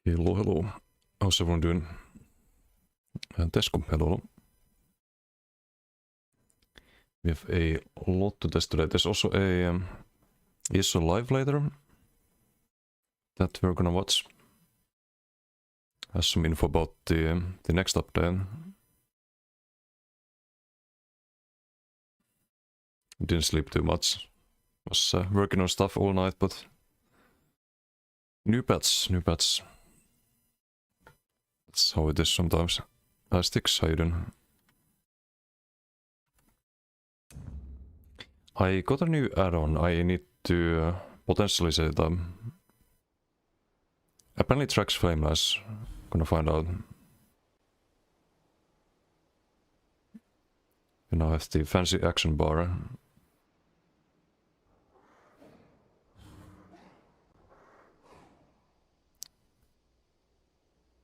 Hello, hello. How's everyone doing? Tesco, hello. We have a lot to test today. There's also a ESO live later that we're gonna watch. Has some info about the next update. Didn't sleep too much. Was working on stuff all night, but new patch. That's how it is sometimes. Sticks, how you doing? I got a new add-on. I need to potentially set it up. Apparently it tracks Flameless. Gonna find out. You now have the fancy action bar.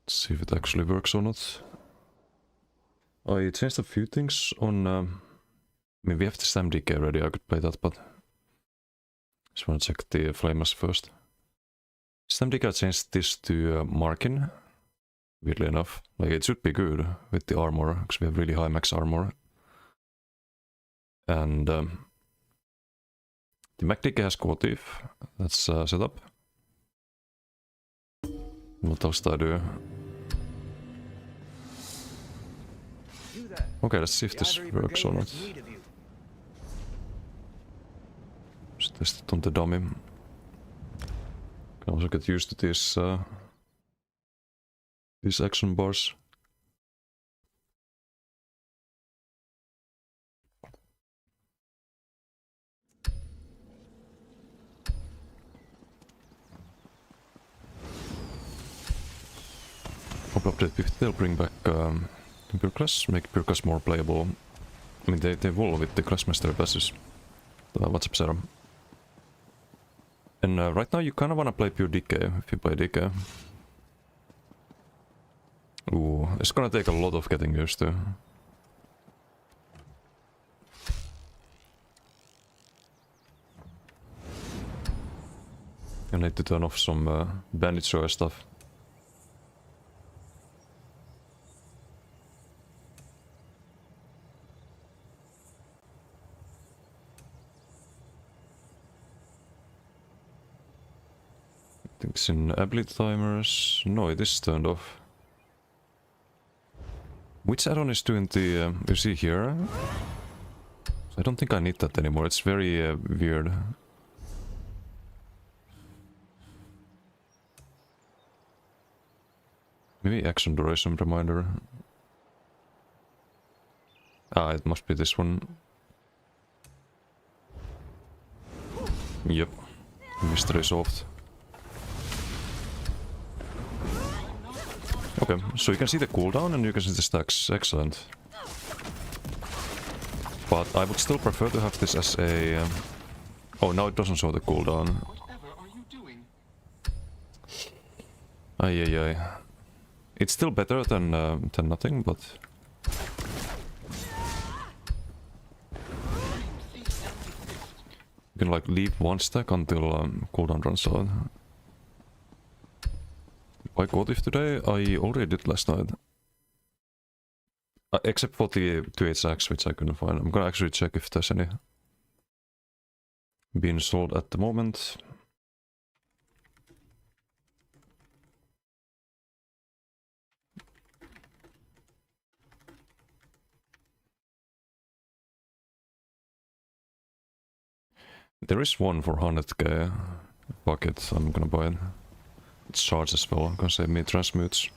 Let's see if it actually works or not. I changed a few things on... I mean, we have the StemDK already, I could play that, but... Just wanna check the Flameless first. StemDK changed this to Markin. Weirdly enough. Like, it should be good with the armor, because we have really high max armor. And... the MacDK has Quotif. That's set up. What else do I do? Okay, let's see if this works or not. Just test it on the dummy. Can also get used to these action bars. Probably update 50, they'll bring back Pure Class, make Pure Class more playable. I mean, they evolve with the Classmaster passes. What's up, Sarah? And right now you kind of want to play Pure DK, if you play DK. Ooh, it's gonna take a lot of getting used to. I need to turn off some Bandit Shower stuff. Things in ability timers. No, it is turned off. Which add-on is doing the... you see here? I don't think I need that anymore. It's very weird. Maybe action duration reminder. Ah, it must be this one. Yep. Mystery solved. Okay, so you can see the cooldown and you can see the stacks. Excellent. But I would still prefer to have this as a... oh, now it doesn't show the cooldown. Ay. It's still better than nothing, but... you can like leave one stack until cooldown runs out. I got it today, I already did last night. Except for the 2HX, which I couldn't find. I'm gonna actually check if there's any being sold at the moment. There is one for 100k. Fuck it, I'm gonna buy it. It's charged as well, gonna save me transmutes.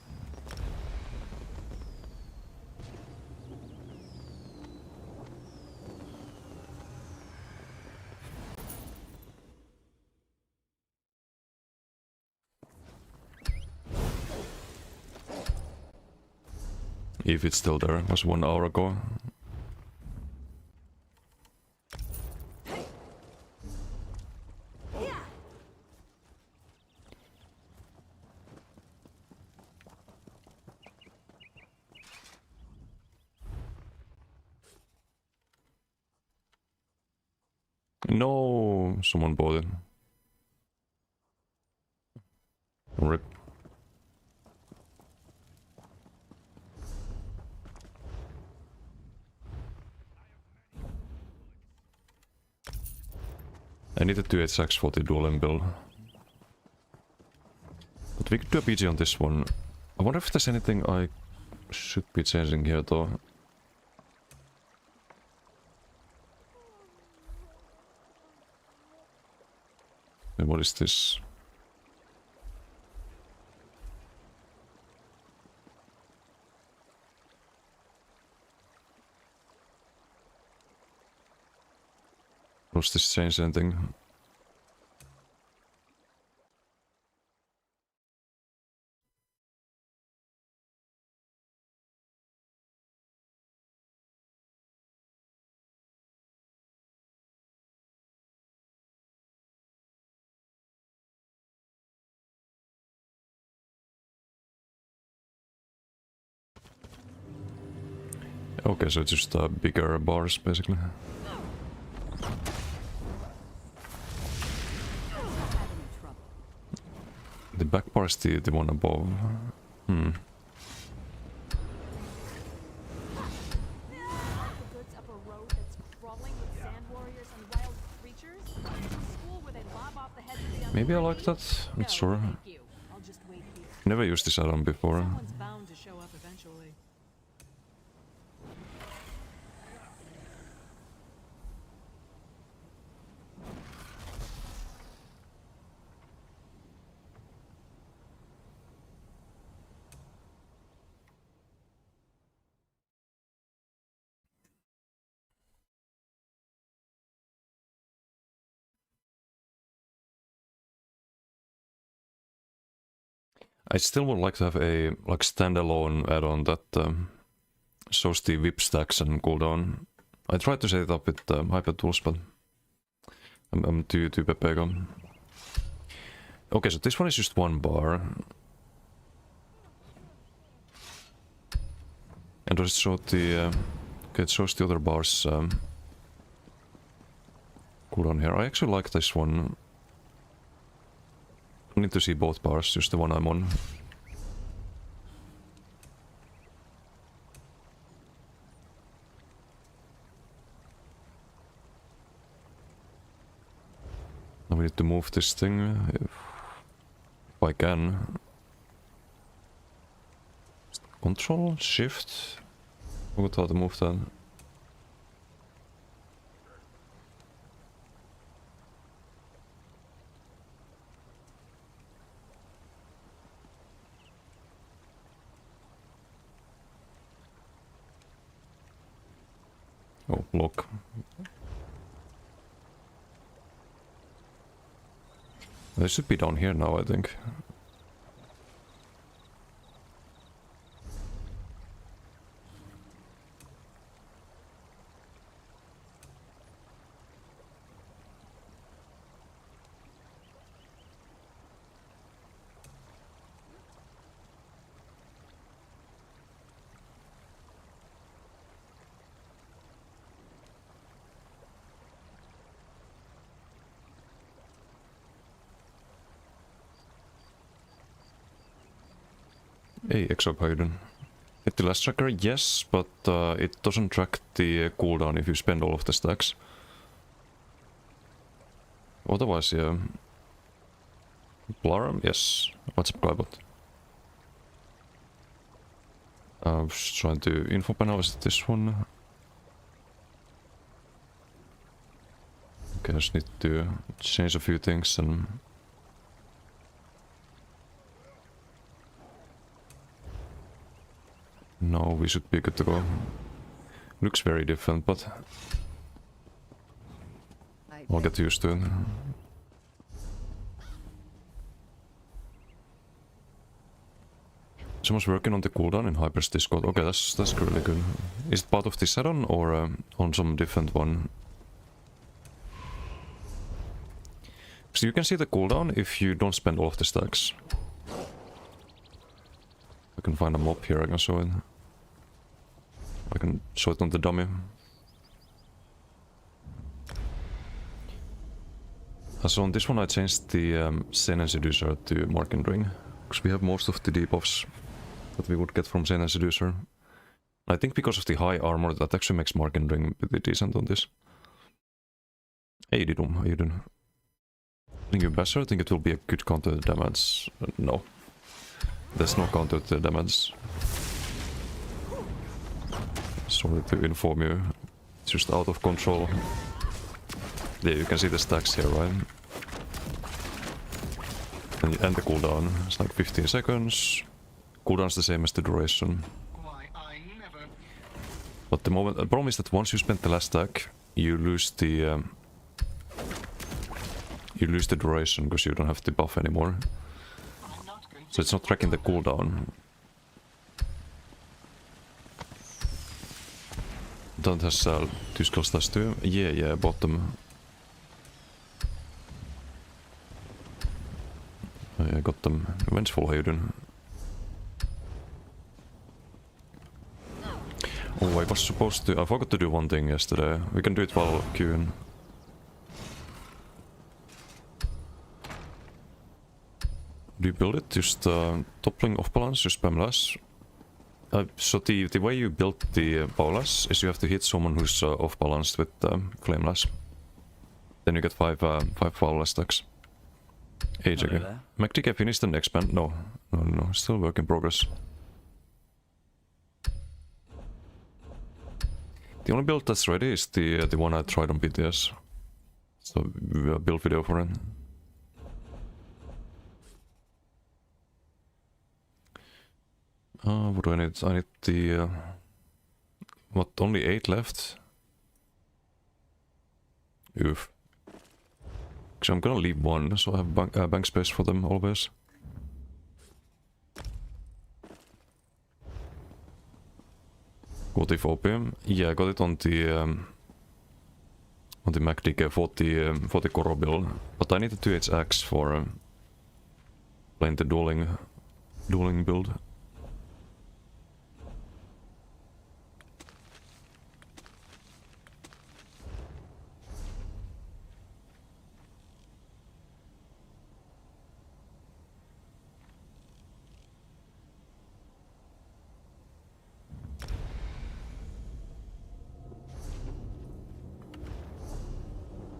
If it's still there, it was 1 hour ago. No, someone bought it. Rip. I need a 2HX40 dual in build. But we could do a PG on this one. I wonder if there's anything I should be changing here though. And what is this? Does this change anything? Okay, so it's just bigger bars basically. The back bar is the one above. Hmm. Maybe I like that. Not sure. Never used this add-on before. I still would like to have a like standalone add-on that shows the whip stacks and cooldown. I tried to set it up with Hyper Tools, but I'm too pepego. Okay, so this one is just one bar. And does it show the... okay, it shows the other bars cooldown here. I actually like this one. I need to see both bars, just the one I'm on. Now we need to move this thing, if I can. Control? Shift? I forgot how to move that. Oh, lock. They should be down here now, I think. Hey, Exog, how you doing? Hit the last tracker, yes, but it doesn't track the cooldown if you spend all of the stacks. Otherwise, yeah. Blarum, yes. What's up, Guybot? I was trying to info panel, is it this one? Okay, I just need to change a few things and... No, we should be good to go. Looks very different, but I'll get used to it. Someone's working on the cooldown in Hyper's Discord. Okay, that's really good. Is it part of this add-on or on some different one? So you can see the cooldown if you don't spend all of the stacks. I can find a mob here, I can show it. I can show it on the dummy. So on this one I changed the Zen and Seducer to Mark and Ring. Because we have most of the debuffs that we would get from Zen and Seducer. I think because of the high armor that actually makes Mark and Ring pretty decent on this. Hey Didum, how you doing? Think you Basher? I think it will be a good counter to damage. No. There's no counter to damage. Sorry to inform you. It's just out of control. Yeah, you can see the stacks here, right? And the cooldown. It's like 15 seconds. Cooldown's the same as the duration. But the problem is that once you spend the last stack, you lose the duration because you don't have the buff anymore. So it's not tracking the cooldown. Don't has two skill stats too. Yeah, bottom. I got them. Vengeful Hayden. Oh, I was supposed to. I forgot to do one thing yesterday. We can do it while queuing. Do you build it? Just toppling off balance, you spam less. So the way you build the Bolas is you have to hit someone who's off balanced with Flameless. Then you get 5 Bolas stacks. Age again. MacDK finished the next band? No, still work in progress. The only build that's ready is the one I tried on BTS. So build video for it. What do I need? I need the... what, only 8 left? Oof. Actually, I'm gonna leave 1, so I have bank space for them always. Got it for OPM? Yeah, I got it on the MacDK for the Koro build. But I need the 2HX for playing the dueling build.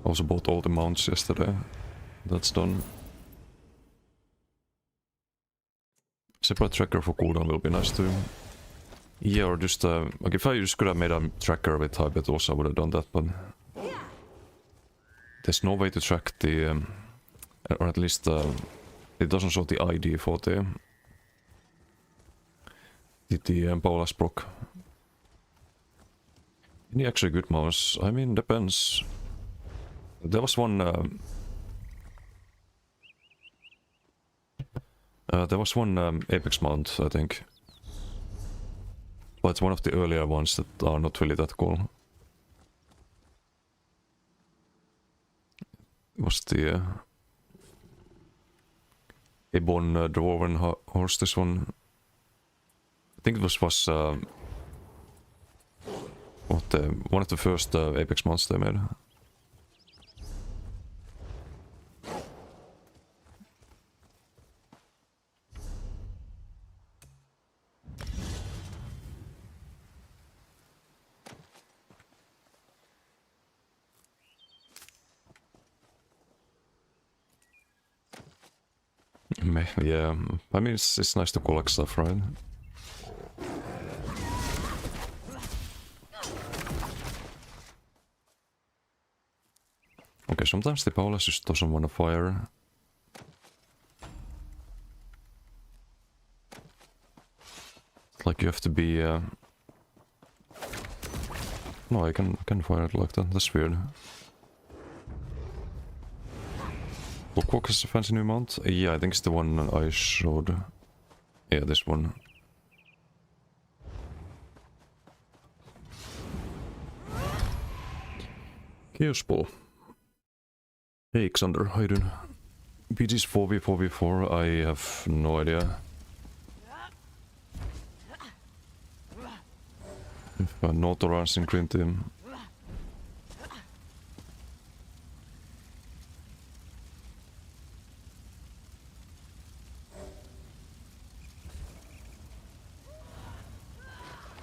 Also bought all the mounts yesterday. That's done. Separate tracker for cooldown will be nice too. Yeah, or just like if I just could have made a tracker with high battles, I would have done that, but there's no way to track the or at least it doesn't show the ID for the Bolas proc. Any actually good mouse? I mean, depends. There was one. There was one Apex mount, I think, but it's one of the earlier ones that are not really that cool. It was the Ebon Dwarven horse. This one, I think it was one of the first Apex mounts they made. Yeah, I mean it's nice to collect stuff, right? Okay, sometimes the Bolas just doesn't want to fire. Like you have to be. No, I can fire it like that. That's weird. Clockwork is a fancy new mount? Yeah, I think it's the one I showed. Yeah, this one. Chaos Ball. Hey Xander, how you doing? BG's 4v4v4, I have no idea. If not runs in green team.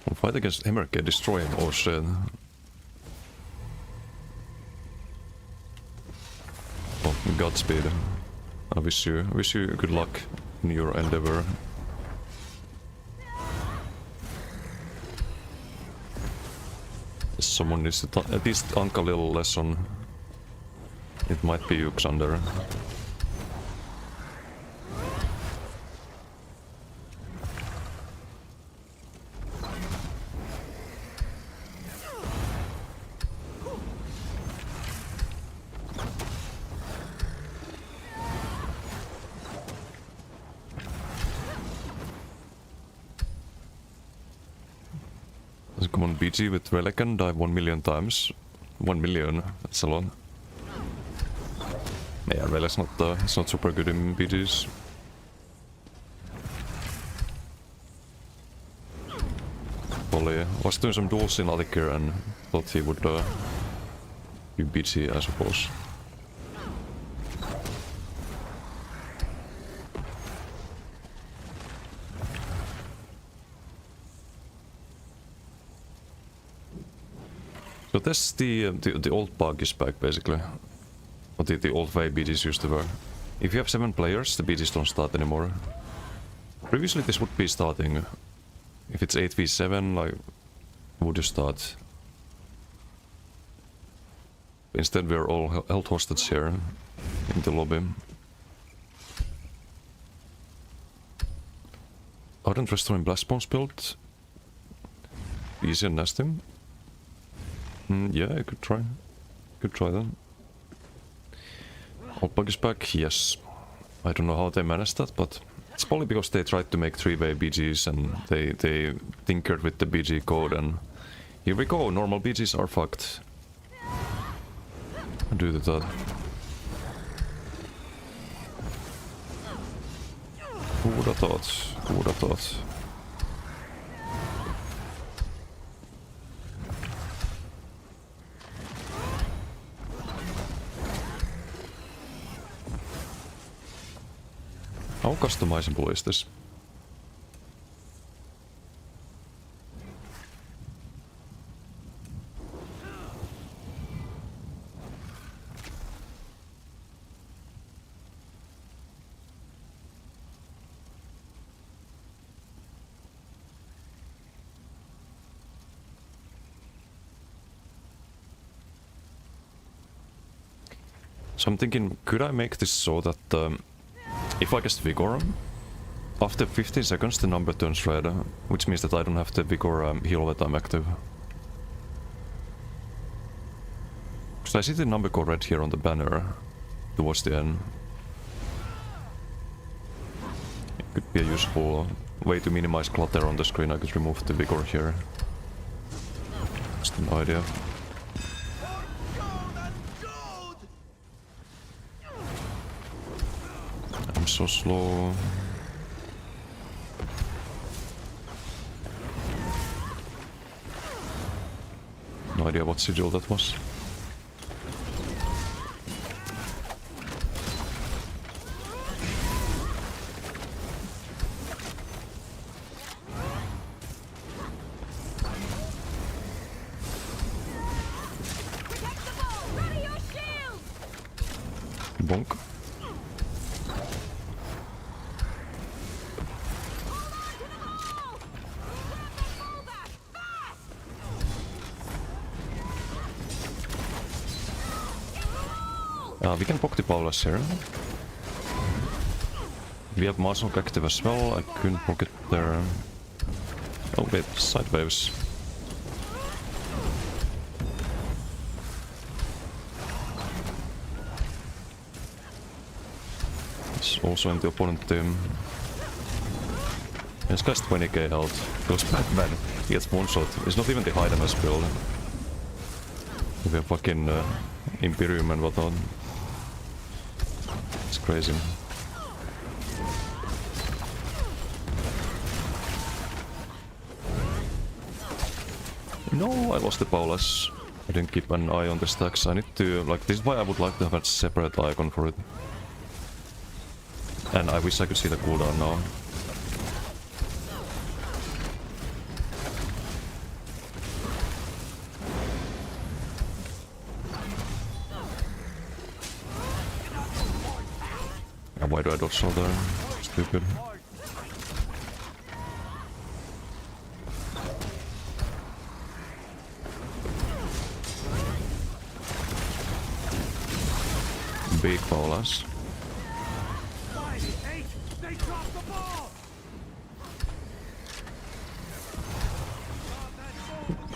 We'll fight against Emerke, destroy him. Oh shit. Oh. Godspeed. I wish you good luck in your endeavor. Someone needs to at least unk a little lesson. It might be Yuxander. Come on, BG with Relican, dive 1 million times. 1 million, that's a lot. Yeah, Relic's it's not super good in BGs. Polly was doing some duels in Alikir and thought he would do BG, I suppose. So that's the old bug is back basically. What the old way BGs used to work. If you have 7 players, the BGs don't start anymore. Previously this would be starting. If it's 8v7, like, would you start? Instead we're all held hostage here in the lobby. Ardent Restoring Blastbones build. Easy and nasty. Yeah, I could try. Could try that. Old bug is back, yes. I don't know how they managed that, but it's probably because they tried to make 3-way BGs and they tinkered with the BG code and here we go, normal BGs are fucked. Due to that. Who would have thought? Who would have thought? How customizable is this? So I'm thinking, could I make this so that if I cast Vigor, after 15 seconds the number turns red, which means that I don't have the Vigor heal that I'm active. Because I see the number go red here on the banner towards the end. It could be a useful way to minimize clutter on the screen. I could remove the Vigor here. Just an idea. I'm so slow. No idea what sigil that was. Bonk. We can poke the Paulus here. We have Marshalk active as well, I couldn't poke it there. Oh wait, side waves. It's also in the opponent team. This guy's 20k health. Goes Batman. He gets one shot. It's not even the Hydamus build. We have fucking Imperium and whatnot. It's crazy. No, I lost the Paulus. I didn't keep an eye on the stacks. I need to, like, this is why I would like to have a separate icon for it. And I wish I could see the cooldown now. do I dodge all there? Stupid. Big bolas.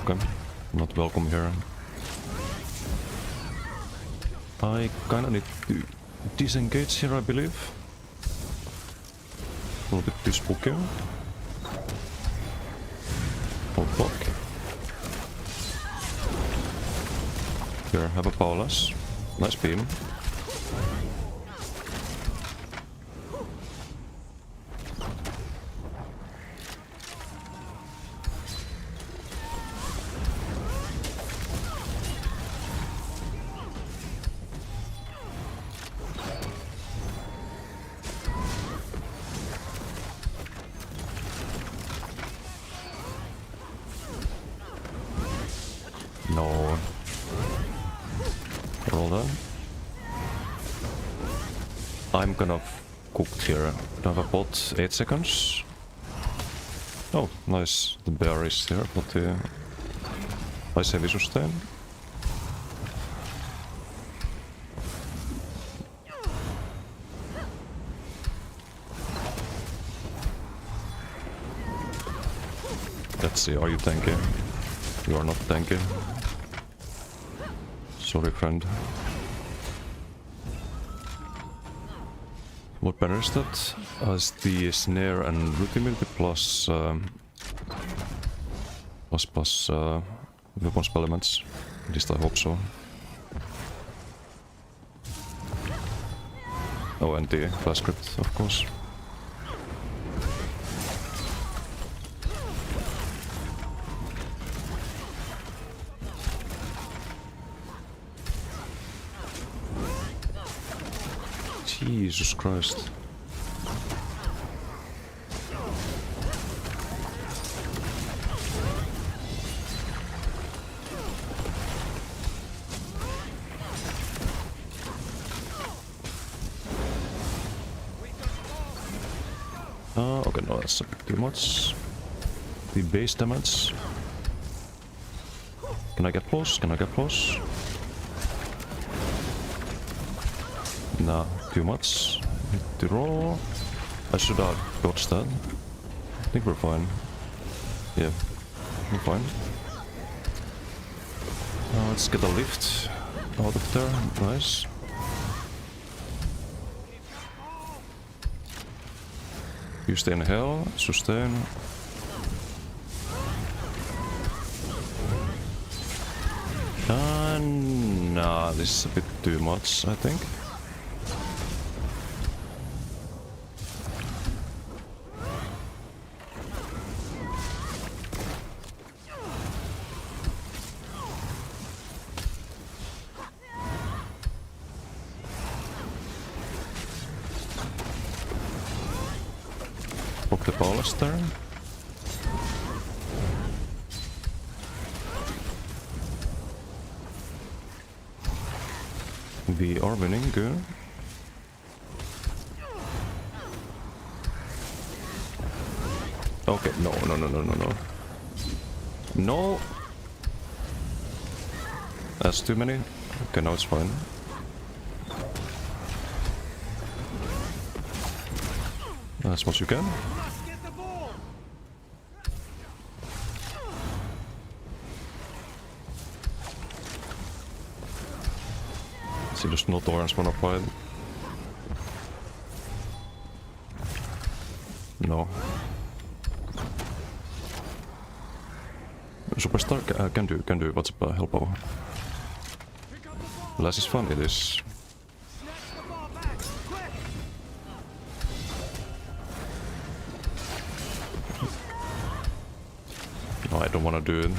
Okay, not welcome here. I kinda need to disengage here, I believe. A little bit too spooky. Oh fuck. Here, have a Paulus. Nice beam. No. Roll that. I'm gonna cook here. Do I have a bot? 8 seconds. Oh, nice. The bear is here, but nice heavy sustain. Let's see, are you tanky? You are not tanky. Sorry, friend. What banner is that? It's the snare and rootimility plus weapon spell elements. At least I hope so. Oh, and the flash script, of course. Jesus Christ. Okay, no, that's a bit too much. The base damage. Can I get close? Can I get close? Nah, too much. Need to roll. I should have dodged that. I think we're fine. Yeah, we're fine. Let's get a lift out of there. Nice. You stay in hell, sustain. Nah, this is a bit too much, I think. Poke the Paulus there. We are winning, good. Okay, no. No! That's too many. Okay, now it's fine. As much as you can. See, there's no Torrents wanna fight. No. Superstar can do. What's up, help? Less is fun, it is. No, I don't wanna do it.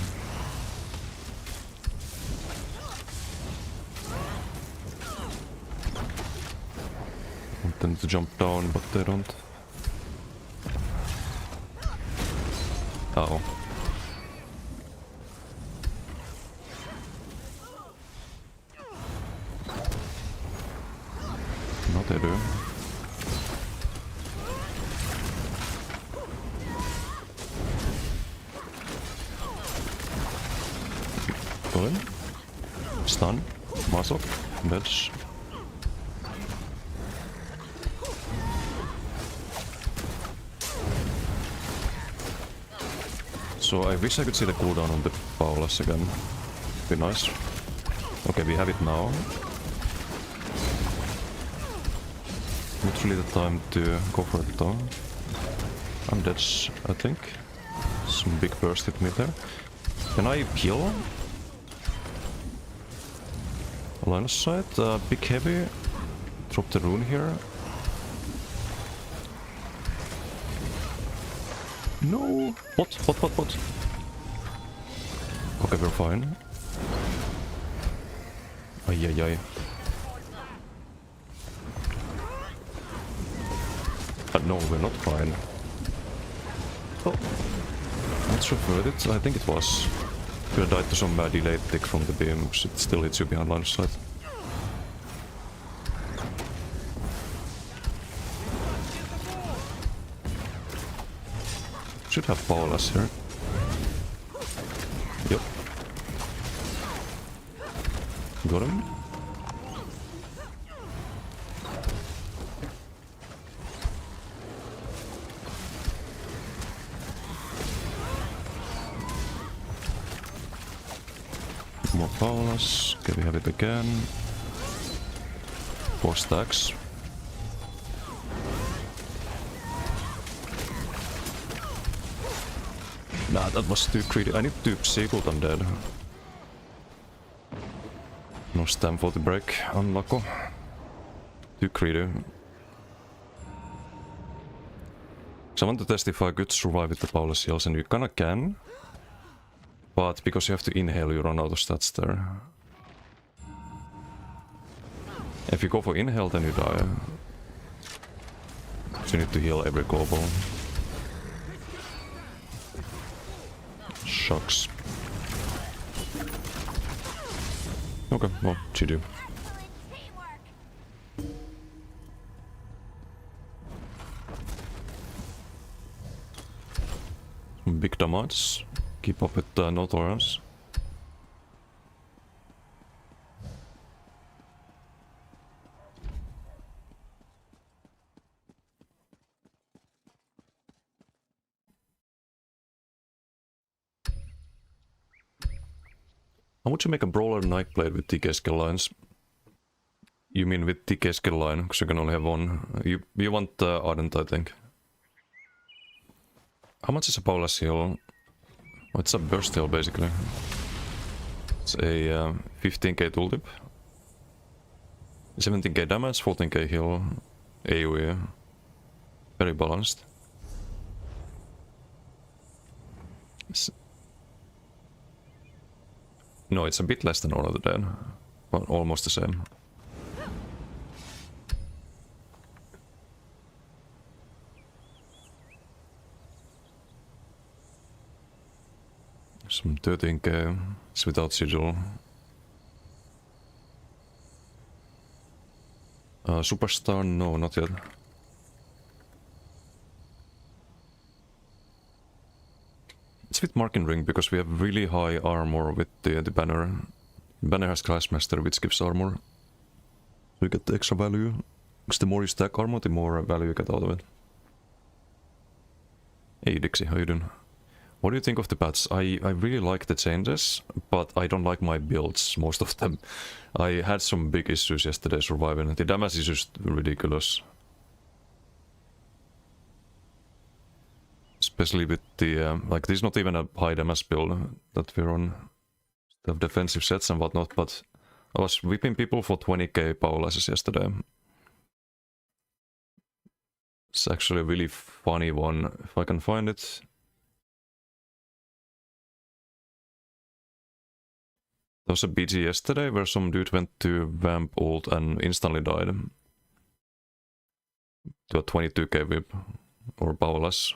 I want them to jump down, but they don't. Uh-oh. No, they do. Solid. Stun. Muscle. Bitch. So I wish I could see the cooldown on the Paolas again. Be nice. Okay, we have it now. Not really the time to go for it though. I'm dead, I think. Some big burst hit me there. Can I heal? Line of sight, big heavy. Drop the rune here. No! What? What? Okay, we're fine. Ay. No, we're not fine. Oh. Not sure if it. I think it was. Could have died to some delayed tick from the beam, but it still hits you behind line of sight. Should have Paolas here. Yep. Got him. More Paolas. Okay, we have it again. 4 stacks. Nah, that was too greedy. I need to Sigurd, I'm dead. No stam for the break. Unlucky. Too greedy. So I want to test if I could survive with the Paolas heals, and you kinda can. But because you have to inhale, you run out of stats there. If you go for inhale, then you die. So you need to heal every global. Shucks. Okay, well, GG. Big damage. Keep up with no tolerance. How would you make a Brawler Nightblade with TK skill lines? You mean with TK skill line, because you can only have one. You want Ardent, I think. How much is a Paolas heal? Oh, it's a burst heal, basically. It's a 15k tooltip. 17k damage, 14k heal, AoE. Very balanced. No, it's a bit less than All of the Dead, but almost the same. Some 13k, it's without sigil. Superstar? No, not yet. It's with Marking Ring because we have really high armor with the banner. Banner has Classmaster, which gives armor. So you get the extra value. Because the more you stack armor, the more value you get out of it. Hey Dixie, how you doing? What do you think of the patch? I really like the changes, but I don't like my builds, most of them. I had some big issues yesterday surviving. The damage is just ridiculous. Especially with the, like, this is not even a high damage build that we're on. They have defensive sets and whatnot, but I was whipping people for 20k Paolas yesterday. It's actually a really funny one, if I can find it. There was a BG yesterday where some dude went to Vamp ult and instantly died. To a 22k whip, or Paolas.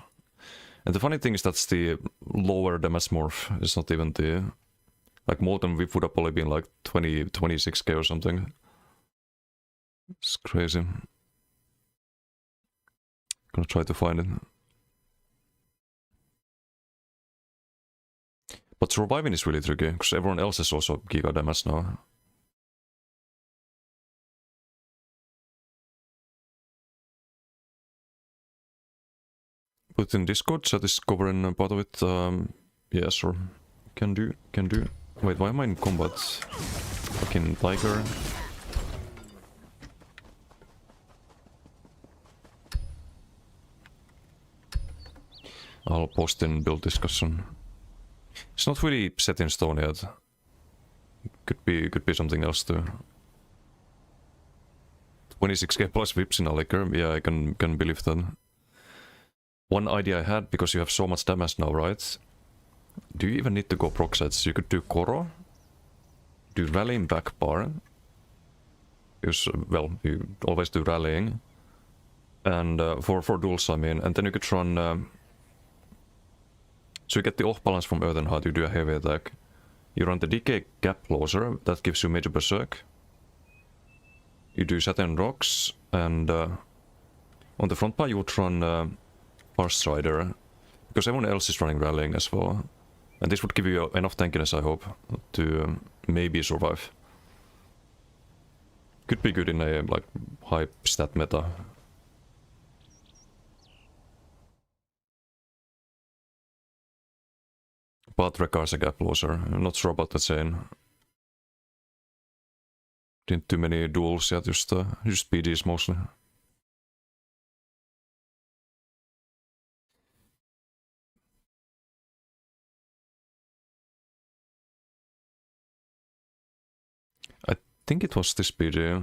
And the funny thing is that's the lower damage morph, it's not even the... Like Molten Whip would have probably been like 26k or something. It's crazy. Gonna try to find it. But surviving is really tricky, because everyone else is also giga damage now. Put in Discord, chat is covering part of it. Yeah, sure. Can do. Wait, why am I in combat? Fucking tiger. I'll post in build discussion. It's not really set in stone yet. Could be something else too. 26k plus VIPs in a liquor. Yeah, I can believe that. One idea I had, because you have so much damage now, right? Do you even need to go proc sets? You could do Koro, do rallying back bar, because, well, you always do rallying, and for duels, I mean, and then you could run, so you get the off balance from Earthenheart, you do a heavy attack, you run the Decay Gap Closer, that gives you Major Berserk, you do Saturn Rocks, and on the front bar you would run Fast Rider, because everyone else is running rallying as well. And this would give you enough tankiness, I hope, to maybe survive. Could be good in a like high stat meta. But regards a gap closer. I'm not sure about that chain. Didn't too many duels yet, just PGs mostly. I think it was this PG.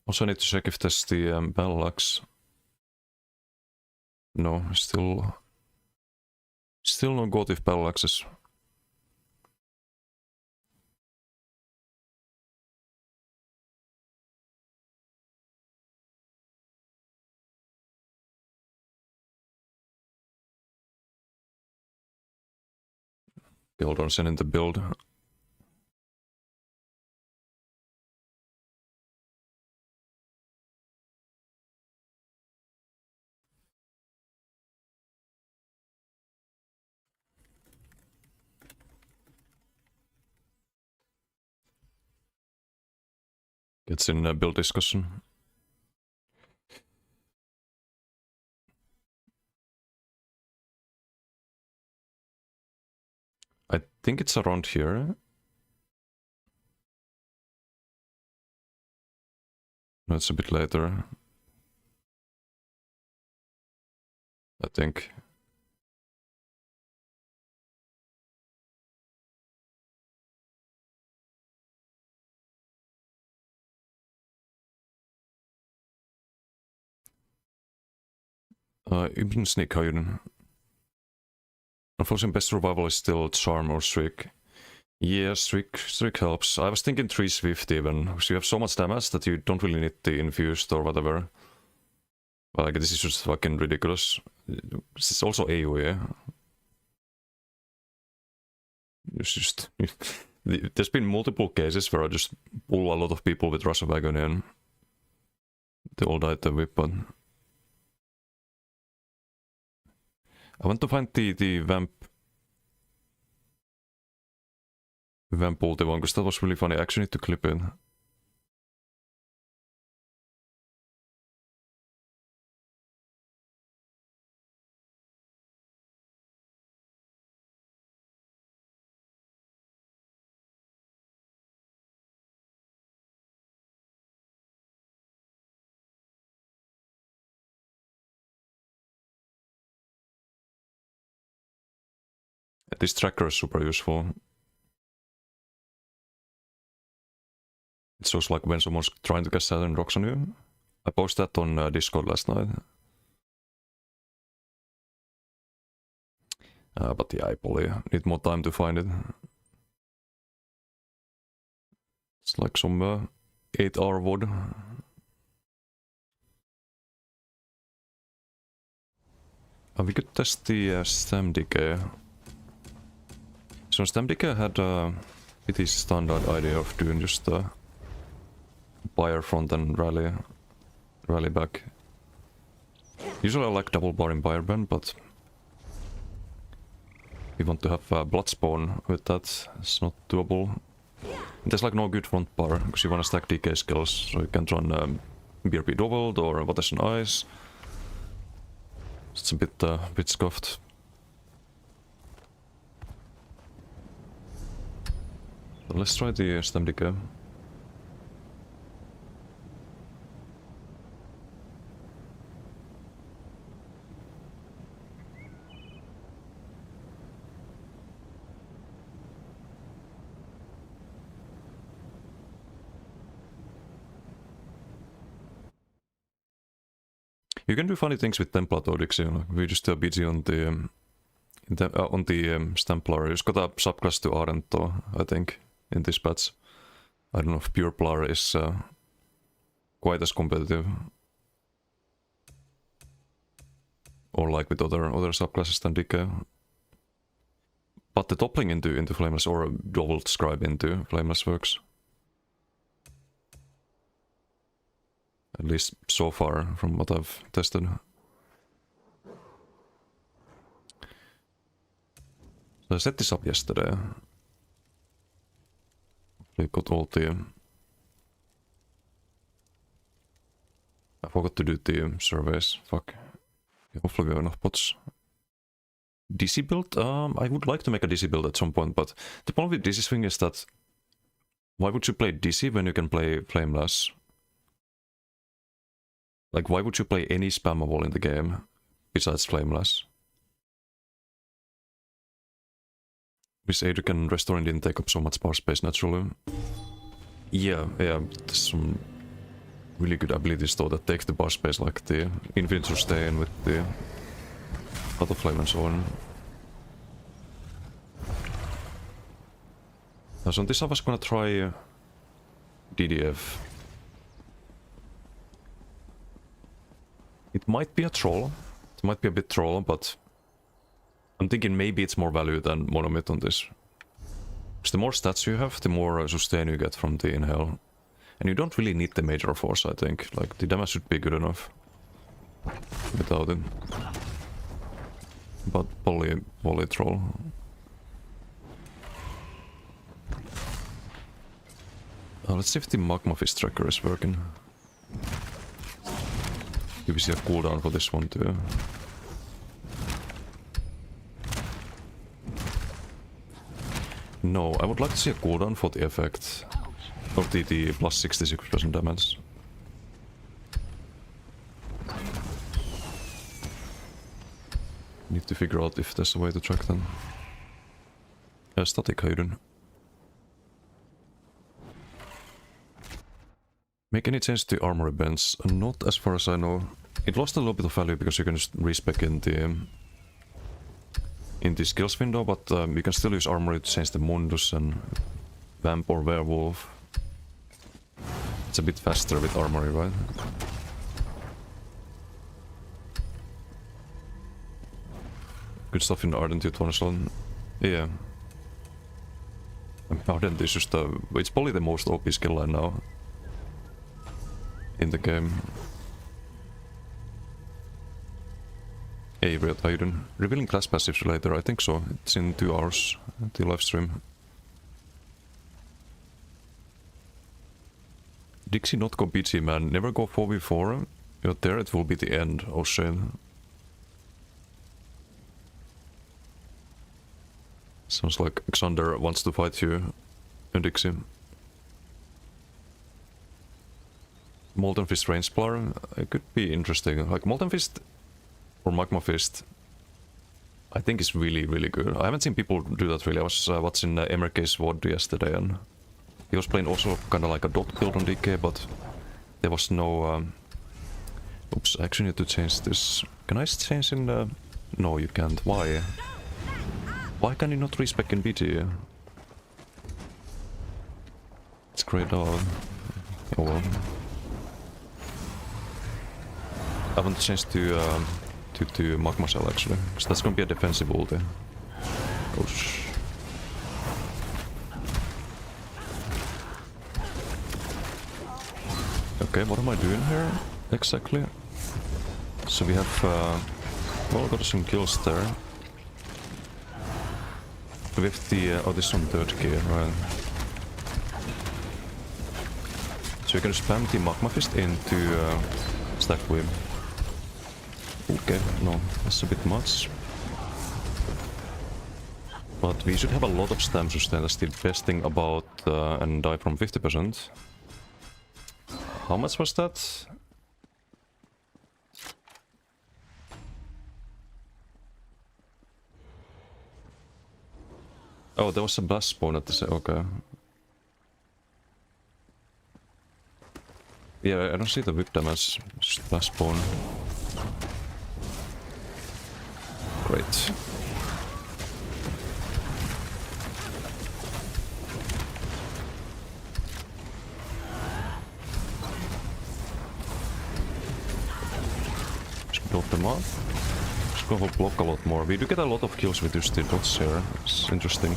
Also need to check if there's the Ballax. No, still no Gotif Ballaxes. Hold on, sending the build. Gets in build discussion. I think it's around here. No, it's a bit later. I think. Ibn Sneak Hayden. Unfortunately, best survival is still Charm or Streak. Yeah, Streak helps. I was thinking 3 Swift even, because you have so much damage that you don't really need the Infused or whatever. But like, this is just fucking ridiculous. This is also AoE. It's just... There's been multiple cases where I just pull a lot of people with Rush of Agony and they all died the whip, but... I want to find the Vamp ulti one, because that was really funny. I actually need to clip it. This tracker is super useful. It shows like when someone's trying to cast Saturn Rocks on you. I posted that on Discord last night. But yeah, I probably need more time to find it. It's like some 8-hour VOD. We could test the Stem Decay. So Stem Decay had it is standard idea of doing just Buyer front and rally back. Usually I like double bar in Buyer bend, but We want to have Bloodspawn with that. It's not doable. There's like no good front bar because you want to stack DK skills, so you can't run BRB doubled or what is an ice. It's a bit scuffed. So let's try the stem DK. You can do funny things with Templar though, Dixie. We just BG on the Templar. You just got a subclass to Arento, I think, in this patch. I don't know if Pure Plar is quite as competitive. Or like with other subclasses than DK. But the toppling into Flameless or a double scribe into Flameless works. At least so far, from what I've tested. So I set this up yesterday. We got all the... I forgot to do the surveys, fuck. Hopefully we have enough pots. DC build? I would like to make a DC build at some point, but the problem with DC thing is that... Why would you play DC when you can play Flameless? Like, why would you play any spammable in the game besides Flameless? This Adu can Restoring didn't take up so much bar space naturally. Yeah, there's some really good abilities though that take the bar space, like the Infinite Sustain with the Auto Flame and so on. So on this I was gonna try DDF. It might be a troll. It might be a bit troll, but I'm thinking maybe it's more value than Monomyth on this. Because the more stats you have, the more sustain you get from the inhale. And you don't really need the major force, I think. Like, the damage should be good enough without it. But volley troll. Let's see if the Magma Fist tracker is working. Give us a cooldown for this one too. No, I would like to see a cooldown for the effect of the plus 66% damage. Need to figure out if there's a way to track them. Static Hayden. Make any change to armory bench? Not as far as I know. It lost a little bit of value because you can just respec in the skills window, but you can still use armory to change the Mundus and Vamp or Werewolf. It's a bit faster with armory, right? Good stuff in Ardent Youth one as well. Yeah. I mean, Ardent is just it's probably the most OP skill line now in the game. Avery at Hayden. Revealing class passives later, I think so. It's in 2 hours, the live stream. Dixie not go BG, man. Never go 4v4. You're there, it will be the end. Oh shit. Sounds like Xander wants to fight you, Dixie. Molten Fist range player, it could be interesting. Like Molten Fist or Magma Fist, I think is really, really good. I haven't seen people do that really. I was watching MRK's VOD yesterday and he was playing also kind of like a dot build on DK, but there was no... Oops, I actually need to change this. Can I change in the... No, you can't. Why? Why can you not respec in BG? It's great dog. Oh well. I want to change to Magma Cell actually, because that's gonna be a defensive ulti. Oh sh... Okay, what am I doing here exactly? So we have well, got some kills there. with the... oh, this is on third gear, right. So you can spam the Magma Fist into Stack Whip. Okay, no, that's a bit much. But we should have a lot of stam sustain. That's the best thing about and die from 50%. How much was that? Oh, there was a blast spawn at the same. Okay. Yeah, I don't see the whip damage. Just blast spawn. Great. Just build them up. Just go for block a lot more. We do get a lot of kills with just the dots here. It's interesting.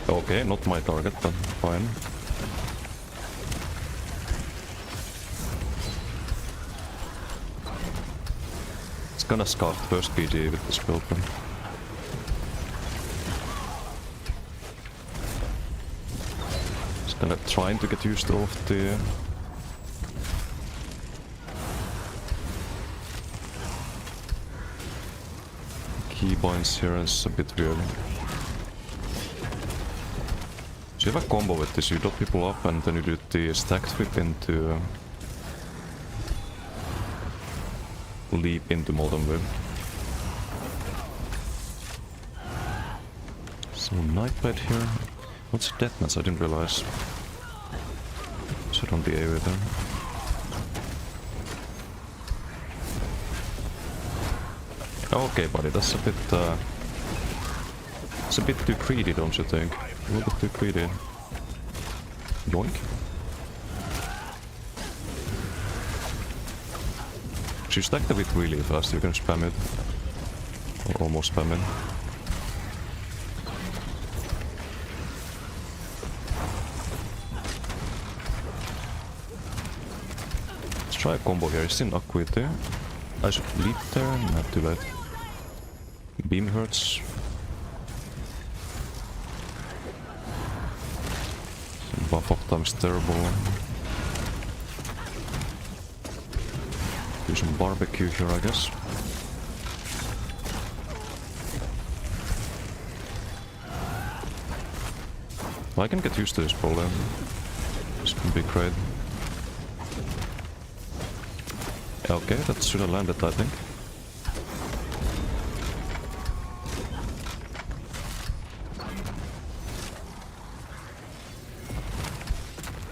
Okay, not my target, but fine. It's gonna scarf first PG with this build. It's gonna trying to get used to the keybinds here. Is a bit weird. So you have a combo with this, you dot people up and then you do the stacked whip into leap into Molten Whip. So Nightblade here. What's Deathmatch? I didn't realize. Should on the A with them. Okay, buddy, that's a bit it's a bit too greedy, don't you think? A little bit too greedy. Yoink. If you stack the whip really fast, you can spam it. Or almost spam it. Let's try a combo here. It's in Acuity. I should leap there, not too late. Beam hurts. Buff up time is terrible. Do some barbecue here, I guess. Well, I can get used to this probably. This could be great. Okay, that should have landed, I think.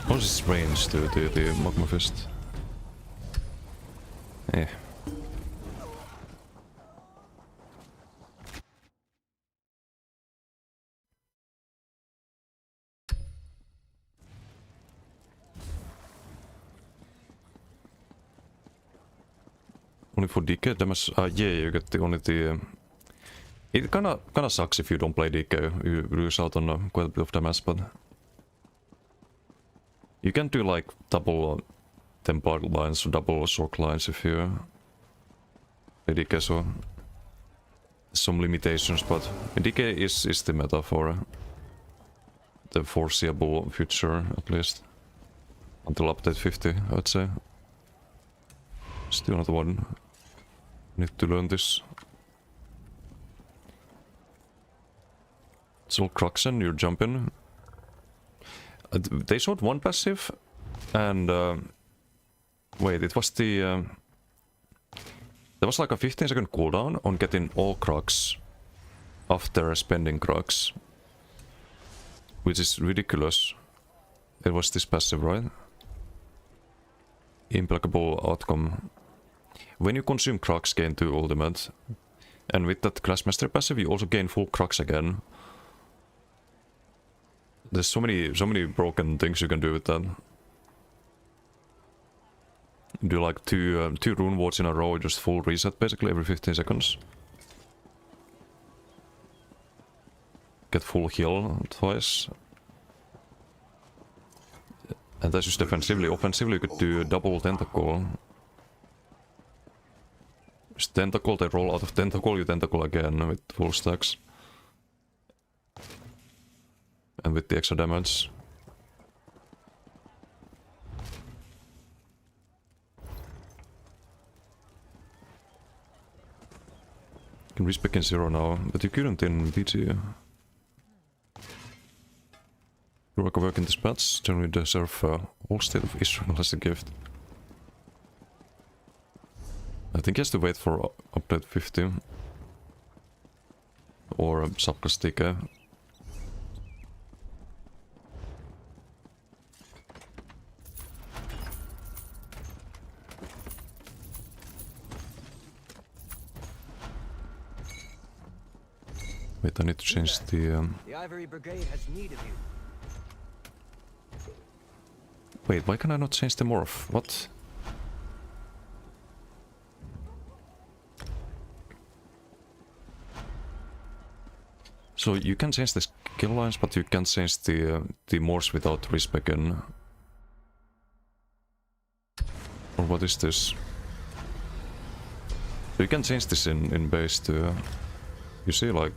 What is its range to the Magma Fist? Eh. Only for DK damage? Yeah, you get only the... It kinda sucks if you don't play DK. You lose out on quite a bit of damage, but... You can do like double tempo lines or double shock lines if you play DK, so... Some limitations, but DK is the meta for the foreseeable future, at least. Until update 50, I'd say. Still not one. Need to learn this. It's all Cruxen, you're jumping. They showed one passive, and wait, it was the there was like a 15-second cooldown on getting all Crux after spending Crux, which is ridiculous. It was this passive, right? Implacable outcome. When you consume Crux, gain 2 ultimate, and with that Classmaster passive, you also gain full Crux again. There's so many broken things you can do with that. Do like two rune wards in a row, just full reset basically every 15 seconds. Get full heal twice. And that's just defensively. Offensively you could do double tentacle. Just tentacle, they roll out of tentacle, you tentacle again with full stacks. And with the extra damage. You can respec in 0 now, but you couldn't in VG. Heroic work in dispatch, generally deserve all state of Israel as a gift. I think he has to wait for update 50. Or a subclass TK. Wait, I need to change the Ivory Brigade has need of you. Wait, why can I not change the morph? What? So you can change the skill lines, but you can't change the morphs without respecing. Or what is this? So you can change this in base too. You see, like,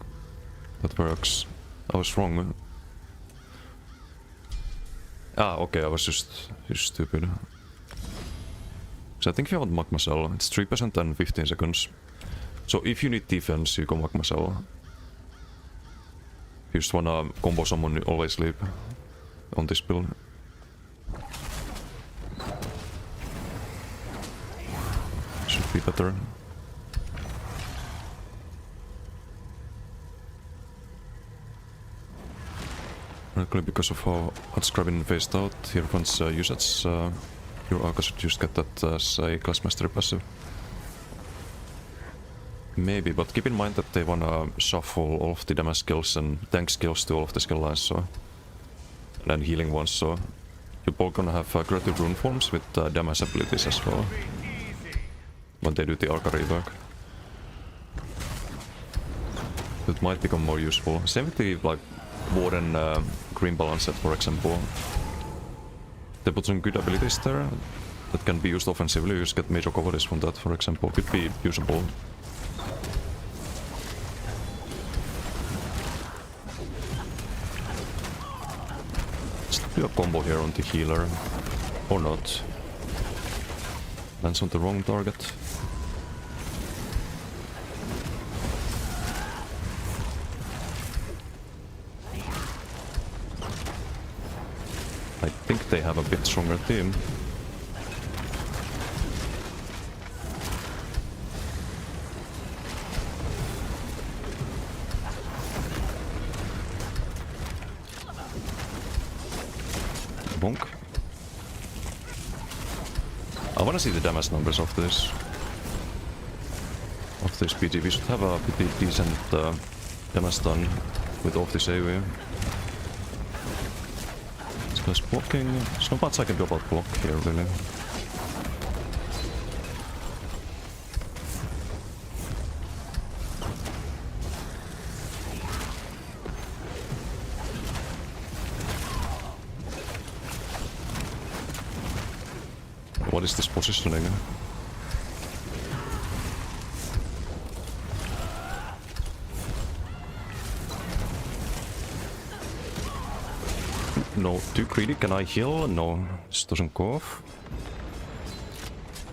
that works. I was wrong. Ah, okay, I was just stupid. So I think if you want Magma Cell, it's 3% and 15 seconds. So if you need defense, you go Magma Cell. You just wanna combo someone, you always sleep on this build. Should be better. Likely because of how unscribing phased out, here once usage, your Arca should just get that as a class mastery passive. Maybe, but keep in mind that they wanna shuffle all of the damage skills and tank skills to all of the skill lines, so... And then healing ones, so... You're both gonna have creative rune forms with damage abilities as well. When they do the Arca rework. It might become more useful. Same with the, like, Warden Green Balance set, for example. They put some good abilities there that can be used offensively. You just get major coverage from that, for example. Could be usable. Let's do a combo here on the healer. Or not. Lands on the wrong target. I think they have a bit stronger team. Bonk. I wanna see the damage numbers of this. Of this PG. We should have a pretty decent damage done with off this AoE. This guy's blocking. There's not much I can do about block here, really. What is this positioning? No, too greedy. Can I heal? No, this doesn't go off.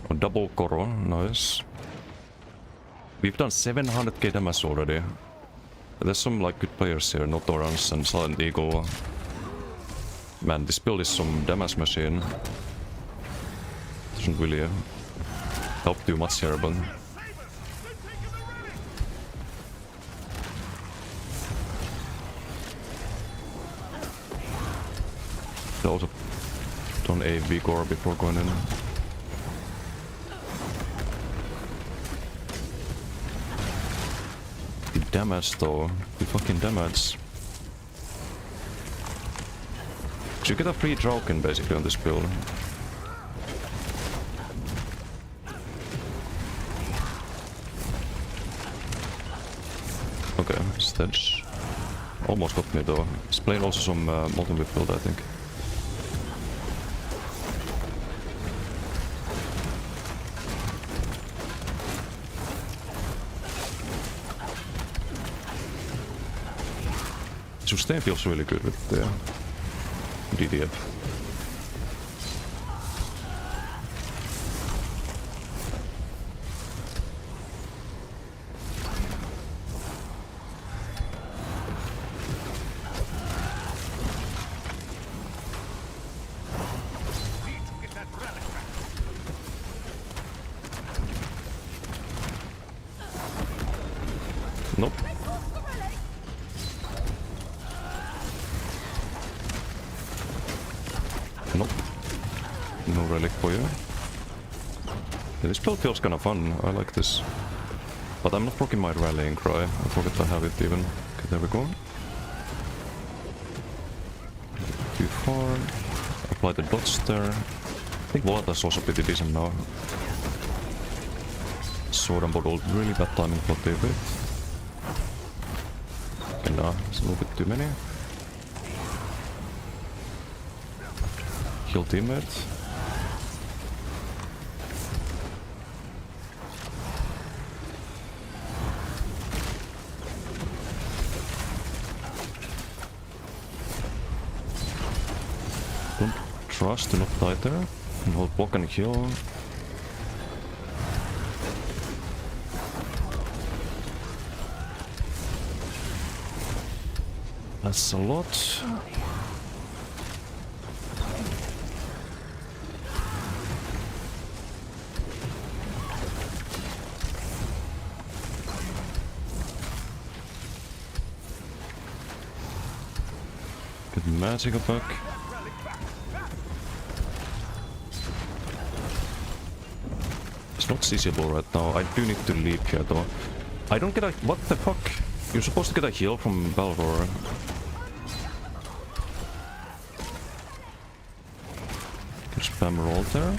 Oh, double Koro, nice. We've done 700k damage already. There's some like good players here, Notorans and Silent Eagle. Man, this build is some damage machine. Doesn't really help too much here, but... also done a Vigor before going in. The damage though, the fucking damage. So you get a free Drauken basically on this build. Okay, Sledge. Almost got me though. He's playing also some multi-whip build, I think. Sustain feels really good with the DDF. Nope. Nope. No relic for you. Yeah, this build feels kinda fun. I like this. But I'm not blocking my rallying cry. I forgot to have it even. Okay, there we go. Too far. Apply the dots there. I think Volata's also pretty decent now. Sword and bottle, really bad timing for the bit. Okay, nah, it's a little bit too many. Heal teammate. Don't trust, do not die there. And hold block and heal. That's a lot. Get magic back. It's not seizable right now. I do need to leap here though. I don't get a... What the fuck? You're supposed to get a heal from Balrog. Can spam roll there.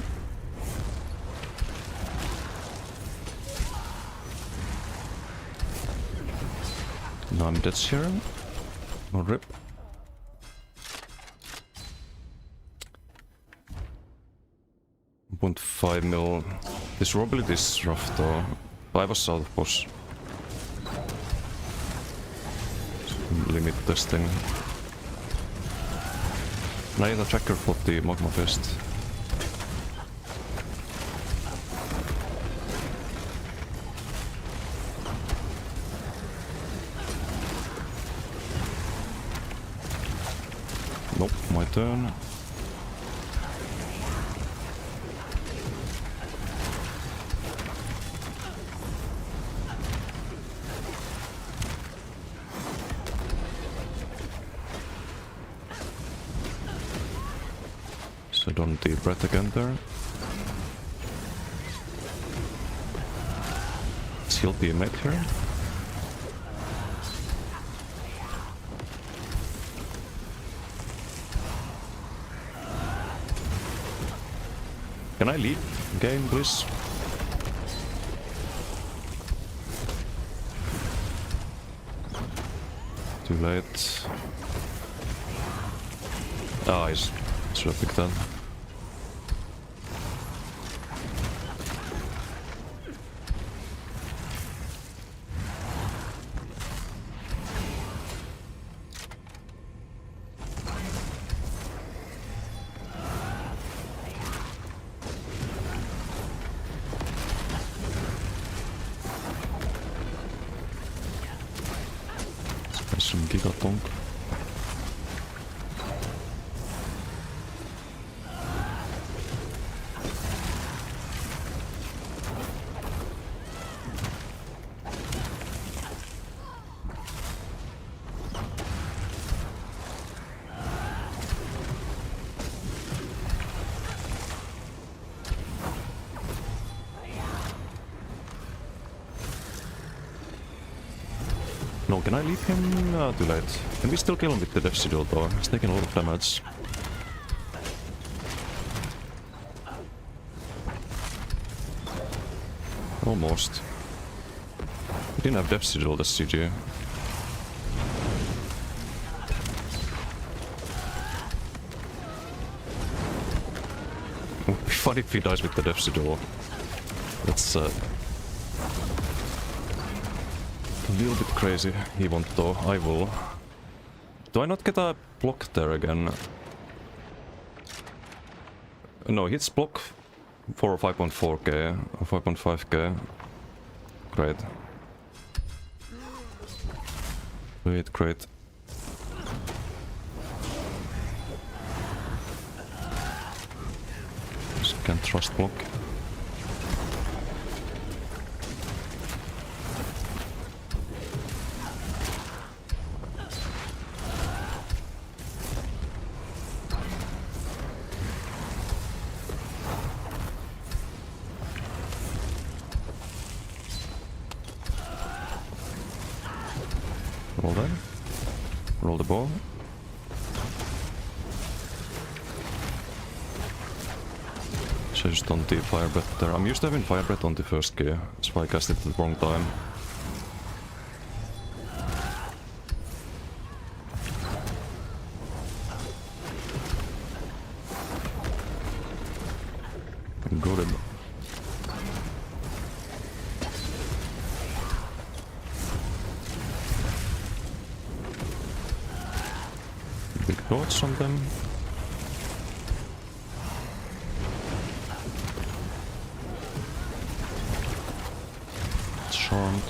Now I'm dead here. No rip. .5 mil. This robability is rough though. 5 was out of boss. Limit testing. I need a tracker for the Magma Fest. Nope, my turn. So don't deep breath again there. Let's heal teammate here. Can I lead game, please? Too late. Ah, I should have picked that. Some gigatonk. No, can I leave him? Too late. Can we still kill him with the Death Sigil though? He's taking a lot of damage. Almost. We didn't have Death Sigil, that's CG. Would be funny if he dies with the Death Sigil. That's a little bit crazy. He won't though. I will. Do I not get a block there again? No, hits block for 5.4k or 5.5k. Great. Great, great. Just can't trust block. Roll that. Roll the ball. So just don't do fire breath there. I'm used to having fire breath on the first gear, so I cast it at the wrong time. Got it. Big dots on them. Charmed.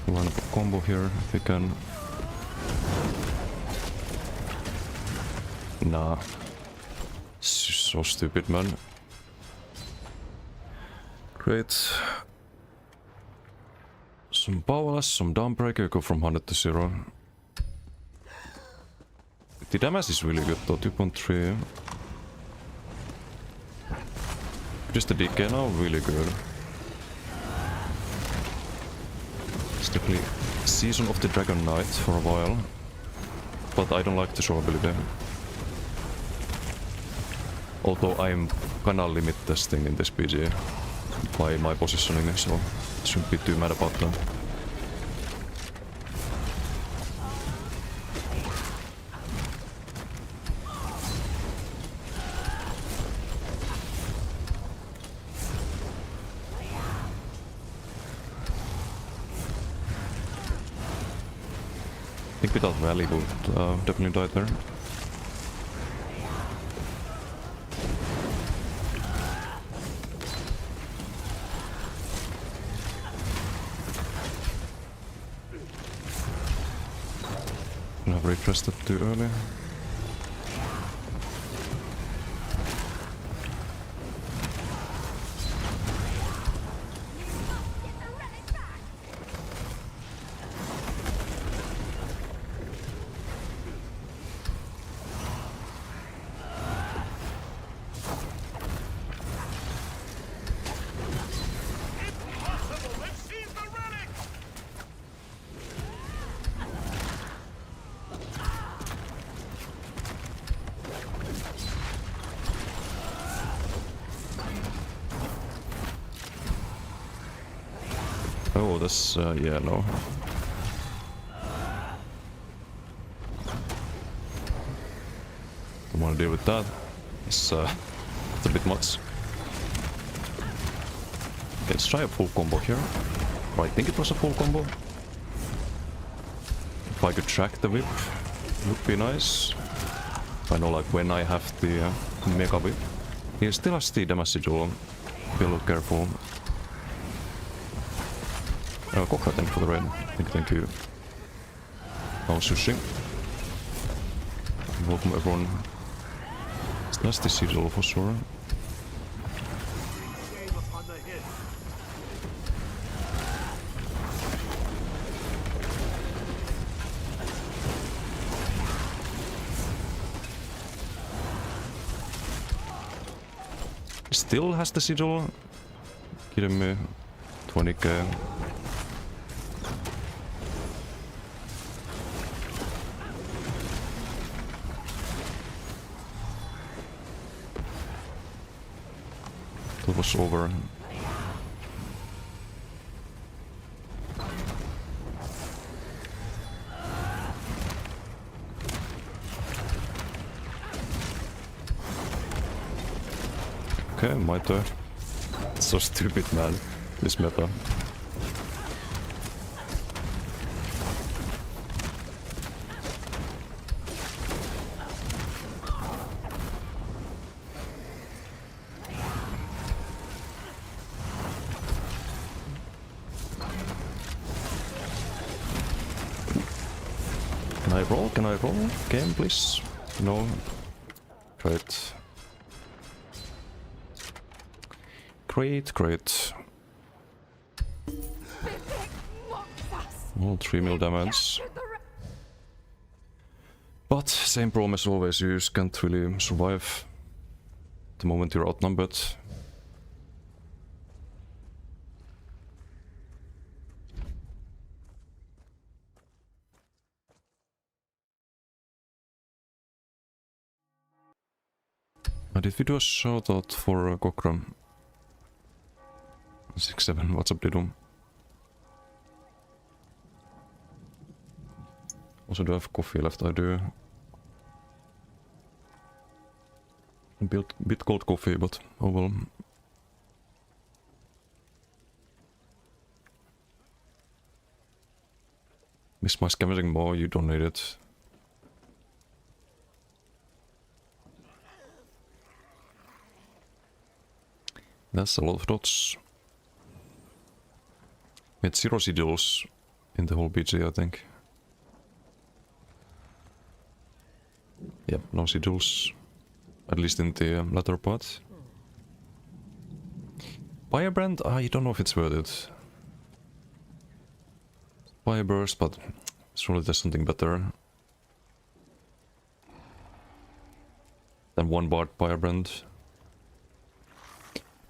Line up a combo here if we can. Nah. So stupid, man. Great. Some powerless, some Dawnbreaker, go from 100 to 0. The damage is really good though, 2.3. Just the DK now, really good. It's definitely Season of the Dragon Knight for a while. But I don't like the show ability. Although I'm kinda limit testing in this PG by my positioning, so shouldn't be too mad about that. I think without Valley would definitely die there. I've refreshed it too early. Oh, that's, yeah, no. Don't wanna deal with that. It's a bit much. Okay, let's try a full combo here. Or I think it was a full combo. If I could track the whip, would be nice. I know, like, when I have the mega whip. He still has the damage sigil. Be a little careful. Kokra, thank you for the raid. Thank you. Oh, sushi. Welcome everyone. That's the sigil for sure. Still has the sigil. Kidding me. 20k. That was over. Okay, my turn. It's so stupid, man. This meta. Can I roll? Can I roll? Game, please? No. Great. Great. Well, 3 mil damage. But, same problem as always, you just can't really survive the moment you're outnumbered. Did we do a shoutout for Kokra? 6-7, what's up, Didum? Also, do I have coffee left? I do. A bit cold coffee, but oh well. Miss my scavenging more, you don't need it. That's a lot of dots. We had 0 sigils in the whole BG, I think. Yep, no sigils. At least in the latter part. Firebrand? I don't know if it's worth it. Fireburst, but surely there's something better than 1 bar Firebrand.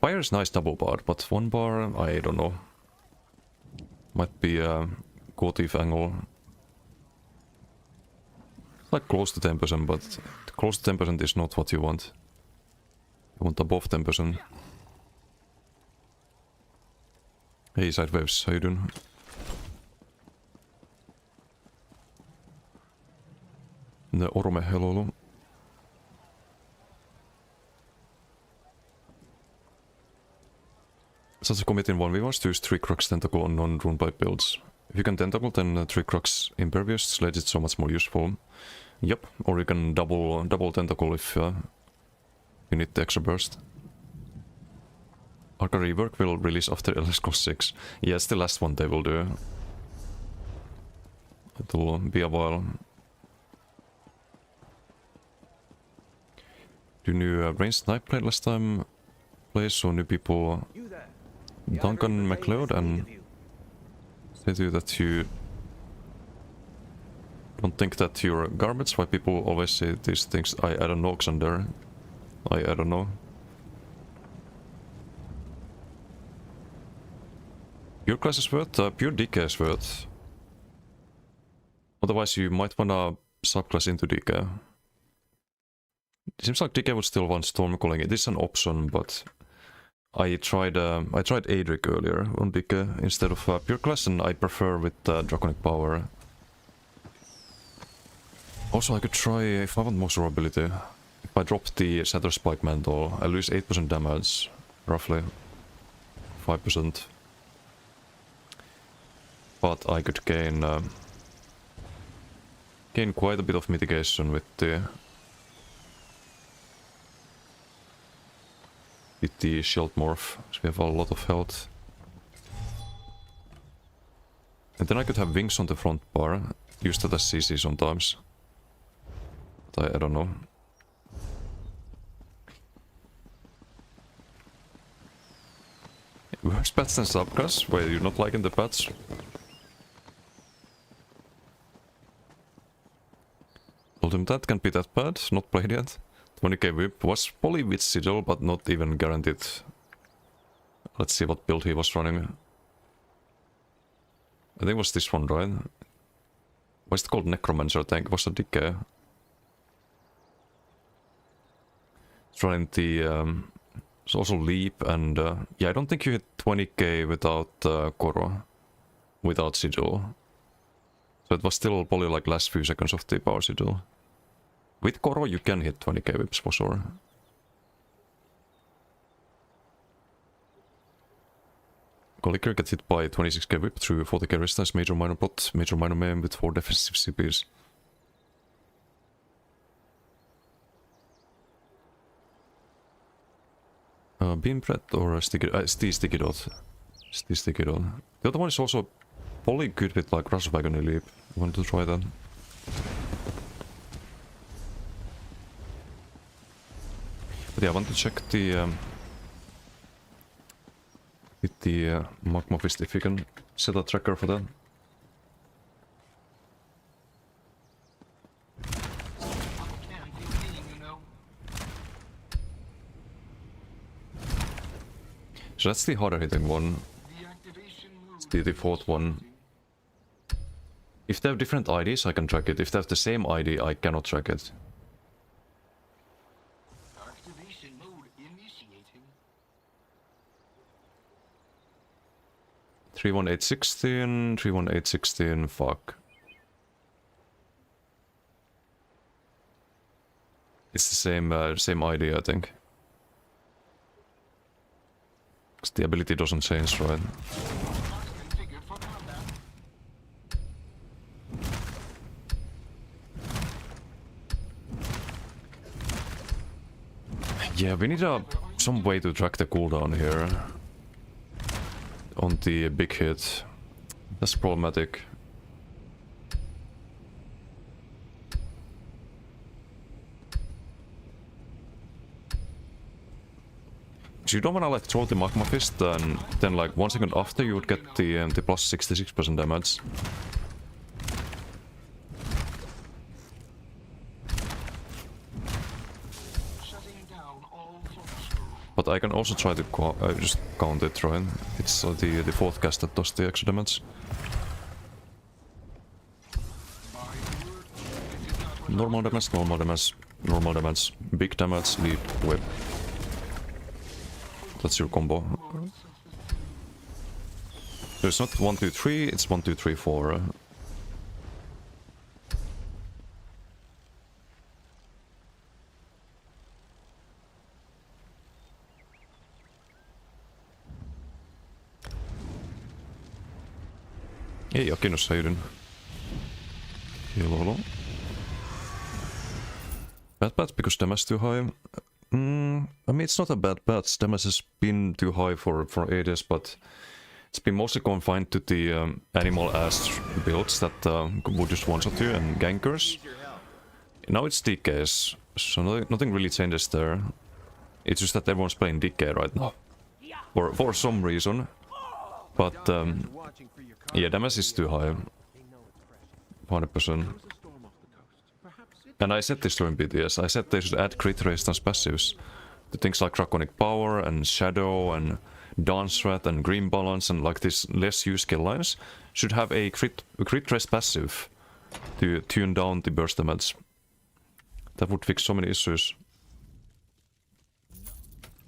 Fire is nice double bar, but 1 bar, I don't know. Might be a Gotif angle. Like close to 10%, but close to 10% is not what you want. You want above 10%. Hey Sidewaves, how you doing? The Orme, hello. Such a commit in 1v1 to use 3 Crux Tentacle on non-rune pipe builds. If you can Tentacle, then 3 Crux Impervious Sledge is so much more useful. Yep, or you can double Tentacle if you need the extra burst. Arca Rework will release after Elder Scrolls 6. Yeah, it's the last one they will do. It'll be a while. Do new ranged snipe played last time? Play so new people. You there. Duncan MacLeod and say to you that you don't think that you're garbage. Why people always say these things? I don't know, Xander. I don't know. Pure class is worth, pure DK is worth. Otherwise you might wanna subclass into DK. It seems like DK would still want Stormcalling. It is an option, but I tried Adric earlier on DK instead of pure class, and I prefer with Draconic Power. Also, I could try, if I want more survivability, if I drop the Shatter Spike Mantle, I lose 8% damage, roughly 5%. But I could gain quite a bit of mitigation with the Shield Morph, so we have a lot of health. And then I could have wings on the front bar, use that as CC sometimes. But I don't know. Worse patch than subclass? Wait, you're not liking the patch? Told him that can't be that bad, not played yet. 20k whip was poly with sigil, but not even guaranteed. Let's see what build he was running. I think it was this one, right? Why is it called Necromancer tank? Was a DK. It's running the... it's also Leap and... yeah, I don't think you hit 20k without Koro. Without sigil. So it was still probably like last few seconds of the power sigil. With Koro you can hit 20k whips for sure. Colicker gets hit by 26k whip through 40k resistance, major minor plot, major minor maim with 4 defensive CPs. Beam threat or sticky sticky dot. Sticky dot. The other one is also probably good with like Rush Wagon Leap. Want to try that? But yeah, I want to check the with the Magma Fist if you can set a tracker for that. So that's the harder hitting one. It's the fourth one. If they have different IDs, I can track it. If they have the same ID, I cannot track it. Activation mode initiating. 31816, 31816, fuck. It's the same ID, I think. 'Cause the ability doesn't change, right? Configured for combat. Yeah, we need some way to track the cooldown here. On the big hit. That's problematic. So you don't wanna like throw the Magma Fist and then like 1 second after you would get the plus 66% damage. Shutting down all force. But I can also try to just count it, right? It's the fourth cast that does the extra damage. Normal damage, normal damage, normal damage, big damage, leap, whip. That's your combo. So it's not 1, 2, 3, it's 1, 2, 3, 4. Ei Akinus, how you doing? Hello, hello. Bad because damage too high. I mean, it's not a bad. Damage has been too high for ages, but it's been mostly confined to the animal-ass builds that would just one-shot you and gankers. Now it's DKs, so nothing really changes there. It's just that everyone's playing DK right now. For some reason. But, yeah, damage is too high. 100%. And I said this during BTS, I said they should add crit resistance passives to things like Draconic Power and Shadow and Dance Threat and Green Balance and like these less used skill lines should have a crit rest passive to tune down the burst damage. That would fix so many issues.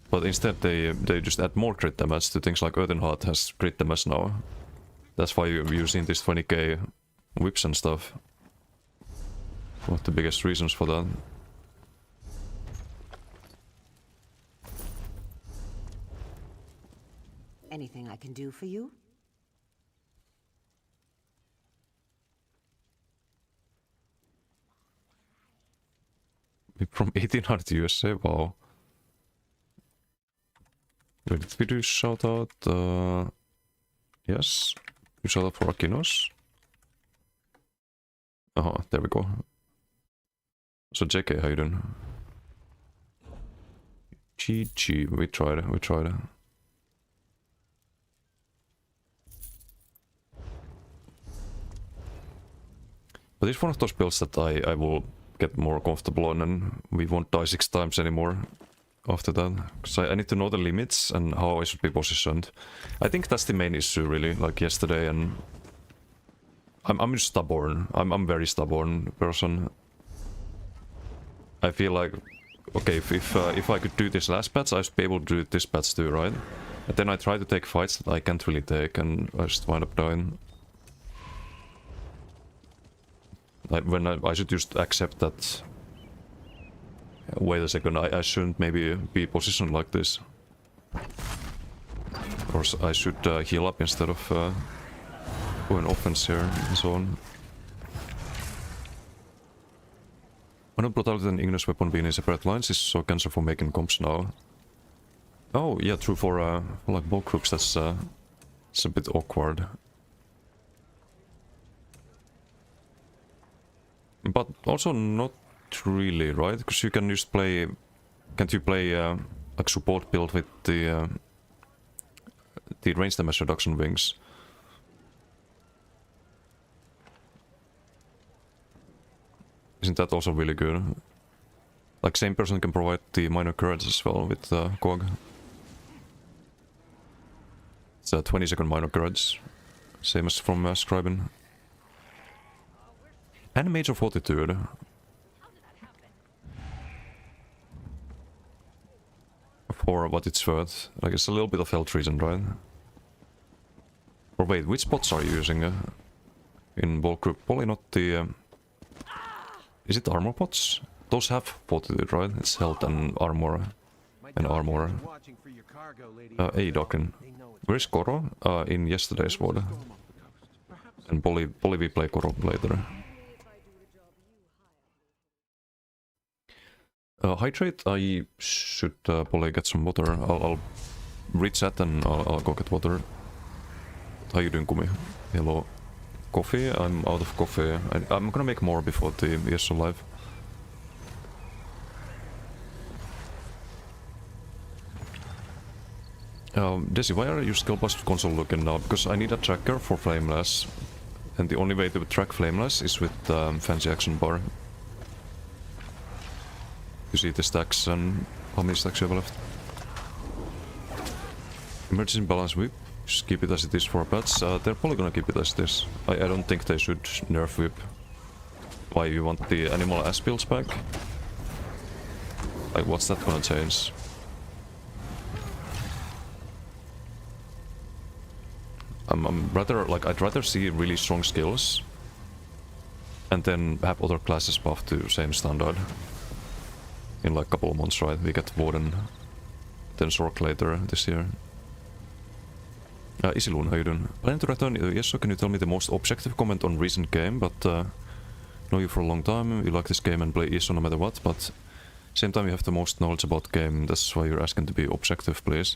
But instead they just add more crit damage to things like Earthenheart has crit damage now. That's why you're using these 20k whips and stuff. One of the biggest reasons for that. Anything I can do for you? From 1800 USA, wow. Wait, did we do shout out? Yes. You shout out for Akinus. Oh, there we go. So JK, how you doing? GG, we tried it. But it's one of those builds that I will get more comfortable on and we won't die 6 times anymore after that. Because I need to know the limits and how I should be positioned. I think that's the main issue really, like yesterday, and I'm just stubborn. I'm a very stubborn person. I feel like, okay, if I could do this last patch, I should be able to do this patch too, right? And then I try to take fights that I can't really take and I just wind up dying. Like when I should just accept that, wait a second, I shouldn't maybe be positioned like this. course I should heal up instead of going offense here and so on. One of Brutality and Ignis weapon being in separate lines is so cancel for making comps now. Oh yeah, true, for like bulk groups that's it's a bit awkward. But also not really, right? Because you can just play... Can't you play like support build with the range damage reduction wings? Isn't that also really good? Like same person can provide the minor courage as well with Cog. It's a 20-second minor courage. Same as from Scriben. And Major Fortitude. For what it's worth. Like it's a little bit of health regen, right? Or wait, which spots are you using in bulk group? Probably not the... is it armor pots? Those have fortitude, right? It's health and armor. And armor. Hey, Dokken. Where's Koro? In yesterday's WOD. And probably we play Koro later. Hydrate, I should probably get some water. I'll read chat and I'll go get water. How you doing, Kumi? Hello. Coffee? I'm out of coffee. I'm gonna make more before the ESO live. Desi, why are your skill bust console looking now? Because I need a tracker for Flameless. And the only way to track Flameless is with fancy action bar. You see the stacks and how many stacks you have left. Emergency balance whip. Just keep it as it is for pets. They're probably gonna keep it as it is. I don't think they should nerf whip. Why, you want the animal ass builds back? Like, what's that gonna change? I'm rather, like, I'd rather see really strong skills and then have other classes buff to same standard. In like a couple of months, right? We get Warden, then Sork later this year. Isiloon, how you doing? Planning to return? Yes, so can you tell me the most objective comment on recent game? But know you for a long time, you like this game and play ESO no matter what, but same time you have the most knowledge about game, that's why you're asking to be objective, please.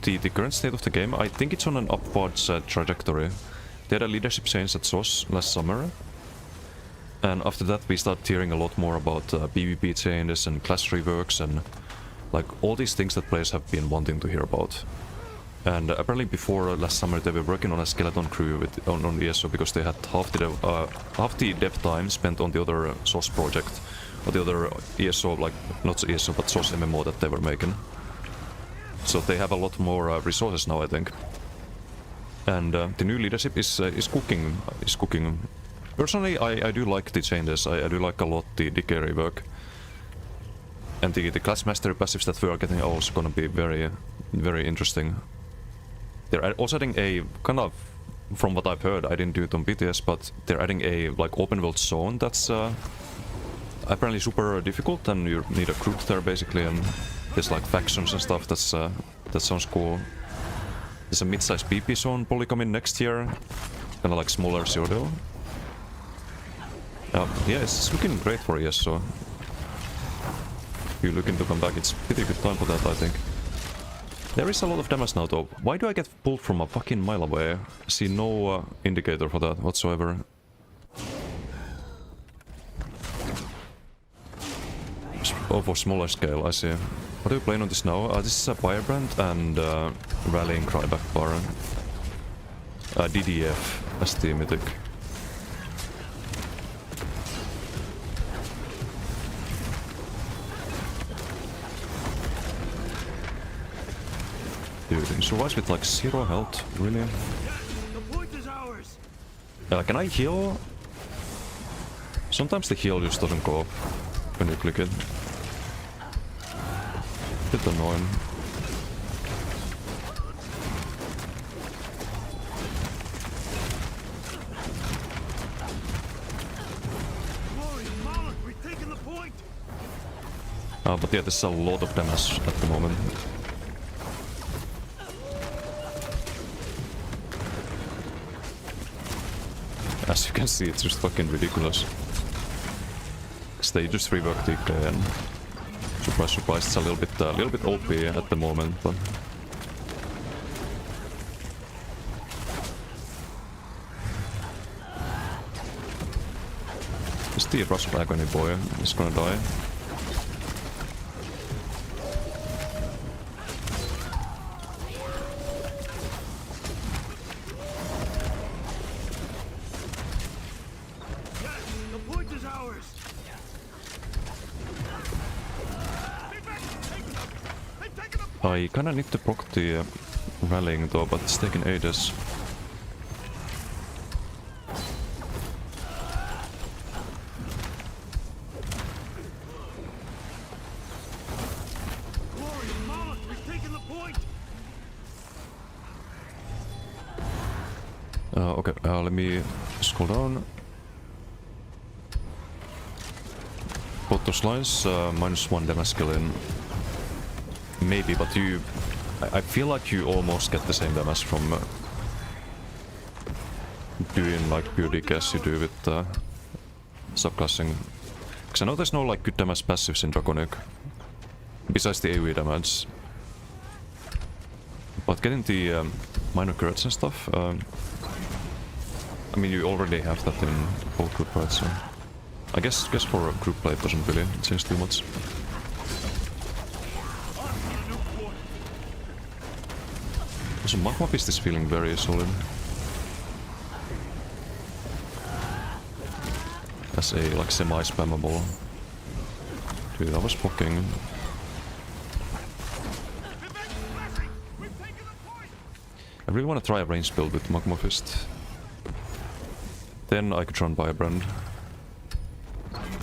The current state of the game, I think it's on an upwards trajectory. They had a leadership change at SOS last summer. And after that we started hearing a lot more about PvP changes and class reworks and like all these things that players have been wanting to hear about. And apparently before last summer they were working on a skeleton crew with, on ESO because they had half the dev time spent on the other SOS project. Or the other ESO, like not ESO but SOS MMO that they were making. So they have a lot more resources now, I think. And the new leadership is cooking. Personally, I do like the changes. I do like a lot the decay rework. And the class mastery passives that we are getting are also gonna be very, very interesting. They're also adding a kind of, from what I've heard, I didn't do it on BTS, but they're adding a like open world zone that's apparently super difficult, and you need a group there basically, and there's like factions and stuff. That sounds cool. There's a mid-sized PP zone probably coming next year, kind of like smaller Cyrodiil. Yeah, it's looking great for ESO. If you're looking to come back, it's pretty good time for that, I think. There is a lot of damage now though. Why do I get pulled from a fucking mile away? I see no indicator for that whatsoever. Oh, for smaller scale, I see. What are you playing on this now? This is a Firebrand and Rallying Cryback Bar. DDF as the mythic. Dude, he survives with like 0 health, really? The point is ours. Can I heal? Sometimes the heal just doesn't go up when you click it. Bit annoying. We're taking the point. But yeah, there's a lot of damage at the moment. as you can see, it's just fucking ridiculous. They just reworked DK and surprise, surprise, it's a little bit OP at the moment, but this the Rush Agony boy is gonna die. The point is ours. I kinda need to block the rallying though, but it's taking ages. Glory of Moloch, we've taken the point. Okay, let me scroll down. Both those lines, -1 Damascus. Maybe, but I feel like you almost get the same damage from doing like pure DK as you do with subclassing. Because I know there's no like good damage passives in Draconic, besides the AoE damage. But getting the minor curates and stuff, I mean you already have that in both group, right? So I guess for a group play it doesn't really change too much. So Magma Fist is feeling very solid. As a like semi-spammable. Dude, I was blocking. I really want to try a range build with Magma Fist. Then I could run Firebrand.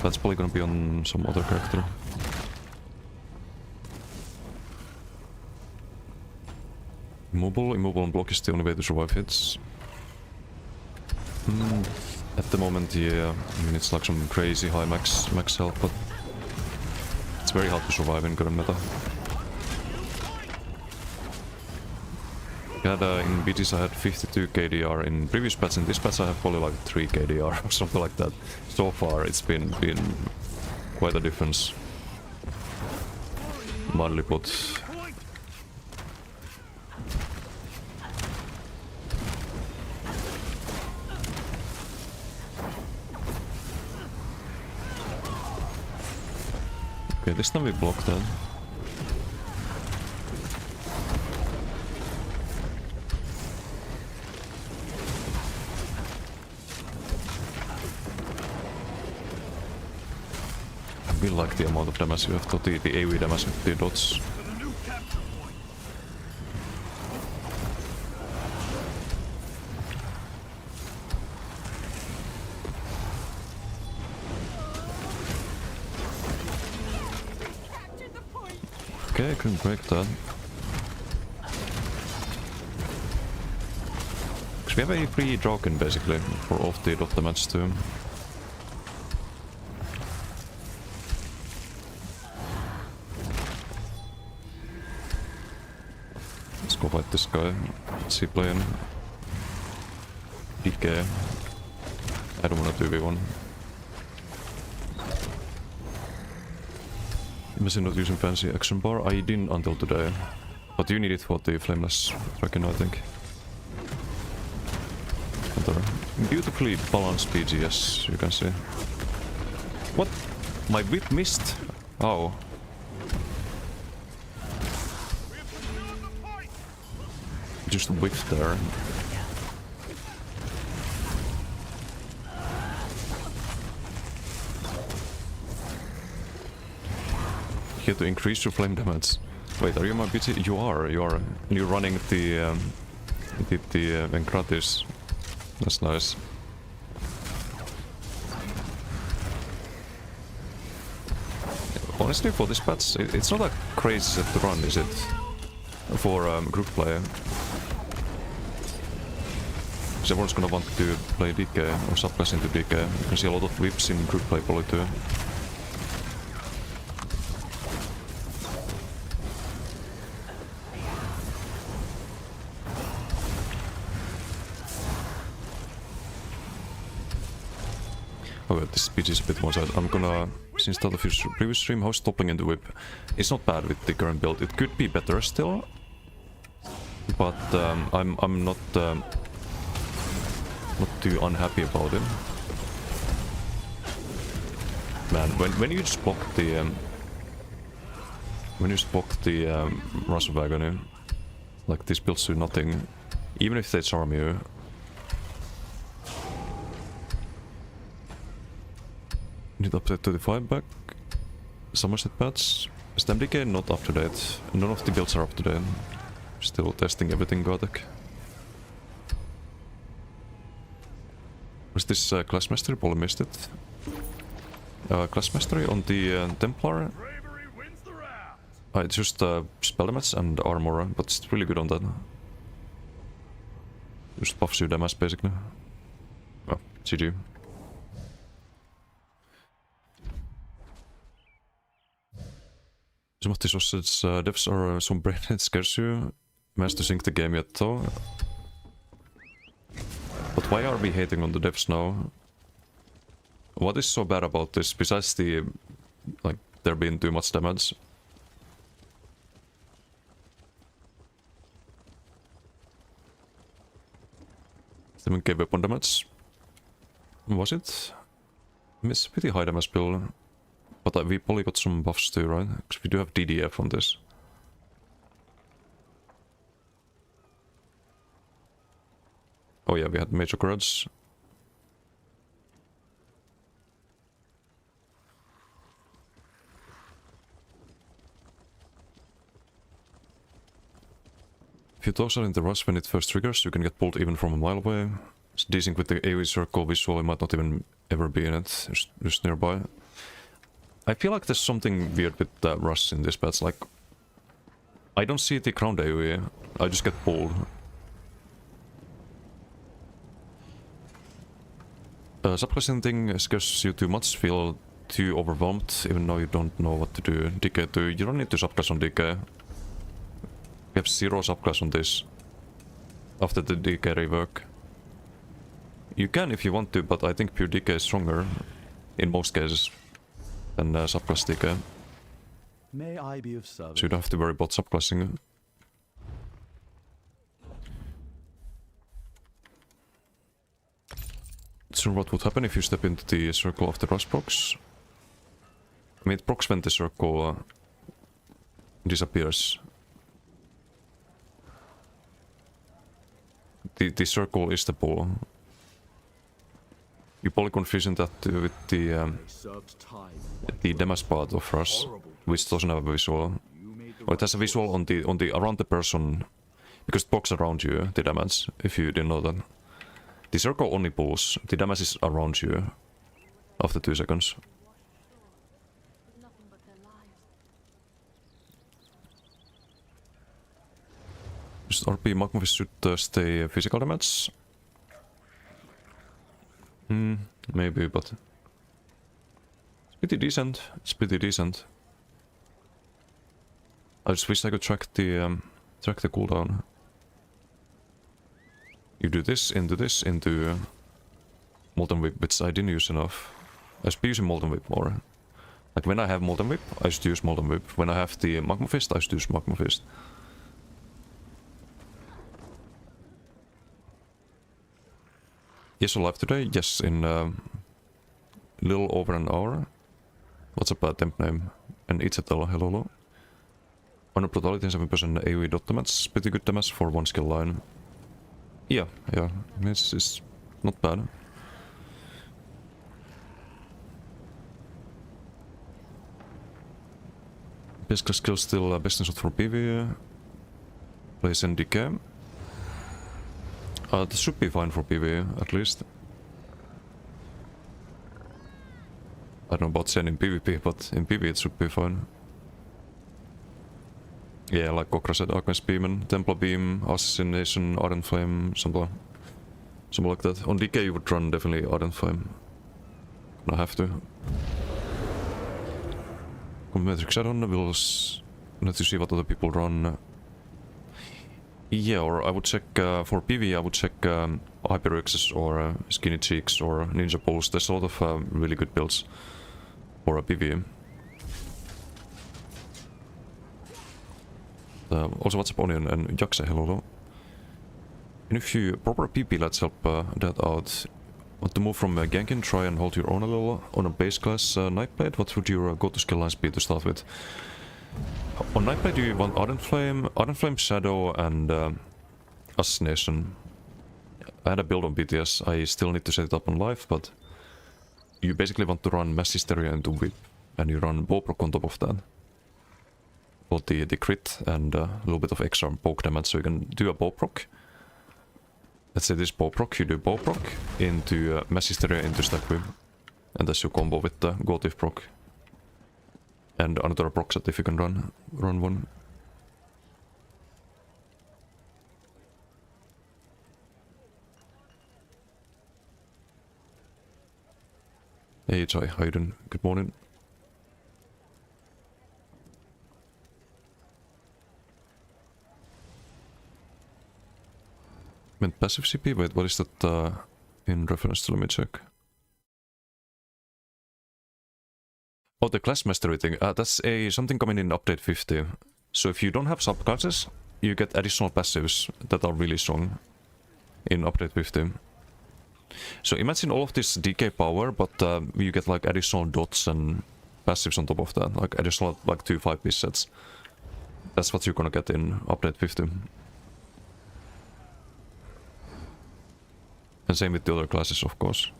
That's probably gonna be on some other character. Immobile and block is the only way to survive hits. At the moment, yeah, I mean it's like some crazy high max health, but it's very hard to survive in current meta. In BGs I had 52 KDR, in previous patch, in this patch I have probably like 3 KDR or something like that. So far it's been quite a difference. Madly put. Okay, this time we blocked that. I really like the amount of damage you have to the AoE damage with the dots. Okay, I couldn't break that. Because we have a free Draken basically for off the dot damage too. Let's go fight this guy. Is he playing DK? I don't want to 2v1. Imagine not using fancy action bar. I didn't until today. But you need it for the Flameless Dragon, I think. Another beautifully balanced PG, as you can see. What? My whip missed? Oh. Just whiffed there. You have to increase your flame damage. Wait, are you my BT? You are. And you're running the Venkratis. That's nice. Honestly, for this patch, it's not a crazy set to run, is it? For group play. Because everyone's gonna want to play DK or subclass into DK. You can see a lot of whips in group play probably too. Okay, this speed is a bit one side. I'm gonna, since start of your previous stream, how's toppling in the whip? It's not bad with the current build. It could be better still, but I'm not too unhappy about it. Man, when you just block the Rush Wagon, like this builds do nothing, even if they charm you. Need update 35 back. Somerset patch. StemDK not up to date. None of the builds are up to date. Still testing everything Gothic. Was this class mastery? Probably missed it. Class mastery on the Templar. Bravery wins the round. It's just spell damage and armor, but it's really good on that. Just buffs you damage basically. Oh, GG. Some of the sausage devs are some brain it scares you. Managed to sync the game yet though. But why are we hating on the devs now? What is so bad about this besides the like there being too much damage? Seven K weapon damage. Was it? It's pretty high damage build. But we probably got some buffs too, right? Because we do have DDF on this. Oh yeah, we had Major Grudge. If you toss it in the rush when it first triggers, you can get pulled even from a mile away. It's desync with the AoE circle visual, it might not even ever be in it, just nearby. I feel like there's something weird with rush in this patch, like... I don't see the ground AoE, I just get pulled. Subclassing thing scares you too much, feel too overwhelmed, even though you don't know what to do. DK too, you don't need to subclass on DK. We have 0 subclass on this. After the DK rework. You can if you want to, but I think pure DK is stronger. In most cases. Than subclass DK. May I be of service? So you don't have to worry about subclassing. So what would happen if you step into the circle of the rush procs? I mean, it procs when the circle disappears. The circle is the pull. You probably confusing that with the damage part of rush, which doesn't have a visual. Or it has a visual on the around the person, because it blocks around you, the damage, if you didn't know that. The circle only pulls, the damage is around you after 2 seconds. Just RP Magmafist should stay physical damage. Maybe, but it's pretty decent. It's pretty decent. I just wish I could track the cooldown. You do this into Molten Whip, which I didn't use enough. I should be using Molten Whip more. Like when I have Molten Whip, I should use Molten Whip. When I have the Magma Fist, I should use Magma Fist. Yes, alive today? Yes, in a little over an hour. What's up, temp name? And Itzetel, hello. On a brutality and 7% AoE dot damage. Pretty good damage for one skill line. Yeah, it's not bad. Basic skill still best in shot for PV. Plays NDK. This should be fine for PV, at least. I don't know about Zen in PvP, but in PV it should be fine. Yeah, like Kokra said, Alchemist Beam and Templar Beam, Assassination, Ardent Flame, something like that. On DK you would run definitely Ardent Flame. I have to. Metric Shadow will let you see what other people run. Yeah, or I would check for PV. I would check Hyperx's or Skinny Cheeks or Ninja Pulse. There's a lot of really good builds for a PV. Also, what's up, Onion and Jakse? Hello. And if you proper PP, let's help that out. Want to move from Gankin, try and hold your own a little on a base class Nightblade. What would your go-to skill lines be to start with? On Nightblade you want Ardent Flame, Shadow, and Assassination. I had a build on BTS, I still need to set it up on live, but you basically want to run Mass Hysteria into Whip, and you run Bowproc on top of that. Both the crit and a little bit of extra poke damage, so you can do a Bowproc. Let's say this Bowproc, you do Bowproc into Mass Hysteria into Stack Whip, and that's your combo with the Gotif proc. And another proc set if you can run one. Hey Jai, how you doing? Good morning. Meant passive CP? Wait, what is that in reference to? Let me check. Oh, the class mastery thing. That's something coming in update 50. So if you don't have subclasses, you get additional passives that are really strong in update 50. So imagine all of this DK power, but you get like additional dots and passives on top of that, like additional like 2 5-piece sets. That's what you're gonna get in update 50. And same with the other classes, of course.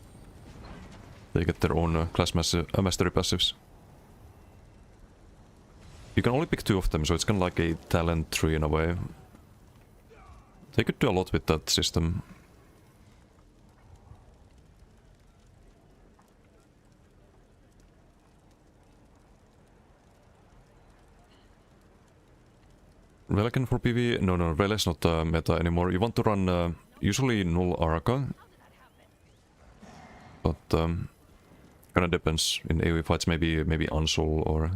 They get their own class mastery passives. You can only pick 2 of them, so it's kind of like a talent tree in a way. They could do a lot with that system. Relican for PV? No, Rel is not meta anymore. You want to run usually Null Arca. But kinda depends. In AoE fights maybe Unsol or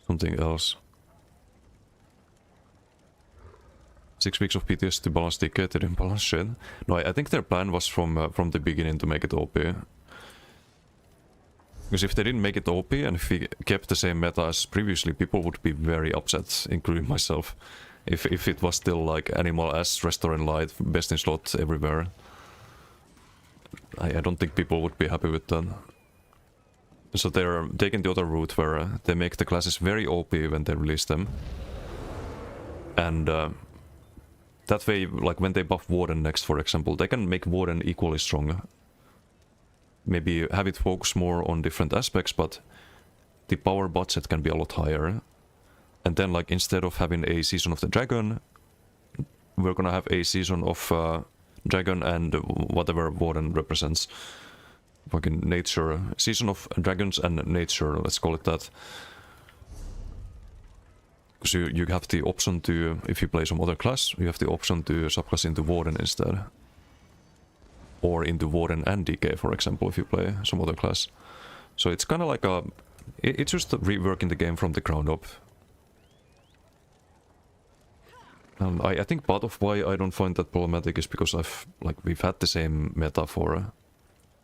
something else. 6 weeks of PTS to balance DK, they didn't balance shit. No, I think their plan was from the beginning to make it OP. Because if they didn't make it OP and if we kept the same meta as previously, people would be very upset, including myself. If it was still like Animal S, Restaurant Light, best in slot everywhere. I don't think people would be happy with that. So they're taking the other route where they make the classes very OP when they release them. And that way, like when they buff Warden next, for example, they can make Warden equally strong. Maybe have it focus more on different aspects, but the power budget can be a lot higher. And then like instead of having a Season of the Dragon, we're gonna have a Season of Dragon and whatever Warden represents. Fucking nature. Season of Dragons and nature, let's call it that. Because you have the option to, if you play some other class, you have the option to subclass into Warden instead. Or into Warden and DK, for example, if you play some other class. So it's kind of like a... It's just reworking the game from the ground up. And I think part of why I don't find that problematic is because we've had the same meta for...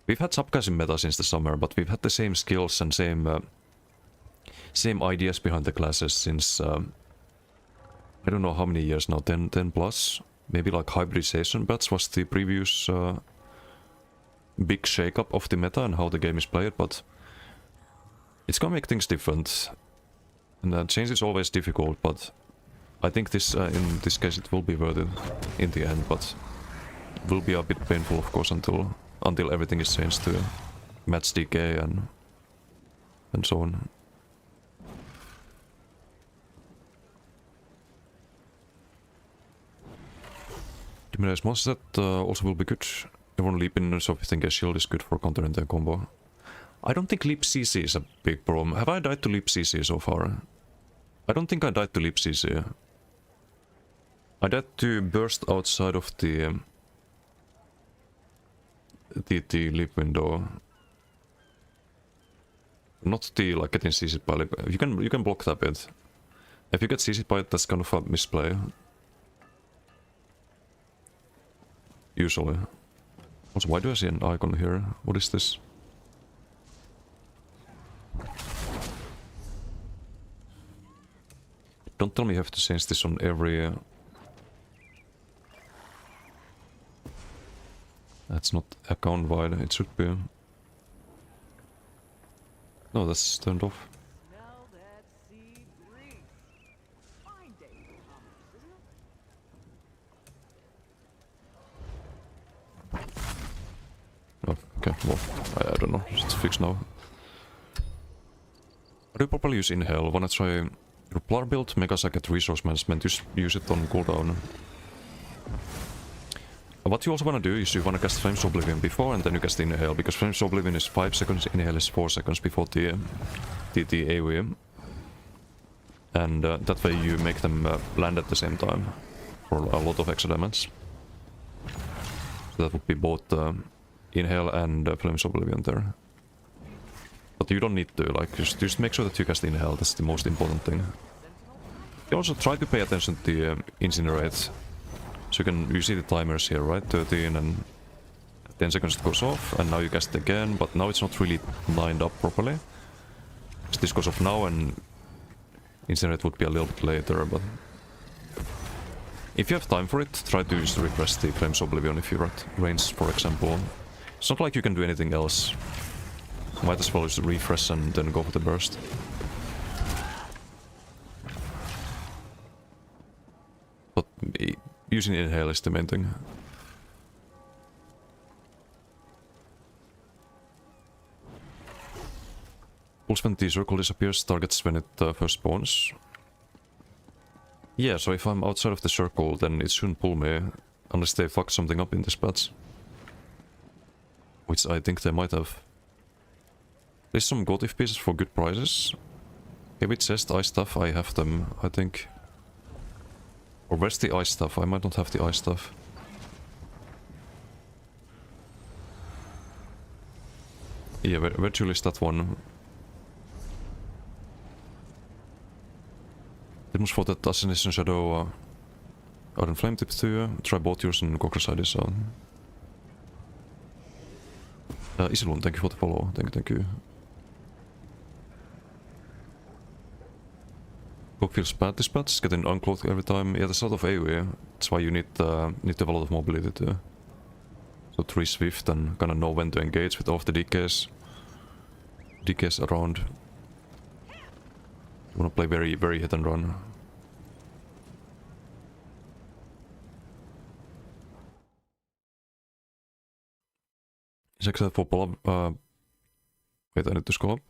We've had subclassing meta since the summer, but we've had the same skills and same ideas behind the classes since... I don't know how many years now, 10 plus? Maybe like hybridization bats was the previous big shake-up of the meta and how the game is played, but... It's gonna make things different. And change is always difficult, but... I think this, in this case it will be worth it in the end, but... It will be a bit painful, of course, until everything is changed to match DK and so on. Diminished monster set also will be good. Everyone leap in, so I think a shield is good for countering the combo. I don't think leap CC is a big problem. Have I died to leap CC so far? I don't think I died to leap CC. I died to burst outside of the leap window. Not the like getting CC'd by leap. You can block that bit. If you get CC'd by it, that's kind of a misplay. usually. Also, why do I see an icon here? What is this? Don't tell me you have to change this on every... That's not account wide, it should be. No, that's turned off. Now that sea breeze. Fine day for commerce, isn't it? Oh, okay, well, I don't know, it's fixed now. How do you properly use Inhale? Wanna try your Plar build, Mega Sack at Resource Management, use it on cooldown. What you also wanna do is you wanna cast Flames Oblivion before and then you cast Inhale, because Flames Oblivion is 5 seconds, Inhale is 4 seconds before the AoE. And that way you make them land at the same time for a lot of extra damage. So that would be both Inhale and Flames Oblivion there. But you don't need to, like, just make sure that you cast Inhale, that's the most important thing. You also try to pay attention to the Incinerate. So you see the timers here, right? 13 and 10 seconds it goes off, and now you cast it again, but now it's not really lined up properly. So this goes off now and Incinerate would be a little bit later, but... If you have time for it, try to just refresh the Flames Oblivion if you're at range, for example. It's not like you can do anything else. Might as well just refresh and then go for the burst. But using Inhale is the main thing. Pulse when the circle disappears, targets when it first spawns. Yeah, so if I'm outside of the circle, then it shouldn't pull me, unless they fucked something up in this patch. Which I think they might have. There's some gold if pieces for good prices. Heavy chest, ice stuff, I have them, I think. Or where's the ice stuff? I might not have the ice stuff. Yeah, where'd you list that one? Dit moest voor dat Assassination Shadow uit een flame tip sturen. Try both yours and Cockreside is on. Isilon, thank you for the follow. Thank you. Cock feels bad this patch, getting unclothed every time. Yeah, there's a lot of AoE. That's why you need to have a lot of mobility too. So 3 swift and kinda know when to engage with all of the DKs. DKs around. You wanna play very hit and run. Except for Polav... wait, I need to scroll up.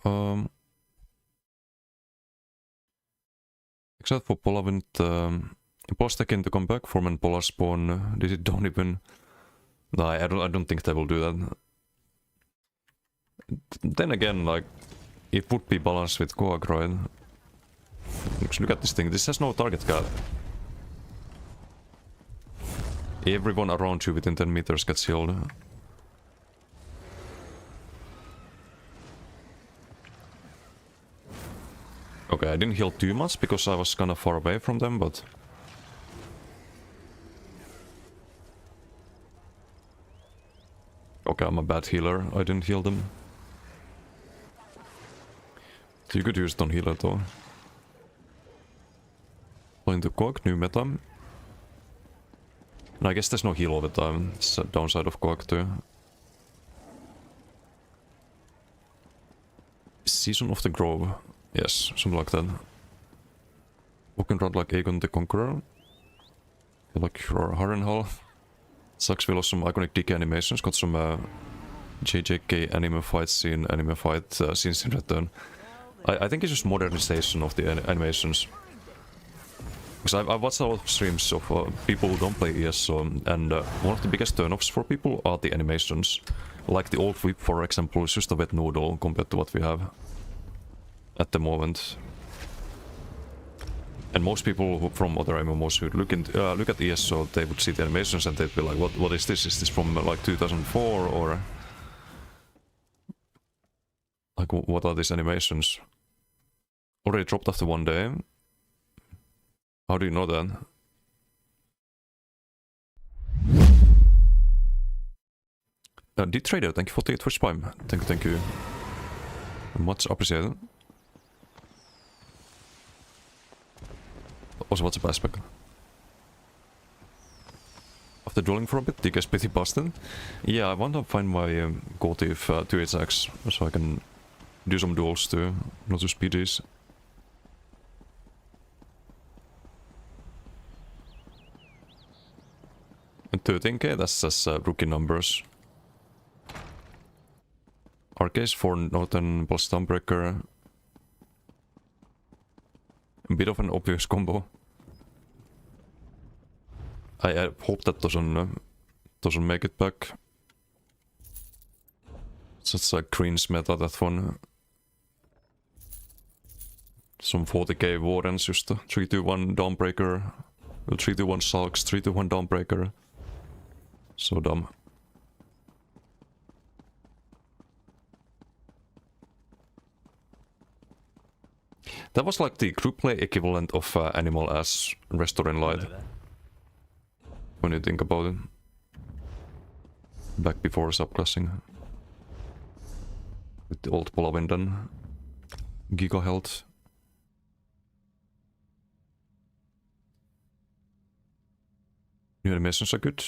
Except for Polavin, Polar's taking to come back, Form and Polar spawn. Did it don't even... No, I don't think they will do that. Then again, like, it would be balanced with Coag, right? Look at this thing, this has no target cap. Everyone around you within 10 meters gets healed. Okay, I didn't heal too much because I was kinda far away from them, but... Okay, I'm a bad healer, I didn't heal them. So you could use it on healer though. Playing the Coag, new meta. And I guess there's no heal all the time, it's a downside of Coag too. Season of the Grove. Yes, something like that. Walking around like Aegon the Conqueror. Like Harrenhal. Sucks, we lost some iconic DK animations, got some JJK anime fight scene, anime fight scenes in return. I think it's just modernization of the animations. Because I've watched a lot of streams of people who don't play ESO, and one of the biggest turnoffs for people are the animations. Like the old whip, for example, is just a wet noodle compared to what we have at the moment. And most people who, from other MMOs who look at ESO, they would see the animations and they'd be like, what is this? Is this from like 2004 or... Like, what are these animations? Already dropped after 1 day? How do you know that? D-Trader, thank you for the Twitch Prime. Thank you. Much appreciated. Also, what's up, Aspect? After dwelling for a bit, you guys pretty busted. Yeah, I want to find my Gotif 2HX so I can do some duels too, not just PGs. And 13k, that's just rookie numbers. Arcase for Northern plus Stormbreaker. A bit of an obvious combo. I hope that doesn't make it back. It's just a cringe meta, that one. Some 40k Wardens, just 3-2-1 Dawnbreaker. 3-2-1 Sulks, 3-2-1 Dawnbreaker. So dumb. That was like the group play equivalent of Animal as Restore in Light. When you think about it. Back before subclassing. With the old Polavindan. Giga Health. New animations are good.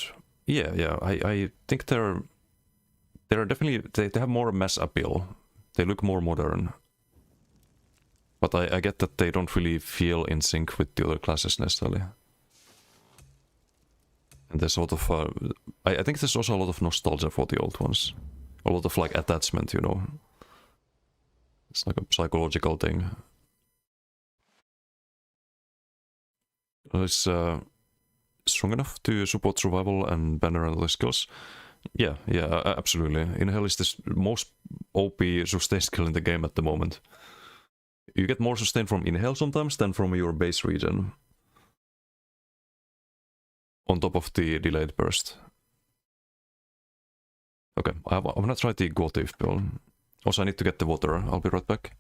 Yeah, I think they're definitely, they have more mass appeal. They look more modern. But I get that they don't really feel in sync with the other classes necessarily. And there's sort of, I think there's also a lot of nostalgia for the old ones. A lot of like attachment, you know. It's like a psychological thing. It's strong enough to support survival and banner and other skills. Yeah, absolutely. Inhale is the most OP sustain skill in the game at the moment. You get more sustain from Inhale sometimes than from your base region. On top of the delayed burst. Okay, I'm gonna try the Gotif build. Also, I need to get the water. I'll be right back.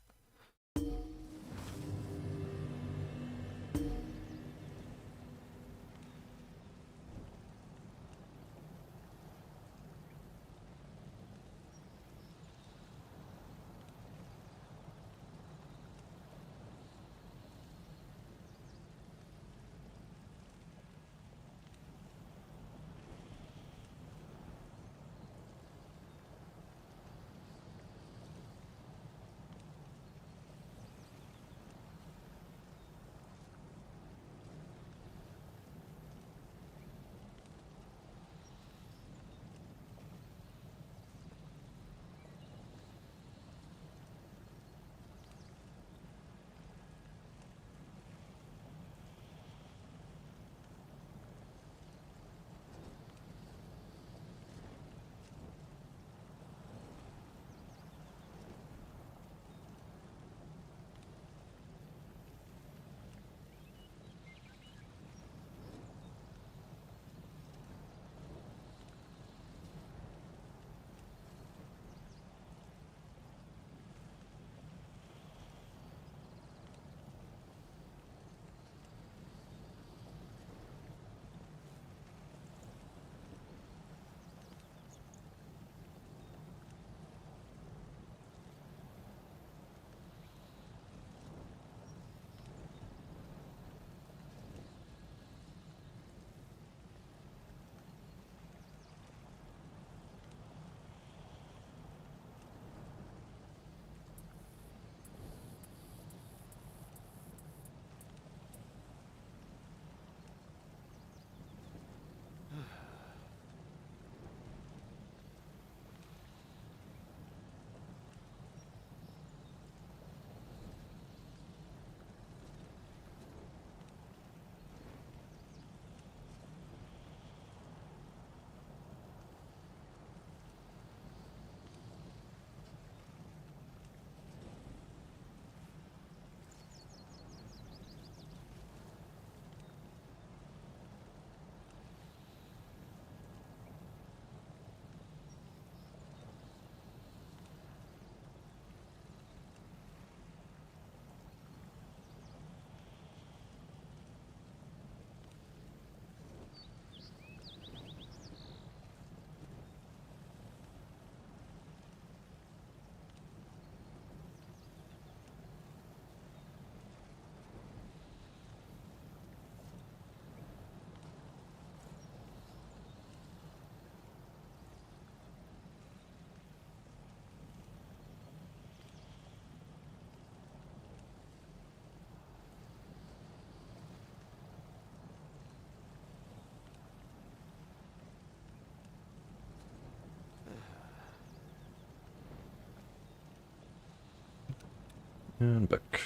And back.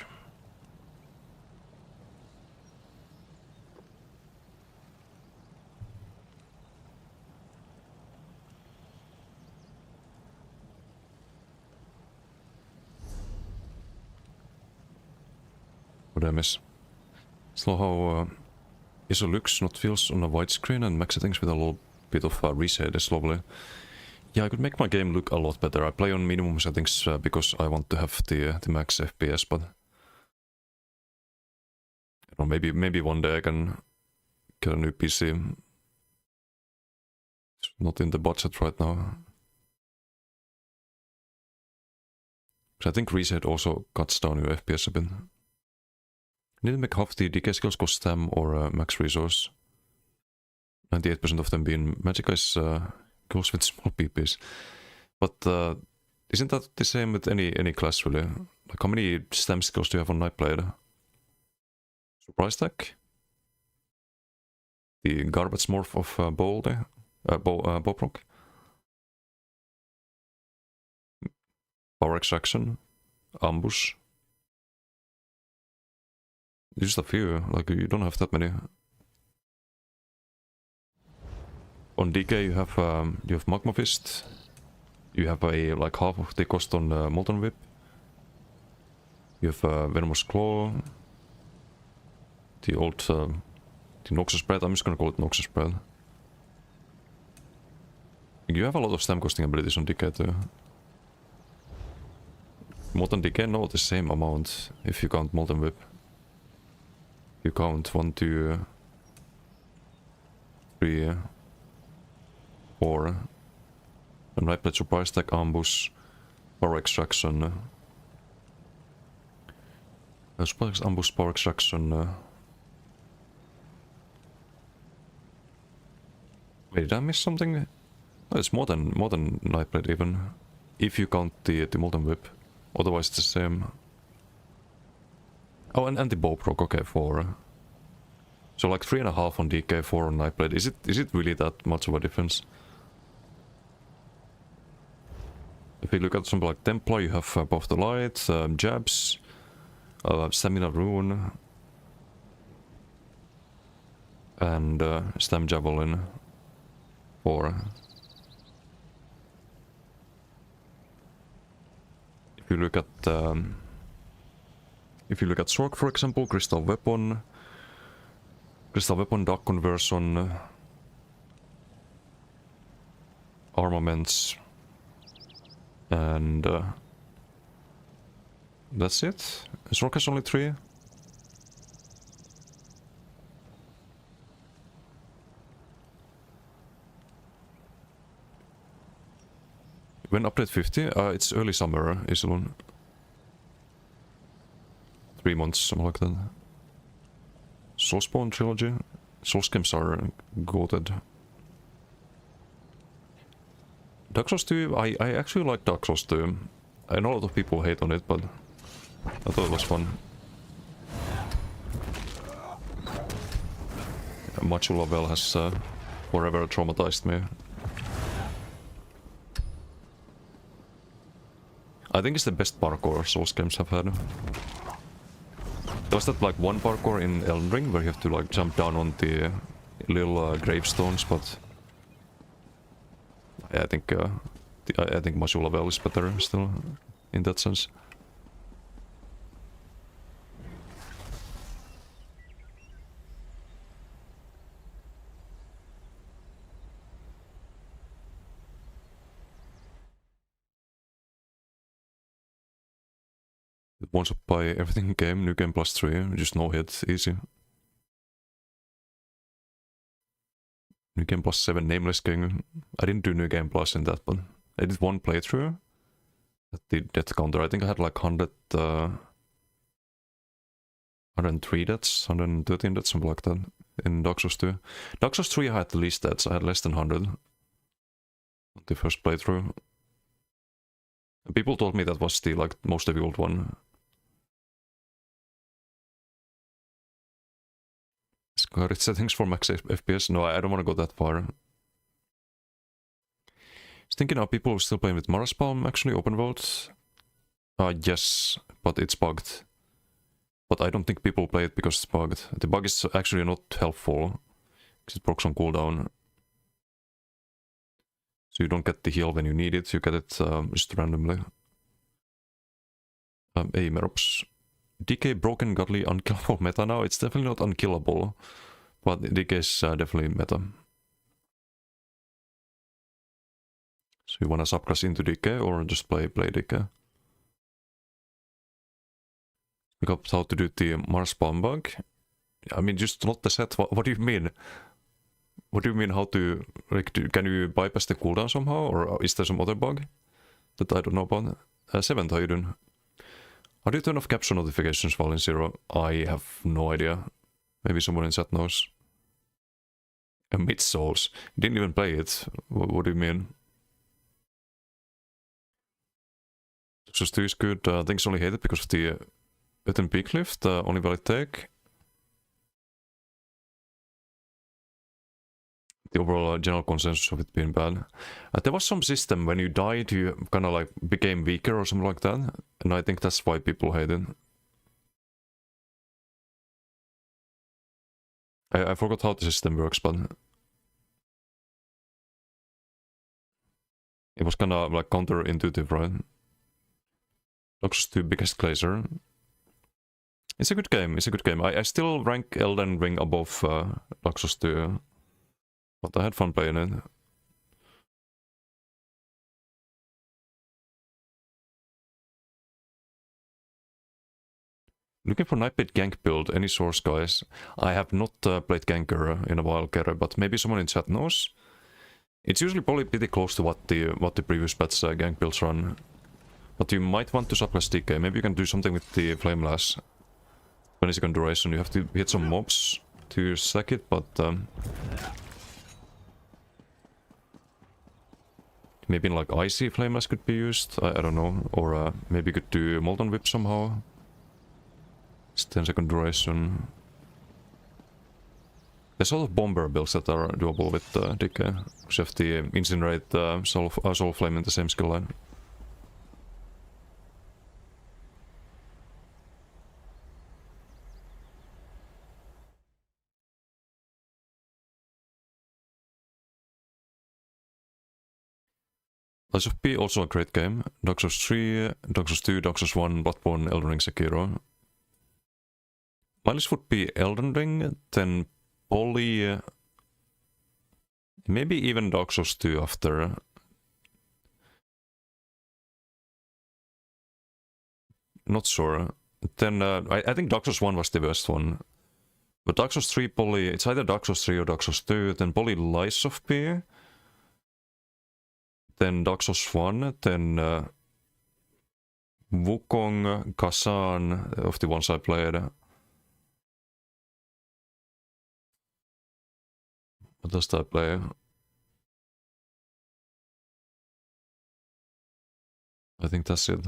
What did I miss? Slow how ISO looks, not feels on a widescreen, and max settings with a little bit of reset is lovely. Yeah, I could make my game look a lot better. I play on minimum settings because I want to have the max FPS, but I don't know, maybe one day I can get a new PC. It's not in the budget right now. But I think reset also cuts down your FPS a bit. Need to make half the decay skills cost stam or max resource. 98% of them being magic is goes with small PPs. But isn't that the same with any class really? Like how many stam skills do you have on Nightblade? Surprise attack? The garbage morph of Boproc? Power extraction? Ambush? Just a few, like you don't have that many. On DK you have Magma Fist. You have like half of the cost on Molten Whip. You have Venomous Claw. The old the Noxus Spread. I'm just gonna call it Noxus Spread. You have a lot of stam costing abilities on DK too. Molten DK, no, the same amount if you count Molten Whip. You count 1, 2, 3, 4. And Nightblade Surprise Attack, Ambush, Power Extraction. Surprise Ambush, Power Extraction. Wait, did I miss something? No, it's more than Nightblade even. If you count the Molten Whip. Otherwise it's the same. Oh, and the Boproc, okay, 4. So like 3.5 on DK, 4 on Nightblade. Is it really that much of a difference? If you look at something like Templar, you have Above the Light, Jabs, Stamina Rune, and Stam Javelin, 4. If you look at Sork, for example, Crystal Weapon, Dark Conversion, Armaments, and that's it. Sork has only 3. When update 50? It's early summer, Isilon. 3 months, something like that. Soulspawn Trilogy. Souls games are goated. Dark Souls 2, I actually like Dark Souls 2. I know a lot of people hate on it, but I thought it was fun. Machu Lavelle has forever traumatized me. I think it's the best parkour Souls games have had. There was that like one parkour in Elden Ring where you have to like jump down on the little gravestones, but I think Machu Lavelle is better still in that sense. Once up by everything game, New Game Plus 3, just no hit, easy. New Game Plus 7, Nameless King. I didn't do New Game Plus in that, but I did one playthrough. At the death counter, I think I had like 103 deaths, 113 deaths, something like that, in Dark Souls 2. Dark Souls 3 I had the least deaths, I had less than 100. The first playthrough. And people told me that was the like most difficult one. Scarlet settings for max FPS? No, I don't want to go that far. I was thinking, are people still playing with Maraspalm actually, open world? Yes, but it's bugged. But I don't think people play it because it's bugged. The bug is actually not helpful, because it procs on cooldown. So you don't get the heal when you need it, you get it just randomly. Hey, Merops. DK broken, godly, unkillable meta now? It's definitely not unkillable, but DK is definitely meta. So you wanna subclass into DK or just play DK? Look up how to do the Mars bomb bug. I mean, just not the set. What do you mean? What do you mean how to, like, can you bypass the cooldown somehow? Or is there some other bug that I don't know about? Seventh, how you doing? How do you turn off capture notifications while in Zero? I have no idea. Maybe someone in chat knows. Mid Souls. You didn't even play it. What do you mean? Nexus 2 is good. Things only hate it because of the Utten peak lift. Only valid take. The overall general consensus of it being bad. There was some system when you died, you kind of like became weaker or something like that, and I think that's why people hate it. I forgot how the system works, but it was kind of like counterintuitive, right? Noxus 2 biggest glazer. It's a good game. It's a good game. I still rank Elden Ring above Noxus 2. But I had fun playing it. Looking for Nightblade gank build, any source guys? I have not played ganker in a while, Kere, but maybe someone in chat knows. It's usually probably pretty close to what the previous patch gank builds run. But you might want to subclass DK. Maybe you can do something with the Flame Lash. 20-second duration. You have to hit some mobs to stack it, but maybe like Icy Flame Lash could be used. I don't know. Or maybe you could do Molten Whip somehow. It's 10-second duration. There's a lot of bomber builds that are doable with DK. Because you have the Incinerate Soul Flame in the same skill line. Lies of P also a great game. Dark Souls 3, Dark Souls 2, Dark Souls 1, Bloodborne, Elden Ring, Sekiro. My list would be Elden Ring, then Poly, maybe even Dark Souls 2 after. Not sure. Then I think Dark Souls 1 was the best one. But Dark Souls 3 Poly, it's either Dark Souls 3 or Dark Souls 2, then Poly Lies of P. Then Dark Souls 1, then Wukong, Kazan, of the ones I played. What does I play? I think that's it.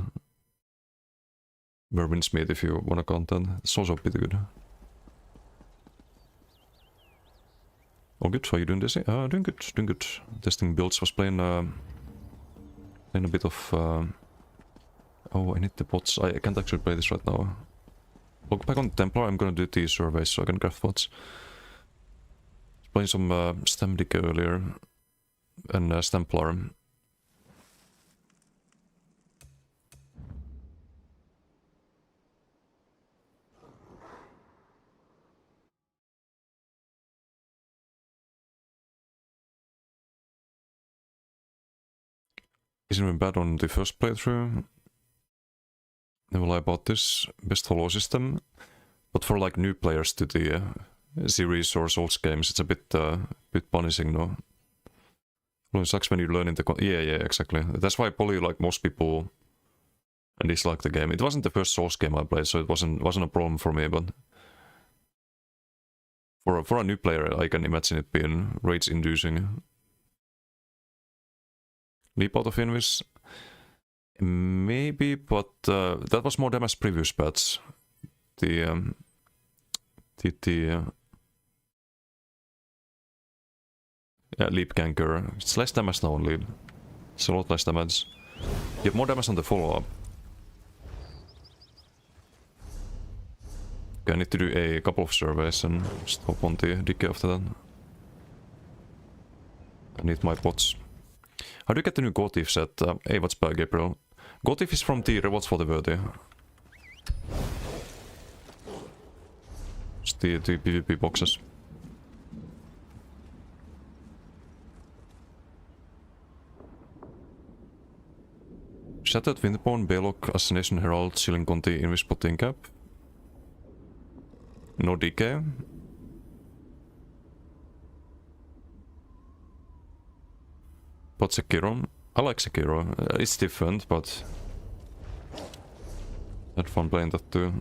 Mervyn Smith if you want a content. It's also pretty good. All good, how are you doing this? Doing good, doing good. Testing builds, was playing a bit of... oh, I need the bots. I can't actually play this right now. Log back on Templar, I'm gonna do the surveys so I can craft bots. Playing some Stem Dick earlier. And Stemplar. Isn't even bad on the first playthrough. Never lie about this. Best follow system. But for like new players to the series or Souls games, it's a bit punishing, no? Well, it sucks when you learn in the... yeah, exactly. That's why probably like most people dislike the game. It wasn't the first Souls game I played, so it wasn't a problem for me, but... For a new player, I can imagine it being rage-inducing. Leap out of Invis? Maybe, but that was more damage previous patch. The Leap Ganker. It's less damage now on Leap. It's a lot less damage. You have more damage on the follow-up. Okay, I need to do a couple of surveys and stop on the decay after that. I need my pots. How do you get the new Gotif set? Hey, what's back, Gabriel? Gotif is from the Rewards for the Worthy. It's the PvP boxes. Shattered Winterborn, Balok, Assassination Herald, Chilling Conti, Invis Cap. No decay. But Sekiro, I like Sekiro. It's different, but I had fun playing that too.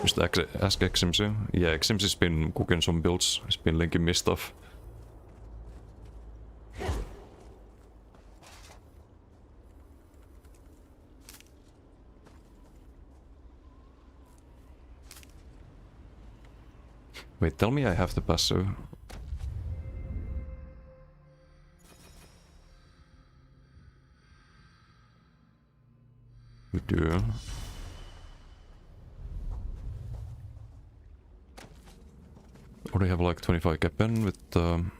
Just ask Ximsy. Yeah, Ximsy's been cooking some builds. He's been linking me stuff. Wait, tell me I have the passive. We do. Already have like 25 Kepen with Don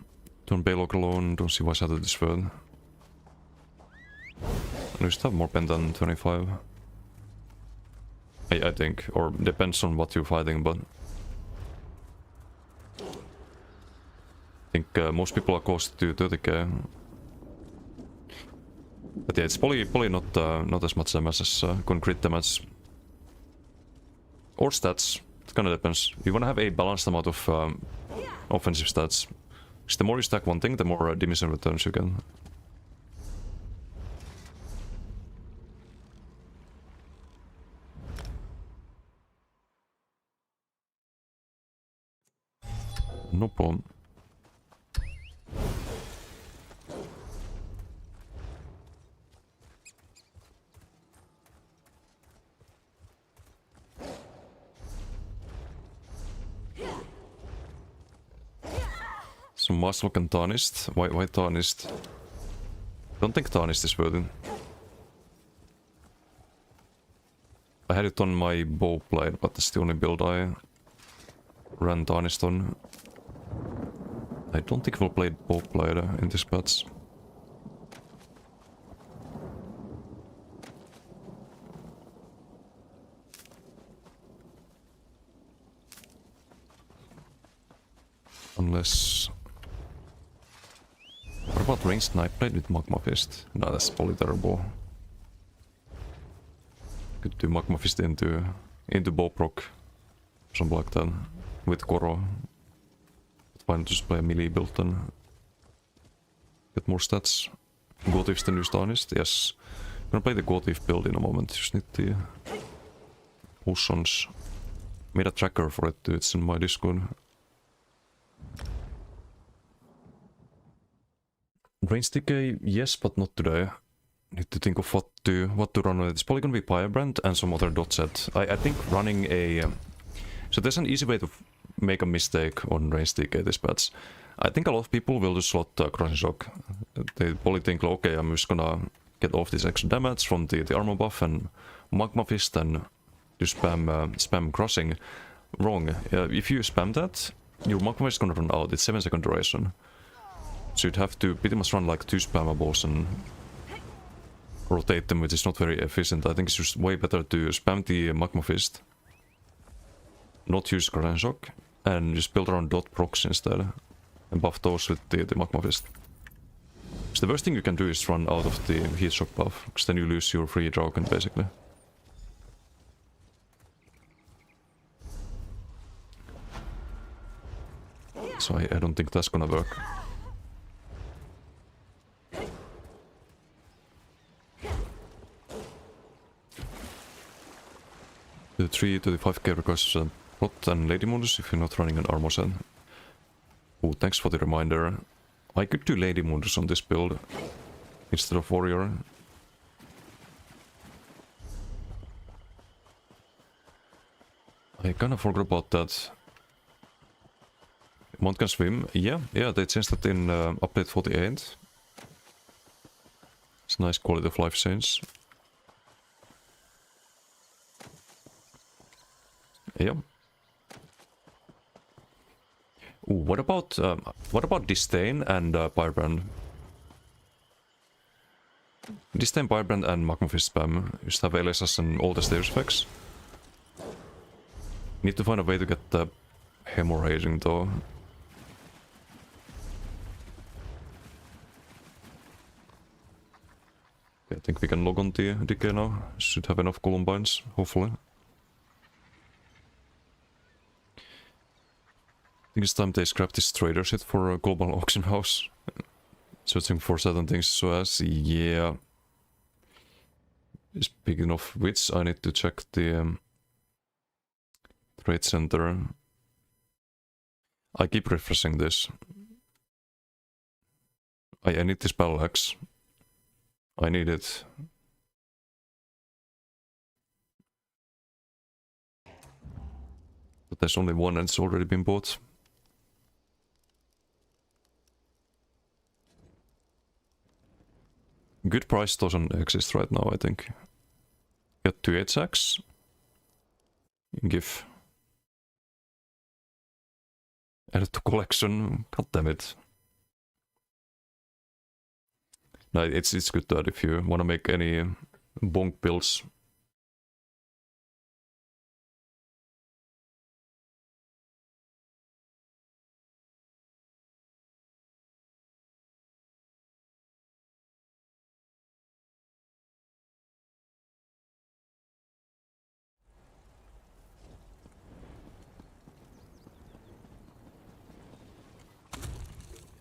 Balog alone, don't see why Shattered is third. I used to have more pen than 25. I think, or depends on what you're fighting, but I think most people are close to 30k. But yeah, it's probably not as much damage as concrete damage. Or stats, it kinda depends. You wanna have a balanced amount of offensive stats. Because the more you stack one thing, the more diminishing returns you get. No problem. Some Maslok and Tarnished. Why Tarnished? Don't think Tarnished is worth it. I had it on my bow blade, but that's the only build I ran Tarnished on. I don't think we'll play bow blade in this patch. Unless... What about ranged knife blade with Magma Fist? No, that's probably terrible. Could do Magma Fist into bow proc. Something like that. With Koro. But why not just play a melee build then? Get more stats. Gotif's the new Tarnished? Yes. I'm gonna play the Gotif build in a moment. Just need the potions. Made a tracker for it too, it's in my Discord. Range decay, yes, but not today. Need to think of what to run with it. It's probably gonna be Firebrand and some other dot set. I think running a... So there's an easy way to make a mistake on range decay this patch. I think a lot of people will just slot Crushing Shock. They probably think, okay, I'm just gonna get off this extra damage from the armor buff and Magma Fist and just spam Crushing. Wrong. If you spam that, your Magma Fist is gonna run out. It's 7-second duration. So you'd have to pretty much run like 2 spammables and rotate them, which is not very efficient. I think it's just way better to spam the Magma Fist, not use Crushing Shock, and just build around dot procs instead, and buff those with the Magma Fist. So the worst thing you can do is run out of the Heat Shock buff, because then you lose your free Dragon basically. So I don't think that's gonna work. The 3-5k requires Plot and Lady Mundus if you're not running an armor set. Oh, thanks for the reminder. I could do Lady Mundus on this build instead of Warrior. I kinda forgot about that. Mount can swim. Yeah, they changed that in update 48. It's a nice quality of life change. Yeah. Ooh, what about Disdain and Firebrand? Disdain, Firebrand and Magma Fist spam. Just have Elias and all the stairs effects. Need to find a way to get the hemorrhaging though. I think we can log on the decay now. Should have enough Columbines, hopefully. I think it's time they scrap this trader shit for a global auction house. Searching for certain things so as, yeah. Speaking of which, I need to check the trade center. I keep refreshing this. I need this battle axe. I need it. But there's only one and it's already been bought. Good price doesn't exist right now, I think. Get 2 8-sacks. Give. Add it to collection. God damn it. No, it's good that if you want to make any bonk builds.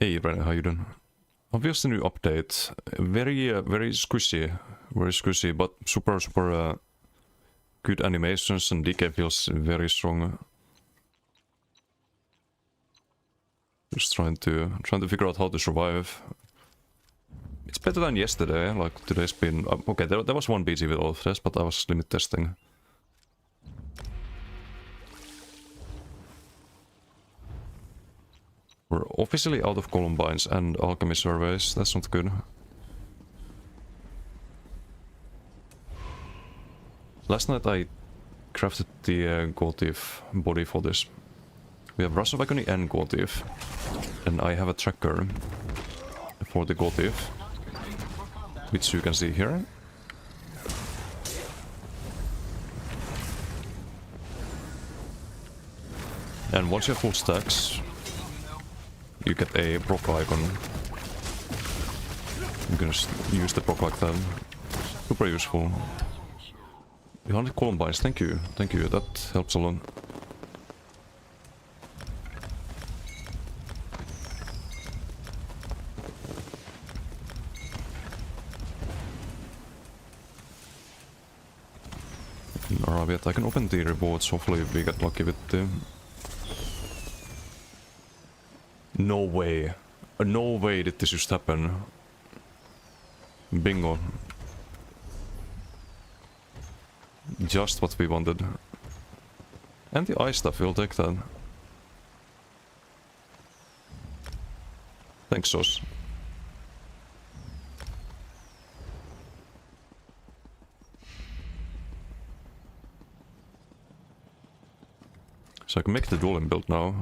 Hey Brennan, how you doing? Obviously new update. Very squishy, but super good animations and DK feels very strong. Just trying to figure out how to survive. It's better than yesterday, like today's been... okay, there was one BG with all of this, but I was limit testing. We're officially out of Columbines and alchemy surveys, that's not good. Last night I crafted the Gotif body for this. We have Rush of Agony and Gotif. And I have a tracker for the Gotif, which you can see here. And once you have full stacks, you get a proc icon. I'm gonna use the proc like that. Super useful. 100 Columbines, thank you, that helps a lot. Alright, I can open the rewards, hopefully we get lucky with the... No way. No way did this just happen. Bingo. Just what we wanted. And the ice stuff, we'll take that. Thanks, Sauce. So I can make the dueling build now.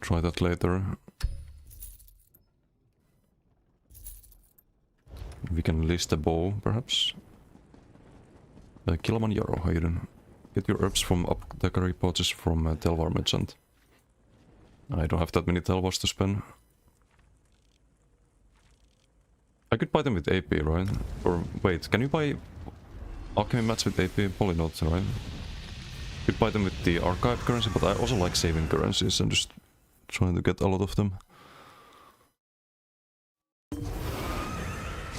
Try that later. We can list a bow, perhaps. Kilimanjaro, how you doing? Get your herbs from apothecary pouches from Telvar merchant. I don't have that many Telvars to spend. I could buy them with AP, right? Or wait, can you buy alchemy mats with AP? Probably not, right? Could buy them with the archive currency, but I also like saving currencies and just trying to get a lot of them.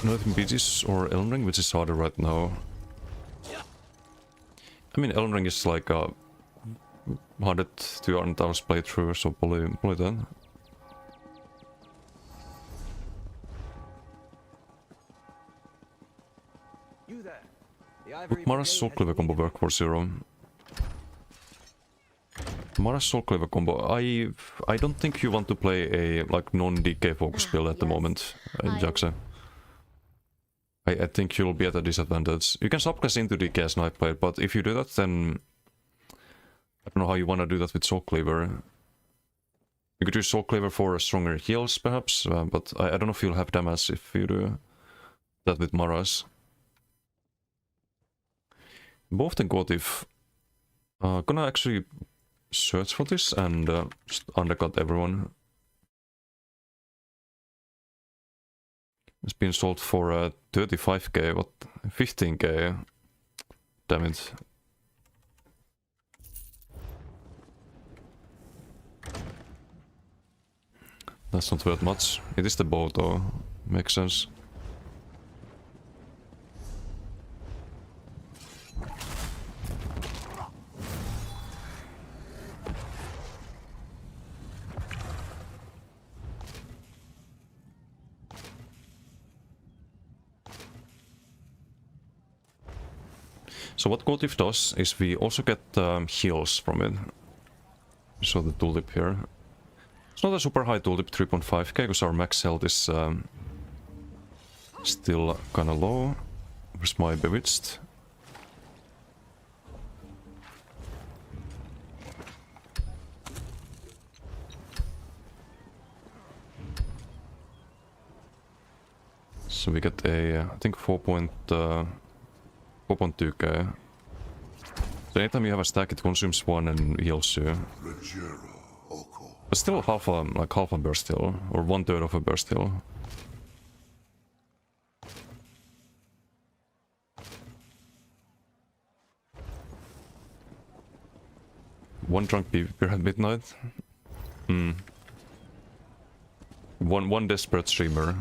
Nothing beaches or Elden Ring, which is harder right now. I mean, Elden Ring is like a 100 to 200 hours playthrough, so probably then. You there. Would Mara's Soul Cleaver combo work for Zero? Mara's Soul Cleaver combo. I don't think you want to play a like non-DK focus build at the moment, Jaxe. I think you'll be at a disadvantage. You can subclass into DK as Knife Blade, but if you do that, then I don't know how you want to do that with Soul Cleaver. You could use Soul Cleaver for stronger heals, perhaps, but I don't know if you'll have damage if you do that with Maras. Both and Gotif. Gonna actually search for this and just undercut everyone. It's been sold for 35k, what? 15k? Damn it. That's not worth much. It is the bow though, makes sense. So what Gotif does is we also get heals from it. So the tooltip here. It's not a super high tooltip, 3.5k, because our max health is still kinda low. Where's my Bewitched? So we get a, I think 4.2k. So anytime you have a stack, it consumes one and heals you. But still half a burst heal, or 1/3 of a burst heal. One drunk beer at midnight. One desperate streamer.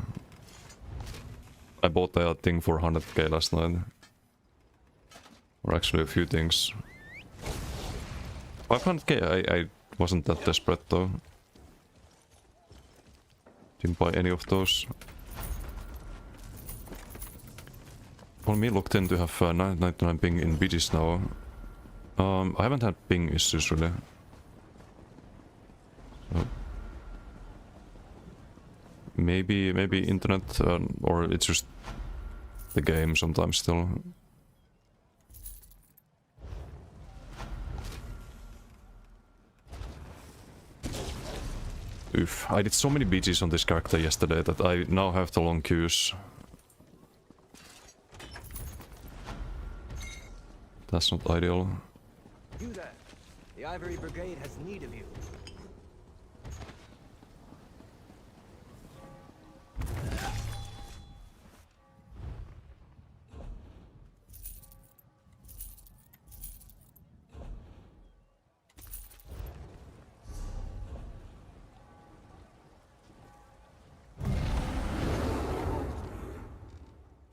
I bought that thing for 100k last night. Or actually a few things. 500k, I wasn't that desperate though. Didn't buy any of those. Well, me looked in to have 99 ping in BGs now. I haven't had ping issues really. So maybe internet, or it's just the game sometimes still. Oof, I did so many BGs on this character yesterday that I now have the long queues. That's not ideal. You there. The Ivory Brigade has need of you.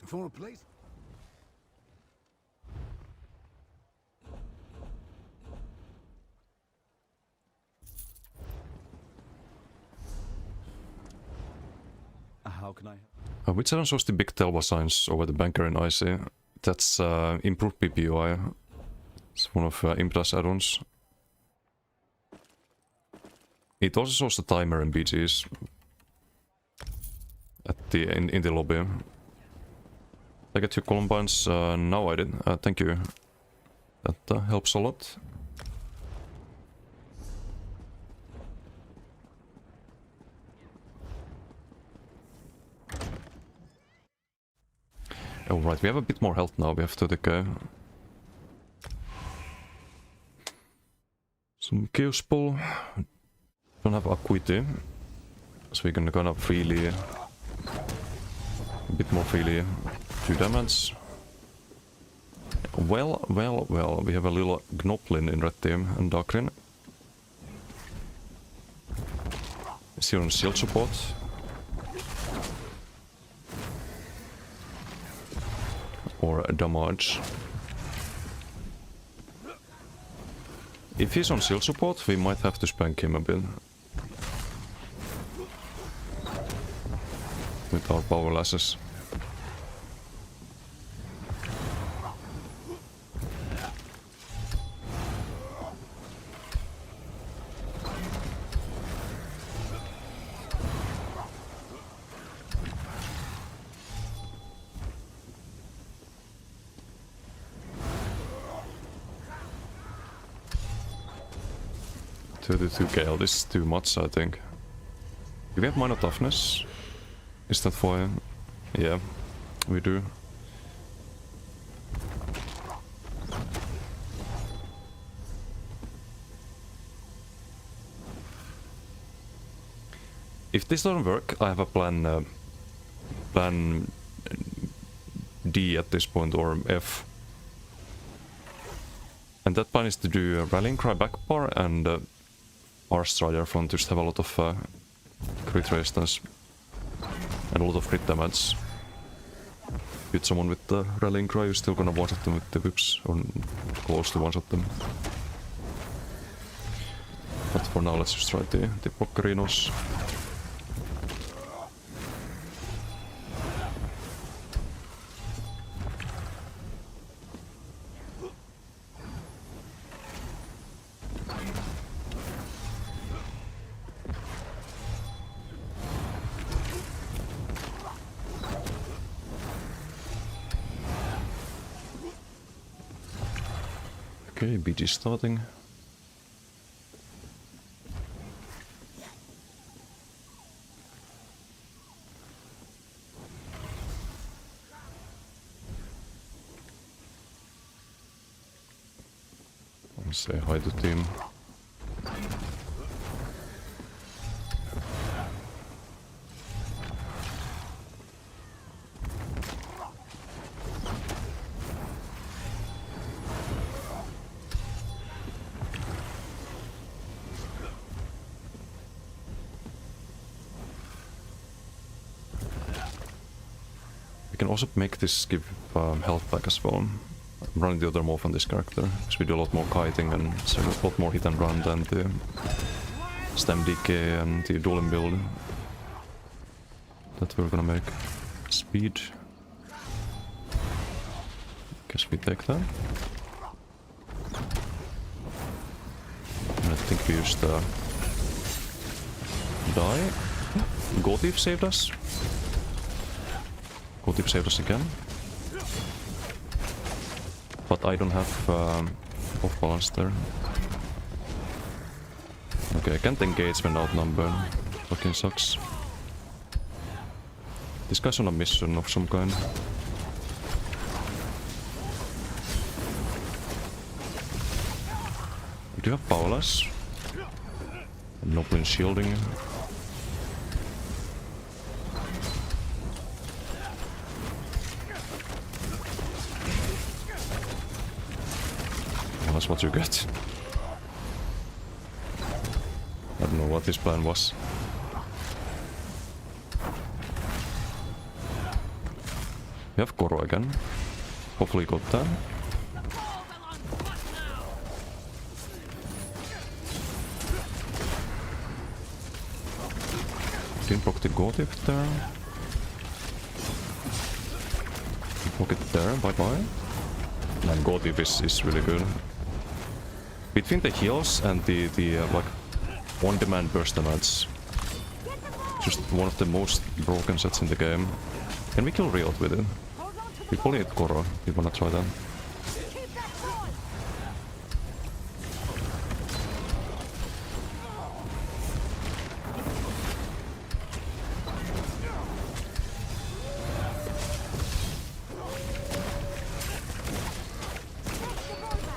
For a place. How can I? Which add-on shows the big Telva signs over the banker in Icy? That's improved PPUI. It's one of Impra's add-ons. It also shows the timer in BGs at the in the lobby. I get 2 Columbines. Now I did. Thank you. That helps a lot. Alright, we have a bit more health now. We have 30k. Some Chaos Ball. Don't have Acuity. So we can kind of freely... a bit more freely do damage. Well, we have a little Gnoblin in red team and Darkrin. Is here on shield support. Or damage. If he's on shield support, we might have to spank him a bit. With our power lasses. 32 Gale, this is too much, I think. Do we have minor toughness? Is that for... Yeah, we do. If this doesn't work, I have a plan D at this point, or F. And that plan is to do a Rallying Cry backbar and Archstrider front to just have a lot of crit resistance and a lot of crit damage. Hit someone with the Rallying Cry, you're still gonna one-shot them with the whips, or close to one-shot them. But for now, let's just try the Poccarinos. Okay, BG starting. I'll say hi to team. We can also make this give health back as well. I'm running the other morph on this character, because we do a lot more kiting and so a lot more hit and run than the stem decay and the dueling build that we're gonna make. Speed. Guess we take that. And I think we used the die. Gotif saved us. Gotif saved us again. But I don't have off balance there. Okay, I can't engage when outnumbered. Fucking sucks. This guy's on a mission of some kind. We do have powerless. No point shielding. That's what you get. I don't know what this plan was. We have Koro again. Hopefully got that. Didn't proc the Gotif there. Proc it there, bye bye. And Gotif is really good. Between the heals and the like on-demand burst damage, just one of the most broken sets in the game. Can we kill Riot with it? We probably need Koro if you wanna try that.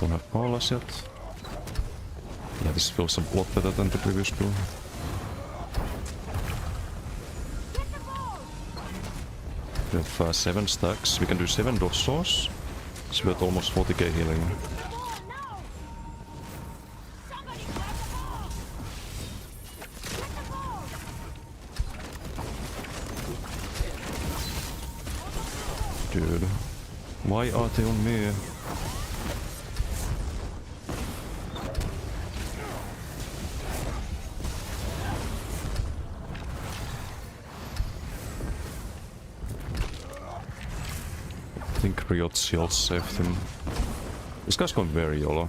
Don't have powerless yet. Yeah, this feels a lot better than the previous build. We have 7 stacks. We can do 7 Dossos. So we have almost 40k healing. Dude, why are they on me? I think Riot's shield saved him. This guy's going very YOLO.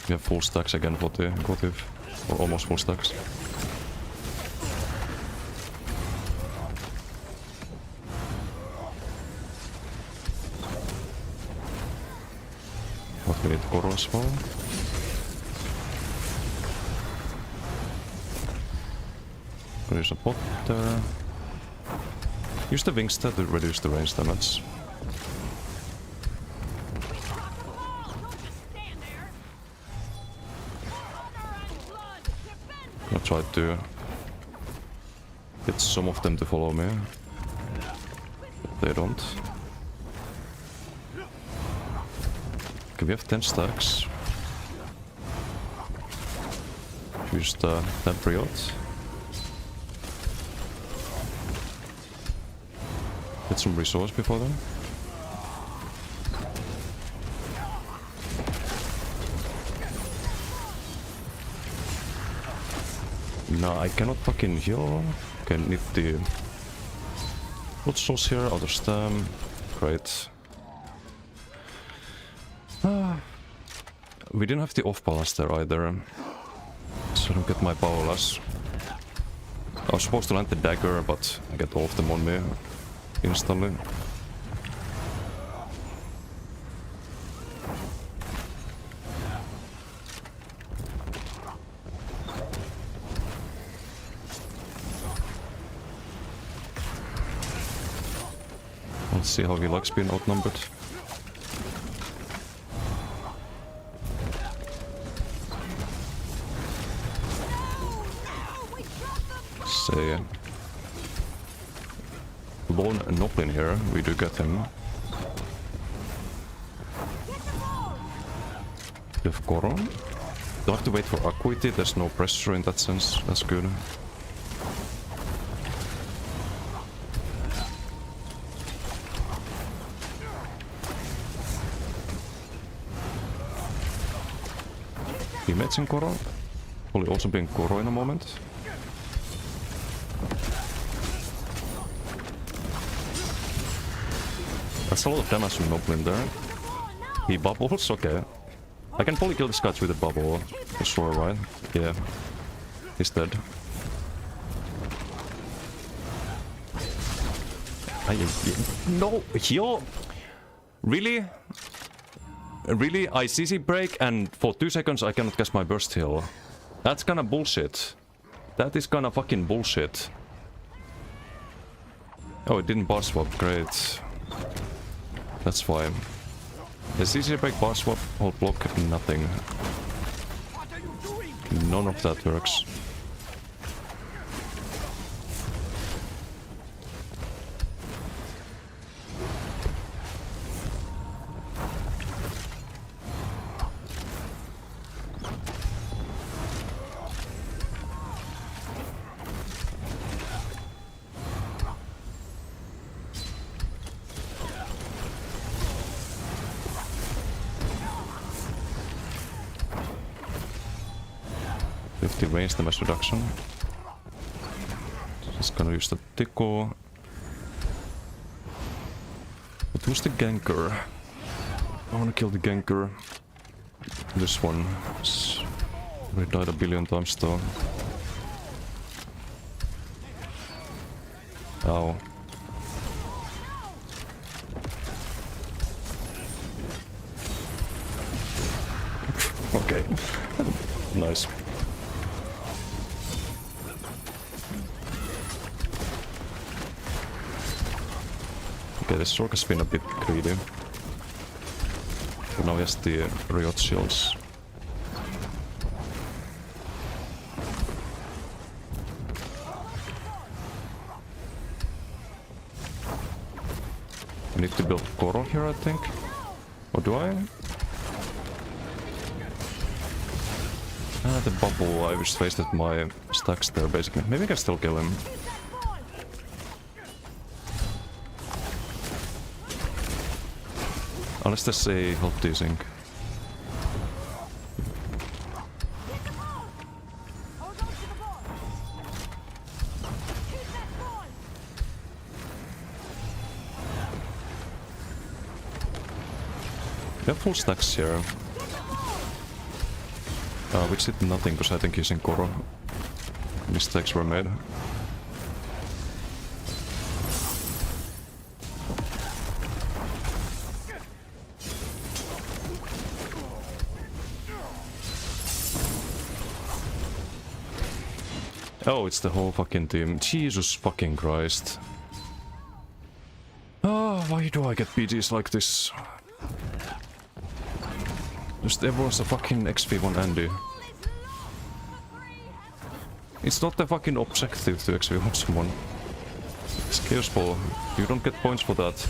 We have full stacks again for the Gotif. Or almost full stacks. We need Koro as well. There's a bot there. Use the Wingstead to reduce the range damage. I'll try to get some of them to follow me. But they don't. Okay, we have 10 stacks. Use the Tempriot. Get some resource before then. No, I cannot fucking heal. Okay, need the blood souls here, other stem. Great. We didn't have the off balance there either. So I don't get my powerless. I was supposed to land the dagger, but I get all of them on me instantly. Let's see how he likes being outnumbered. Say Lone Noblin here, we do get him. We have Goron. Don't have to wait for Acuity, there's no pressure in that sense, that's good. Teammates in Koro. Probably also being Koro in a moment. That's a lot of damage from Noblin there. He bubbles? Okay. I can probably kill this guy with a bubble. For sure, right? Yeah. He's dead. No! Yo! Really? Really? I CC break and for 2 seconds I cannot cast my burst heal. That's kinda bullshit. That is kinda fucking bullshit. Oh, it didn't bar swap. Great. That's why. The CC break, bar swap, hold block, nothing. None of that works. Range damage reduction. Just gonna use the Tickle. But who's the ganker? I wanna kill the ganker. This one. We died a billion times though. Ow. Okay. Nice. Okay, this Sork has been a bit greedy. But now he has the Riot shields. I need to build Koro here, I think. Or do I? Ah, the bubble. I just wasted my stacks there, basically. Maybe I can still kill him. Unless there's a health teasing. We have full stacks here. Which did nothing because I think using Koro. Mistakes were made. Oh, it's the whole fucking team. Jesus fucking Christ. Oh, why do I get PGs like this? Just everyone's a fucking XV1 Andy. It's not the fucking objective to XV1 someone. It's Chaos Ball. You don't get points for that.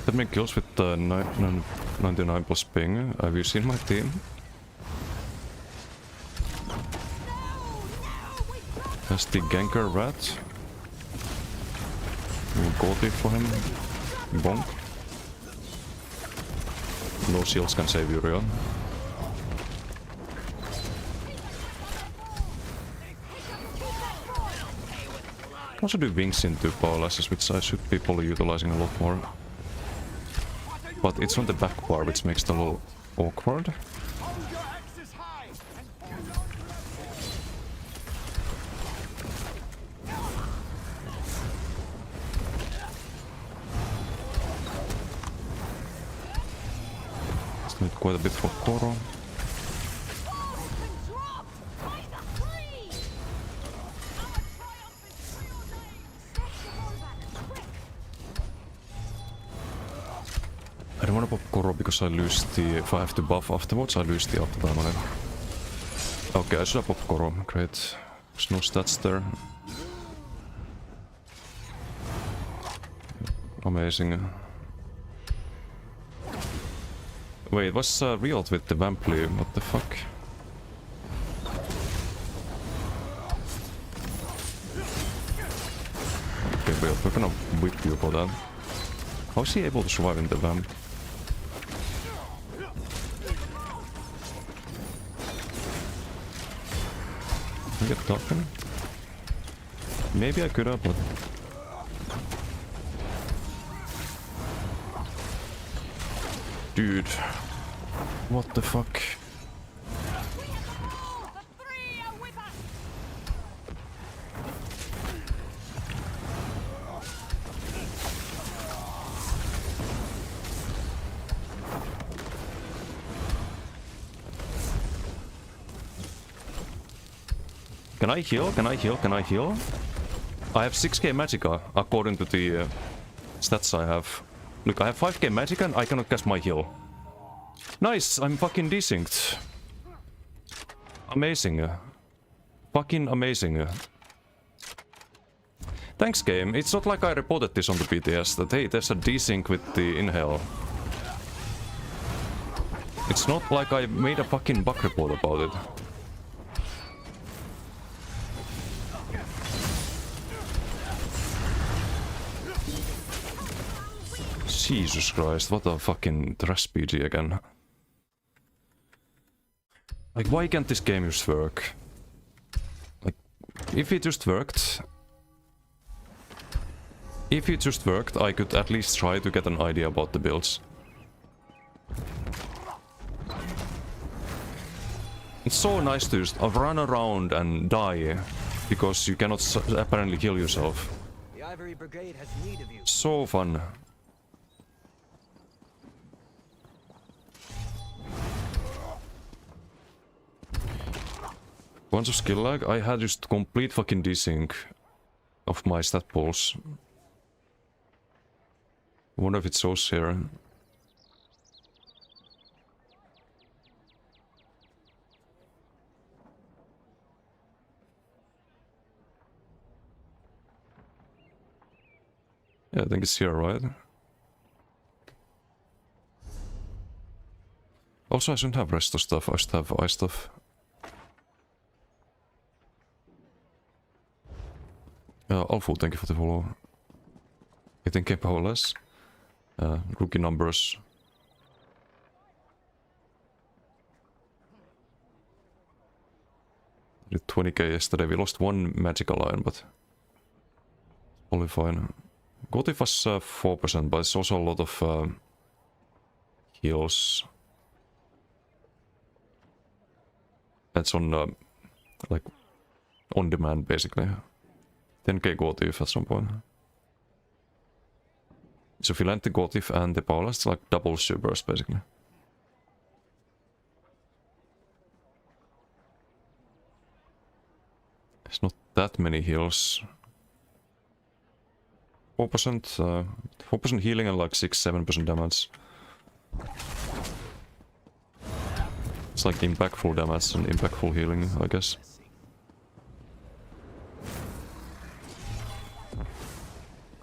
That many kills with 99 plus ping. Have you seen my team? That's the Ganker Rat. We'll go deep for him. Bonk. No shields can save you, Rion. Can also do wings into power lashes, which I should be probably utilizing a lot more. But it's on the back bar, which makes it a little awkward. Hold your axes high and Still need quite a bit for Koro. I don't want to pop Koro because I lose the... If I have to buff afterwards, I lose the uptime on it. Okay, I should have popped Koro. Great. There's no stats there. Amazing. Wait, what's real with the Vamply? What the fuck? Okay, we're gonna whip you for that. How is he able to survive in the Vamp? Can I get Dolphin? Maybe I could have, but... Dude. What the fuck? Can I heal? Can I heal? Can I heal? I have 6k Magicka, according to the stats I have. Look, I have 5k Magicka and I cannot cast my heal. Nice! I'm fucking desynced. Amazing. Fucking amazing. Thanks, game. It's not like I reported this on the BTS that hey, there's a desync with the inhale. It's not like I made a fucking bug report about it. Jesus Christ, what a fucking trash PG again. Like, why can't this game just work? Like, if it just worked... If it just worked, I could at least try to get an idea about the builds. It's so nice to just run around and die, because you cannot apparently heal yourself. The Ivory Brigade has need of you. So fun. Once of skill lag, I had just complete fucking desync of my stat pools. Wonder if it shows here. Yeah, I think it's here, right? Also, I shouldn't have resto stuff, I should have ice stuff. Alfu, thank you for the follow. 18k powerless. Rookie numbers. Did 20k yesterday. We lost one magical line, but only fine. Gotif was 4%, but it's also a lot of heals. That's on like on demand basically. 10k Gotif at some point. So if you land the Gotif and the Paula, it's like double supers basically. There's not that many heals. 4% healing and like 6-7% damage. It's like impactful damage and impactful healing, I guess.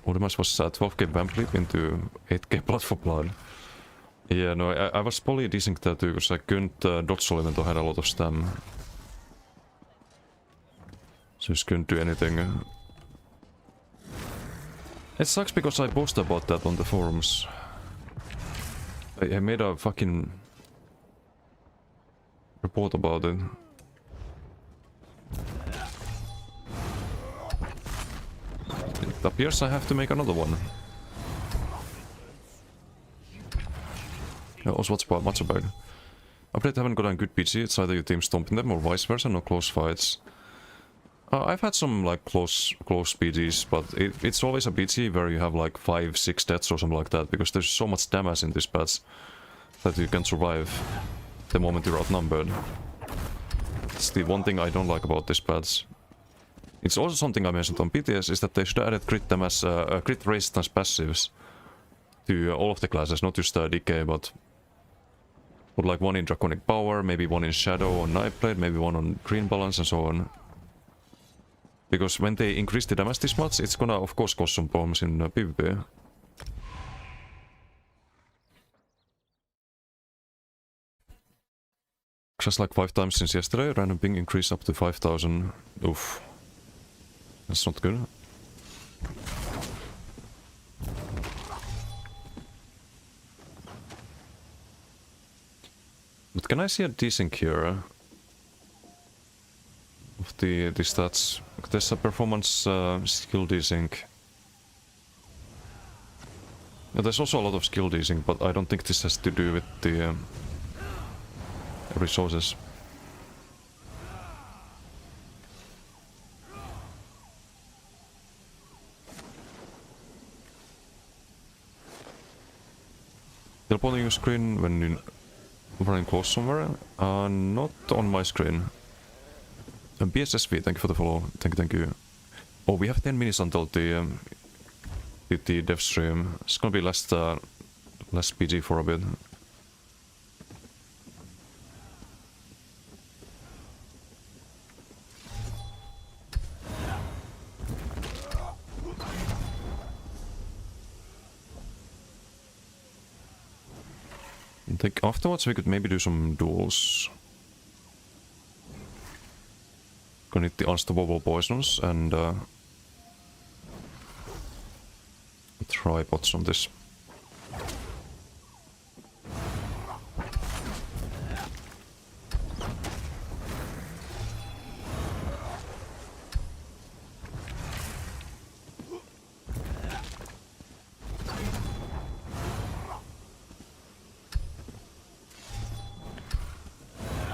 Ultimas was 12k Vamp Leap into 8k Blood for Blood. Yeah, no, I was probably decent that too, because I couldn't dodge soul even though I had a lot of stam. So just couldn't do anything. It sucks because I posted about that on the forums. I made a fucking report about it. It appears I have to make another one. Also, what's much about? Update haven't gotten good PG, it's either your team stomping them or vice versa, no close fights. I've had some like close PGs, but it's always a PG where you have like 5-6 deaths or something like that, because there's so much damage in this patch that you can survive the moment you're outnumbered. It's the one thing I don't like about this patch. It's also something I mentioned on PTS, is that they should have added crit damage, crit resistance passives to all of the classes, not just DK, but put like one in Draconic Power, maybe one in Shadow on Knifeblade, maybe one on Green Balance and so on. Because when they increase the damage this much, it's gonna of course cause some problems in PvP. Just like 5 times since yesterday, random ping increase up to 5,000. Oof. That's not good. But can I see a desync here? Of the stats. There's a performance skill desync. Yeah, there's also a lot of skill desync, but I don't think this has to do with the resources. Teleporting your screen when you're running close somewhere? Not on my screen. BSSV, thank you for the follow. Thank you. Oh, we have 10 minutes until the dev stream. It's gonna be less PG for a bit. I think afterwards we could maybe do some duels. Gonna need the unstoppable poisons and tripods on this.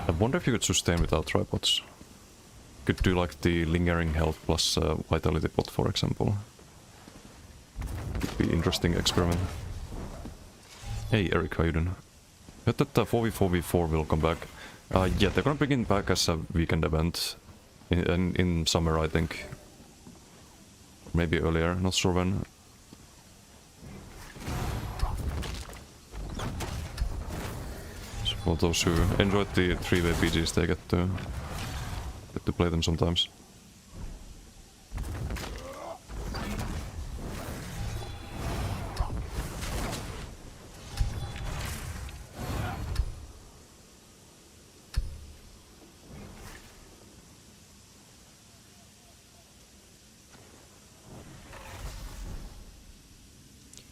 I wonder if you could sustain without tripods. Could do like the lingering health plus vitality pot, for example. Could be interesting experiment. Hey Eric, how you doing? Heard that 4v4v4 will come back. Yeah, they're gonna bring it back as a weekend event in summer, I think. Maybe earlier, not sure when. So for those who enjoyed the 3v PGs, they get to play them sometimes.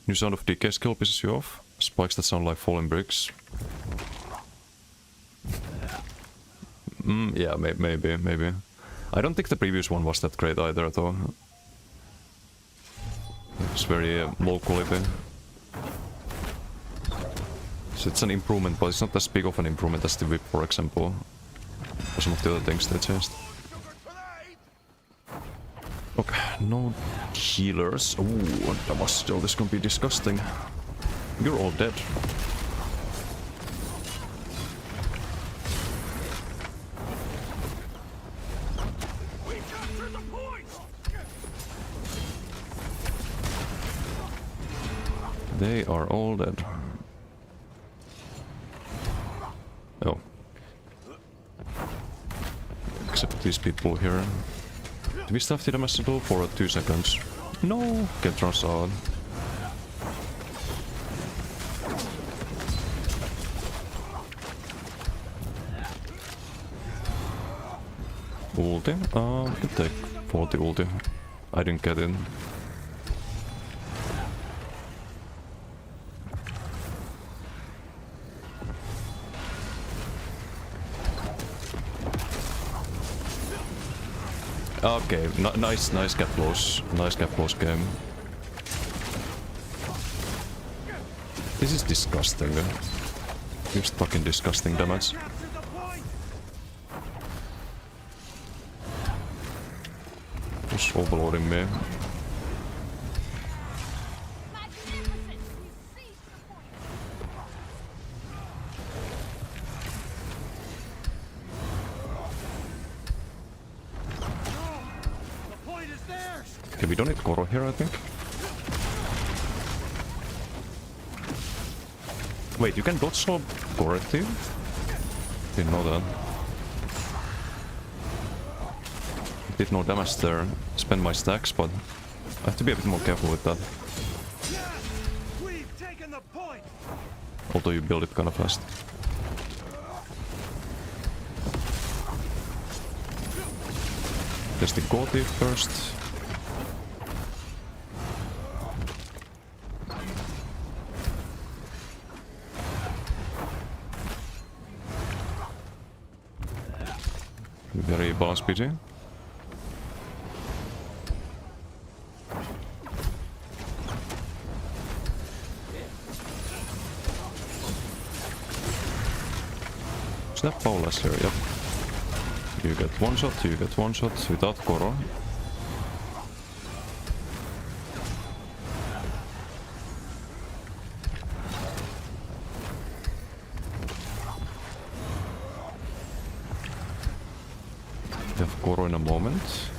New sound of DK skill pisses you off? Spikes that sound like falling bricks. Yeah, maybe. I don't think the previous one was that great either, though. It's very low quality. So it's an improvement, but it's not as big of an improvement as the whip, for example. Or some of the other things they changed. Okay, no healers. Ooh, that was still this gonna be disgusting. You're all dead. They are all dead. Oh. Except these people here. Do we stuff the damage for 2 seconds? No! Get Rosal. Ulti? We can take 40 ulti. I didn't get in. Okay, nice gap close. Nice gap close game. This is disgusting. Just fucking disgusting damage. Just overloading me. Okay, we don't need Goro here, I think. Wait, you can dodge slow Goro too? Didn't know that. Did no damage there. Spend my stacks, but I have to be a bit more careful with that. Although you build it kinda fast. There's the Goti first. Very balanced PG. Is that Paula's here? Yep. You get one shot without Goro. We have Goro in a moment.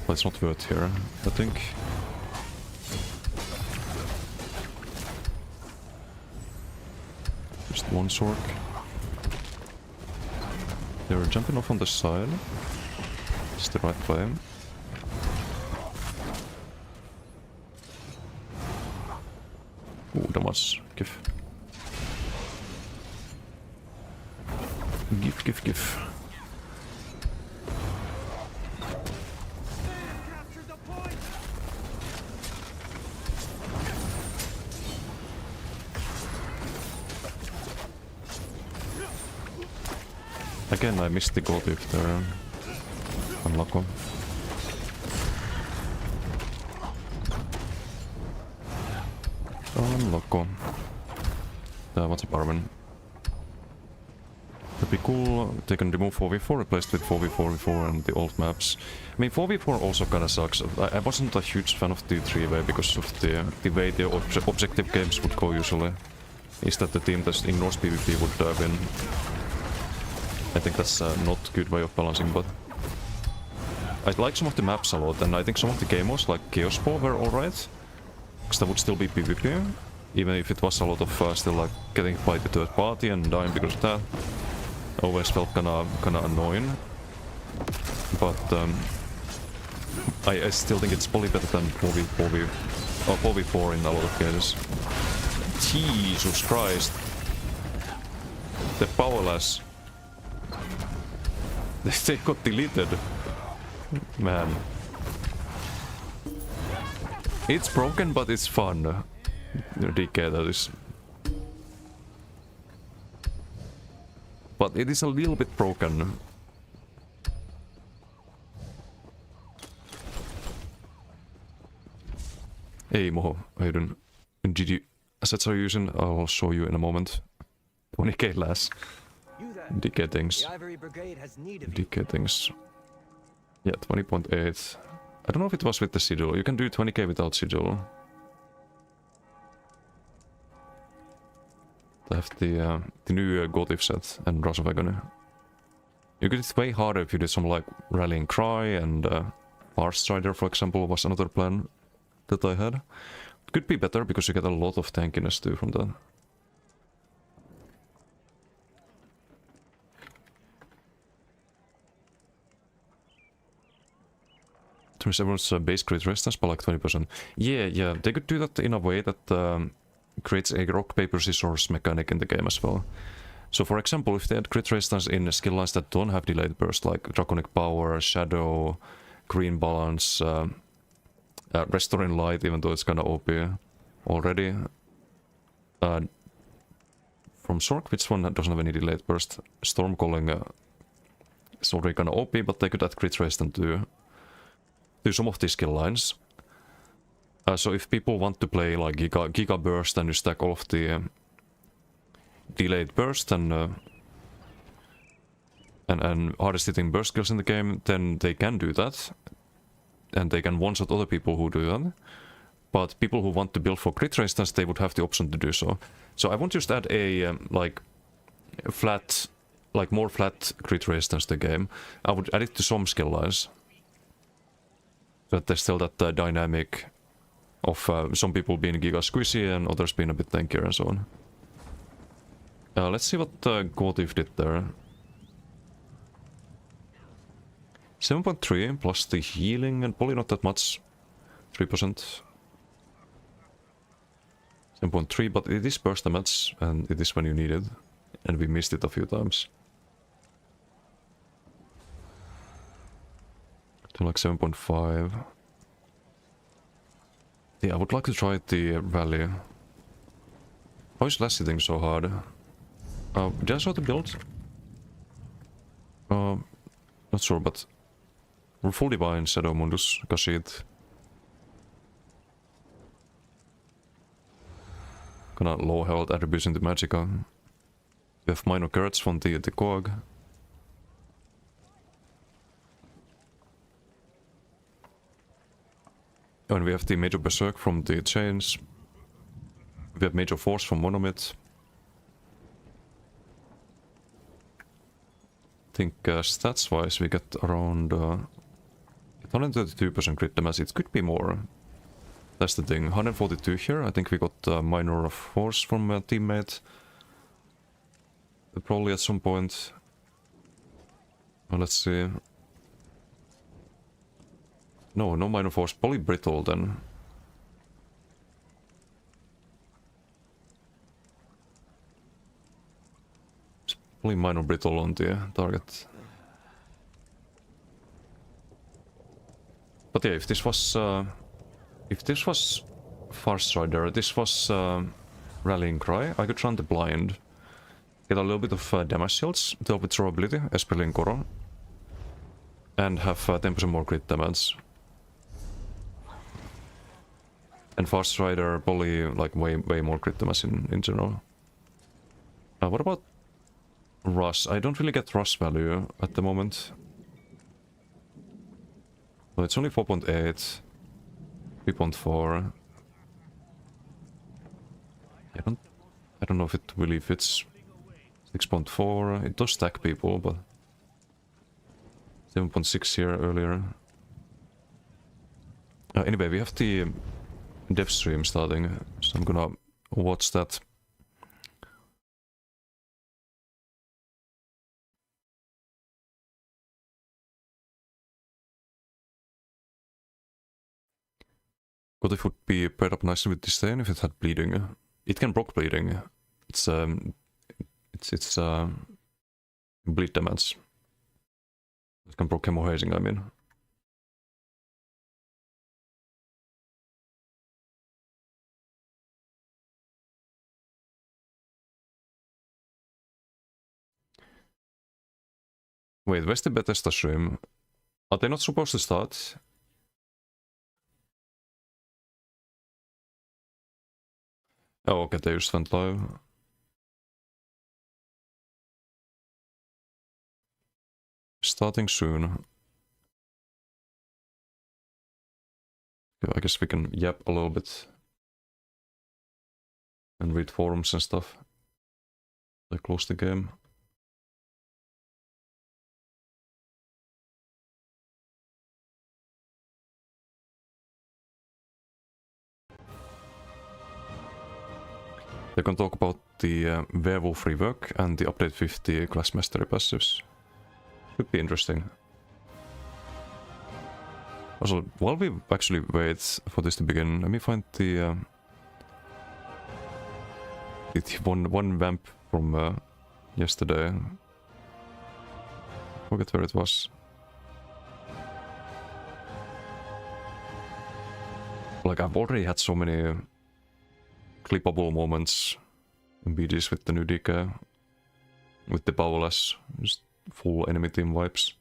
But it's not worth here, I think. Just one sword. They're jumping off on the side. It's the right play. Ooh, that was GIF. GIF. Again, I missed the gold if they're unlock one. Unlock one. What's up, Arwen? That'd be cool. They can remove 4v4, replaced with 4v4v4 and the old maps. I mean, 4v4 also kinda sucks. I wasn't a huge fan of the 3v because of the way the objective games would go usually. Is that the team that ignores PvP would win. I think that's not a good way of balancing, but I like some of the maps a lot, and I think some of the game modes like Chaos Ball were alright, because that would still be PvP, even if it was a lot of still like getting by the third party and dying because of that. Always felt kinda annoying, but I still think it's probably better than 4v4 in a lot of cases. Jesus Christ, they're powerless. They got deleted. Man. It's broken, but it's fun. DK, that is. But it is a little bit broken. Hey Moho, how you doing? GG assets are you using? I'll show you in a moment. 20k less. You there. DK things. The Ivory Brigade has need of you. DK things. Yeah, 20.8. I don't know if it was with the sigil. You can do 20k without sigil. I have the new Gotif set and Rasovagone. You get it way harder if you did some like Rallying Cry and Farstrider, for example, was another plan that I had. It could be better because you get a lot of tankiness too from that. Turns everyone's base crit resistance by like 20%. Yeah, they could do that in a way that creates a rock, paper, scissors mechanic in the game as well. So for example, if they had crit resistance in skill lines that don't have delayed burst, like Draconic Power, Shadow, Green Balance, Restoring Light, even though it's kinda OP already. From Sork, which one doesn't have any delayed burst? Storm Calling is already kinda OP, but they could add crit resistance to some of these skill lines. So if people want to play like Giga Burst and you stack all of the delayed burst and hardest hitting burst skills in the game, then they can do that. And they can one-shot other people who do that. But people who want to build for crit resistance, they would have the option to do so. So I won't just add a like flat, like more flat crit resistance to the game. I would add it to some skill lines. But there's still that dynamic of some people being giga squishy and others being a bit tankier and so on. Let's see what Gotif did there. 7.3 plus the healing and probably not that much. 3%. 7.3, but it is burst damage and it is when you need it. And we missed it a few times. To like 7.5. Yeah, I would like to try the rally. How is last hitting so hard? Did I show the build? Not sure, but we're full divine, Shadow Mundus, Kashid. Kinda low health attribution to Magicka. We have minor cards from the Kog. And we have the Major Berserk from the Chains. We have Major Force from Monomyth. I think stats wise we get around 132% crit damage. It could be more. That's the thing. 142 here. I think we got Minor Force from a teammate. Probably at some point. Well, let's see. No Minor Force. Probably Brittle then. Probably Minor Brittle on the target. But yeah, if this was Farstrider, this was Rallying Cry, I could run the blind. Get a little bit of damage shields to help with throw ability, especially in Koro. And have 10% more crit damage. And Farstrider probably like way more crit damage in general. What about Rush? I don't really get Rush value at the moment. So it's only 4.8, 3.4. I don't know if it really fits. 6.4. It does stack people, but 7.6 here earlier. Anyway, we have the dev stream starting, so I'm gonna watch that. Gotif would be paired up nicely with Disdain if it had bleeding. It can block bleeding. It's bleed damage. It can block hemorrhaging, I mean. Wait, where's the Bethesda stream? Are they not supposed to start? Oh, okej, det just went live. Starting soon. Yeah, I guess we can yap a little bit. And read forums and stuff. They close the game. They can talk about the Werewolf rework and the update 50 class mastery passives. Could be interesting. Also, while we actually wait for this to begin, let me find the one vamp from yesterday. Forget where it was. Like, I've already had so many clippable moments in BDs with the new DK, with the powerless, just full enemy team vibes.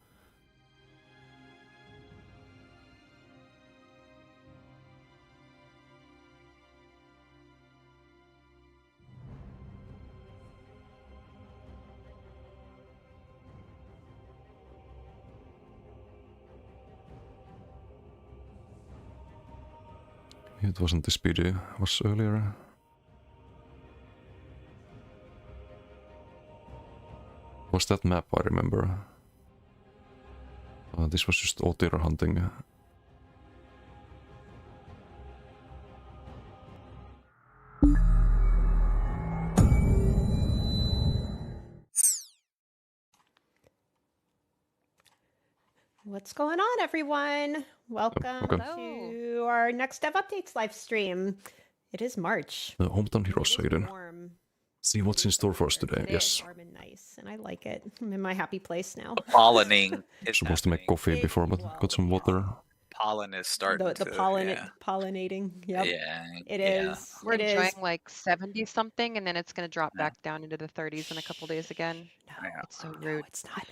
It wasn't this BD, it was earlier. Was that map, I remember. This was just Otir hunting. What's going on, everyone? Welcome okay. to our next Dev Updates live stream. It is March. The Hometown Heroes It is Sweden. warm. See what's in store for us today. It Yes. is warm and nice, and I like it. I'm in my happy place now. Pollinating is Supposed to make happening. coffee before, but got some water. Pollen is starting The to pollinating. Yep. Yeah, It yeah. is. We're It enjoying is. like 70 something, and then it's going to drop Yeah. back down into the 30s in a couple days again. No, Yeah. It's so no, rude. it's not.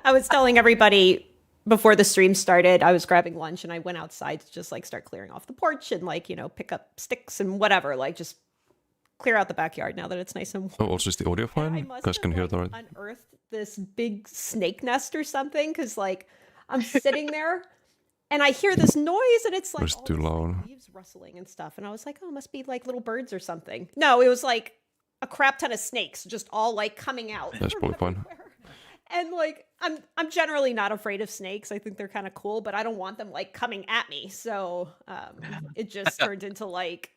I was telling everybody before the stream started, I was grabbing lunch and I went outside to just like start clearing off the porch and like, you know, pick up sticks and whatever, like just clear out the backyard now that it's nice and warm. Oh, also is the audio And I fine? must Guys have, can hear like, that. unearthed this big snake nest or something because like I'm sitting there and I hear this noise and it's like, It's all too this, like, loud. leaves rustling and stuff. And I was like, oh, it must be like little birds or something. No, it was like a crap ton of snakes just all like coming out. That's from probably fine. everywhere. And like I'm generally not afraid of snakes. I think they're kind of cool, but I don't want them like coming at me. So it just turned into like,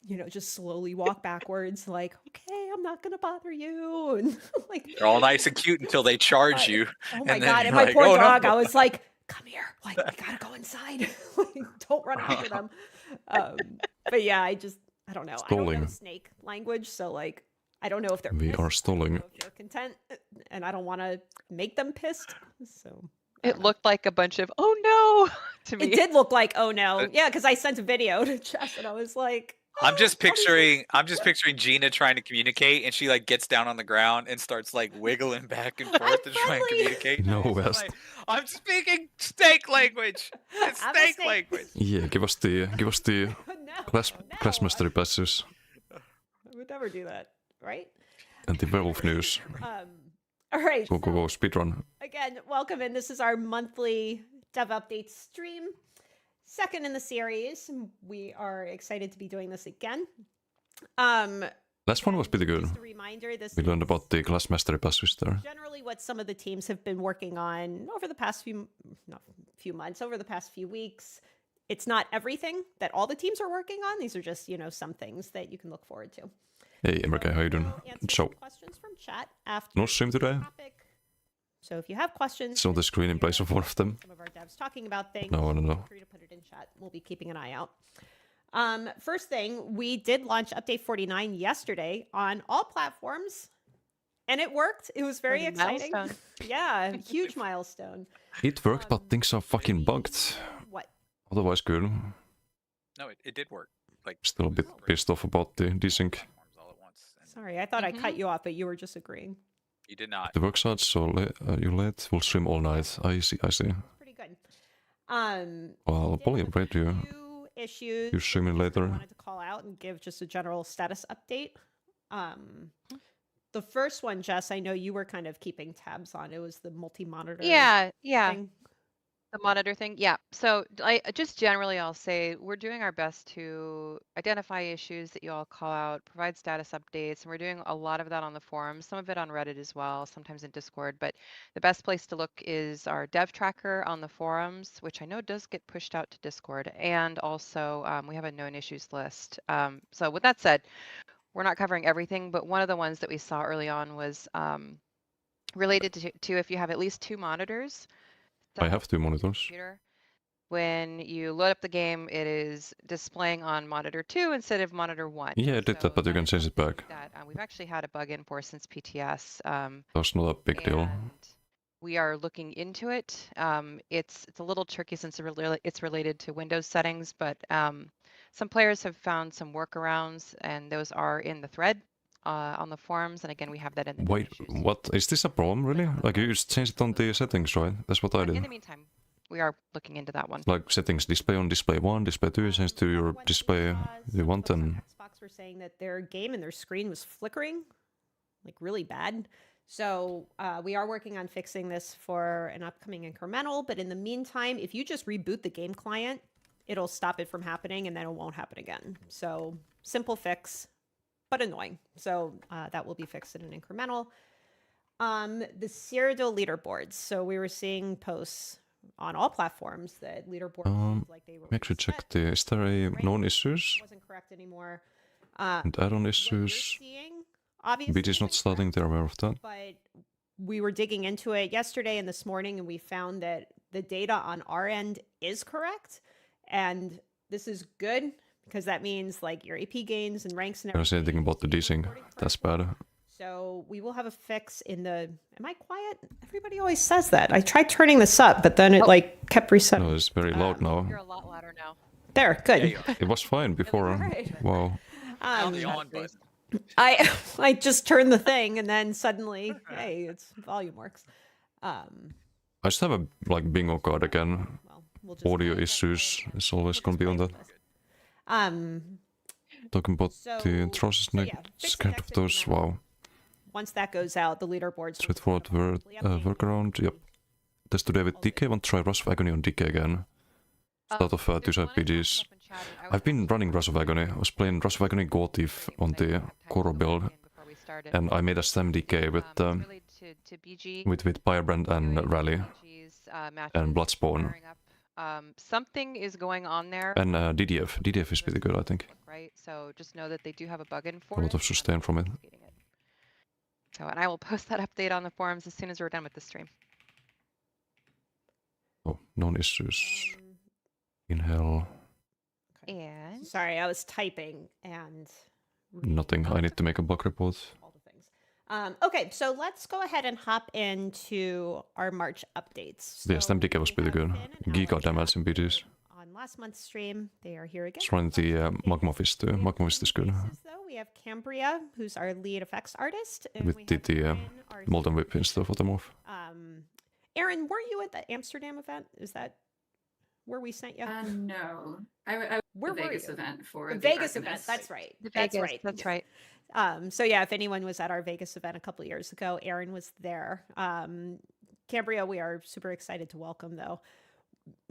you know, just slowly walk backwards, like, okay, I'm not gonna bother you. And like They're all nice and cute until they charge God. you. Oh my and then god, and you're my like, poor "Oh, no." dog, I was like, come here, like we gotta go inside. Like, don't run after them. But yeah, I don't know. I don't know Stalling. snake language, so like I don't know if they're We pissed, are I don't stalling. know if they're content, and I don't want to make them pissed. So It looked like a bunch of, oh no, to me. it did look like, oh no, yeah, because I sent a video to Jess and I was like, I'm just "Oh, all these things." picturing Gina trying to communicate, and she like gets down on the ground and starts like wiggling back and forth to try and friendly. communicate. No, And she's West. like, I'm speaking snake language. It's I'm a snake snake. language. Yeah, give us the No, class no, mastery passes I would never do that, right? and the werewolf news. All right. Go, go, so- go, speedrun. Again, welcome in. This is our monthly Dev Updates stream, second in the series. We are excited to be doing this again. Last one was pretty good. Just a reminder, this We learned is about the class mastery passes there. generally what some of the teams have been working on over the past few months, over the past few weeks. It's not everything that all the teams are working on. These are just, you know, some things that you can look forward to. Hey, Emrike, how you doing? We'll answer So, some questions from chat after no stream the today? topic. So if you have questions, It's on the screen in place of one of them. some of our devs talking about things. No, I don't know. Feel free to put it in chat. We'll be keeping an eye out. First thing, we did launch Update 49 yesterday on all platforms, and it worked. It was very What a exciting. milestone. Yeah, huge milestone. It worked, but things are fucking bugged. What? Otherwise, good. No, it did work. Like Still a bit pissed off about the desync. platforms all at once, and Sorry, I thought I cut you off, but you were just agreeing. you did not. The works out, so you late. We'll stream all night. I see. Pretty good. Well, Did probably have right a you. few issues You stream it I later. wanted to call out and give just a general status update. The first one, Jess, I know you were kind of keeping tabs on. It was the multi-monitor Yeah, yeah. thing. The monitor thing, yeah. So I just generally I'll say we're doing our best to identify issues that you all call out, provide status updates, and we're doing a lot of that on the forums, some of it on Reddit as well, sometimes in Discord. But the best place to look is our dev tracker on the forums, which I know does get pushed out to Discord, and also we have a known issues list. So with that said, we're not covering everything, but one of the ones that we saw early on was related to if you have at least 2 monitors. I have 2 monitors. Computer. When you load up the game, it is displaying on monitor 2 instead of monitor 1. Yeah, I did that, but you can is change it something back. That we've actually had a bug in for since PTS. That's not a big deal. And we are looking into it. It's a little tricky since it's related to Windows settings, but some players have found some workarounds, and those are in the thread on the forums. And again, we have that in the known Wait, issues. what? Is this a problem, really? Like, you just changed it on the settings, right? That's what I In did. the meantime, we are looking into that one. Like, settings, display on display 1, display 2, change to your One display saw you some want, folks on and Xbox were saying that their game and their screen was flickering, like really bad. So we are working on fixing this for an upcoming incremental. But in the meantime, if you just reboot the game client, it'll stop it from happening, and then it won't happen again. So simple fix, but annoying. So that will be fixed in an incremental. The Cyrodiil leaderboards. So we were seeing posts on all platforms that leaderboards seemed like they were let me actually reset. check the, is there a known issues Wasn't correct anymore. and add-on What you're issues? seeing, obviously, BT is isn't not starting, correct, they're aware of that. but we were digging into it yesterday and this morning, and we found that the data on our end is correct. And this is good because that means like your AP gains and ranks and I was everything thinking about the is desync. recording That's correctly. bad. So we will have a fix in the. Am I quiet? Everybody always says that. I tried turning this up, but then it like kept resetting. No, it's very loud now. You're a lot louder now. There, good. There you are. It was fine before. Alright. Wow. On the on button. I just turned the thing and then suddenly, hey, it's volume works. I just have a like bingo card again. Well, we'll just Audio let that issues play. is always We'll gonna just be on play that. with this. Talking about So- the atrocious so neck, yeah, fix the scared next of those. incremental. Wow. Once that goes out, the leaderboards. will Straightforward automatically update. workaround. Yep. Test today with DK. Want to try Rush of Agony on DK again? Start of There's two side one I PGs. popped up in chat, and I I've been was running Rush of Agony. I was playing Rush of Agony Gotif on the Koro build, and I made a Stem DK with Firebrand and Rally and Bloodspawn something is going on there. and DDF. DDF is pretty good, I think. Right, so just know that they do have a bug in for A lot it. of sustain from it. investigating it. So, and I will post that update on the forums as soon as we're done with the stream. Oh, known issues Um, in hell. And Sorry, I was typing and. Nothing. I need to make a bug report. All the things. Okay, so let's go ahead and hop into our March updates. The Stem DK was we pretty have good. Finn and Giga Alex damage in who BGs. were On last month's stream, they are here again. Just running the Magma Fist too. We have Magma Fist is two good. faces, though. We have Cambria, who's our lead effects artist. And With we the have Aaron, our Molten super Whip instead of Automorph. Aaron, weren't you at the Amsterdam event? Is that where we sent you? No, I was Where at the were Vegas you? event for The the Vegas event. Artemis. That's right. the That's Vegas, right. That's right. So yeah, if anyone was at our Vegas event a couple years ago, Aaron was there. Cambria, we are super excited to welcome though.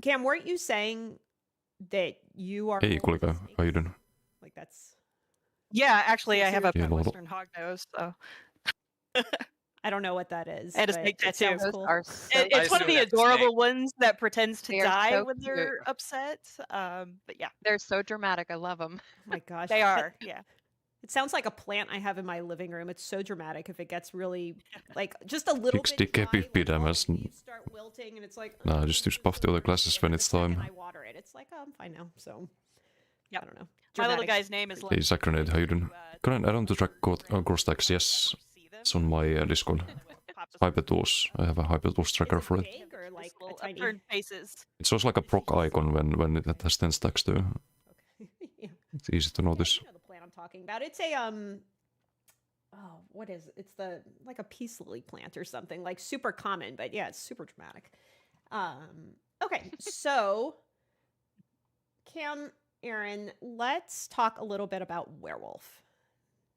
Cam, weren't you saying that you are Hey, allergic to Kulika. How you snakes? doing? Like that's Yeah, actually, I have a Yeah, Lord. Western hog nose, so I don't know what that is. And a but snake it tattoo. sounds Those cool. are so it's one of the assume that's a snake. adorable ones that pretends to They are die so when cute. they're upset. But yeah, They're so dramatic. I love them. Oh my gosh. they that- are. Yeah. It sounds like a plant I have in my living room. It's so dramatic if it gets really like just a little Six bit dry, DK like, all damage. the leaves start wilting and it's like Nah, "Oh, just this use is buff the other super classes cute," when and it's the second time. I water it. It's like, oh, I'm fine now. So Yep. I don't know. My little Dramatic. guy's name is. Hey, Sacronade, how you doing? Can I add on to track Gore Stacks? Yes, it's on my Discord. Hyper Tools. I have a Hyper Tools tracker for it. Big or like a Little tiny? upturned faces. It's also like a proc icon when it has 10 stacks too. Okay. Yeah. It's easy to Yeah, notice. you know the plant I'm talking about. It's a oh, what is it? It's the like a peace lily plant or something, like super common, but yeah, it's super dramatic. Okay, so Cam, Aaron, let's talk a little bit about werewolf.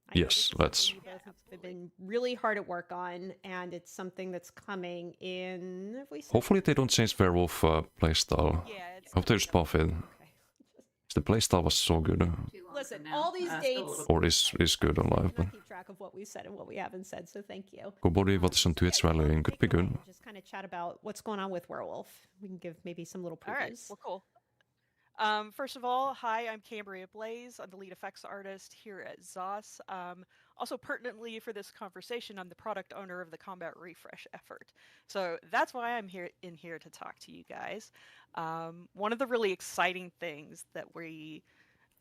I know Yes, this is let's. something you both have been really hard at work on, and it's something that's coming in. Have we said Hopefully they don't change werewolf playstyle. Yeah, it's I hope they just buff it. okay. 'Cause the playstyle was so good. Too long Listen, from now. all these Still a dates- little Or is good on I live, but cannot keep track of what we said and what we haven't said, so thank you. go body what is on Twitch valuing could be Take it away good. and just kind of chat about what's going on with werewolf. We can give maybe some little all right. previews. Well, cool. First of all, hi, I'm Cambria Blaze. I'm the lead effects artist here at ZOS. Also, pertinently for this conversation, I'm the product owner of the Combat Refresh effort. So that's why I'm here to talk to you guys. One of the really exciting things that we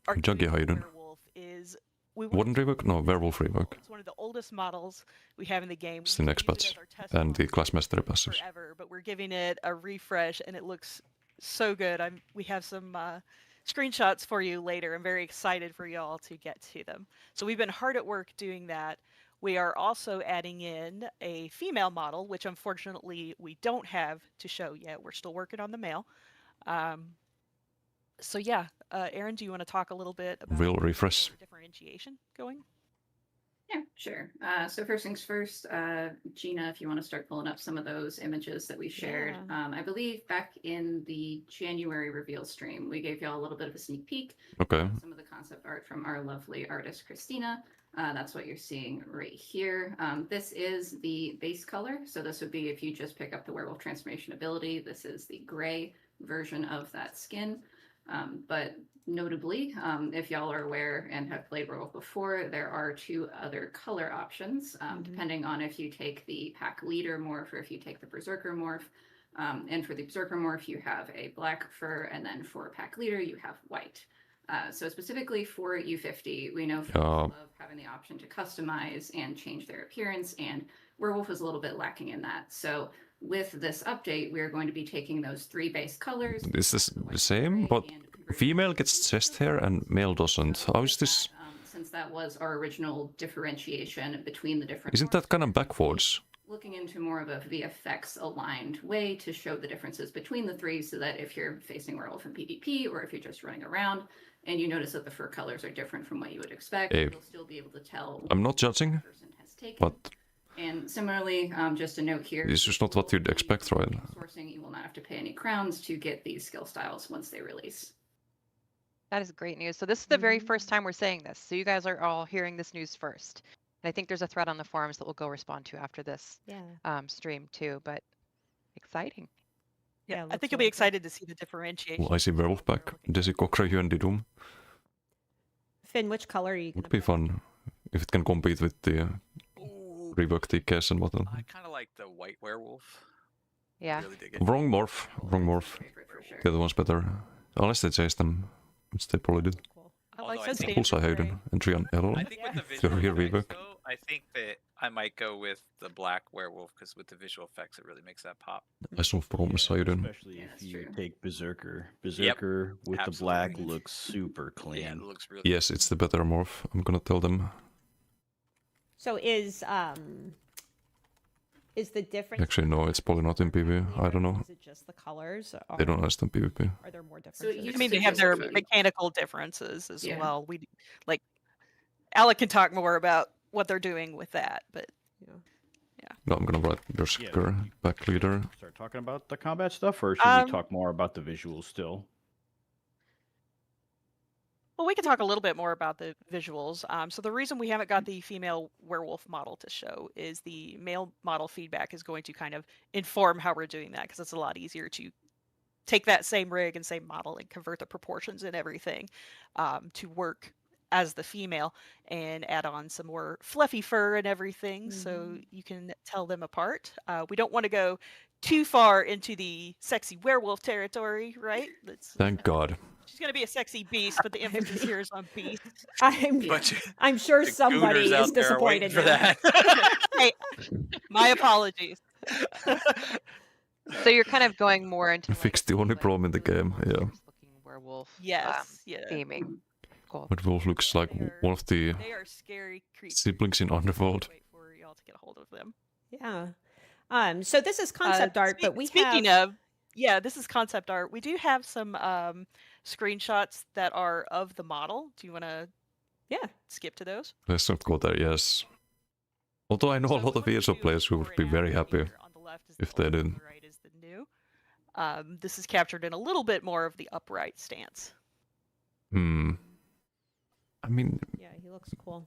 are Juggy, doing how you with doing? Werewolf is we want Wooden to rework? No, werewolf rework. It's one of the oldest models we have in the game. It's We the used next to use it patch as our test and the model class mastery passives. forever, but we're giving it a refresh and it looks so good. We have some screenshots for you later. I'm very excited for y'all to get to them. So we've been hard at work doing that. We are also adding in a female model, which unfortunately we don't have to show yet. We're still working on the male. So yeah, Aaron, do you want to talk a little bit about Real how refresh. the differentiation going? Yeah, sure. So first things first, Gina, if you want to start pulling up some of those images that we shared. I believe back in the January reveal stream, we gave y'all a little bit of a sneak peek. Okay. Some of the concept art from our lovely artist, Christina. That's what you're seeing right here. This is the base color. So this would be if you just pick up the werewolf transformation ability. This is the gray version of that skin. But notably, if y'all are aware and have played werewolf before, there are two other color options, depending on if you take the pack leader morph or if you take the berserker morph. And for the berserker morph, you have a black fur, and then for pack leader, you have white. So specifically for U50, we know folks love having the option to customize and change their appearance, and werewolf is a little bit lacking in that. So with this update, we are going to be taking those three base colors. This is the same, but female gets chest hair and male doesn't. How is this? Since that was our original differentiation between the different. Isn't that kind of backwards? Looking into more of a VFX aligned way to show the differences between the three, so that if you're facing werewolf in PvP or if you're just running around and you notice that the fur colors are different from what you would expect, Hey, you'll still be able to tell. I'm not judging, the person has taken. but And similarly, just a note here. this is not what you'd expect, right? Sourcing, you will not have to pay any crowns to get these skill styles once they release. That is great news. So this is the very first time we're saying this. So you guys are all hearing this news first. And I think there's a thread on the forums that we'll go respond to after this stream too. But exciting. Yeah, I looks think you'll really be good. excited to see the differentiation. Well, I see werewolf back. Desi Cockra and Doom. Finn, which color are you Would gonna be pick? fun if it can compete with the Ooh, rework TKs and whatnot. I kind of like the white werewolf. Yeah. Really dig it. Wrong morph. Wrong morph. Favorite for sure. The other one's better. Unless they chase them, which they probably did. Cool. I Although like I the think- standard Pulsa gray. Hayden and Trian L. I think with the They're visual here effects, rework. though, I think that I might go with the black werewolf because with the visual effects, it really makes that pop. I saw from Hayden. Especially Yeah, if that's you true. take Berserker. Berserker with the black absolutely. looks super clean. Yeah, it looks really. Yes, it's the better morph. I'm gonna tell them. So is the difference? Actually, no, it's probably not in PvP. I don't know. Is it just the colors? Or They don't understand PvP. Are there more So differences? you I mean, they have just their food. mechanical differences as Yeah. well. We like Alec can talk more about what they're doing with that, but No, I'm gonna write Berserker back leader. Start talking about the combat stuff, or should we talk more about the visuals still? well, we can talk a little bit more about the visuals. So the reason we haven't got the female werewolf model to show is the male model feedback is going to kind of inform how we're doing that because it's a lot easier to take that same rig and same model and convert the proportions and everything to work as the female and add on some more fluffy fur and everything so you can tell them apart. We don't want to go too far into the sexy werewolf territory, right? Thank God. She's going to be a sexy beast, but the emphasis here is on beast. I'm sure the somebody gooners out is there are waiting disappointed for now. that. Hey, my apologies. So you're kind of going more into Fix the only problem in the game, yeah. looking werewolf Yes, yeah. theming. Cool. But Wolf looks like one of the They are scary creatures. siblings in Underworld. Wait for y'all to get a hold of them. Yeah. So this is concept art, but we Speaking have. of, Yeah, this is concept art. We do have some screenshots that are of the model. Do you want to Yeah. skip to those? Let's not go there, yes. Although I know a lot of ESO players who would be very happy On the left is if the they old, did. on the right is the new. This is captured in a little bit more of the upright stance. I mean, Yeah, he looks cool.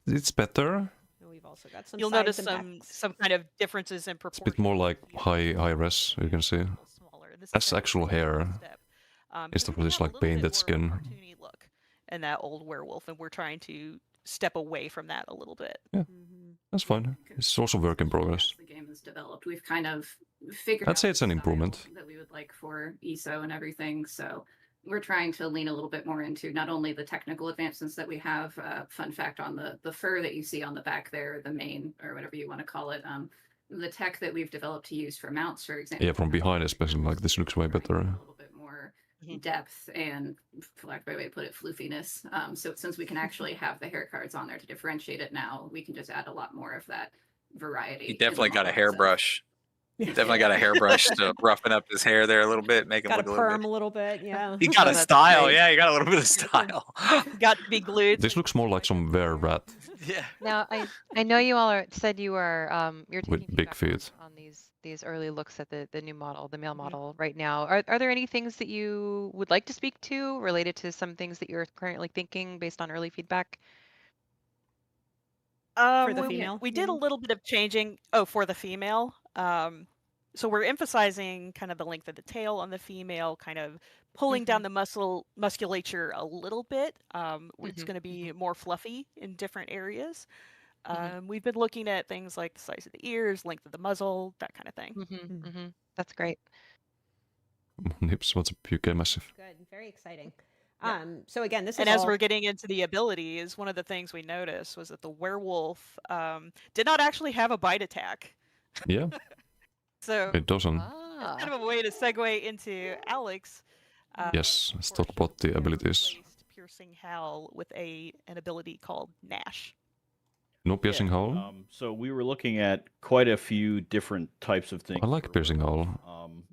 it's better. And we've also got some You'll sides notice and backs. some kind of differences in It's proportion. a bit more like high res, you can see. Smaller. This is That's kind of actual a hair. step. Instead of we this have a like little bit painted more of a skin. cartoony look in that old werewolf, and we're trying to step away from that a little bit. That's fine. It's also work in progress. As the game has developed, we've kind of figured I'd say out it's the an style improvement. that we would like for ESO and everything. So we're trying to lean a little bit more into not only the technical advancements that we have. Fun fact on the fur that you see on the back there, the mane or whatever you want to call it. The tech that we've developed to use for mounts, for example. Yeah, from behind especially, like this looks way better. A little bit more depth and, for lack of a better way to put it, floofiness. So since we can actually have the hair cards on there to differentiate it now, we can just add a lot more of that variety. He in the definitely got a model itself. hairbrush. Definitely got a hairbrush to roughen up his hair there a little bit, make him Got look a a little perm bit. a little bit, yeah. He got a That's style, great. yeah. He got a little bit of style. Got to be glued. This looks more like some were rat. Yeah. Now, I know you all said you are you're With taking big feedback feet. on these early looks at the new model, the male model right now. Are there any things that you would like to speak to related to some things that you're currently thinking based on early feedback? For the we- female, we you did a mean? little bit of changing. Oh, for the female. So we're emphasizing kind of the length of the tail on the female, kind of pulling down the musculature a little bit. It's going to be more fluffy in different areas. We've been looking at things like the size of the ears, length of the muzzle, that kind of thing. That's great. Nips, what's a UK massive? Good, very exciting. So again, this And is as all... we're getting into the abilities, one of the things we noticed was that the werewolf did not actually have a bite attack. Yeah, So it doesn't. Ah. kind of a way to segue into Alex. Yes, let's talk about the abilities. Replaced Piercing Howl with an ability called Gnash. No piercing howl? So we were looking at quite a few different types of things. I like piercing howl.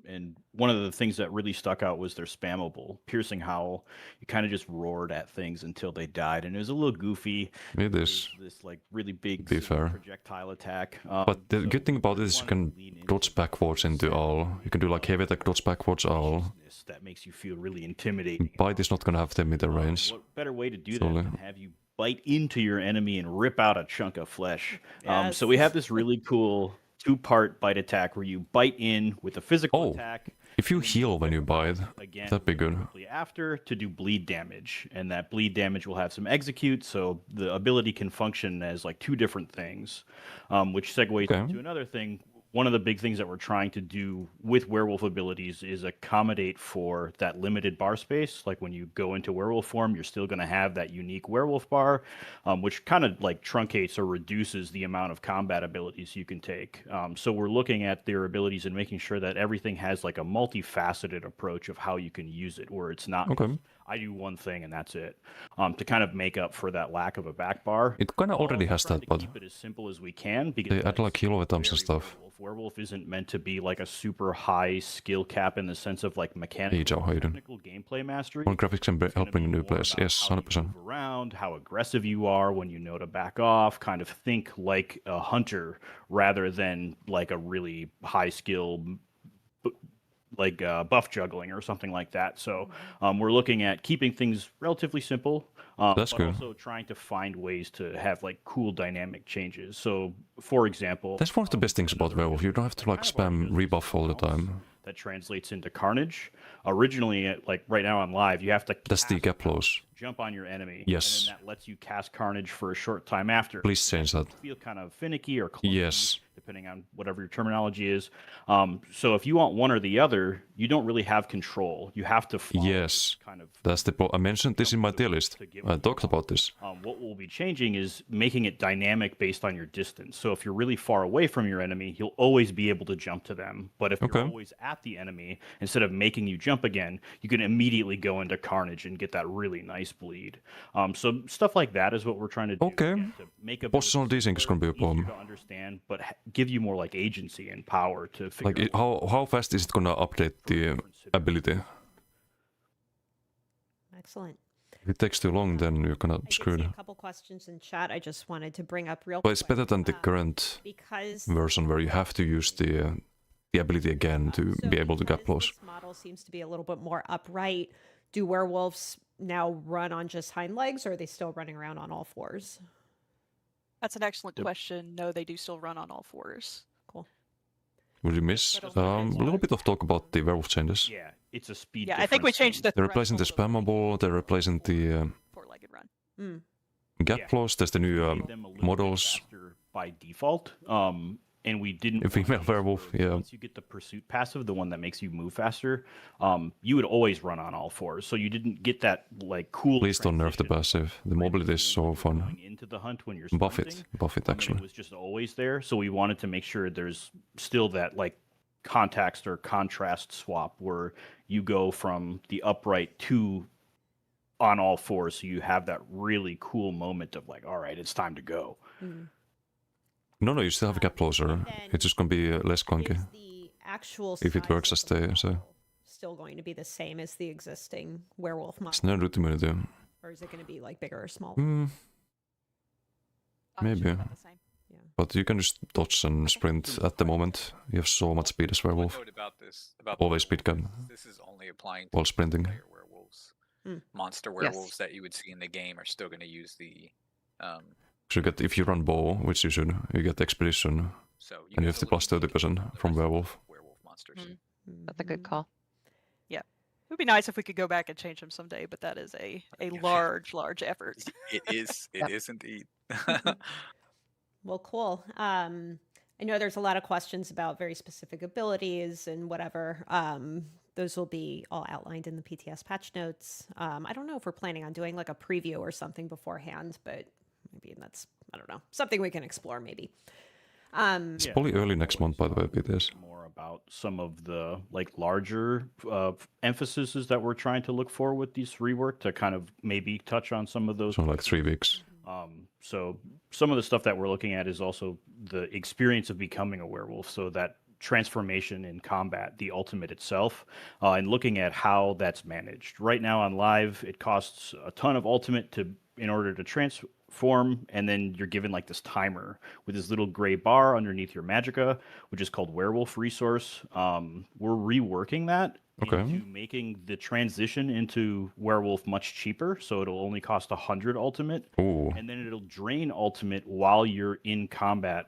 And one of the things that really stuck out was their spammable. Piercing Howl, you kind of just roared at things until they died. And it was a little goofy. It is. This like really big Be fair. projectile attack. But the so good thing about we this is you wanted to can lean into dodge backwards into owl. You can do like heavy attack, dodge backwards owl. that makes you feel really intimidating. Bite is not gonna have 10 meter range. What better way to do that Totally. than have you bite into your enemy and rip out a chunk of flesh? Yes. So we have this really cool two-part bite attack where you bite in with a physical attack. If you heal when you bite, Again, that'd be good. quickly after to do bleed damage, and that bleed damage will have some execute, so the ability can function as like two different things, which segues into another thing. One of the big things that we're trying to do with werewolf abilities is accommodate for that limited bar space. Like when you go into werewolf form, you're still going to have that unique werewolf bar, which kind of like truncates or reduces the amount of combat abilities you can take. So we're looking at their abilities and making sure that everything has like a multifaceted approach of how you can use it, where it's not Okay. I do one thing and that's it, to kind of make up for that lack of a back bar. It kind of already has that, but Keep it as simple as we can because they add like heal items and stuff. Werewolf isn't meant to be like a super high skill cap in the sense of like Hey, mechanical, Joe, how you doing? technical gameplay mastery. On graphics and helping new players. Yes, 100%. Move around, how aggressive you are when you know to back off, kind of think like a hunter rather than like a really high skill like buff juggling or something like that. So we're looking at keeping things relatively simple, That's but good. also trying to find ways to have like cool dynamic changes. So for example, That's one of the best things about werewolf. You don't have to like spam rebuff all the time. that translates into carnage. Originally, like right now on live, you have to That's the gap close. jump on your enemy. Yes. And then that lets you cast carnage for a short time after. Please change that. Feel kind of finicky or clunky, Yes. depending on whatever your terminology is. So if you want one or the other, you don't really have control. You have to follow Yes. kind of That's the I mentioned this in my tier list. I talked about this. what we'll be changing is making it dynamic based on your distance. So if you're really far away from your enemy, you'll always be able to jump to them. But if Okay. you're always at the enemy, instead of making you jump again, you can immediately go into carnage and get that really nice increase bleed. So stuff like that is what we're trying to do. Okay. again, to make a Positional desync is gonna be a problem. to understand, but give you more like agency and power to figure Like, out how fast is it gonna update the ability? Excellent. If it takes too long, then you're gonna I did screw see it. a couple questions in chat. I just wanted to bring up real But it's quick. better than the current Because version where you have to use the ability again to so be able to get because close. this model seems to be a little bit more upright. Do werewolves now run on just hind legs, or are they still running around on all fours? That's an excellent Yep. question. No, they do still run on all fours. Cool. Would you miss a little bit of talk about the werewolf changes? Yeah, it's a speed. Yeah, I think we difference changed thing. the They're replacing the threshold of spammable, they're replacing the four-legged run. Mm. gap Yeah. close, there's the new Made them a little bit models. faster by default. And we didn't. A want female these werewolf, where yeah. Once you get the pursuit passive, the one that makes you move faster, you would always run on all fours. So you didn't get that like cool. Please don't nerf the transition passive. The right mobility is between so when you're fun. going into the hunt when you're Buff sprinting, it. Buff it, and actually. it was just always there. So we wanted to make sure there's still that like context or contrast swap where you go from the upright to on all fours, so you have that really cool moment of like, all right, it's time to go. Mm. No, you still have a gap closer. And then It's just gonna be less clunky. Is the actual If it size works of as the they say. model still going to be the same as the existing werewolf model, It's no root immunity. or is it going to be like bigger or smaller? Hmm, I'm sure Maybe. about the same. but you can just dodge and sprint at the moment. You have so much speed as One werewolf. note about this, about Always the speed werewolf gun is this is only applying to while sprinting. player werewolves. Hmm. Monster werewolves that you would see in the game are still going to use the. So you get, if you run bow, which you should, you get expedition, So you and can you have the still plus use 30% the from rest of the werewolf. werewolf monsters. Mm. That's a good Mhm. call. It would be nice if we could go back and change them someday, but that is a large effort. It is. It is indeed. Well, cool. I know there's a lot of questions about very specific abilities and whatever. Those will be all outlined in the PTS patch notes. I don't know if we're planning on doing like a preview or something beforehand, but maybe that's, I don't know, something we can explore maybe. It's Yeah. probably early next month, by the way, BTS. More about some of the like larger emphases that we're trying to look for with these rework to kind of maybe touch on some of those. So like 3 weeks. So some of the stuff that we're looking at is also the experience of becoming a werewolf. So that transformation in combat, the ultimate itself, and looking at how that's managed. Right now on live, it costs a ton of ultimate in order to transform, and then you're given like this timer with this little gray bar underneath your magicka, which is called werewolf resource. We're reworking that Okay. into making the transition into werewolf much cheaper, so it'll only cost 100 ultimate, Ooh. and then it'll drain ultimate while you're in combat.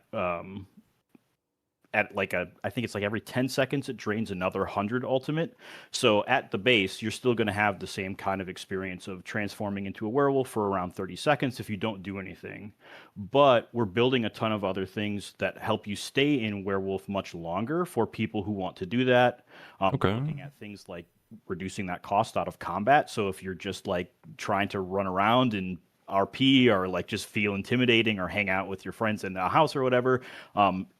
At like I think it's like every 10 seconds it drains another 100 ultimate. So at the base, you're still going to have the same kind of experience of transforming into a werewolf for around 30 seconds if you don't do anything. But we're building a ton of other things that help you stay in werewolf much longer for people who want to do that. Okay. Looking at things like reducing that cost out of combat. So if you're just like trying to run around and RP or like just feel intimidating or hang out with your friends in the house or whatever,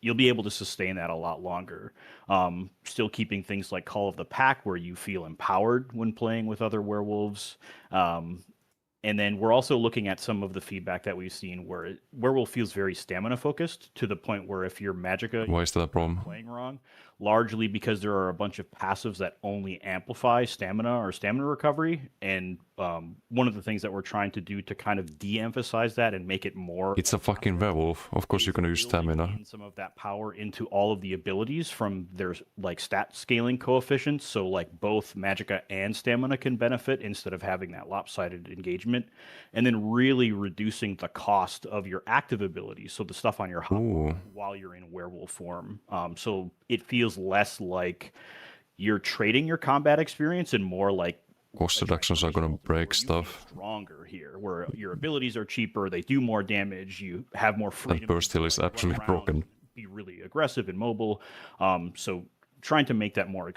you'll be able to sustain that a lot longer. Still keeping things like Call of the Pack where you feel empowered when playing with other werewolves. And then we're also looking at some of the feedback that we've seen where werewolf feels very stamina focused to the point where if your magicka Why is that a problem? playing wrong, largely because there are a bunch of passives that only amplify stamina or stamina recovery. And one of the things that we're trying to do to kind of de-emphasize that and make it more It's a fucking werewolf. Of course you're gonna use building stamina. in some of that power into all of the abilities from their like stat scaling coefficients. So like both magicka and stamina can benefit instead of having that lopsided engagement, and then really reducing the cost of your active abilities. So the stuff on your hot Ooh. while you're in werewolf form. So it feels less like you're trading your combat experience and more like Cost reductions are gonna where break you stuff. feel stronger here, where your abilities are cheaper, they do more damage, you have more freedom. burst to, heal is like, run actually around broken. and Be really aggressive and mobile. So trying to make that more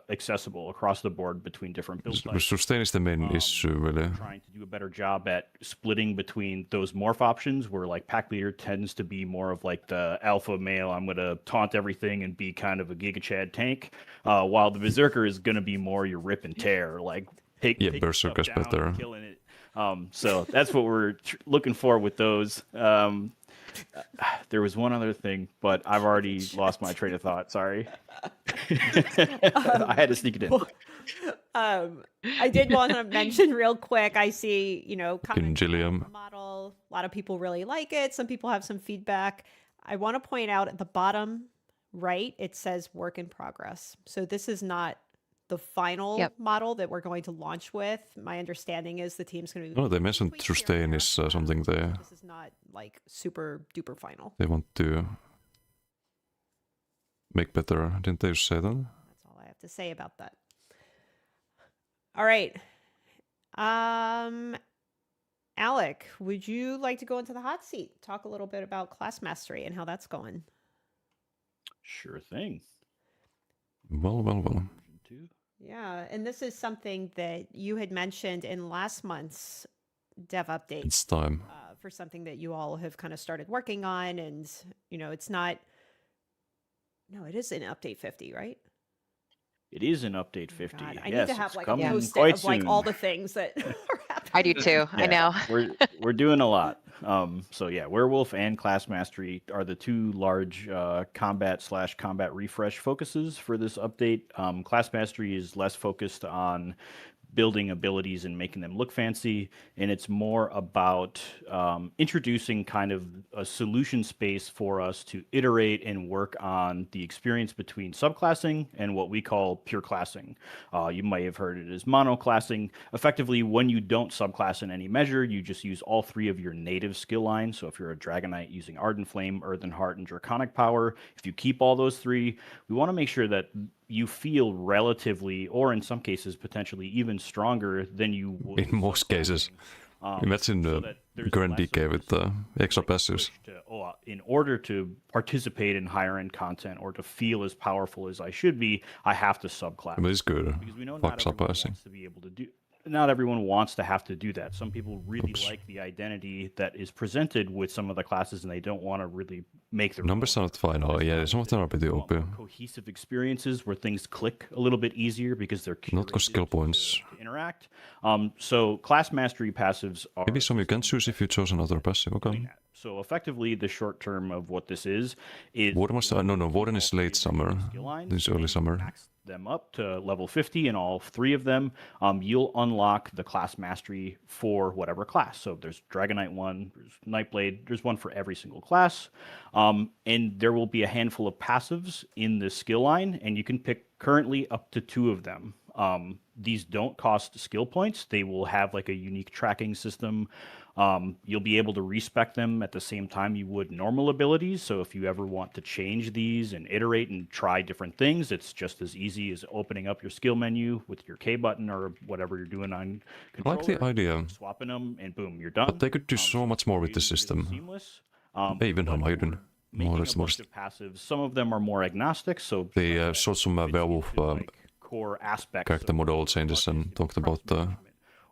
accessible across the board between different build types. Sustain is the main issue, really. Trying to do a better job at splitting between those morph options where like pack leader tends to be more of like the alpha male, I'm going to taunt everything and be kind of a Giga Chad tank, while the berserker is going to be more your rip and tear, like take Yeah, your berserker's stuff down, better. killing it. So that's what we're looking for with those. There was one other thing, but I've already lost my train of thought. Sorry. I had to sneak it in. I did want to mention real quick. I see, comments about Gilliam. the model. A lot of people really like it. Some people have some feedback. I want to point out at the bottom right, it says work in progress. So this is not the final model that we're going to launch with. My understanding is the team's going to be. No, they mentioned sustain is something This is not like super duper final. they want to make better. Didn't they say that? That's all I have to say about that. All right. Alec, would you like to go into the hot seat? Talk a little bit about class mastery and how that's going. Sure thing. Well. Version 2. Yeah, and this is something that you had mentioned in last month's dev update. It's time. For something that you all have kind of started working on, and it's not. No, it is in update 50, right? It is in update 50. God, I yes, need to have it's like a coming post-it quite of like soon. all the things that are happening. I do too. I know. we're doing a lot. So yeah, Werewolf and Class Mastery are the two large combat/combat refresh focuses for this update. Class Mastery is less focused on building abilities and making them look fancy, and it's more about introducing kind of a solution space for us to iterate and work on the experience between subclassing and what we call pure classing. You might have heard it as monoclassing. Effectively, when you don't subclass in any measure, you just use all three of your native skill lines. So if you're a Dragon Knight using Ardent Flame, Earthen Heart, and Draconic Power, if you keep all those three, we want to make sure that you feel relatively, or in some cases potentially even stronger than you would In most cases. Imagine the current DK with the extra passives. In order to participate in higher end content or to feel as powerful as I should be, I have to subclass. But it's good. Because we know Fuck not everyone subclassing. wants to be able to do. Not everyone wants to have to do that. Some people really like the identity that is presented with some of the classes, and they don't want to really make their Numbers are not final. Yeah, some of them are pretty OP. cohesive experiences where things click a little bit easier because they're Not because skill points. to interact. So class mastery passives are Maybe some you can choose if you chose another passive. Okay. so effectively the short term of what this is Warden was no, Warden is late summer. This is early summer. max them up to level 50 in all three of them. You'll unlock the class mastery for whatever class. So there's Dragon Knight 1, there's Nightblade, there's one for every single class. And there will be a handful of passives in the skill line, and you can pick currently up to 2 of them. These don't cost skill points. They will have like a unique tracking system. You'll be able to respec them at the same time you would normal abilities. So if you ever want to change these and iterate and try different things, it's just as easy as opening up your skill menu with your K button or whatever you're doing on I like the controller, idea. swapping them, and boom, you're done. But they could do so much more with the system. Seamless. Even Hermaiden. Making More a bunch of passives. Some of them are more agnostic. So They showed some werewolf core aspects character model changes and talked about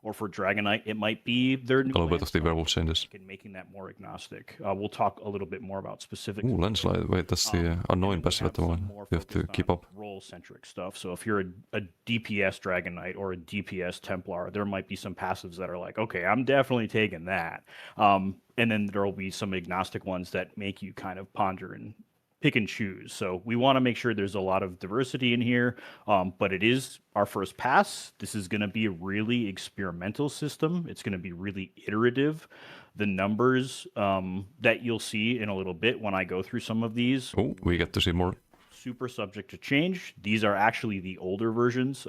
or for Dragon Knight, it might be their new a little bit of the landslide werewolf changes. and making that more agnostic. We'll talk a little bit more about specifics. Ooh, landslide. Wait, that's the annoying passive at the one. You have to keep up. Role-centric stuff. So if you're a DPS Dragon Knight or a DPS Templar, there might be some passives that are like, okay, I'm definitely taking that. And then there will be some agnostic ones that make you kind of ponder and pick and choose. So we want to make sure there's a lot of diversity in here, but it is our first pass. This is going to be a really experimental system. It's going to be really iterative. The numbers that you'll see in a little bit when I go through some of these. Oh, we get to see more. Super subject to change. These are actually the older versions.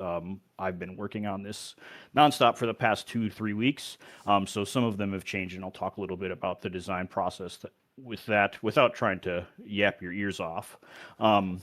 I've been working on this nonstop for the past 2-3 weeks. So some of them have changed, and I'll talk a little bit about the design process with that without trying to yap your ears off. Some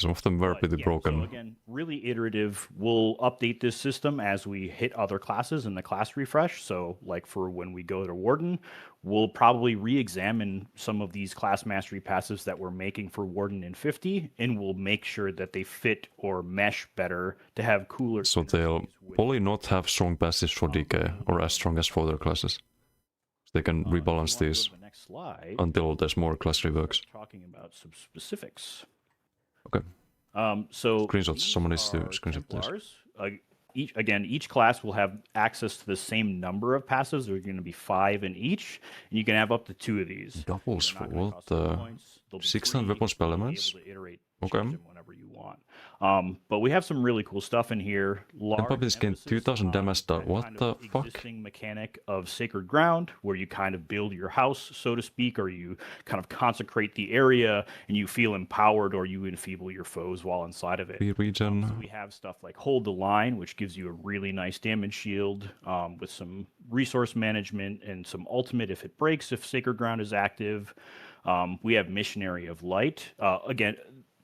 of them were pretty broken. So again, really iterative. We'll update this system as we hit other classes in the class refresh. So like for when we go to Warden, we'll probably re-examine some of these class mastery passives that we're making for Warden in 50, and we'll make sure that they fit or mesh better to have cooler. So they'll probably not have strong passives for DK or as strong as for other classes. They can rebalance these until there's more class reworks. Talking about some specifics. Okay. So Screenshots. these Someone needs to are screenshot this. Templars. each class will have access to the same number of passives. There's going to be 5 in each, and you can have up to 2 of these. Doubles They're for not gonna what? cost any points. They'll be 16 free. weapon spell You'll be elements? able to iterate, Okay. change them whenever you want. But we have some really cool stuff in here. Then probably this gain emphasis 2000 on damage. that What kind the of fuck? existing mechanic of Sacred Ground, where you kind of build your house, so to speak, or you kind of consecrate the area, and you feel empowered, or you enfeeble your foes while inside of it. Free regen. So we have stuff like Hold the Line, which gives you a really nice damage shield with some resource management and some ultimate if it breaks, if Sacred Ground is active. We have Missionary of Light. Again,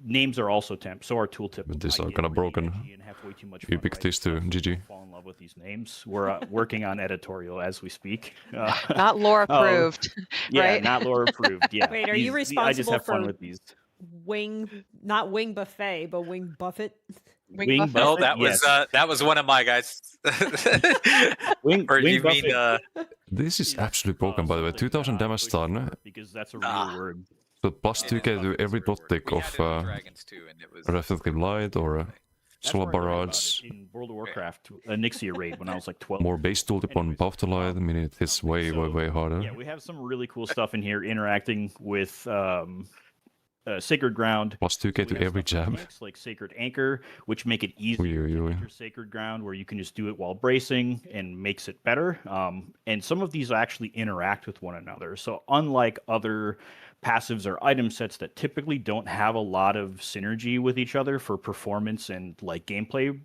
names are also temp, so our tooltip. But these I are get kinda really broken. edgy and have way too much You fun pick writing these two, stuff, so GG. don't fall in love with these names. We're working on editorial as we speak. Not lore approved, Yeah, right? not lore approved. Yeah. Wait, are you I just responsible have fun for with these. not Wing Buffet, but Wing Buffett? Wing Buffet? No, Buffett, that was one of my guys. Wing, Or Wing you mean Buffett, This is absolutely broken, by the way. 2000 damage stun. because that's a real Ah. word. So plus 2k to every dot tick We of had it on Dragons too, and it was Reflective Light or That's Solar where I learned about Barrage. it in World of Warcraft, a Nixia raid when I was like 12. More base tooltip on Path to Light, meaning it hits way, way harder. Yeah, we have some really cool stuff in here interacting with Sacred Ground. Plus 2k to We have every stuff for jab. tanks like Sacred Anchor, which make it easier Oi, to oi, oi. enter Sacred Ground, where you can just do it while bracing and makes it better. And some of these actually interact with one another. So unlike other passives or item sets that typically don't have a lot of synergy with each other for performance and like gameplay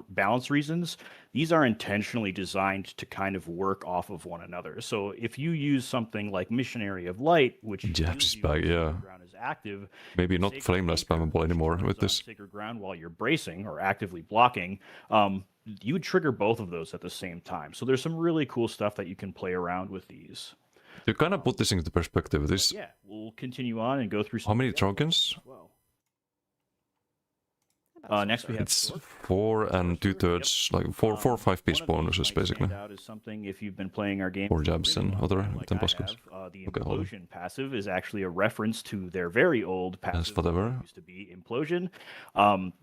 balance reasons, these are intentionally designed to kind of work off of one another. So if you use something like Missionary of Light, which Jabs gives you back, Sacred yeah. Ground is active, Maybe not Sacred flameless Anchor, spammable which anymore turns with on this. Sacred Ground while you're bracing or actively blocking, you would trigger both of those at the same time. So there's some really cool stuff that you can play around with these. To kind of put this into perspective, this Yeah, we'll continue on and go through some how many of the other tokens? stuff as well. Next we have It's Sorcerer. 4 and 2/3, like 4 or 5 piece One of these bonuses might basically. stand out as something if you've been playing our game. Or for a jabs really and long other time, like I Tempescus. have. The Okay, hold on. Implosion passive is actually a reference to their very old passive. whatever. that used to be Implosion.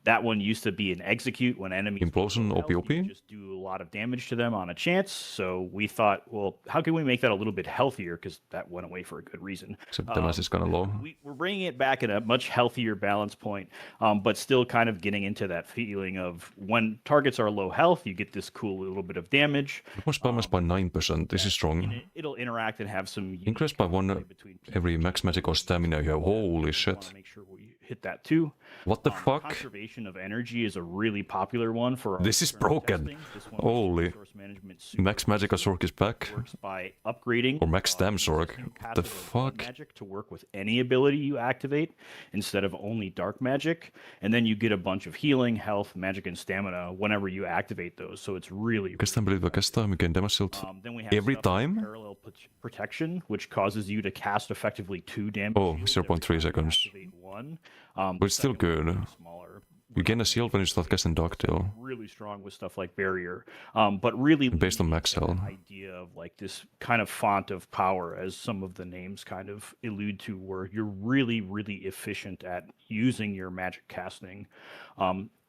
That one used to be an execute when enemies. were Implosion, low health, you OP? could just do a lot of damage to them on a chance. So we thought, well, how can we make that a little bit healthier? Because that went away for a good reason. Except damage is kind of low. We're bringing it back at a much healthier balance point, but still kind of getting into that feeling of when targets are low health, you get this cool little bit of damage. Most damage by 9%, this is strong. It'll interact and have some Increased by unique 1 gameplay between every max magic or stamina you have. Holy so we wanna shit. make sure we hit that too. What the fuck? Conservation of energy is a really popular one for. our This is internal broken. testing. This one was Holy. resource management super Max Magica Sork is back. works by upgrading Or Max Stam existing Sork. The passive of blood fuck? magic to work with any ability you activate instead of only dark magic, and then you get a bunch of healing, health, magic, and stamina whenever you activate those. So it's really. Oikeastaan believe oikeastaan mikä damage shield Then we have every stuff like time? Parallel protection, which causes you to cast effectively 2 damage. Oh, shields 0.3 every time you seconds. activate one. But it's still second one good. is smaller. You gain a shield when you start casting Darktail. Really strong with stuff like barrier, but really Based on leaning max into that health. idea of like this kind of font of power, as some of the names kind of allude to, where you're really efficient at using your magic casting,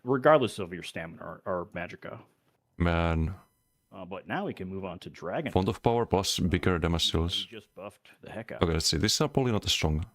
regardless of your stamina or magicka. Man. But now we can move on to dragon. Font of Power plus bigger damage We shields. just buffed the heck out. Okay, let's see. These are probably not as strong.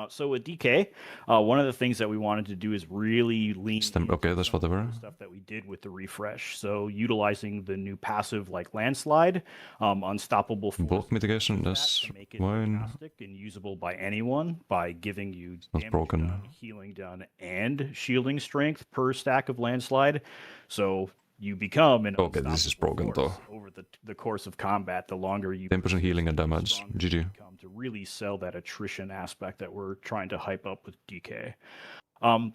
So with DK, one of the things that we wanted to do is really lean into Okay, that's some of the whatever. stuff that we did with the refresh. So utilizing the new passive like Landslide, Unstoppable Force, Block mitigation, to that's make it fine. agnostic and usable by anyone by giving you Not damage broken. done, healing done, and shielding strength per stack of Landslide. So you become an Okay, this is unstoppable broken, force though. over the course of combat. The longer you 10% healing and the damage. stronger GG. you become to really sell that attrition aspect that we're trying to hype up with DK.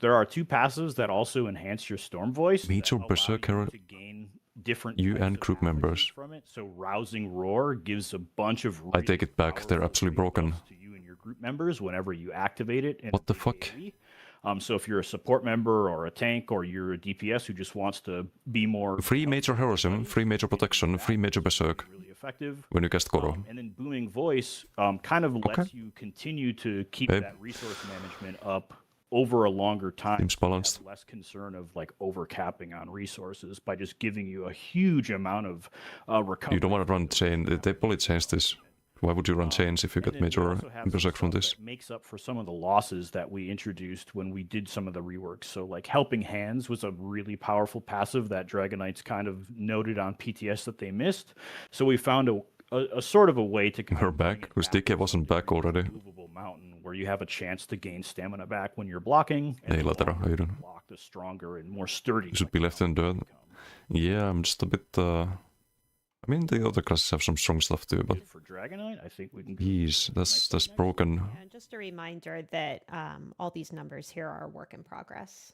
There are 2 passives that also enhance your Storm Voice. Meet that your allow Berserker, you to gain different you types and of group abilities members. from it. So Rousing Roar gives a bunch of. I take it back, they're powerful absolutely free broken. buffs to you and your group members whenever you activate it. in What the a fuck? AoE. So if you're a support member or a tank or you're a DPS who just wants to be more Free Major Heroism, free Major Protection, free Major Berserk really effective. when you cast Koro. And then Booming Voice kind of lets you continue to keep Babe. that resource management up over a longer time, Seems balanced. have less concern of like overcapping on resources by just giving you a huge amount of recovery. You don't want to run chain. They probably changed this. Why would you run chains if you And get then we major also have some intersect from stuff this? that makes up for some of the losses that we introduced when we did some of the reworks. So like Helping Hands was a really powerful passive that Dragon Knights kind of noted on PTS that they missed. So we found a sort of a way to kind We're of bring back, it because back DK to wasn't back a already. movable mountain where you have a chance to gain stamina back when you're blocking. Ei the latera, longer ei you don't. block, the stronger and more sturdy. You should be left in dirt. Yeah, I'm just a bit. I mean, the other classes have some strong stuff too, but For Dragon Knight, I think we can. jeez, that's broken. And just a reminder that all these numbers here are a work in progress.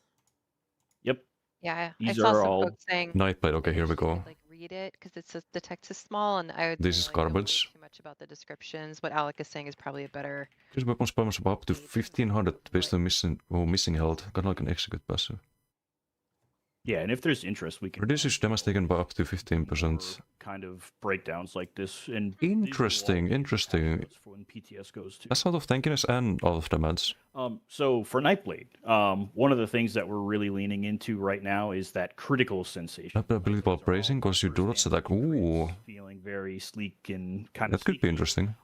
Yep. Yeah, I These saw are some all folks saying Nightblade, they okay, here we wish they go. could, like read it because the text is small, and I would This say, is like, don't worry garbage. too much about the descriptions. What Alec is saying is probably a better. This weapon spams up to 1500 based on missing health. Kind of like an execute passive. Yeah, and if there's interest, we can Reduces damage taken by up to 15%. kind of breakdowns like this. And Interesting, interesting. for when PTS goes to. That's out of tankiness and out of damage. So for Nightblade, one of the things that we're really leaning into right now is that critical sensation. Not the ability while bracing, because you do not attack. Ooh, Feeling very sleek and kind of. that could be interesting.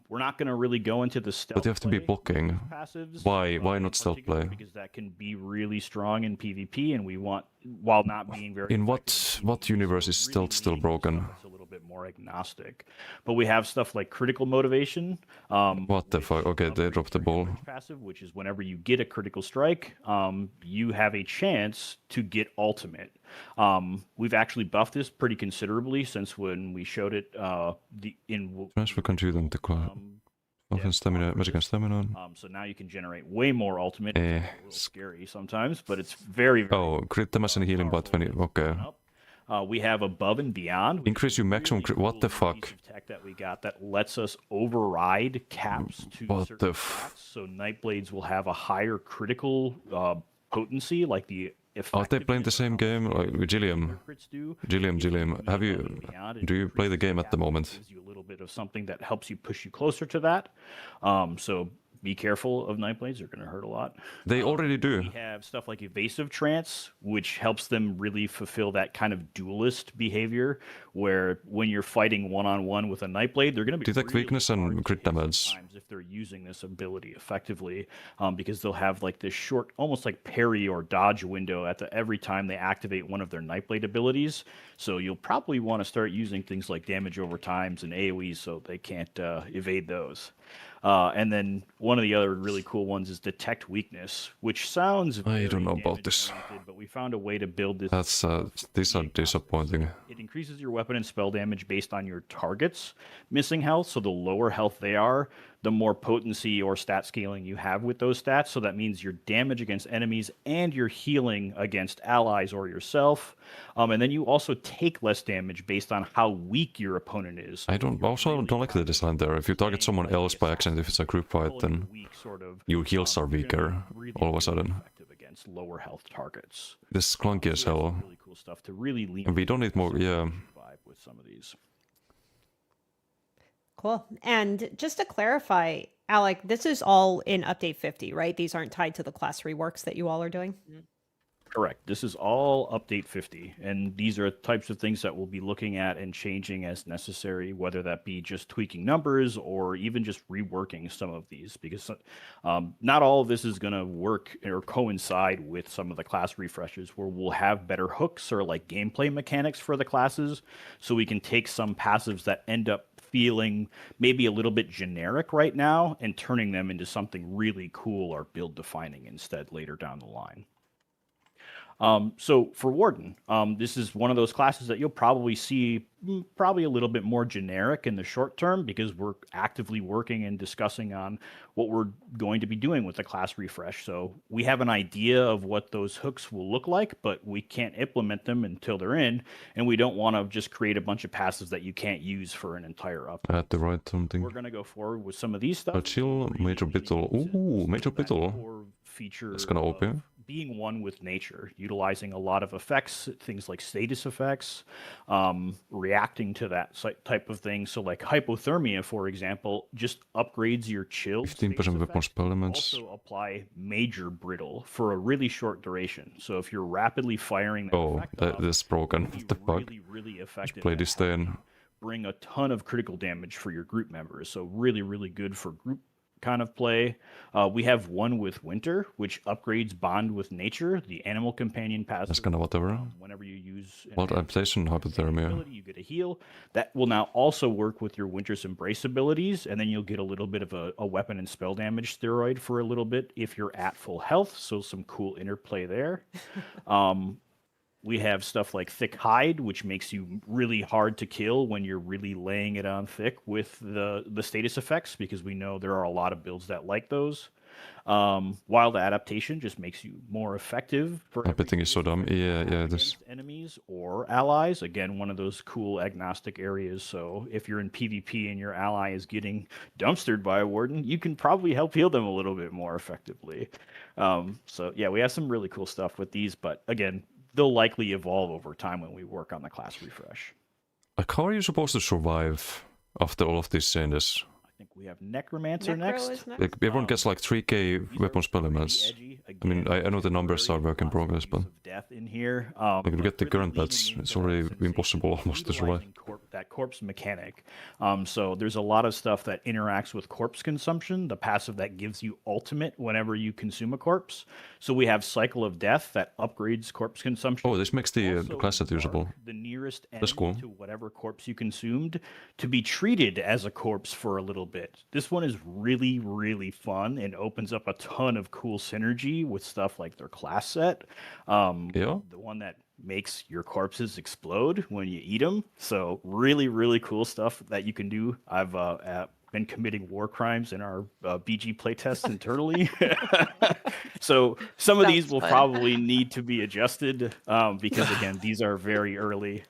We're not going to really go into the stealth. But you have to be play blocking. passives. Why in not stealth particular, play? Because that can be really strong in PvP, and we want, while not being very. In effective in what PvP, universe so is we're stealth really still leaning into broken? stuff that's a little bit more agnostic, but we have stuff like critical motivation. What the which fuck? Okay, they upgrades dropped the your ball. damage passive, which is whenever you get a critical strike, you have a chance to get ultimate. We've actually buffed this pretty considerably since when we showed it in Transfer conjuring the offense stamina, magic and stamina. so now you can generate way more ultimate. Eh, It's a little scary sometimes, but it's very, very Oh, crit damage and healing by 20. Okay. we have Above and Beyond. which Increase is your a maximum really crit. What the cool piece fuck? of tech that we got that lets us override caps to What certain the stats. So Nightblades will have a higher critical potency, like the. Are they playing the same game like with Gilliam? Gilliam, have you? Do you play the game at the moment? Gives you a little bit of something that helps you push you closer to that. So be careful of Nightblades; they're going to hurt a lot. They already do. We have stuff like Evasive Trance, which helps them really fulfill that kind of duelist behavior, where when you're fighting one-on-one with a Nightblade, they're going to be Detect really weakness and hard to crit hit damage. sometimes if they're using this ability effectively, because they'll have like this short, almost like parry or dodge window at every time they activate one of their Nightblade abilities. So you'll probably want to start using things like damage over times and AoEs so they can't evade those. And then one of the other really cool ones is Detect Weakness, which sounds I don't very know about this. damage-oriented, but we found a way to build this. That's these are disappointing. It increases your weapon and spell damage based on your target's missing health. So the lower health they are, the more potency or stat scaling you have with those stats. So that means your damage against enemies and your healing against allies or yourself. And then you also take less damage based on how weak your opponent is. I don't like the design there. If you target someone else by accident, if it's a group fight, then Weak, sort of, your heals are you're gonna weaker be really, all of a really sudden. effective against lower health targets. This is clunky as So we have hell. some really cool stuff to really lean And we don't need more. Yeah. vibe with some of these. Cool. And just to clarify, Alec, this is all in update 50, right? These aren't tied to the class reworks that you all are doing? Correct. This is all update 50, and these are types of things that we'll be looking at and changing as necessary, whether that be just tweaking numbers or even just reworking some of these, because not all of this is going to work or coincide with some of the class refreshes where we'll have better hooks or like gameplay mechanics for the classes, so we can take some passives that end up feeling maybe a little bit generic right now and turning them into something really cool or build defining instead later down the line. So for Warden, this is one of those classes that you'll probably see probably a little bit more generic in the short term, because we're actively working and discussing on what we're going to be doing with the class refresh. So we have an idea of what those hooks will look like, but we can't implement them until they're in, and we don't want to just create a bunch of passives that you can't use for an entire up. I had to write something. We're going to go forward with some of these stuff. But chill, Major Bittle. Ooh, Major Bittle. Feature That's gonna OP. being one with nature, utilizing a lot of effects, things like status effects, reacting to that type of thing. So like hypothermia, for example, just upgrades your chill. 15% weapon spell elements. Also apply major brittle for a really short duration. So if you're rapidly firing that Oh, effect off, that's broken. it'll What the be fuck? really effective. Play at this then. having bring a ton of critical damage for your group members. So really good for group kind of play. We have one with Winter, which upgrades Bond with Nature, the animal companion passive. That's kind of whatever. Whenever you use What adaptation hypothermia? ability, you get a heal. That will now also work with your Winter's Embrace abilities, and then you'll get a little bit of a weapon and spell damage steroid for a little bit if you're at full health. So some cool interplay there. We have stuff like Thick Hide, which makes you really hard to kill when you're really laying it on thick with the status effects, because we know there are a lot of builds that like those. Wild Adaptation just makes you more effective for Everything is so dumb. Yeah, it is. enemies or allies. Again, one of those cool agnostic areas. So if you're in PvP and your ally is getting dumpstered by a warden, you can probably help heal them a little bit more effectively. So yeah, we have some really cool stuff with these, but again, they'll likely evolve over time when we work on the class refresh. Like, how are you supposed to survive after all of these changes? I think we have Necromancer Necro next. is next. Like, everyone gets like 3k weapon spell elements. I mean, I know the numbers are work in progress, but Death in here. like, to get the really current leaning pets, into it's that already sensation impossible of almost to survive. utilizing that corpse mechanic. So there's a lot of stuff that interacts with corpse consumption, the passive that gives you ultimate whenever you consume a corpse. So we have Cycle of Death that upgrades corpse consumption. Oh, this makes the Also class set usable. mark the nearest enemy That's cool. to whatever corpse you consumed to be treated as a corpse for a little bit. This one is really fun and opens up a ton of cool synergy with stuff like their class set. Yeah. The one that makes your corpses explode when you eat them. So really cool stuff that you can do. I've been committing war crimes in our BG playtest internally. So some of these Sounds will fun. probably need to be adjusted because again, these are very early.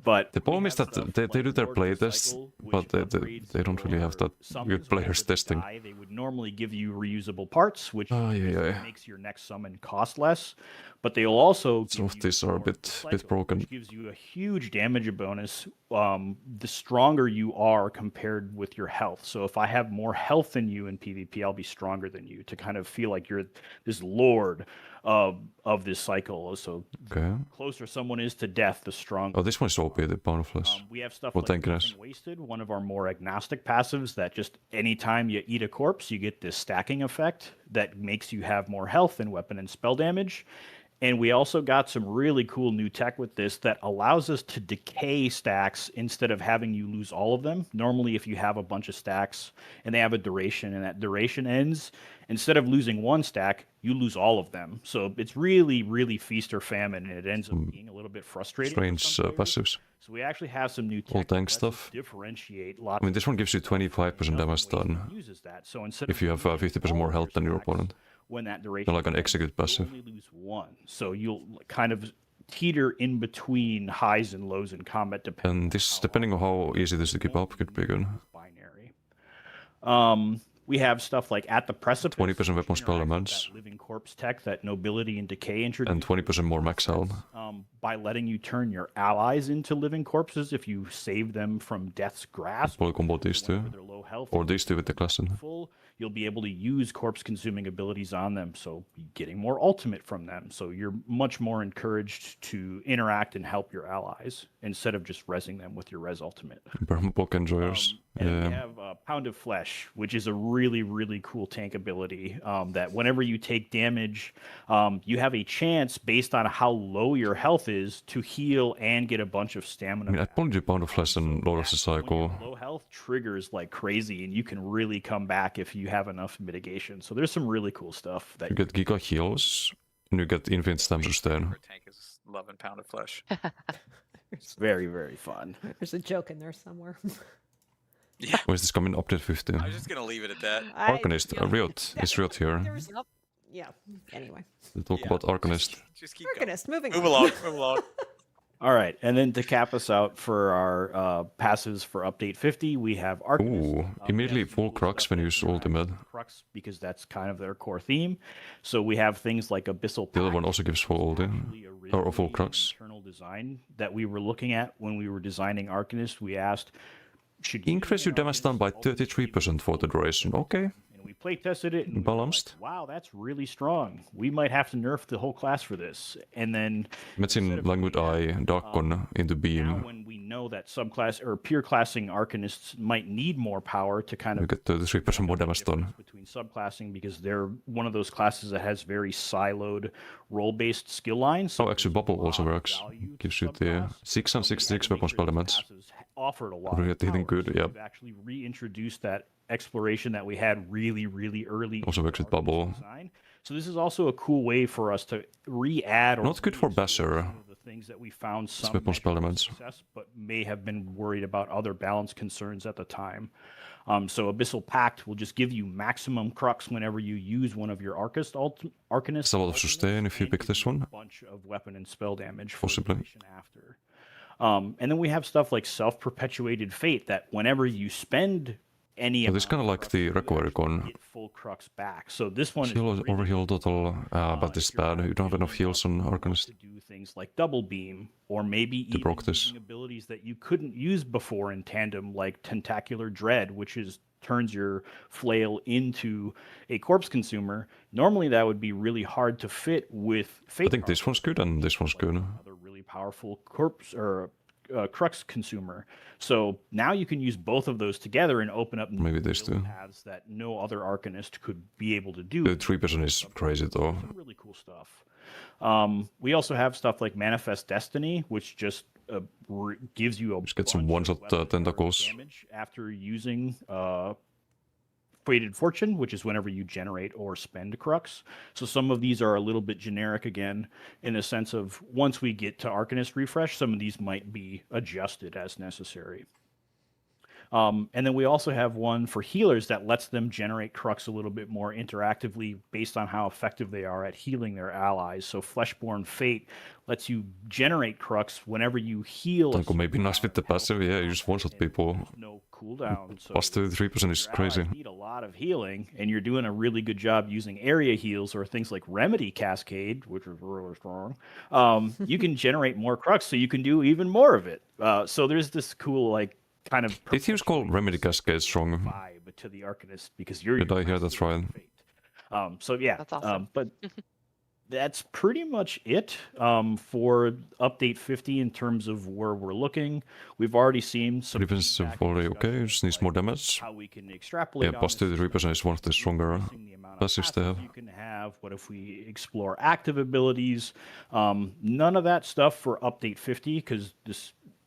But The problem we is have that stuff they like do their Warden playtests, Cycle, which but upgrades they don't really have your that summons good players whenever they testing. die. They would normally give you reusable parts, which Oh, yeah, basically yeah. makes your next summon cost less. But they'll also Some give of you these are a more bit cycle, broken. which gives you a huge damage bonus. The stronger you are compared with your health. So if I have more health than you in PvP, I'll be stronger than you to kind of feel like you're this lord of this cycle. So Okay. closer someone is to death, the stronger. Oh, this one is OP, the Boundless. We have stuff Well, like thank Nothing goodness. Wasted, one of our more agnostic passives that just anytime you eat a corpse, you get this stacking effect that makes you have more health and weapon and spell damage. And we also got some really cool new tech with this that allows us to decay stacks instead of having you lose all of them. Normally, if you have a bunch of stacks and they have a duration and that duration ends, instead of losing one stack, you lose all of them. So it's really feast or famine, and it ends up being a little bit frustrating. for Strange some players. passives. So we actually have some new tech All that tank lets us stuff. differentiate lots I mean, this one gives you 25% damage done uses that. So instead if of you have losing 50% all more of health than your stacks opponent. when that duration They're like an ends, execute you passive. only lose one. So you'll kind of teeter in between highs and lows in combat depending And this, depending on how easy this is to keep up, could be good. binary. We have stuff like At the Precipice, 20% weapon which spell interacts with elements. that living corpse tech that Nobility and Decay introduced. And 20% more max health. By letting you turn your allies into living corpses if you save them from death's grasp. Probably combo these two. Whenever they're low health, Or these two with the class. full, you'll be able to use corpse consuming abilities on them, so you're getting more ultimate from them. So you're much more encouraged to interact and help your allies instead of just resing them with your res ultimate. Book enjoyers. And then we Yeah. have Pound of Flesh, which is a really cool tank ability that whenever you take damage, you have a chance based on how low your health is to heal and get a bunch of stamina. I mean, I'd probably do Pound of Flesh and Lord of the When Cycle. your low health triggers like crazy, and you can really come back if you have enough mitigation. So there's some really cool stuff that You get Giga Heals, and you get Infinite Stam Sustain. Our tank is loving Pound of Flesh. is very fun. There's a joke in there somewhere. Yeah, When is this coming? Update 50. I was just gonna leave it at that. Arcanist, yeah, Riot. Is Riot here? There was, yeah. Anyway, We'll talk Yeah, about Arcanist. Just keep going. Arcanist, moving Move on. along. Move along. All right, and then to cap us out for our passes for update 50, we have Arcanist. Ooh, We have immediately some full cool Crux stuff when you that use interacts ultimate. with Crux because that's kind of their core theme. So we have things like Abyssal The other one Pact, also gives full which was ulti, actually or full originally an Crux. internal design that we were looking at when we were designing Arcanist. We asked, should you Increase your damage done by 33% for the duration. Okay. And we play tested it and we were like, Balanced. wow, that's really strong. We might have to nerf the whole class for this. And then Metsin instead of Langwood doing Eye, that, Darkon into now Beam. when we know that subclass or pure classing Arcanists might need more power to kind You of get 33% more make a damage done. difference between subclassing because they're one of those classes that has very siloed role-based skill lines. So Oh, actually, there's a Bubble also lot of works. value to Gives you the subclass. 6 and But we had 66 to make weapon sure spell those damage. passes offered a lot Really of hitting power. good, So yep. we've actually reintroduced that exploration that we had really early. Also in works the with Bubble. Arcanist design. So this is also a cool way for us to re-add or Not good for re-explore Basher. some of the things that we found some weapon spell measure of damage. success, but may have been worried about other balance concerns at the time. So Abyssal Pact will just give you maximum Crux whenever you use one of your Arcanist It's a lot of sustain if you pick this one. a bunch of weapon and spell damage for the Possibly. duration after. And then we have stuff like Self-Perpetuated Fate that whenever you spend any So this amount kind of of like Crux, the you Recovery actually Con. get full Crux back. So this one is Heal really overheal good, total, but this is if you're bad. kind You of don't have enough building heals up on yourself Arcanist. to do things like Double Beam, or maybe even broke this. using abilities that you couldn't use before in tandem, like Tentacular Dread, which turns your flail into a corpse consumer. Normally that would be really hard to fit with Fate. I think this one's good and this one's good. Another really powerful corpse or Crux consumer. So now you can use both of those together and open up Maybe new this build too. paths that no other Arcanist could be able to do. The 3% is crazy though. Some really cool stuff. We also have stuff like Manifest Destiny, which just gives you a Just get some bunch of one-shot, weapon tentacles. damage after using Fated Fortune, which is whenever you generate or spend Crux. So some of these are a little bit generic again, in the sense of once we get to Arcanist Refresh, some of these might be adjusted as necessary. And then we also have one for healers that lets them generate Crux a little bit more interactively based on how effective they are at healing their allies. So Fleshborn Fate lets you generate Crux whenever you heal. Tanko maybe nice with the passive, yeah, you just one-shot people. No cooldown. So Plus 33% is your crazy. allies need a lot of healing, and you're doing a really good job using area heals or things like Remedy Cascade, which is really strong. You can generate more Crux, so you can do even more of it. So there's this cool like kind of It seems called Remedy Cascade strong. vibe to the Arcanist because you're. Did I hear that's right? So yeah, That's awesome. but that's pretty much it for update 50 in terms of where we're looking. We've already seen some Defense is feedback already and okay, discussion just needs more damage. how we can extrapolate Yeah, on plus this 33% is one of the stronger increasing the amount of passives they passives have. you can have. What if we explore active abilities? None of that stuff for update 50 because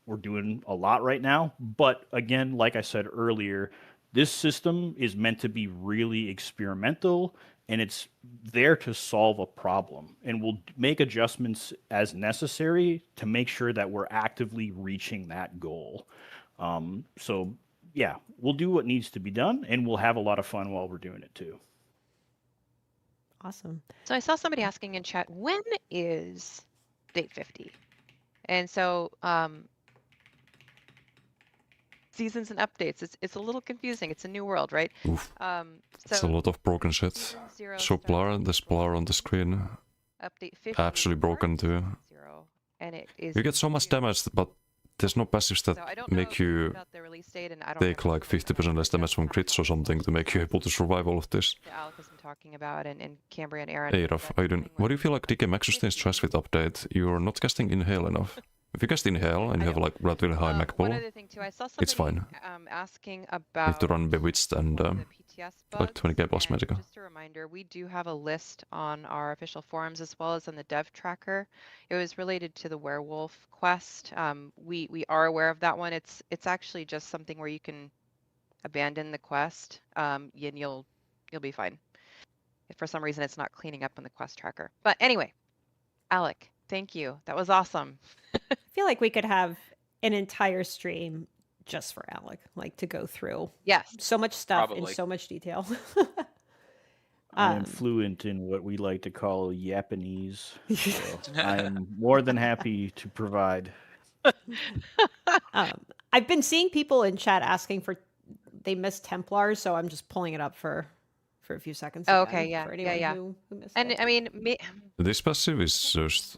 we're doing a lot right now. But again, like I said earlier, this system is meant to be really experimental and it's there to solve a problem. And we'll make adjustments as necessary to make sure that we're actively reaching that goal. So yeah, we'll do what needs to be done and we'll have a lot of fun while we're doing it too. Awesome. So I saw somebody asking in chat, when is date 50? And so seasons and updates, it's a little confusing. It's a new world, right? Oof. It's a So lot of broken shit. season 0 So starts Blar, on this Blar on the screen, update 50. absolutely broken too. 0, and it is You get so much June. damage, but there's no passives that So I don't know make you about the release date, and I don't take know like what 50% less damage from crits or something to make you able to survive all of this. that Alec has been talking about, and Cambria and Aaron. Hey Raf, that's how you doing? something What do you like feel like DK Maxus stays trash with update? You're not casting Inhale enough. If you cast Inhale and you have like relatively high Mac one pool, other thing too, I saw somebody it's fine. Asking You have about to run Bewitched and the PTS like bugs, 20k plus and Magicka. just a reminder, we do have a list on our official forums as well as on the dev tracker. It was related to the werewolf quest. We are aware of that one. It's actually just something where you can abandon the quest, and you'll be fine. If for some reason it's not cleaning up on the quest tracker. But anyway, Alec, thank you. That was awesome. I feel like we could have an entire stream just for Alec, like to go through Yes. so much stuff in Probably. so much detail. I am Um, fluent in what we like to call Japanese. So I am more than happy to provide. I've been seeing people in chat asking for they missed Templars, so I'm just pulling it up for a few seconds. Oh, Again, okay, yeah, for yeah, anyone yeah. who missed And it. I mean, This passive is just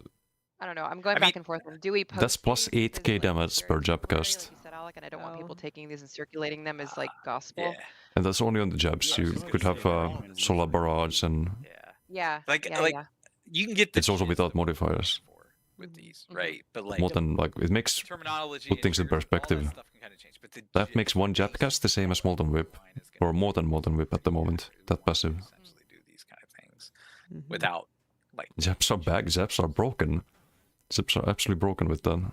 I don't know. I'm going I mean, back and forth. Do we post that's plus these? 8k Because, like, damage they're per jab temporary, cast, like you said, Alec, and I don't want people Oh. taking these and circulating them as like gospel. Yeah. and that's only on the jabs. Yeah, I You was just could gonna have say, they're all in Solar reverse. Barrage, and Yeah. Yeah. Like yeah, like yeah. you can get the It's also gist without of what we're modifiers. going for with these, Mhm. right? But like more than like it makes terminology, put and things in triggers, all that perspective. stuff can kinda change, but the That gist, makes one the jab basic cast the same as Molten Whip, line is gonna or be more than Molten Whip at the moment. That passive. essentially do these kind of things Mhm. without like Jabs are back. Jabs are broken. Jabs are absolutely broken with that.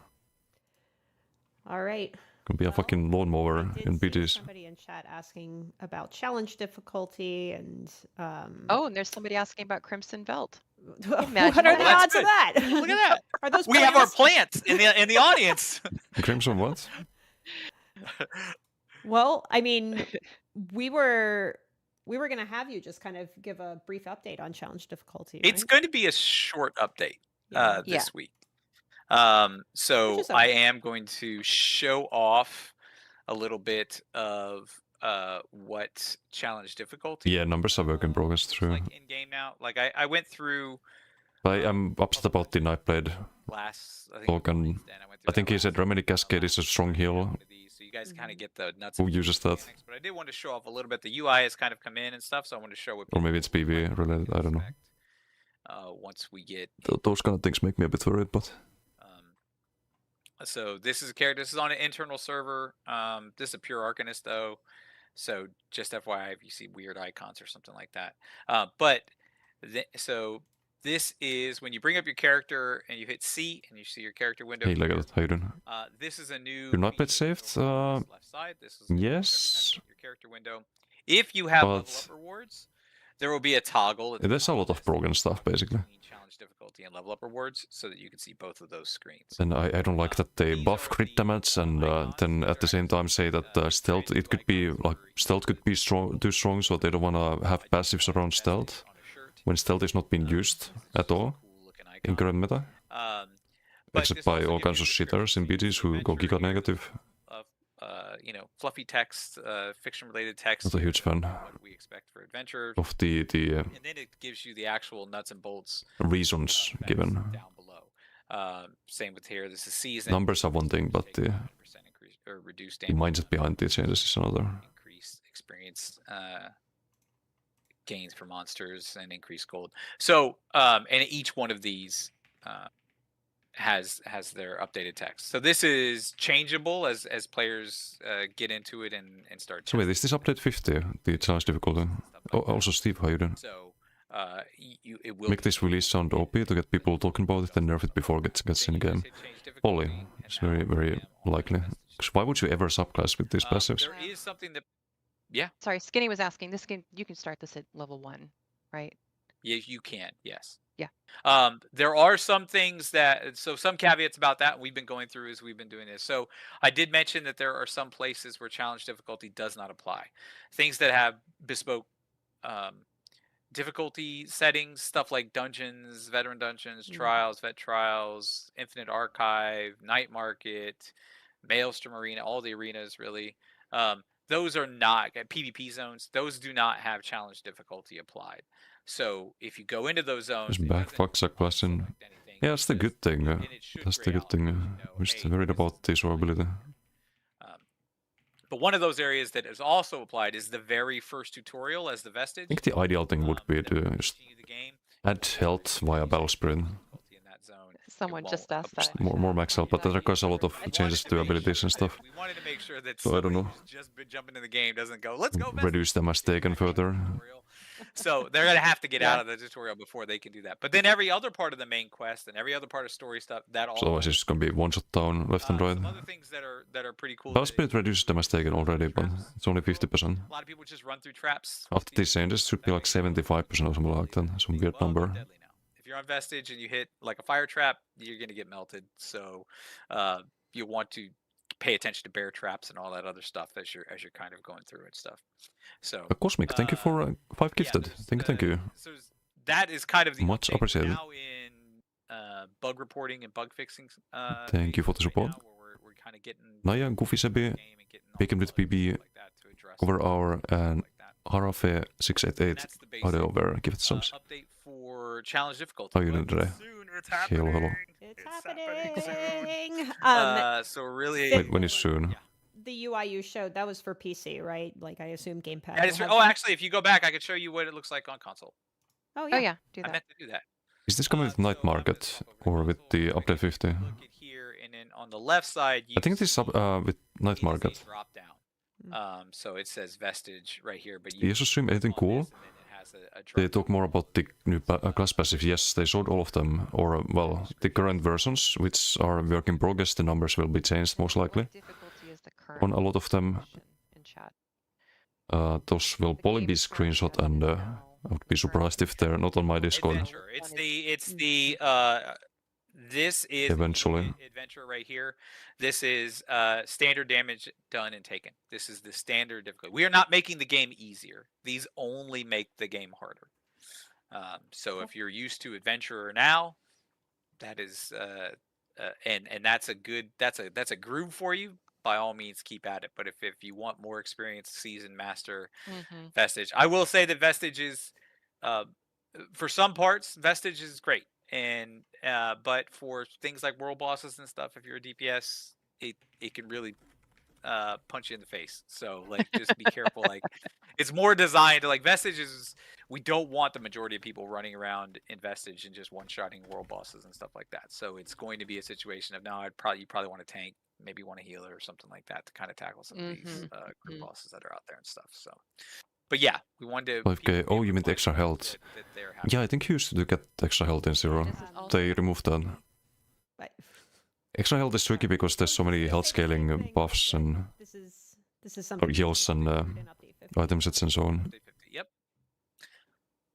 All right. Could be a Well, fucking lawnmower I did in see BTs. somebody in chat asking about challenge difficulty and Oh, and there's somebody asking about Crimson Veld. what imagine are that. the Well, that's odds of good. that? Look at that. Are those We have our plants? plants in the audience. Crimson what? Well, I mean, we were gonna have you just kind of give a brief update on challenge difficulty, right? It's going to be a short update Yeah. Yeah. this week. So is I okay. am going to show off a little bit of what challenge difficulty Yeah, numbers are work in progress. looks True. like in game now. Like I went through I'm upset about the Nightblade last. I think talk, it was and Wednesday, and I went I through think that he said last Remedy Cascade is a strong heal. one of these, so you guys kind of get the nuts. Who and bolts uses of the that? mechanics, but I did want to show off a little bit. The UI has kind of come in and stuff, so I want to show what. Or maybe it's people PvE related, I don't know. expect, once we get. Those kind of things make me a bit worried, but So this is a character. This is on an internal server. This is a pure Arcanist though, so just FYI if you see weird icons or something like that. So this is when you bring up your character and you hit C and you see your character window. hey, look here. at that. How you doing? This is a new. Your Nightblade feature saved? over on this left side. This is every time Yes. you hit your character window. If you have level But- up rewards, there will be a toggle. at the There's a top lot of that broken says stuff, basically. between challenge difficulty and level up rewards, so that you can see both of those screens. And I don't like that they buff crit damage and then at the same time say that stealth, it could be like stealth could be strong, too strong, so they don't want to have passives around stealth when stealth is not being used at all in current meta, except by all kinds of shitters in BTs who go giga negative. Fluffy text, fiction-related text. Not a huge fan What we expect for adventure, of the and then it gives you the actual nuts and bolts reasons effects given. down below. Same with here. This is season. Numbers are one thing, but the 100% increase or reduced the damage, mindset behind the changes is another. increased experience gains for monsters, and increased gold. So, and each one of these has their updated text. So this is changeable as players get into it and start. So wait, is this update 50, the challenge difficulty? Also, Steve, how you doing? So it will Make this release sound OP to get people talking about it and nerf it before it gets in game. Polly, it's very, very likely. 'Cause why would you ever subclass with these passives? There is something that Sorry, Skinny was asking. You can start this at level 1, right? you can, yes. Yeah. There are some things some caveats about that we've been going through as we've been doing this. So I did mention that there are some places where challenge difficulty does not apply. Things that have bespoke difficulty settings, stuff like dungeons, veteran dungeons, trials, vet trials, infinite archive, night market, maelstrom arena, all the arenas really. Those are not PvP zones. Those do not have challenge difficulty applied. So if you go into those zones, Just back fucks a question. Yeah, that's the good thing. That's the good thing. I'm just worried about the survivability. But one of those areas that is also applied is the very first tutorial as the I vestige. think the ideal thing would be to just add health via battle sprint. In that zone, Someone just asked that. More max health, but that requires a lot of changes to abilities and stuff. We wanted to make sure that So I don't somebody know. who's just been jumping in the game doesn't go, let's go. Reduce them as taken further. So they're gonna have to get out of the tutorial before they can do that. But then every other part of the main quest and every other part of story stuff, that all. So otherwise it's just gonna be one shot down left and right. Some other things that are pretty cool. Battle sprint reduces them as taken already, but it's only 50%. A lot of people just run through traps. After these changes, it should be like 75% or something like that. Some weird number. Deadly now. If you're on vestige and you hit like a fire trap, you're gonna get melted. So you want to pay attention to bear traps and all that other stuff as you're kind of going through and stuff. So Cosmic, thank you for 5 gifted. Thank you. So that is kind of the Much update. We're appreciated. now in bug reporting and bug fixing. Thank you for the phase support. now, where we're kind of getting Naya, Goofy Sebi, Bacon with PB, Over Hour, and Harafe688 That's the are the basic over gifted subs. update for challenge difficulty. How are you but doing today? soon it's Hello, hello. happening. It's happening soon. happening. So we're really When is soon? Yeah. The UI you showed, that was for PC, right? Like I assume Gamepad. That is will true. have Oh, some- actually, if you go back, I could show you what it looks like on console. Oh Oh yeah. yeah, do I that. meant to do that. Is this coming with Night Market or with the update 50? Look at here, and then on the left side, you I think this is with Night see Market. drop down. Mm. So it says vestige right here, but you Jesus stream, anything on cool? this, and then it has a They drop talk more about the new class passive. Yes, they showed all of them, or well, the current versions, which are work in progress. The numbers will be changed most likely. What difficulty is the current On a lot of them, question in chat? those will The probably game be is currently screenshot, tested and I now. would be surprised if they're not on my Discord. Adventure. It's the this is Eventually. the adventure right here. This is standard damage done and taken. This is the standard difficulty. We are not making the game easier. These only make the game harder. So if you're used to adventurer now, that is and that's a good that's a groove for you. By all means, keep at it. But if you want more experience, seasoned master, Vestige. I will say that Vestige is, for some parts, Vestige is great, and but for things like world bosses and stuff, if you're a DPS, it can really punch you in the face. So like, just be careful. Like, it's more designed to like Vestige is. We don't want the majority of people running around in Vestige and just one-shotting world bosses and stuff like that. So it's going to be a situation of now you probably want to tank, maybe want a healer or something like that to kind of tackle some of these group bosses that are out there and stuff. So, but yeah, we wanted to. 5k. Oh, you meant extra health. Yeah, I think you used to get extra health in Zero. This is also They removed that. Right. Extra health is tricky because there's so many health scaling buffs and This is something that heals we and included in update 50. item sets and so on. Yep.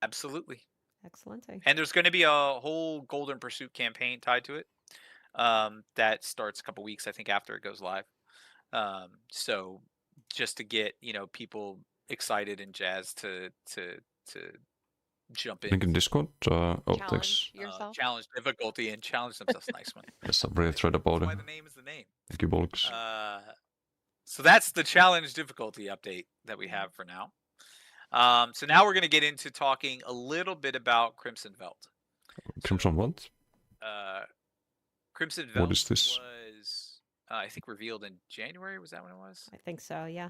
Absolutely. Excellent. And there's going to be a whole Golden Pursuit campaign tied to it. That starts a couple weeks, I think, after it goes live. So just to get people excited and jazzed to jump Link in in. Discord. Oh, thanks. challenge yourself. Challenge difficulty and challenge themselves. Nice one. Yes, I'm really thrilled about That's it. why the name is the name. Thank you, Bolks. So that's the challenge difficulty update that we have for now. So now we're going to get into talking a little bit about Crimson Veld. Crimson what? Crimson Veld What is this? was, I think, revealed in January. Was that when it was? I think so. Yeah.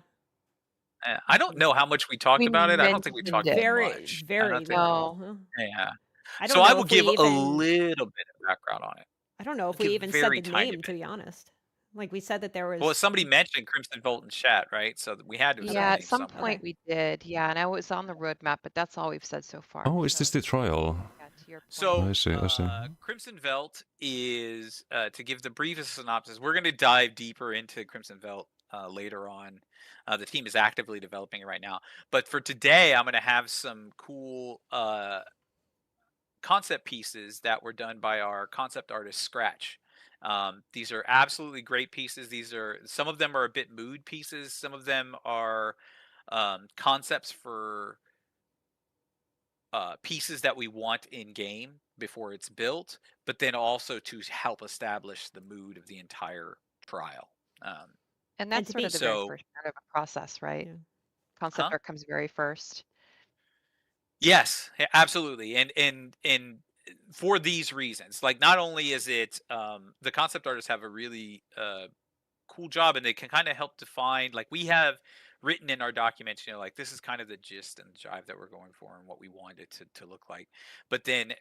I don't know how much we talked We about it. I don't think we talked mentioned it. Very, much. I very don't think- little. little. Yeah. I don't So know I will if we give a even- little bit of background on it. I don't know if give we even said very the tiny name, to bit. be honest. Like we said that there was. Well, somebody mentioned Crimson Volt in chat, right? So we had to. have said Yeah, the at name some somewhere. point we did. Yeah, and I was on the roadmap, but that's all we've said so far. Oh, is this so, the trial? yeah, to your point. So I see, I see. Crimson Velt is to give the briefest synopsis. We're going to dive deeper into Crimson Velt later on. The team is actively developing it right now. But for today, I'm going to have some cool concept pieces that were done by our concept artist Scratch. These are absolutely great pieces. Some of them are a bit mood pieces. Some of them are concepts for pieces that we want in game before it's built, but then also to help establish the mood of the entire trial. And that's to sort be- of the very So- first part of a process, right? Yeah. Concept Huh? art comes very first. Yes, absolutely. And for these reasons, like not only is it the concept artists have a really cool job, and they can kind of help define, like we have written in our documents, like this is kind of the gist and the jive that we're going for and what we want it to look like. But then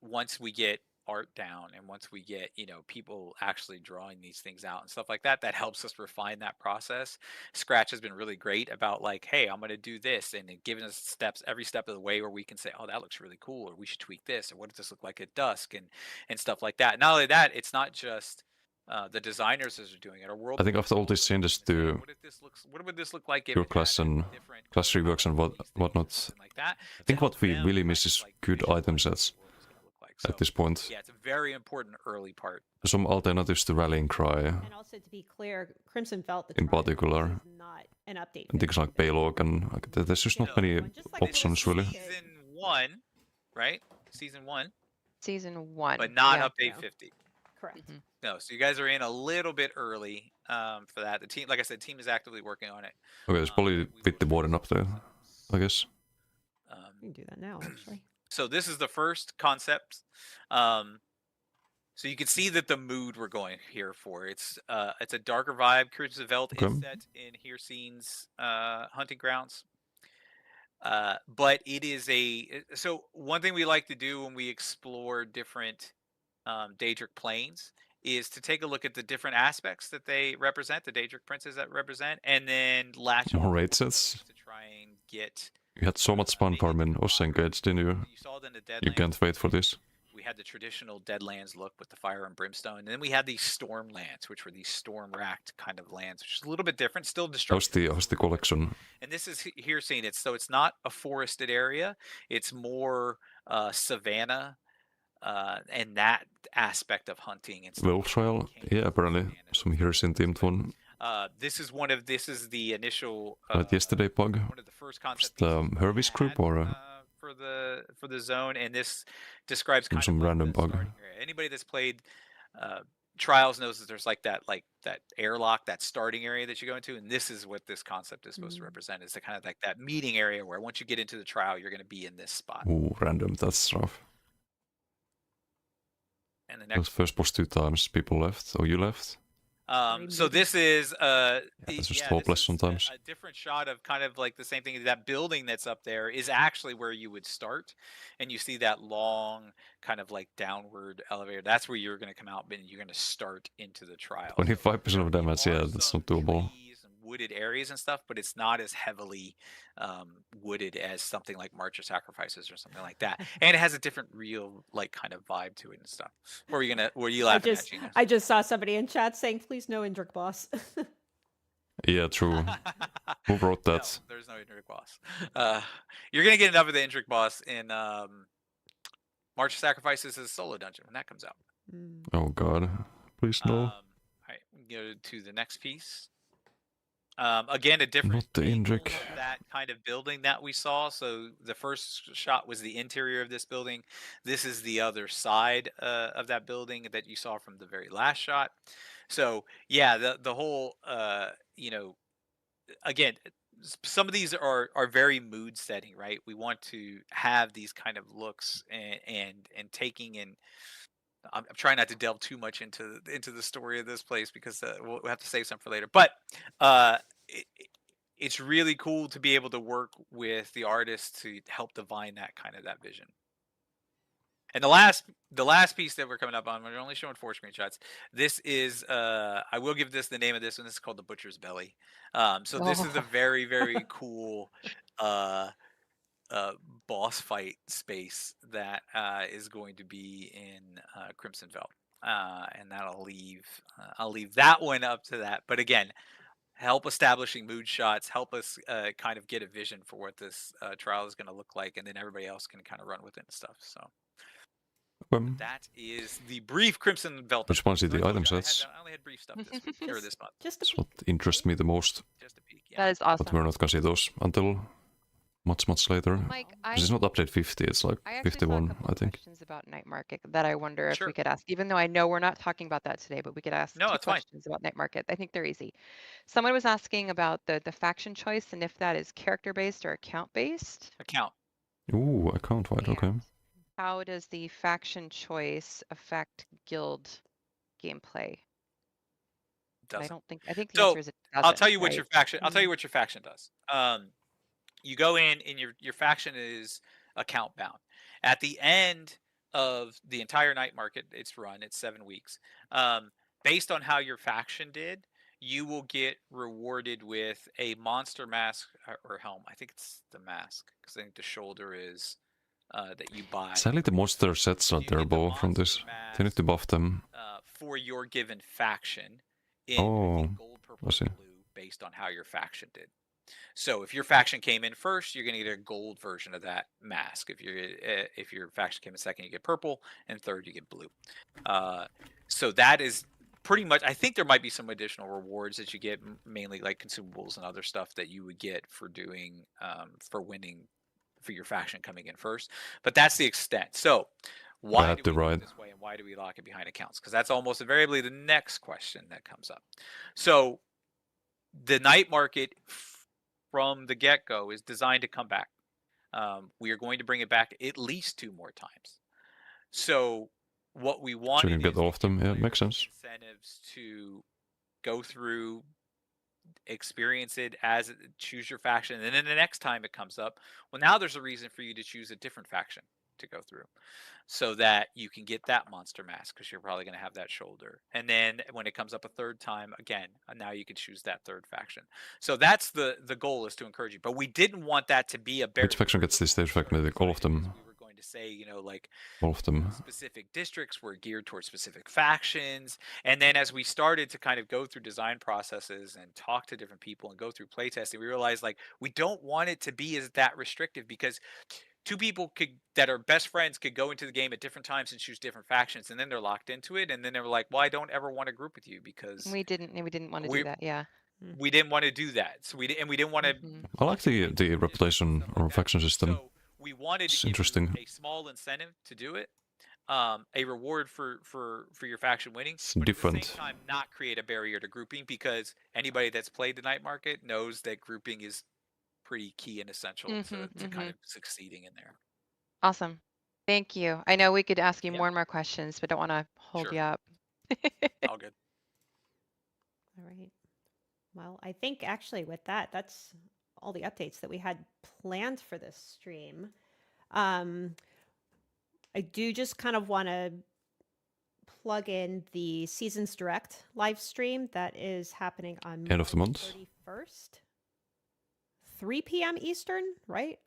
once we get art down and once we get people actually drawing these things out and stuff like that, that helps us refine that process. Scratch has been really great about like, hey, I'm going to do this, and it giving us steps every step of the way where we can say, oh, that looks really cool, or we should tweak this, or what does this look like at dusk, and stuff like that. Not only that, it's not just the designers that are doing it. Our world I think after all these changes to what would this look like if your it class had and different class reworks and colors, these things, whatnot, something like that, I think to what help we them really kind miss of, is like, good visualize item what the sets. world is gonna look like. at this point. Yeah, it's a very important early part. Some alternatives to Rallying Cry, And also to be clear, Crimson Felt the in trial particular, is not an update. and things like Paylog, and like, there's just not No, many just like options really. Season 1, right? Season 1, Season 1. but not yeah. update No. 50. Correct. Mhm. No, so you guys are in a little bit early for that. The team, like I said, team is actively working on it. Okay, it's probably We a bit the will board up there, I guess. We can do that now, actually. So this is the first concept. So you can see that the mood we're going here for. It's a darker vibe. Crimson Veld is Okay. set in Hircine's hunting grounds. But it is so one thing we like to do when we explore different Daedric planes is to take a look at the different aspects that they represent, the Daedric princes that represent, and then latch More on raid to sets. to try and get. You had so much fun farming Ossengage, didn't you? You saw it in the Deadlands. You can't wait for this. We had the traditional Deadlands look with the fire and brimstone, and then we had these storm lands, which were these storm-racked kind of lands, which is a little bit different, still destructive. How's the collection? And this is here seeing it, so it's not a forested area; it's more savanna, and that aspect of hunting and stuff. Wolf Trial? Yeah, apparently some Hircine themed one. This is the initial. Yesterday, Pug. One of the first concept the pieces we Hervis had, group or for the zone, and this describes kind some of like random the bug? starting area. Anybody that's played Trials knows that there's like that airlock, that starting area that you go into, and this is what this concept is supposed to represent. Is the kind of like that meeting area where once you get into the trial, you're going to be in this spot. Ooh, random. That's rough. And the Those next, first boss 2 times people left, or you left. so this is it's just yeah, hopeless this is sometimes. a different shot of kind of like the same thing. That building that's up there is actually where you would start, and you see that long kind of like downward elevator. That's where you're going to come out, and you're going to start into the trial. 25% of damage, There yeah, are that's some not doable. trees and wooded areas and stuff, but it's not as heavily wooded as something like March of Sacrifices or something like that. And it has a different real like kind of vibe to it and stuff. Were you laughing at Gina? I just saw somebody in chat saying, "Please no Indrik boss." Yeah, true. Who wrote No, that? there's no Indrik boss. You're gonna get enough of the Indrik boss in March of Sacrifices as a solo dungeon when that comes out. Oh god. Please no. All right, we can go to the next piece. Again, a different Not the angle Indrik. of that kind of building that we saw. So the first shot was the interior of this building. This is the other side of that building that you saw from the very last shot. So yeah, the whole again, some of these are very mood setting, right? We want to have these kind of looks and taking in. I'm trying not to delve too much into the story of this place because we'll have to save some for later. But it's really cool to be able to work with the artists to help divine that vision. And the last piece that we're coming up on, we're only showing 4 screenshots. This is I will give this the name of this one. This is called the Butcher's Belly. So this is a very, very cool boss fight space that is going to be in Crimson Veld, and that'll leave I'll leave that one up to that. But again, help establishing mood shots, help us kind of get a vision for what this trial is going to look like, and then everybody else can kind of run with it and stuff. So that is the brief Crimson Veld. Which ones did the item sets? I only had brief stuff this week, or this month. Just That's what interests me the most. Just a peek. That is awesome. But we're not gonna see those until much later. Mike, This is not update 50, it's like I actually saw a 51, couple I think. questions about Night Market that I wonder if Sure. we could ask, even though I know we're not talking about that today, but we could ask No, 2 it's fine. questions about Night Market. I think they're easy. Someone was asking about the faction choice and if that is character based or account based. Account. Ooh, account wide, okay. And how does the faction choice affect guild gameplay? And I think the So, answer is it I'll doesn't, tell you what right? your faction. I'll tell you what your faction does. You go in, and your faction is account bound. At the end of the entire night market, it's 7 weeks. Based on how your faction did, you will get rewarded with a monster mask or helm. I think it's the mask because I think the shoulder is that you buy. Sadly, the monster sets are You get the terrible from this. monster They need to mask, buff them. for your given faction in I Oh, think gold, purple, I see. and blue based on how your faction did. So if your faction came in first, you're going to get a gold version of that mask. If your faction came in second, you get purple, and third, you get blue. So that is pretty much. I think there might be some additional rewards that you get, mainly like consumables and other stuff that you would get for doing for winning for your faction coming in first. But that's the extent. So why had do to we do ride. it this way, and why do we lock it behind accounts? Because that's almost invariably the next question that comes up. So the night market from the get-go is designed to come back. We are going to bring it back at least 2 more times. So what we want So you to can get all of them. Yeah, makes sense. incentives to go through, experience it as choose your faction, and then the next time it comes up, well, now there's a reason for you to choose a different faction to go through, so that you can get that monster mask, because you're probably going to have that shoulder. And then when it comes up a third time again, now you can choose that third faction. So that's the goal, is to encourage you. But we didn't want that to be a barrier. Which faction gets this stage effect? Maybe all of them. We were going to say, like All of them. specific districts were geared towards specific factions. And then as we started to kind of go through design processes and talk to different people and go through playtesting, we realized like we don't want it to be as that restrictive, because 2 people that are best friends could go into the game at different times and choose different factions, and then they're locked into it, and then they're like, well, I don't ever want to group with you because We didn't want to do that. Yeah. we didn't want to do that. So we didn't want to. I like the reputation or faction system. So we wanted It's to give interesting. you a small incentive to do it, a reward for your faction winning, It's but at the different. same time not create a barrier to grouping, because anybody that's played the night market knows that grouping is pretty key and essential to kind of succeeding in there. Awesome. Thank you. I know we could ask you Yeah. more and more questions, but don't want to hold Sure. you up. All good. All right. Well, I think actually with that, that's all the updates that we had planned for this stream. I do just kind of want to plug in the Seasons Direct live stream that is happening on End of the month. 31st, 3 p.m. Eastern, right?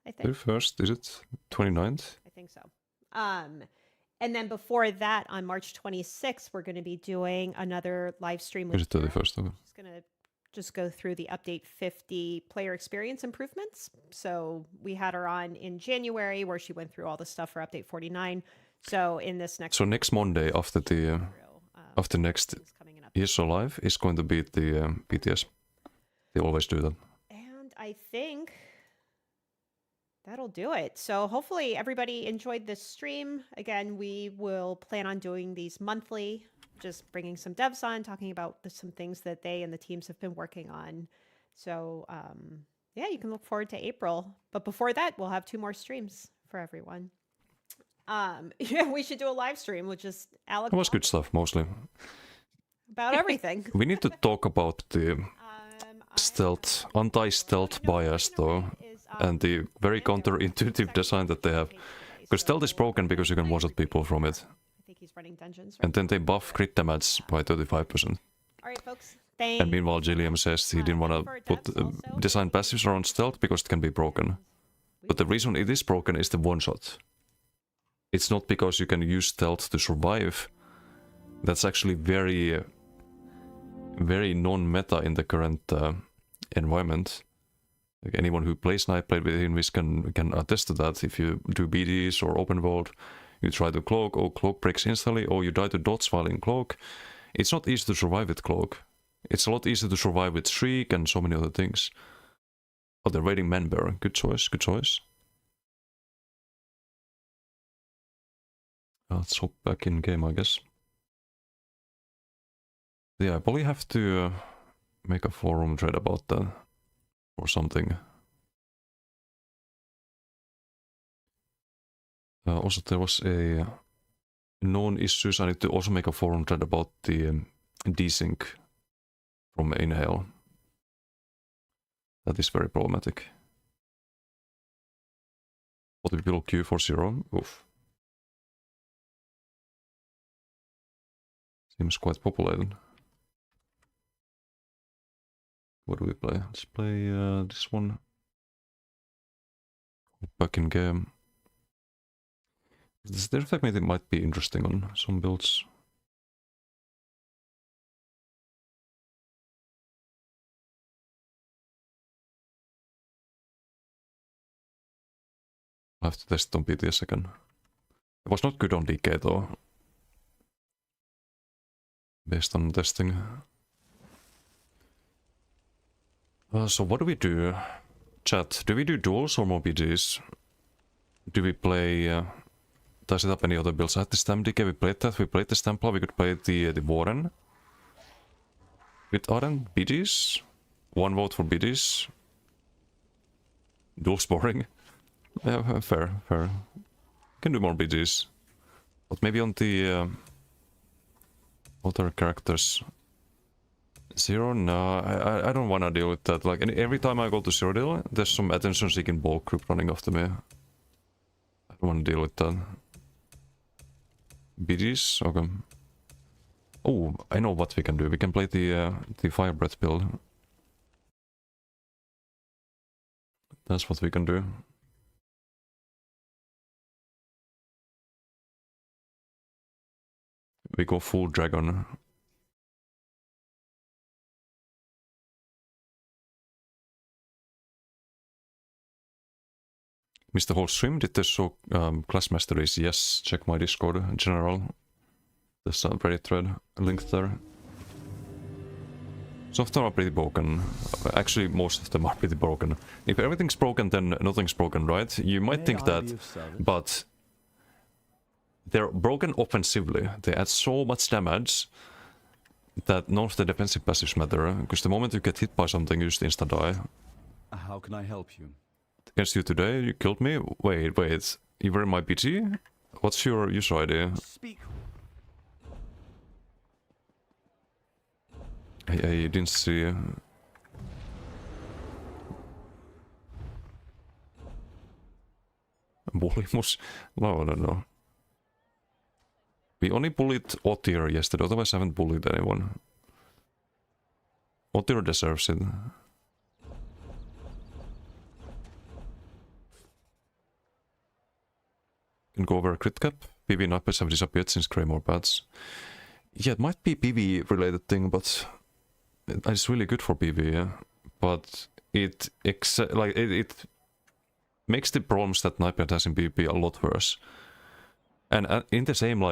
I think. 31st, is it? 29th? I think so. And then before that, on March 26th, we're going to be doing another live stream with Is it Kira. 31st? Okay. She's going to just go through the update 50 player experience improvements. So we had her on in January where she went through all the stuff for update 49. So in this next So next Monday after the after next is coming in up. ESO Live is going to be the BTS. They always do that. And I think that'll do it. So hopefully everybody enjoyed this stream. Again, we will plan on doing these monthly, just bringing some devs on, talking about some things that they and the teams have been working on. So yeah, you can look forward to April. But before that, we'll have 2 more streams for everyone. Yeah, we should do a live stream with just Alex It was good stuff, mostly. about everything. We need to talk about the stealth, anti-stealth bias, though, and the very counterintuitive design that they have. Because stealth is broken because you can one-shot people from it. I think he's running dungeons. And then they buff crit damage by 35%. All right, folks. Thank And meanwhile, Gilliam says he didn't want to put design passives around stealth because it can be broken. But the reason it is broken is the one-shot. It's not because you can use stealth to survive. That's actually very, very non-meta in the current environment. Like anyone who plays Night, played with Invis can attest to that. If you do BDs or open world, you try to cloak, or cloak breaks instantly, or you die to dots while in cloak. It's not easy to survive with cloak. It's a lot easier to survive with shriek and so many other things. Oh, they're raiding Manbear. Good choice, good choice. Let's hop back in game, I guess. Yeah, I probably have to make a forum thread about that or something. Also, there was a known issues. I need to also make a forum thread about the desync from Inhale. That is very problematic. What if people queue for 0? Oof. Seems quite populated. What do we play? Let's play this one. Back in game. This effect might be interesting on some builds. I have to test it on BTS again. It was not good on DK though. Based on testing. So what do we do? Chat, do we do duels or more BGs? Do we play... does it up any other builds? I had the Stamp DK, we played that. We played the Stampla, we could play the Warren. With Aren, BGs. 1 vote for BGs. Duels boring. Yeah, fair. Can do more BGs. But maybe on the other characters. Zero? No, I don't wanna deal with that. Like every time I go to Zero deal, there's some attention seeking ball group running after me. I don't wanna deal with that. BGs? Okay. Oh, I know what we can do. We can play the Fire Breath build. That's what we can do. We go full dragon. Mr. Whole Stream, did this show class masteries? Yes, check my Discord in general. There's a Reddit thread linked there. Some of them are pretty broken. Actually, most of them are pretty broken. If everything's broken, then nothing's broken, right? You might think that, but they're broken offensively. They add so much damage that none of the defensive passives matter. Because the moment you get hit by something, you just insta die. How can I help you? Against you today, you killed me? Wait. You were in my BG? What's your user ID? Speak. I didn't see... Bullimus? No. We only bullied Otir yesterday, otherwise I haven't bullied anyone. Otir deserves it. Can go over a crit cap. PV nuppets have disappeared since Claymore pads. Yeah, it might be PV related thing, but it's really good for PV, yeah. But it makes the problems that Nightbird has in PvP a lot worse. And in the same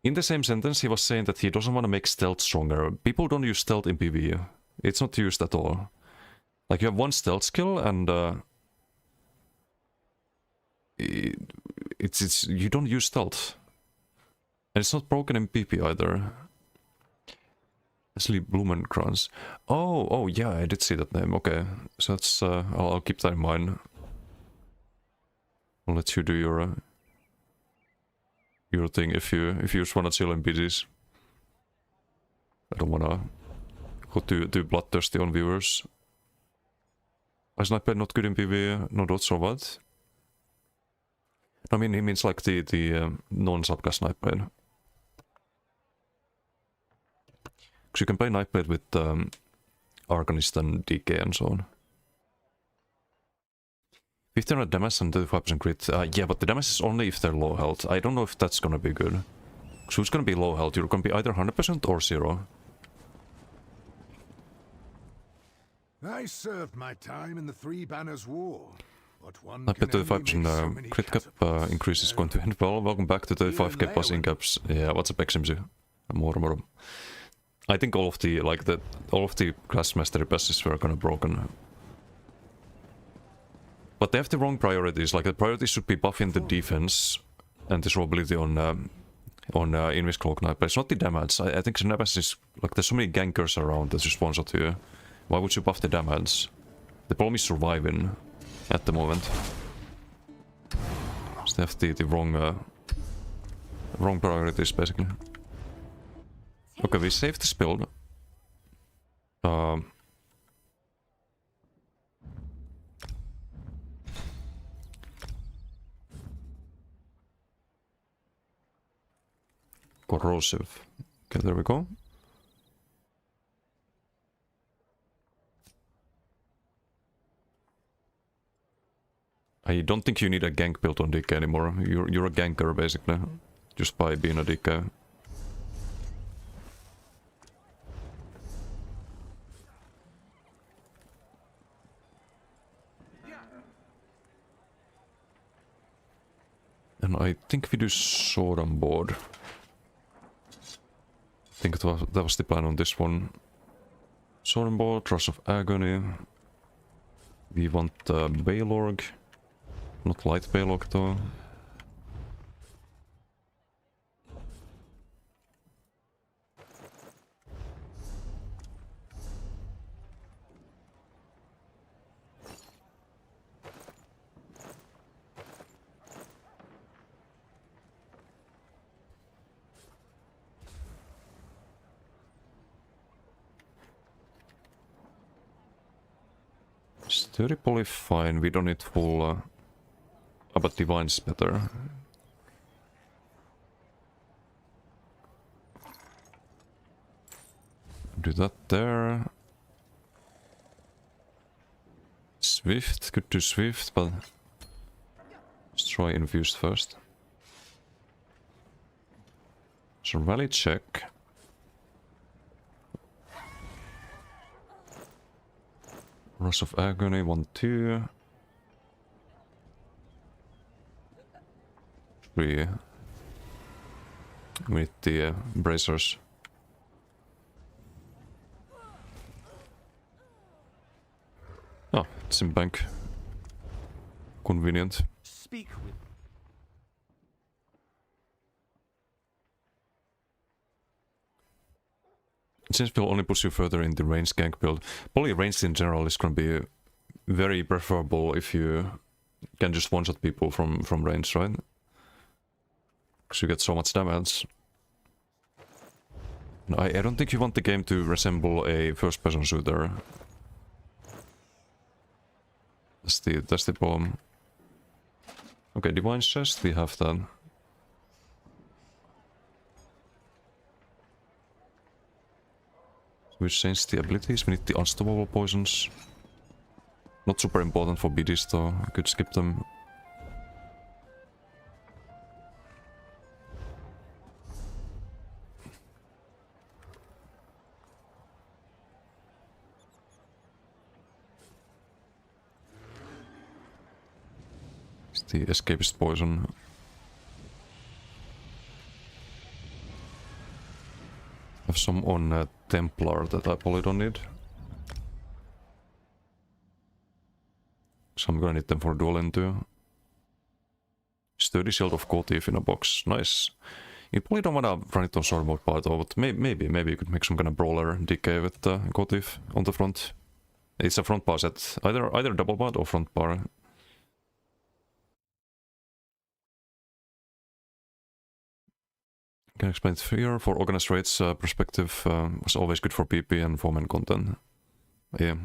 in the same sentence, he was saying that he doesn't want to make stealth stronger. People don't use stealth in PvE. It's not used at all. Like, you have one stealth skill, and it's you don't use stealth. And it's not broken in PP either. Leslie Blumenkrantz. Oh, yeah, I did see that name. Okay, so that's I'll keep that in mind. I'll let you do your thing if you just wanna chill in PGs. I don't wanna go too bloodthirsty on viewers. Is Sniper not good in PvE? No dots or what? I mean, he means like the non-subclass Nightblade. Because you can play Nightblade with Arcanist and DK and so on. 1500 damage and 35% crit. Yeah, but the damage is only if they're low health. I don't know if that's gonna be good. So who's gonna be low health? You're gonna be either 100% or 0. I served my time in the Three Banners War. I bet 35% crit cap increase is going to end well. Welcome back to 35k plus in caps. Yeah, what's up, XMZ? More. I think all of the class mastery passes were kind of broken. But they have the wrong priorities. Like, the priorities should be buffing the defense and disrobability on Invis Cloak Knight, but it's not the damage. I think the damage is like, there's so many gankers around that just one shot you. Why would you buff the damage? The problem is surviving at the moment. So they have the wrong priorities basically. Okay, we saved this build. Corrosive. Okay, there we go. I don't think you need a gank build on DK anymore. You're a ganker basically, just by being a DK. And I think we do sword on board. I think that was the plan on this one. Sword on board, Trust of Agony. We want Baylorg. Not light Baylorg though. Sturdy poly fine, we don't need full... but Divine's better. Do that there. Swift, could do Swift, but... let's try Infused first. So rally check. Rush of Agony, 1-2. 3. We need the bracers. Oh, it's in bank. Convenient. Speak with. Since we'll only push you further in the range gank build, poly range in general is going to be very preferable if you can just one-shot people from range, right? Because you get so much damage. No, I don't think you want the game to resemble a first-person shooter. That's the problem. Okay, Divine Chest, we have that. We change the abilities, we need the unstoppable poisons. Not super important for BDs though, I could skip them. It's the escapist poison. Have some on Templar that I probably don't need. So I'm gonna need them for dueling too. Sturdy Shield of Kotif in a box, nice. You probably don't wanna run it on sword mode part though, but maybe you could make some kind of brawler DK with Kotif on the front. It's a front bar set, either double bar or front bar. Can explain fear for organized raids perspective was always good for PP and foreman content. Yeah.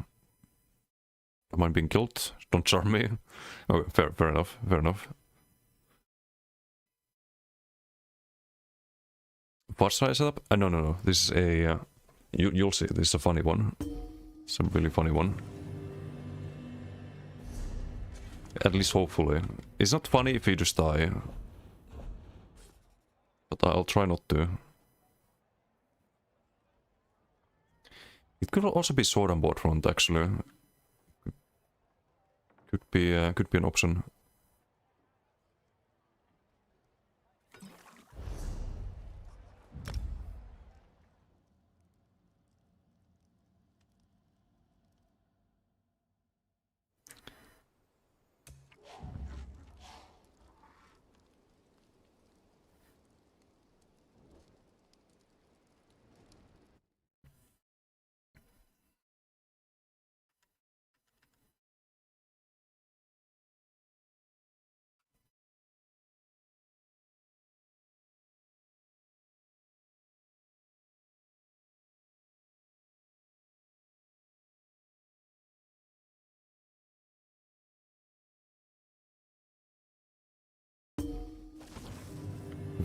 Am I being killed? Don't charm me. Oh, fair enough, fair enough. Fast try setup? No. This is a... you'll see, this is a funny one. It's a really funny one. At least hopefully. It's not funny if you just die. But I'll try not to. It could also be sword on board front actually. Could be an option.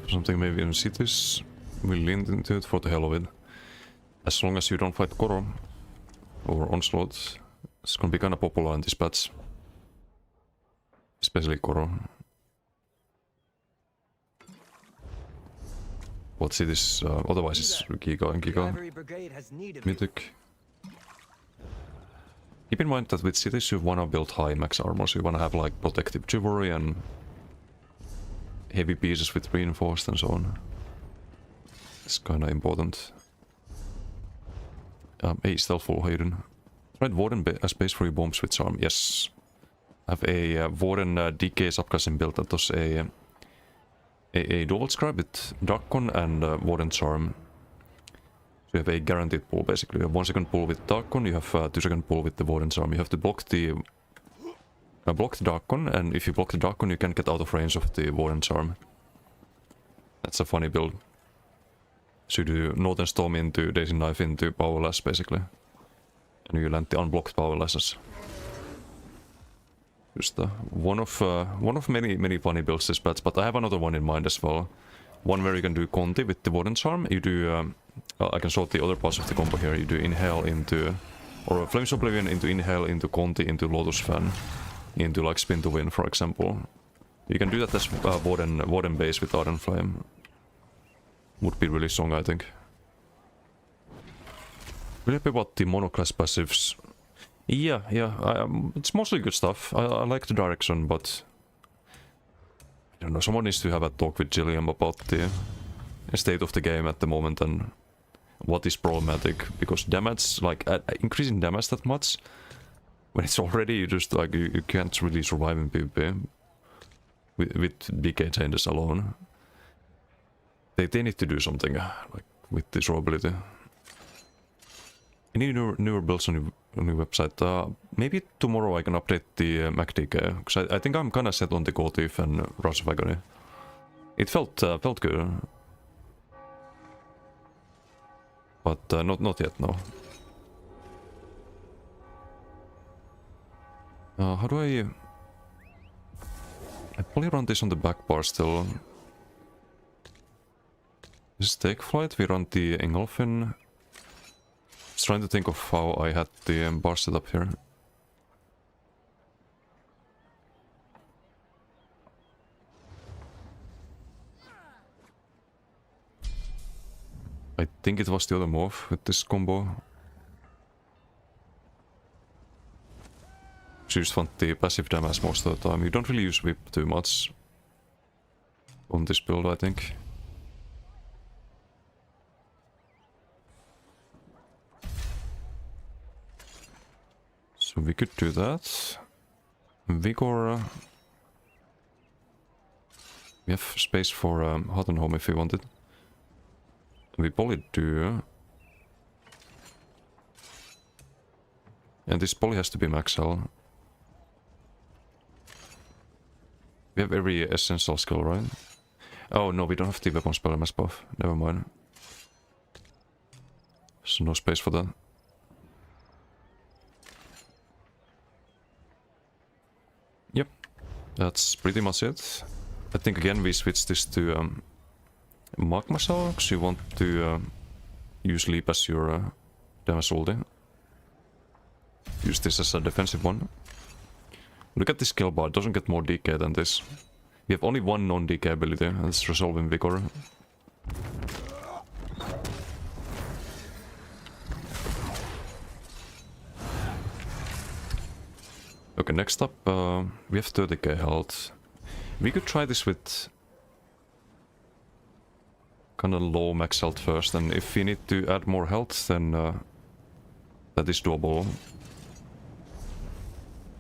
Something maybe in cities, we'll lean into it for the hell of it. As long as you don't fight Koro or Onslaught, it's gonna be kinda popular in this patch. Especially Koro. What cities, otherwise it's Giga and Giga. Mythic. Keep in mind that with cities you wanna build high max armor, so you wanna have like protective chivalry and heavy pieces with reinforced and so on. It's kinda important. Hey, stealthful, how you doing? Right, Warden space for your bomb switch arm. Yes. I have a Warden DK subclass built that does a dual scribe with Darkon and Warden Charm. So you have a guaranteed pull basically. You have 1 second pull with Darkon, you have 2 second pull with the Warden Charm. You have to block the Darkon, and if you block the Darkon you can't get out of range of the Warden Charm. That's a funny build. So you do Northern Storm into Daisy Knife into Powerless basically. And you land the unblocked Powerlesses. Just one of many funny builds this patch, but I have another one in mind as well. One where you can do Conti with the Warden Charm. You do, I can show the other parts of the combo here. You do Inhale into, or Flames of Oblivion into Inhale, into Conti, into Lotus Fan, into like Spin to Win, for example. You can do that as Warden base with Ardent Flame. Would be really strong, I think. Really happy about the monoclass passives. Yeah, it's mostly good stuff. I like the direction, but I don't know, someone needs to have a talk with Jillian about the state of the game at the moment and what is problematic, because damage, like increasing damage that much, when it's already, you just like, you can't really survive in PvP with DK changes alone. They need to do something like with this durability. Any newer builds on your website? Maybe tomorrow I can update the MacDK, because I think I'm kinda set on the Gotif and Rush of Agony. It felt good. But not yet, no. How do I probably run this on the back bar still. This is Take Flight, we run the Engolfin. Just trying to think of how I had the bar set up here. I think it was the other move with this combo. You just want the passive damage most of the time. You don't really use whip too much on this build, I think. So we could do that. Vigor. We have space for Hot and Home if we wanted. We probably do. And this poly has to be max L. We have every essential skill, right? Oh no, we don't have the weapon spell MS buff. Never mind. So no space for that. Yep, that's pretty much it. I think again we switch this to Magma Cell, because you want to use Leap as your damage ulti. Use this as a defensive one. Look at this skill bar, it doesn't get more DK than this. We have only one non-DK ability, and it's Resolving Vigor. Okay, next up, we have 30k health. We could try this with kinda low max health first, and if we need to add more health, then that is doable.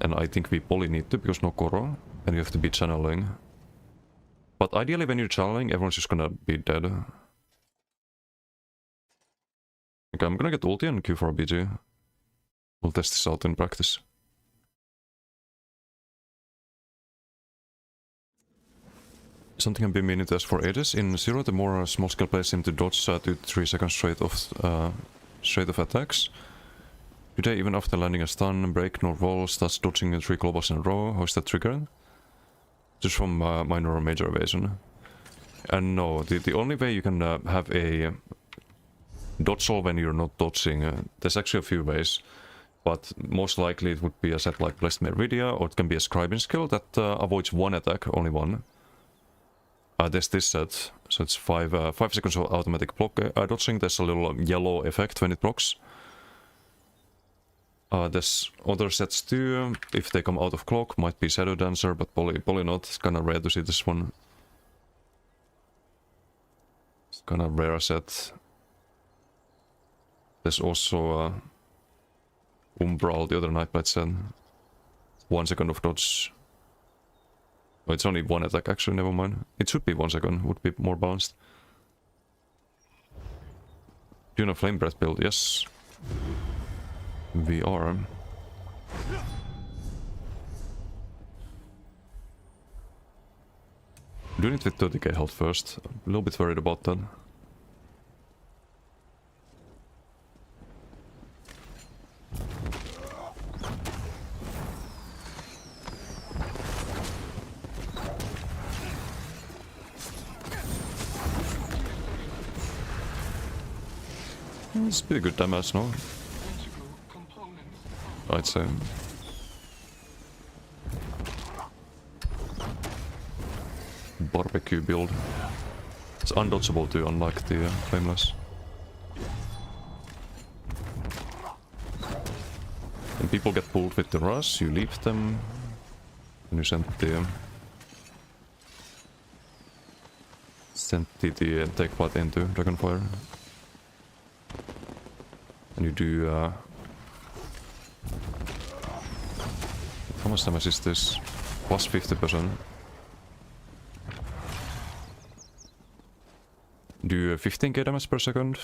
And I think we probably need to, because no Koro, and you have to be channeling. But ideally when you're channeling, everyone's just gonna be dead. Okay, I'm gonna get ulti and Q for a BG. We'll test this out in practice. Something I've been meaning to ask for ages. In Zero, the more small scale players seem to dodge 2 to 3 seconds straight of attacks. Today, even after landing a stun, break, nor roll, starts dodging 3 globals in a row. How is that triggered? Just from minor or major evasion. And no, the only way you can have a dodge roll when you're not dodging, there's actually a few ways. But most likely it would be a set like Blessed Meridia, or it can be a scribing skill that avoids one attack, only one. There's this set, so it's 5 seconds of automatic block dodging. There's a little yellow effect when it blocks. There's other sets too, if they come out of clock, might be Shadow Dancer, but probably not. It's kinda rare to see this one. kind of rare set. There's also Umbral, the other Nightblight set. 1 second of dodge. Oh, it's only 1 attack actually, never mind. It should be 1 second, would be more balanced. Doing a Flame Breath build, yes. We are. Doing it with 30k health first. A little bit worried about that. It's pretty good damage, no? I'd say. Barbecue build. It's undodgeable too, unlike the Flameless. When people get pulled with the rush, you leave them. And you send the take flight into Dragonfire. And you do how much damage is this? Plus 50%. Do 15k damage per second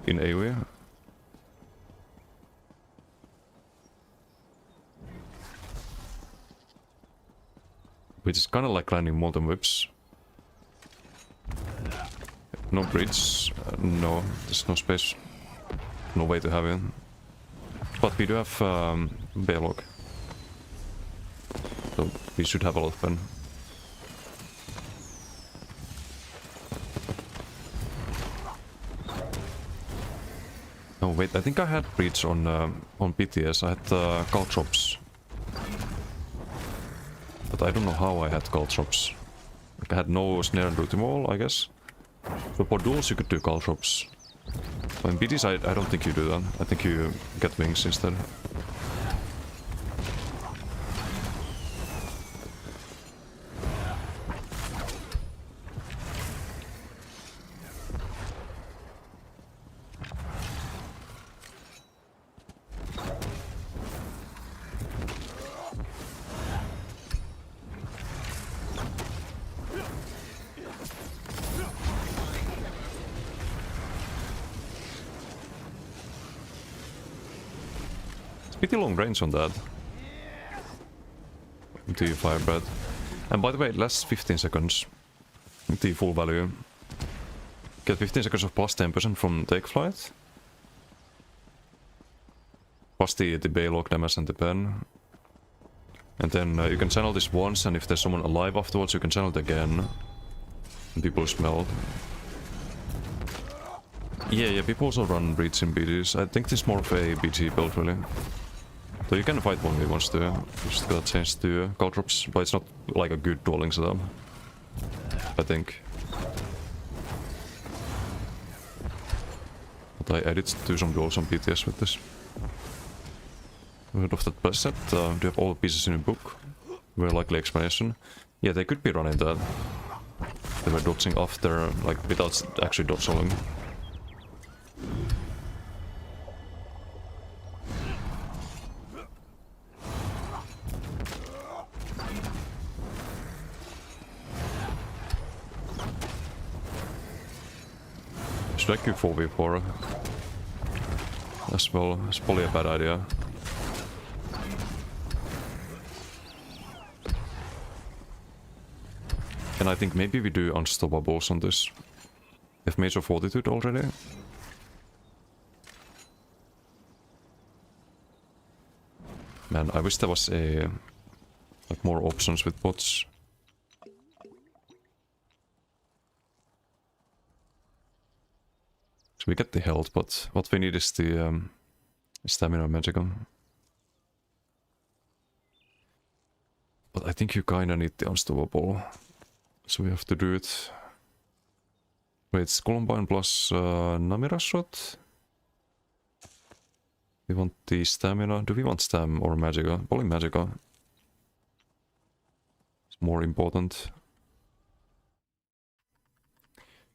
in AoE. Which is kinda like landing Molten Whips. No bridge, no, there's no space. No way to have it. But we do have Balog. So we should have a lot of pen. Oh wait, I think I had breach on BTS. I had Caltrops. But I don't know how I had Caltrops. Like I had no snare and root wall, I guess. So for duels you could do Caltrops. But in BTS I don't think you do that. I think you get wings instead. Pretty long range on that. The fire breath. And by the way, last 15 seconds. The full value. Get 15 seconds of plus 10% from take flight. Plus the Balog damage and the pen. And then you can channel this once, and if there's someone alive afterwards, you can channel it again. And people smell. Yeah, people also run breach in BGs. I think this is more of a BG build, really. So you can fight 1v1s too. You just gotta change to Caltrops, but it's not like a good dueling setup. I think. But I added to some duels on BTS with this. Rid of that best set. Do you have all the pieces in your book? Very likely explanation. Yeah, they could be running that. They were dodging after, like, without actually dodging. Should I queue 4v4 as well? It's probably a bad idea. And I think maybe we do Unstoppables on this. We have Major Fortitude already. Man, I wish there was a like more options with bots. So we get the health, but what we need is the stamina magicka. But I think you kinda need the Unstoppable. So we have to do it. Wait, it's Columbine plus Namira shot. We want the stamina. Do we want stam or magicka? Probably magicka. It's more important.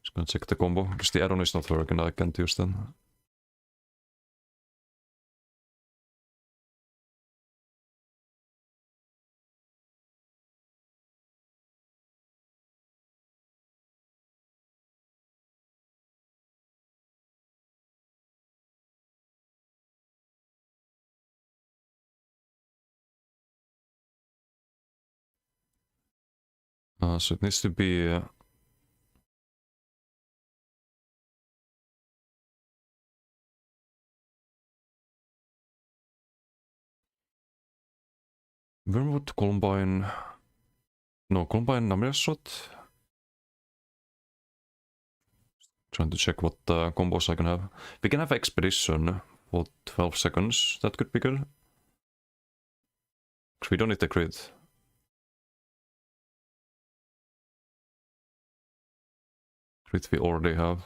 Just gonna check the combo, because the add-on is not working, I can't use them. So it needs to be Wormwood, Columbine. No, Columbine Namir shot. Trying to check what combos I can have. We can have Expedition for 12 seconds. That could be good. Because we don't need the crit. Crit we already have.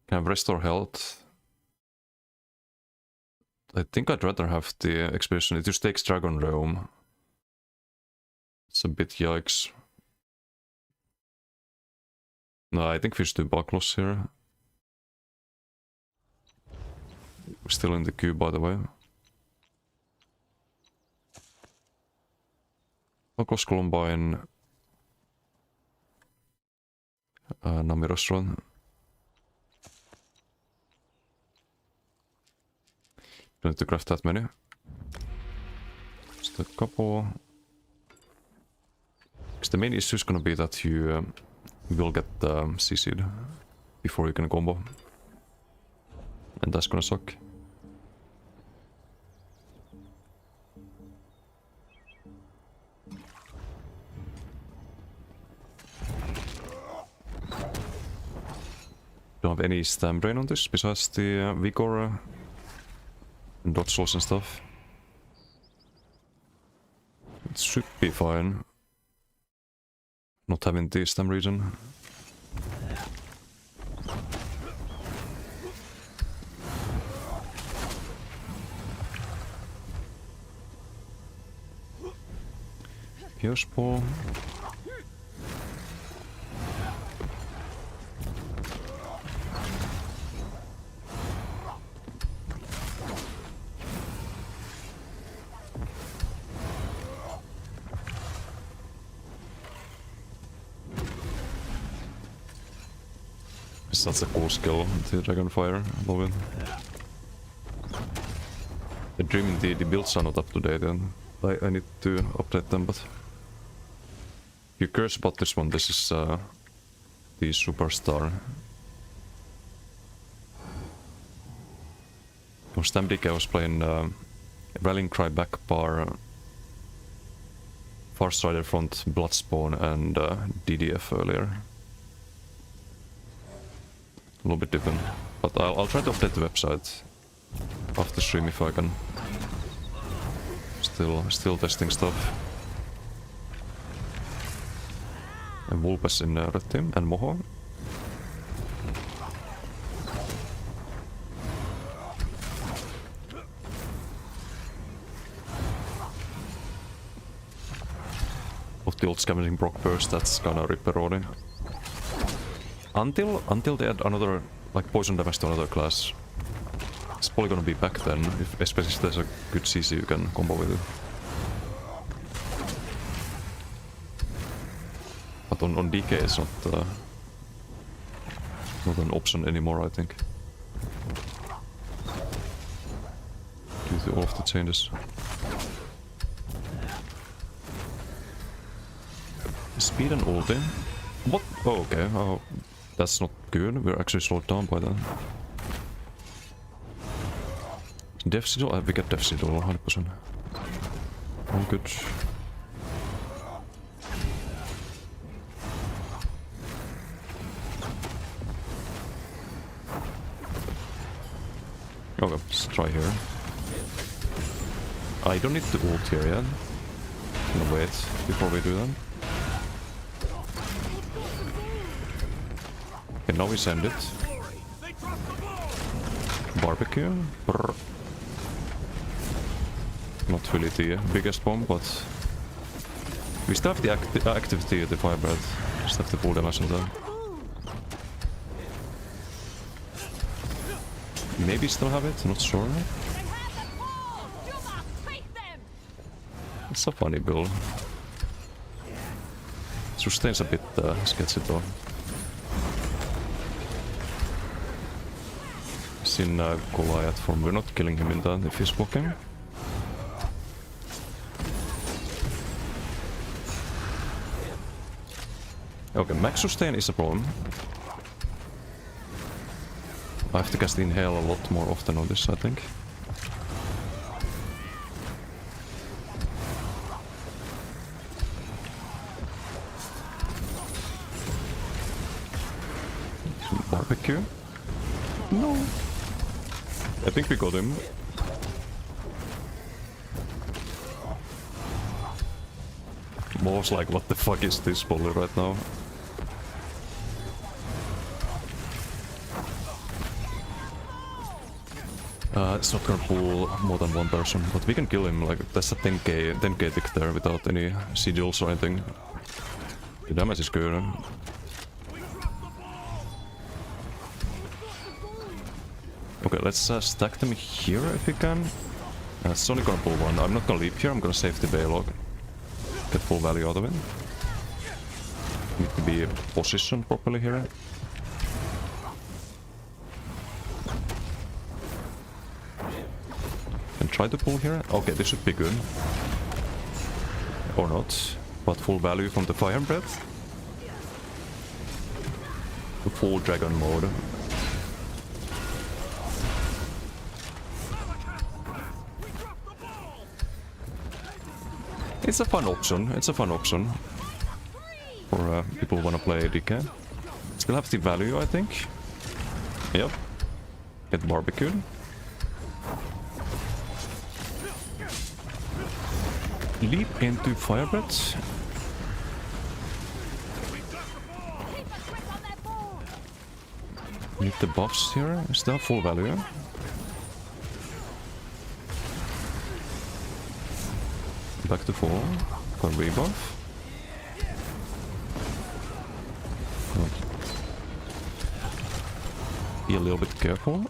Can have Restore Health. I think I'd rather have the Expedition. It just takes Dragon Realm. It's a bit yikes. No, I think we should do Buckloss here. We're still in the queue, by the way. Buckloss, Columbine. Namirostron. Don't need to craft that many. Just a couple. Because the main issue is gonna be that you will get CC'd before you can combo. And that's gonna suck. Don't have any stam drain on this besides the Vigor and dodge loss and stuff. It should be fine. Not having the stam region. Pierce Ball. That's a cool skill, the Dragonfire, I love it. The Dream indeed, the builds are not up to date and I need to update them, but... If you curse about this one, this is the Superstar. On Stam DK I was playing Rallying Cry Back Bar, Farstrider Front, Bloodspawn and DDF earlier. A little bit different, but I'll try to update the website after stream if I can. Still testing stuff. And Vulpes in red team and Moho. Of the old Scavenging Brock burst, that's gonna rip a Roddy. Until they add another, like, poison damage to another class. It's probably gonna be back then, especially if there's a good CC you can combo with it. But on DK it's not an option anymore, I think. Due to all of the changes. Speed and ulti. What? Oh, okay. Oh. That's not good, we're actually slowed down by that. Death Sigil? We get Death Sigil 100%. All good. Okay, let's try here. I don't need the ult here yet. I'm gonna wait before we do that. Okay, now we send it. Barbecue. Brr. Not really the biggest bomb, but we still have the activity at the fire breath. Just have the full damage on that. maybe still have it, not sure. It's a funny build. Sustain's a bit sketchy though. Seen Goliath form. We're not killing him in that if he's walking. Okay, max sustain is a problem. I have to cast Inhale a lot more often on this, I think. Barbecue? No. I think we got him. Mo's like, what the fuck is this bully right now? It's not gonna pull more than one person, but we can kill him. Like, that's a 10k tick there without any sigils or anything. The damage is good. Okay, let's stack them here if we can. It's only gonna pull one. I'm not gonna leap here, I'm gonna save the Baylog. Get full value out of it. Need to be positioned properly here. And try to pull here. Okay, this should be good. Or not. But full value from the Fire Breath. The full dragon mode. It's a fun option. It's a fun option for people who want to play DK. Still have the value, I think. Yep. Get barbecued. Leap into Firebreath. Need the buffs here. Still have full value. Back to full. For rebuff. Be a little bit careful.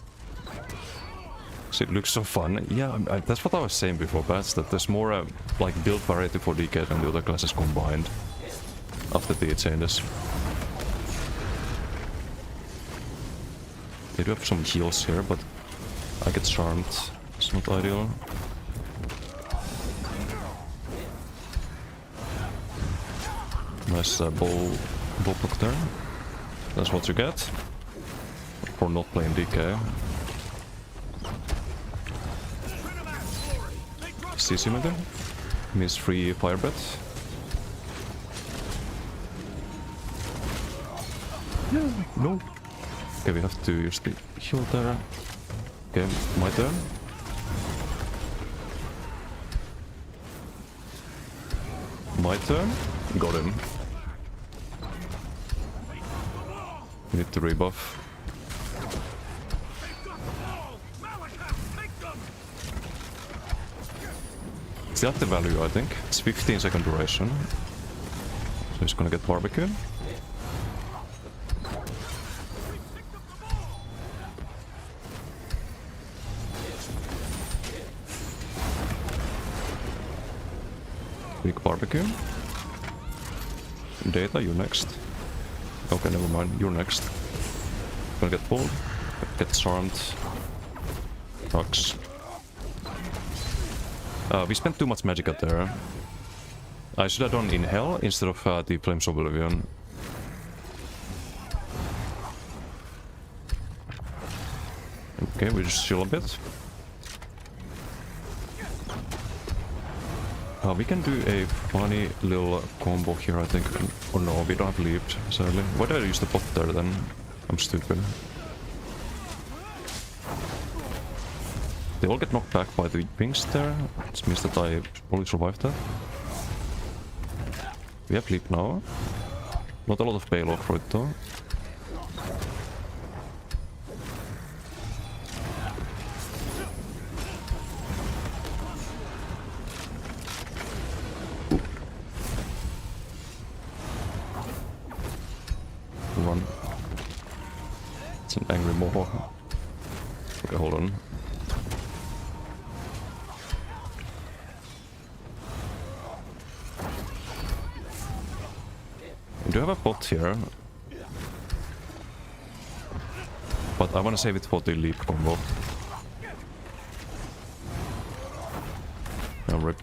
So it looks so fun. Yeah, that's what I was saying before, Bats, that there's more like build variety for DK than the other classes combined after the changes. They do have some heals here, but I get charmed. It's not ideal. Nice bull block there. That's what you get for not playing DK. CC maybe? Means free Fire Breath. Yeah, no. Okay, we have to use the heal there. Okay, my turn. My turn. Got him. Need to rebuff. Still have the value, I think. It's 15-second duration. So he's gonna get barbecued. Weak barbecue. Data, you're next. Okay, never mind, you're next. Gonna get pulled. Get charmed. Rocks. We spent too much magic out there. I should have done Inhale instead of the Flames of Oblivion. Okay, we just chill a bit. We can do a funny little combo here, I think. Oh no, we don't have leaped, sadly. Why did I use the pot there then? I'm stupid. They all get knocked back by the wings there, which means that I probably survived that. We have leap now. Not a lot of payload for it though. Run. It's an angry Mohawk. Okay, hold on. We do have a bot here. But I wanna save it for the leap combo. Oh, rip.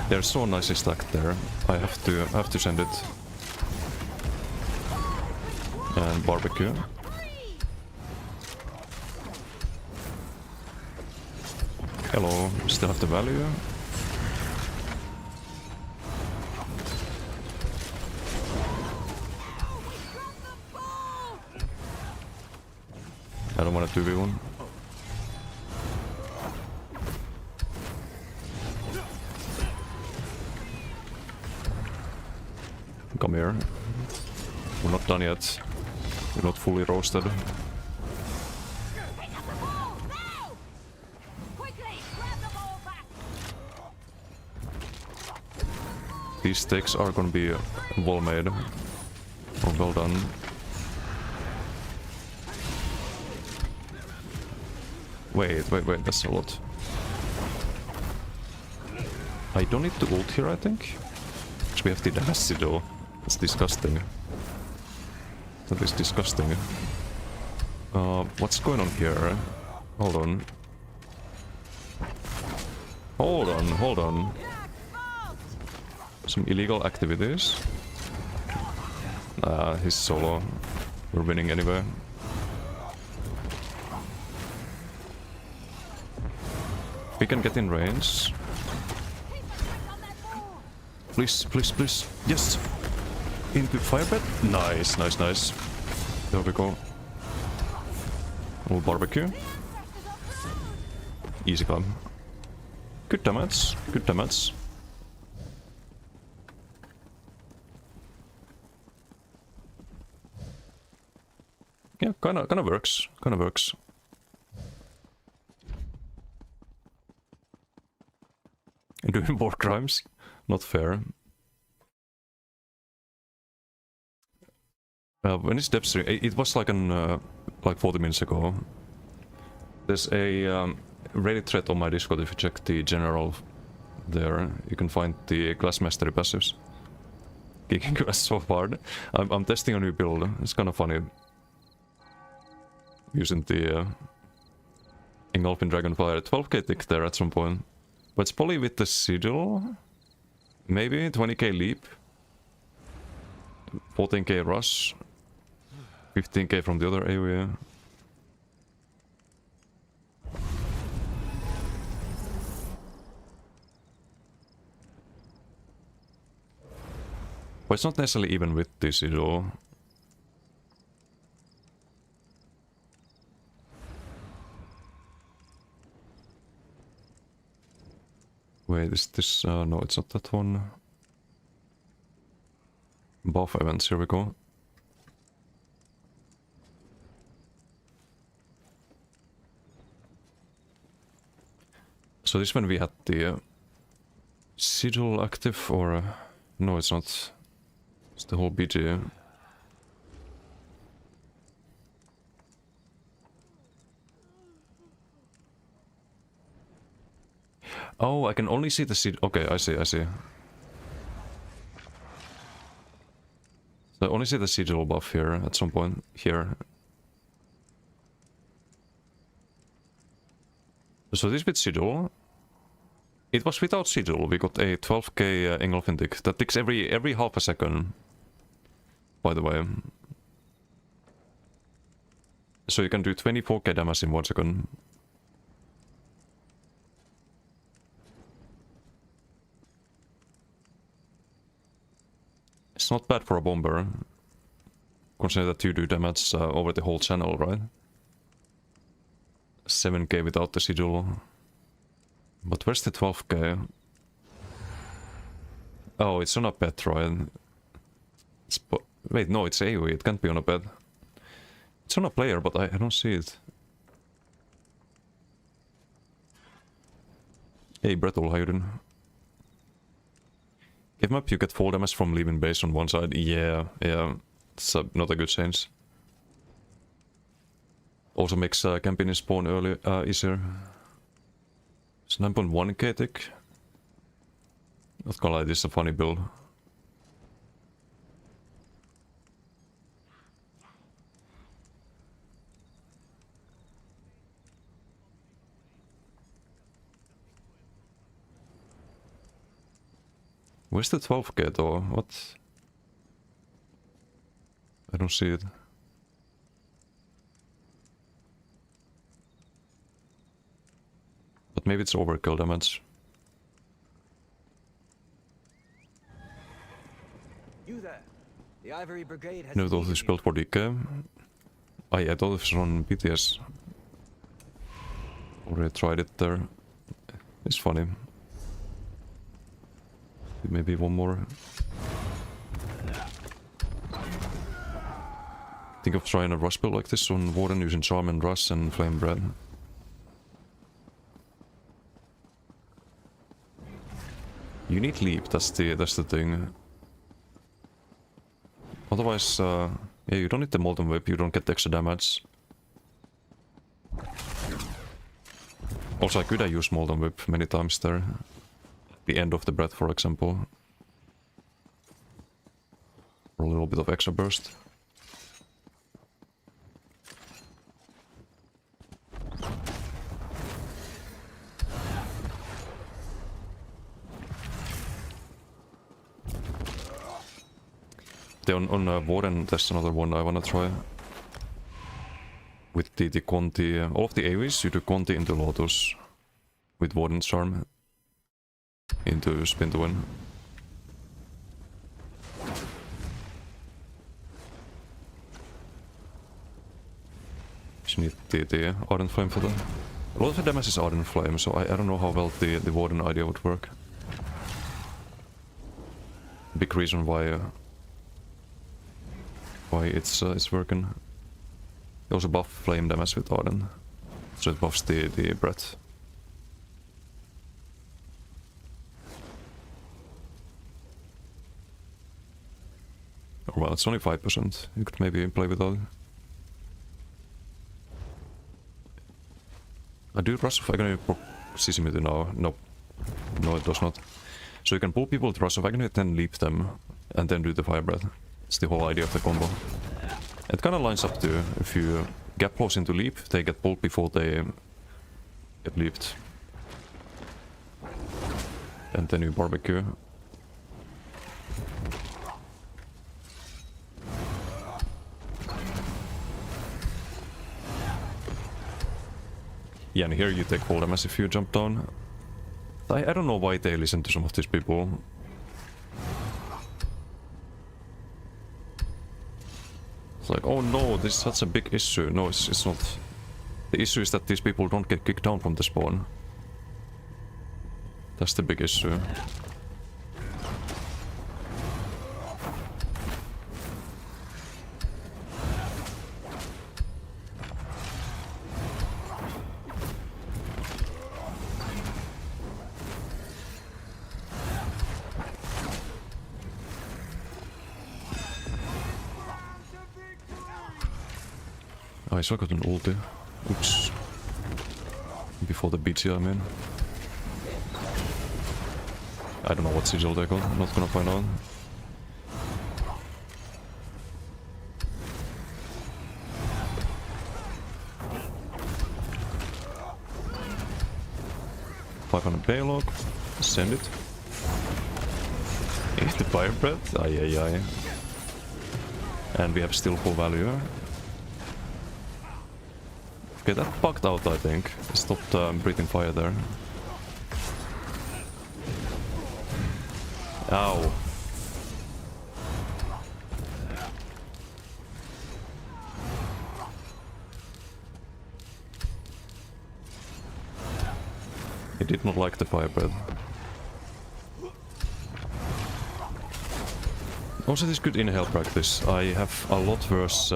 They're so nicely stacked there. I have to send it. And barbecue. Hello, still have the value. I don't want a 2v1. Come here. We're not done yet. We're not fully roasted. These steaks are gonna be well made. Or well done. Wait, that's a lot. I don't need to ult here, I think. Because we have the Dynasty though. That's disgusting. That is disgusting. What's going on here? Hold on. Hold on. Some illegal activities. He's solo. We're winning anyway. We can get in range. Please. Yes! Into firebed. Nice. There we go. A little barbecue. Easy climb. Good damage. Yeah, kinda works. And doing war crimes? Not fair. When is depth stream? It was like like 40 minutes ago. There's a Reddit thread on my Discord if you check the general there. You can find the Glass Mastery passives. Kicking glass so hard. I'm testing a new build. It's kind of funny. Using the Engulfing Dragonfire. 12k tick there at some point. But it's probably with the sigil. Maybe 20k leap. 14k rush. 15k from the other area. But it's not necessarily even with this sigil. Wait, is this... no, it's not that one. Buff events, here we go. So this when we had the sigil active, or... no, it's not. It's the whole BG. Oh, I can only see the sigil. Okay, I see. So I only see the sigil buff here at some point here. So this with sigil, it was without sigil. We got a 12k engulfing tick. That ticks every half a second. By the way. So you can do 24k damage in 1 second. It's not bad for a bomber. Consider that you do damage over the whole channel, right? 7k without the sigil. But where's the 12k? Oh, it's on a pet, right? Wait, no, it's AoE. It can't be on a pet. It's on a player, but I don't see it. Hey, Bretul, how you doing? Give map, you get full damage from leaving base on one side. Yeah. It's not a good change. Also makes campaign spawn early easier. It's 9.1k tick. Not gonna lie, this is a funny build. Where's the 12k though? What? I don't see it. But maybe it's overkill damage. You there. The Ivory Brigade has Nu thought this build for DK. I thought it was on BTS. Already tried it there. It's funny. Maybe one more. Think of trying a rush build like this on Warden using Charm and Rush and Flame Bread. You need Leap, that's the thing. Otherwise, yeah, you don't need the Molten Whip, you don't get the extra damage. Also, I could have used Molten Whip many times there. The end of the breath, for example. For a little bit of extra burst. On Warden, there's another one I wanna try. With the Conti, all of the AoEs, you do Conti into Lotus. With Warden's Charm. Into Spin to Win. Just need the Ardent Flame for that. A lot of the damage is Ardent Flame, so I don't know how well the Warden idea would work. Big reason why it's working. They also buff flame damage with Ardent, so it buffs the breath. Oh, well, it's only 5%. You could maybe play with that. I do Rush of Agony proximity now. Nope. No, it does not. So you can pull people with Rush of Agony, then leap them, and then do the Fire Breath. It's the whole idea of the combo. It kind of lines up to if you gap close into leap, they get pulled before they get leaped. And then you barbecue. Yeah, and here you take full damage if you jump down. I don't know why they listen to some of these people. It's like, oh no, this is such a big issue. No, it's not. The issue is that these people don't get kicked down from the spawn. That's the big issue. I still got an ulti. Oops. Before the BT, I mean. I don't know what sigil they got, I'm not gonna find out. $500 Baylog, send it. Eat the Fire Breath, aye. And we have still full value. Okay, that bugged out, I think. It stopped breathing fire there. Ow. He did not like the Fire Breath. Also, this is good inhale practice. I have a lot worse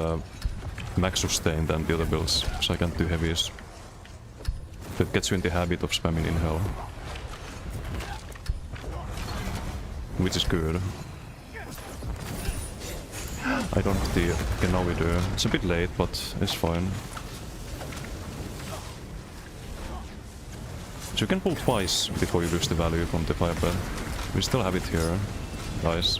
max sustain than the other builds, so I can't do heavies. That gets you in the habit of spamming inhale. Which is good. I don't have the... Okay, now we do. It's a bit late, but it's fine. So you can pull twice before you lose the value from the fire bed. We still have it here, guys.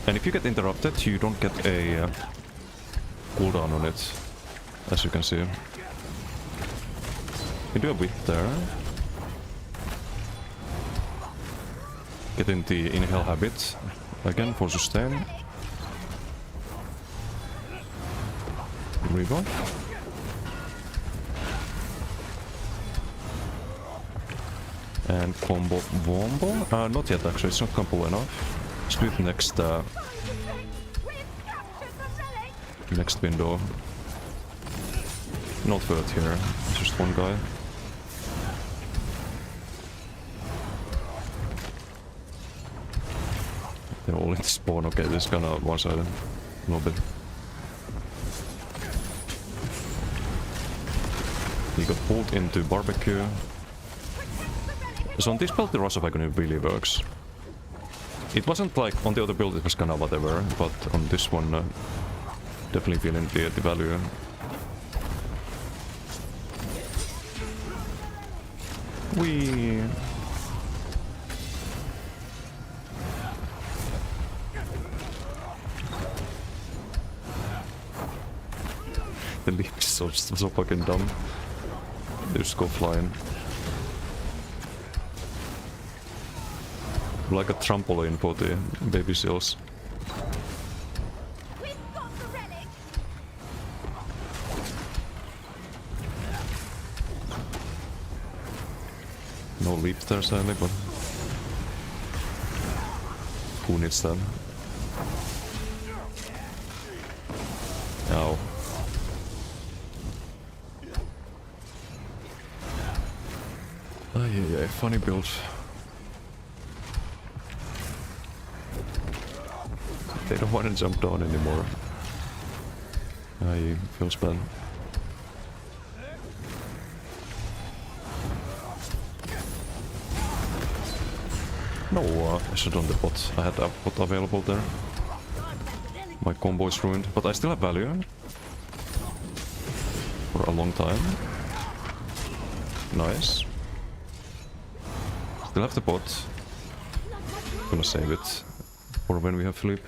And if you get interrupted, you don't get a cooldown on it, as you can see. You do a bit there. Getting the inhale habit again for sustain. Revive. And combo wombo. Not yet actually, it's not combo enough. Let's do it next window. Not worth here, just one guy. They're all in the spawn. Okay, this is kinda one-sided a little bit. He got pulled into barbecue. So on this build the Rush of Agony really works. It wasn't like on the other build it was kinda whatever, but on this one definitely feeling the value. Wee. The leap is so fucking dumb. They just go flying. Like a trampoline for the baby seals. No leap there sadly, but who needs that? Ow. Ay, funny build. They don't want to jump down anymore. I feels bad. No, I should have done the bot. I had a bot available there. My combo is ruined, but I still have value. For a long time. Nice. Still have the bot. Gonna save it for when we have Philippe.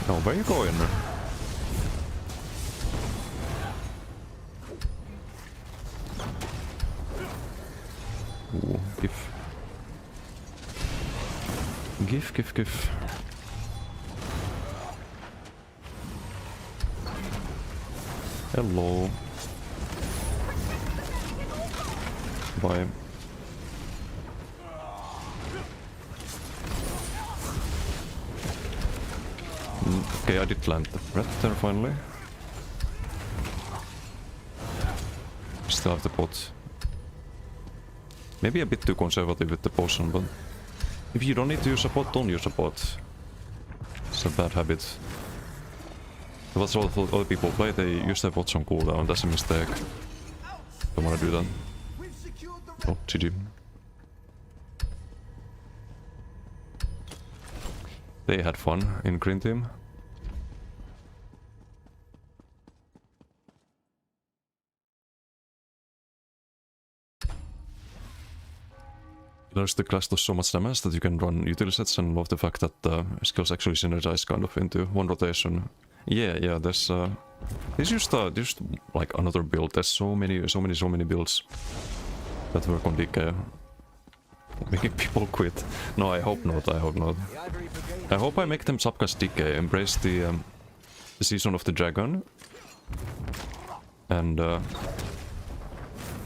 Oh, where are you going? Ooh, GIF. Hello. Bye. Okay, I did land the red there finally. Still have the pot. Maybe a bit too conservative with the potion, but if you don't need to use a pot, don't use a pot. It's a bad habit. That's all other people play, they use their pots on cooldown, that's a mistake. Don't wanna do that. Oh, GG. They had fun in Green Team. There's the class does so much damage that you can run utility sets and love the fact that skills actually synergize kind of into one rotation. Yeah, there's just like another build. There's so many builds that work on DK. Making people quit. No, I hope not. I hope I make them subcast DK, embrace the Season of the Dragon. And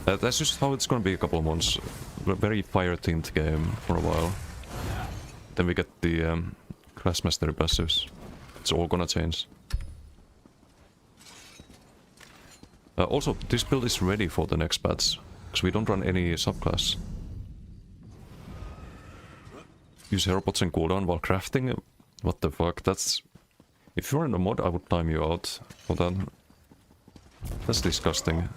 that's just how it's gonna be a couple of months. A very fire-themed game for a while. Then we get the Class Mastery passives. It's all gonna change. Also, this build is ready for the next patch, because we don't run any subclass. Use hero pots and cooldown while crafting? What the fuck, that's... If you're in a mod, I would time you out for that. That's disgusting.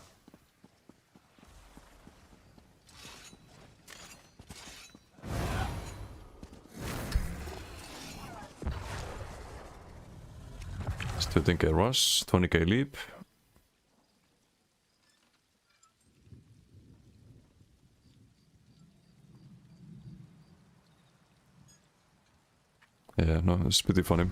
It's 15k rush, 20k leap. Yeah, no, it's pretty funny.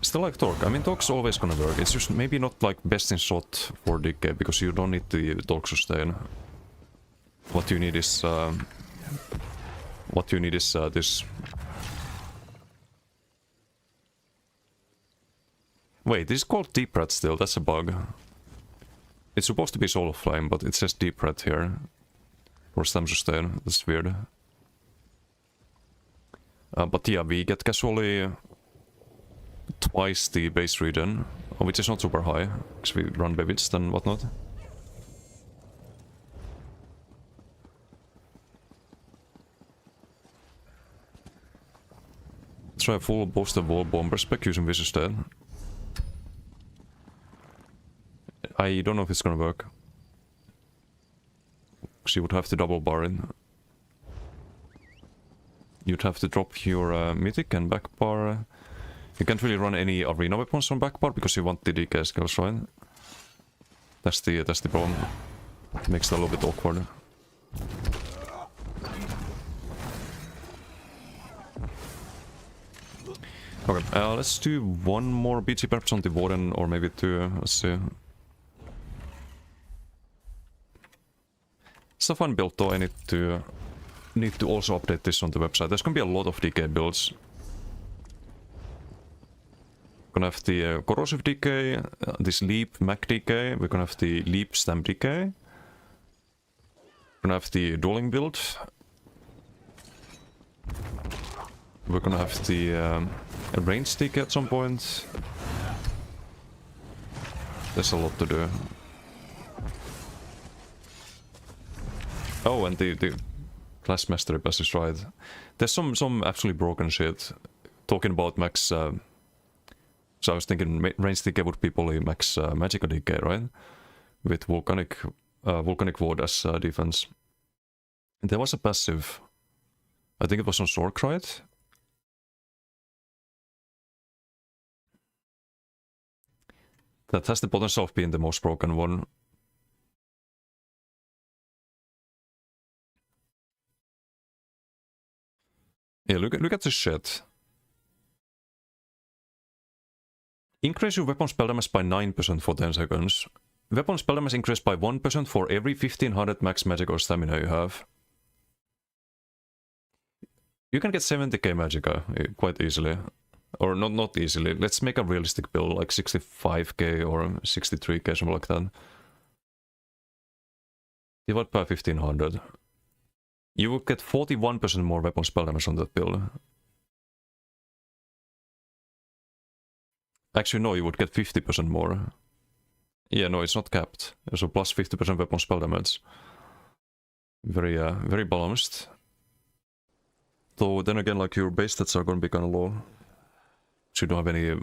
Still like Torque. I mean, Torque's always gonna work. It's just maybe not like best in slot for DK because you don't need the Torque sustain. What you need is this. Wait, this is called Deep Rat still. That's a bug. It's supposed to be Soul of Flame, but it says Deep Rat here for stam sustain. That's weird. But yeah, we get casually twice the base regen, which is not super high, because we run Bevits and whatnot. Let's try a full boosted wall bomber spec using Vicious Dead. I don't know if it's gonna work. Because you would have to double bar in. You'd have to drop your mythic and back bar. You can't really run any arena weapons on back bar because you want the DK skills, right? That's the problem. It makes it a little bit awkward. Okay, let's do one more BG perhaps on the Warden, or maybe two. Let's see. It's a fun build though. I need to also update this on the website. There's gonna be a lot of DK builds. We're gonna have the Corrosive DK, this Leap Mac DK, we're gonna have the Leap Stam DK. We're gonna have the Dueling build. We're gonna have the Range DK at some point. There's a lot to do. Oh, and the Class Mastery Pass is right. There's some absolutely broken shit. Talking about max... so I was thinking Range DK would be probably max Magicka DK, right? With Volcanic Ward as defense. And there was a passive. I think it was on Sorkrite. That has the potential of being the most broken one. Yeah, look at this shit. Increase your weapon spell damage by 9% for 10 seconds. Weapon spell damage increased by 1% for every 1500 max magic or stamina you have. You can get 70k Magicka quite easily. Or not easily. Let's make a realistic build, like 65k or 63k, something like that. Divide by 1500. You will get 41% more weapon spell damage on that build. Actually, no, you would get 50% more. Yeah, no, it's not capped. So plus 50% weapon spell damage. Very, very balanced. Though then again, like your base stats are gonna be kinda low. So you don't have any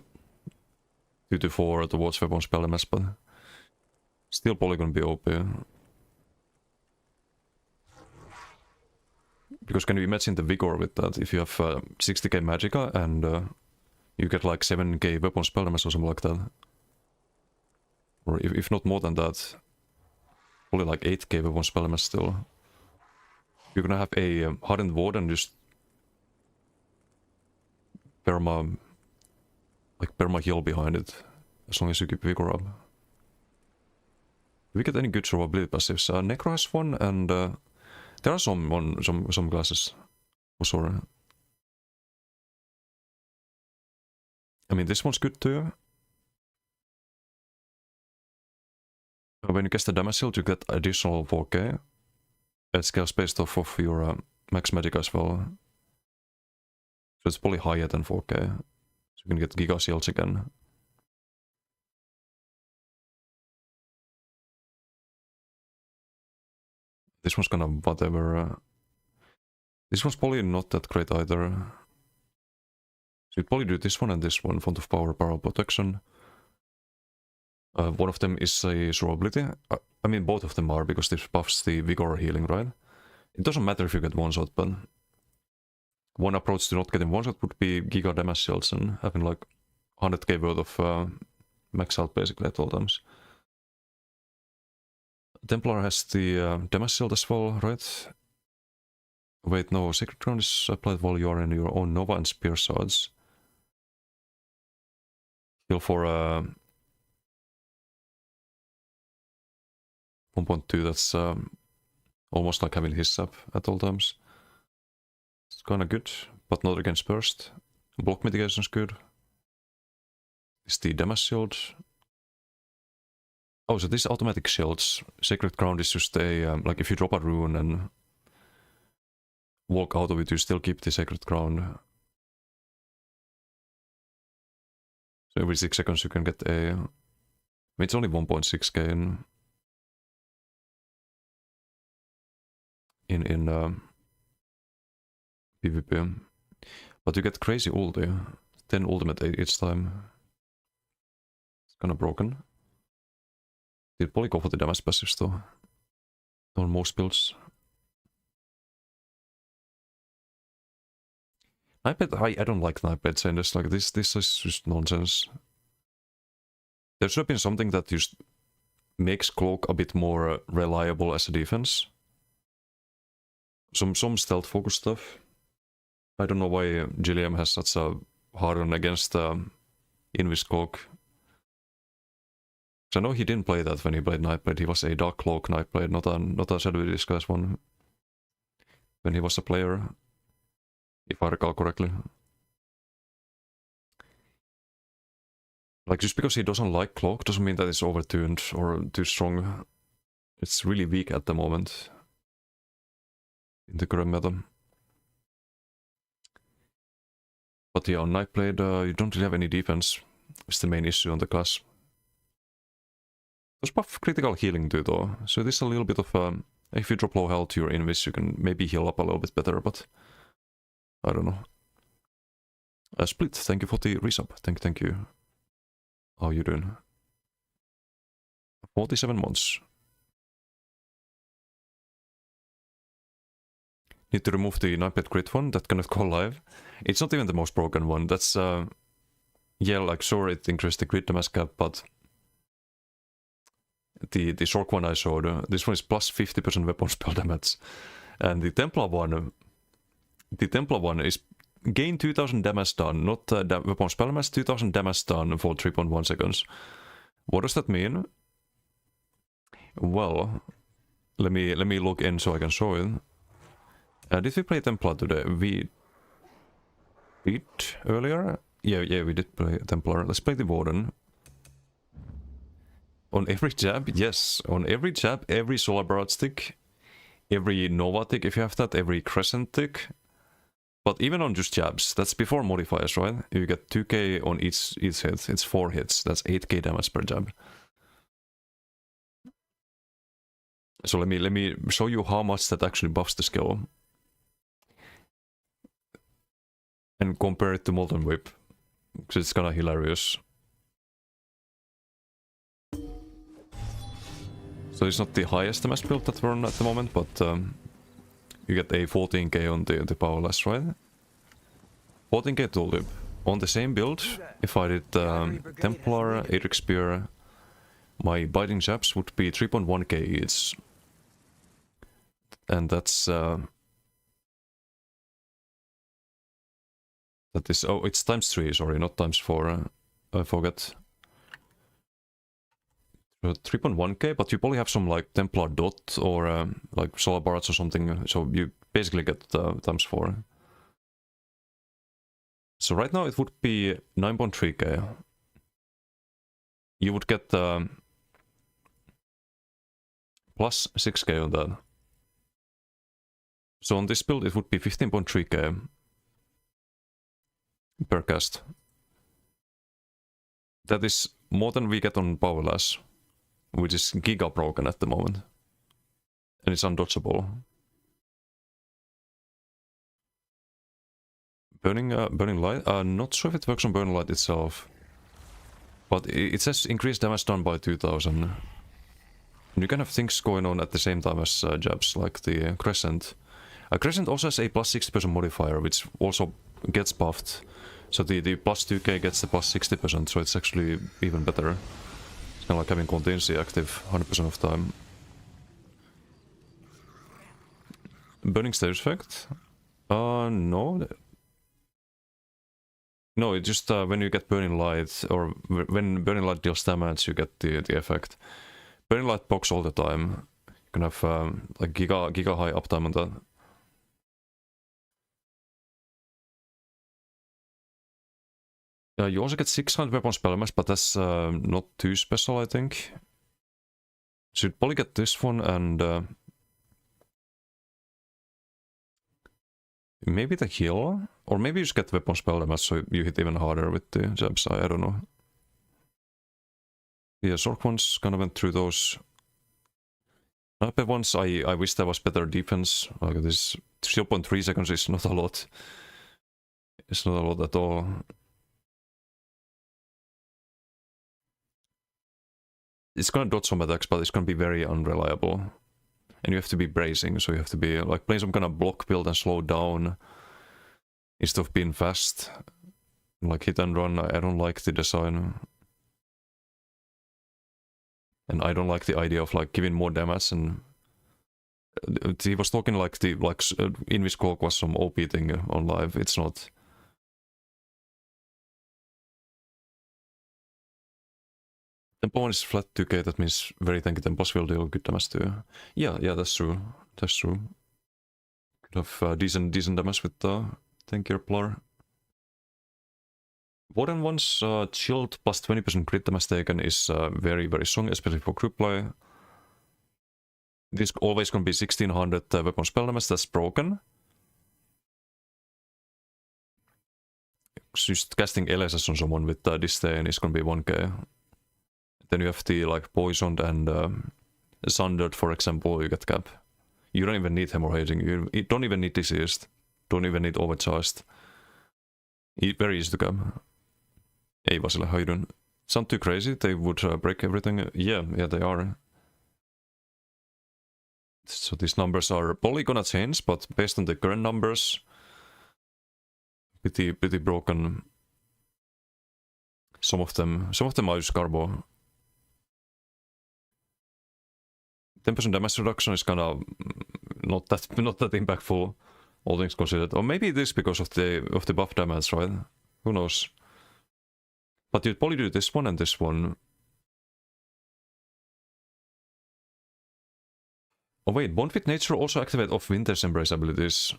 2 to 4 towards weapon spell damage, but still probably gonna be OP. Because can you imagine the vigor with that? If you have 60k Magicka and you get like 7k weapon spell damage or something like that. Or if not more than that, probably like 8k weapon spell damage still. You're gonna have a Hardened Ward and just perma heal behind it, as long as you keep vigor up. Do we get any good survivability passives? Necro has one, and there are some classes for sure. I mean, this one's good too. When you cast the damage shield, you get additional 4k. It scales based off of your max magic as well. So it's probably higher than 4k. So you can get Giga Shields again. This one's gonna whatever. This one's probably not that great either. So you'd probably do this one and this one, Font of Power, Power Protection. One of them is a survivability. I mean, both of them are, because this buffs the vigor healing, right? It doesn't matter if you get one shot, but one approach to not getting one shot would be Giga damage shields and having like 100k worth of max health basically at all times. Templar has the damage shield as well, right? Wait, no, Sacred Ground is applied while you are in your own Nova and Spear Swords. Heal for 1.2, that's almost like having his up at all times. It's kinda good, but not against burst. Block mitigation is good. Is the damage shield. Oh, so these automatic shields. Sacred Ground is just a, like if you drop a rune and walk out of it, you still keep the Sacred Ground. So every 6 seconds you can get a... I mean, it's only 1.6k in PvP. But you get crazy ulti. 10 ultimate each time. It's kinda broken. You'd probably go for the damage passives though. On most builds. Nightblade, I don't like Nightblade saying this, like this is just nonsense. There should have been something that just makes Cloak a bit more reliable as a defense. Some stealth focus stuff. I don't know why Gilliam has such a hard on against Invis Cloak. I know he didn't play that when he played Nightblade. He was a Dark Cloak Nightblade, not a Shadowy Disguise one. When he was a player, if I recall correctly. Like, just because he doesn't like Cloak doesn't mean that it's overtuned or too strong. It's really weak at the moment in the current meta. But yeah, on Nightblade, you don't really have any defense. It's the main issue on the class. Does buff critical healing too, though. So this is a little bit of if you drop low health to your Invis, you can maybe heal up a little bit better, but I don't know. Split, thank you for the resub. Thank you. How you doing? 47 months. Need to remove the Nightblade crit one that cannot go live. It's not even the most broken one. That's yeah, like sure it increased the crit damage cap, but the Shork one I showed, this one is plus 50% weapon spell damage, and the Templar one is gain 2000 damage done, not weapon spell damage, 2000 damage done for 3.1 seconds. What does that mean? Well, let me log in so I can show it. Did we play Templar today? We did earlier? Yeah, we did play Templar. Let's play the Warden. On every jab, yes. On every jab, every Solar Barrage tick, every Nova tick if you have that, every Crescent tick. But even on just jabs, that's before modifiers, right? You get 2k on each hit. It's 4 hits. That's 8k damage per jab. So let me show you how much that actually buffs the skill. And compare it to Molten Whip. Because it's kinda hilarious. So it's not the highest damage build that we're on at the moment, but you get a 14k on the powerless, right? 14k tooltip. On the same build, if I did Templar, Atrix Spear, my biting jabs would be 3.1k each. And that's... that is... oh, it's times 3, sorry, not times 4. I forget. 3.1k, but you probably have some like Templar Dot or like Solar Barrage or something, so you basically get times 4. So right now it would be 9.3k. You would get plus 6k on that. So on this build it would be 15.3k per cast. That is more than we get on Powerless, which is giga broken at the moment. And it's undodgeable. Burning Light? Not sure if it works on Burning Light itself. But it says increased damage done by 2000. And you can have things going on at the same time as jabs, like the Crescent. Crescent also has a plus 60% modifier, which also gets buffed. So the plus 2k gets the plus 60%, so it's actually even better. It's kind of like having contingency active 100% of the time. Burning stage effect? No. No, it's just when you get Burning Light, or when Burning Light deals damage, you get the effect. Burning Light procs all the time. You can have like giga high uptime on that. You also get 600 weapon spell damage, but that's not too special, I think. So you'd probably get this one and maybe the heal, or maybe you just get weapon spell damage so you hit even harder with the jabs. I don't know. Yeah, Zork ones kind of went through those. Sniper ones, I wish there was better defense. Like this 0.3 seconds is not a lot. It's not a lot at all. It's gonna dodge some attacks, but it's gonna be very unreliable. And you have to be bracing, so you have to be like playing some kind of block build and slow down instead of being fast. Like hit and run, I don't like the design. And I don't like the idea of like giving more damage. And he was talking like the Invis Cloak was some OP thing on live. It's not. Tempo 1 is flat 2k, that means very tanky tempos will deal good damage too. Yeah, that's true. That's true. Could have decent damage with the tankier Plar. Warden one's chilled plus 20% crit damage taken is very, very strong, especially for group play. This always gonna be 1600 weapon spell damage, that's broken. Just casting LSS on someone with disdain is gonna be 1k. Then you have the like poisoned and sundered, for example, you get cap. You don't even need hemorrhaging, you don't even need diseased, don't even need overcharged. Very easy to cap. Hey Vasile, how you doing? Sound too crazy? They would break everything? Yeah, they are. So these numbers are probably gonna change, but based on the current numbers, pretty broken. Some of them are just Carbo. 10% damage reduction is kind of not that impactful, all things considered. Or maybe it is because of the buff damage, right? Who knows? But you'd probably do this one and this one. Oh wait, Bond with Nature also activate off Winter's Embrace abilities.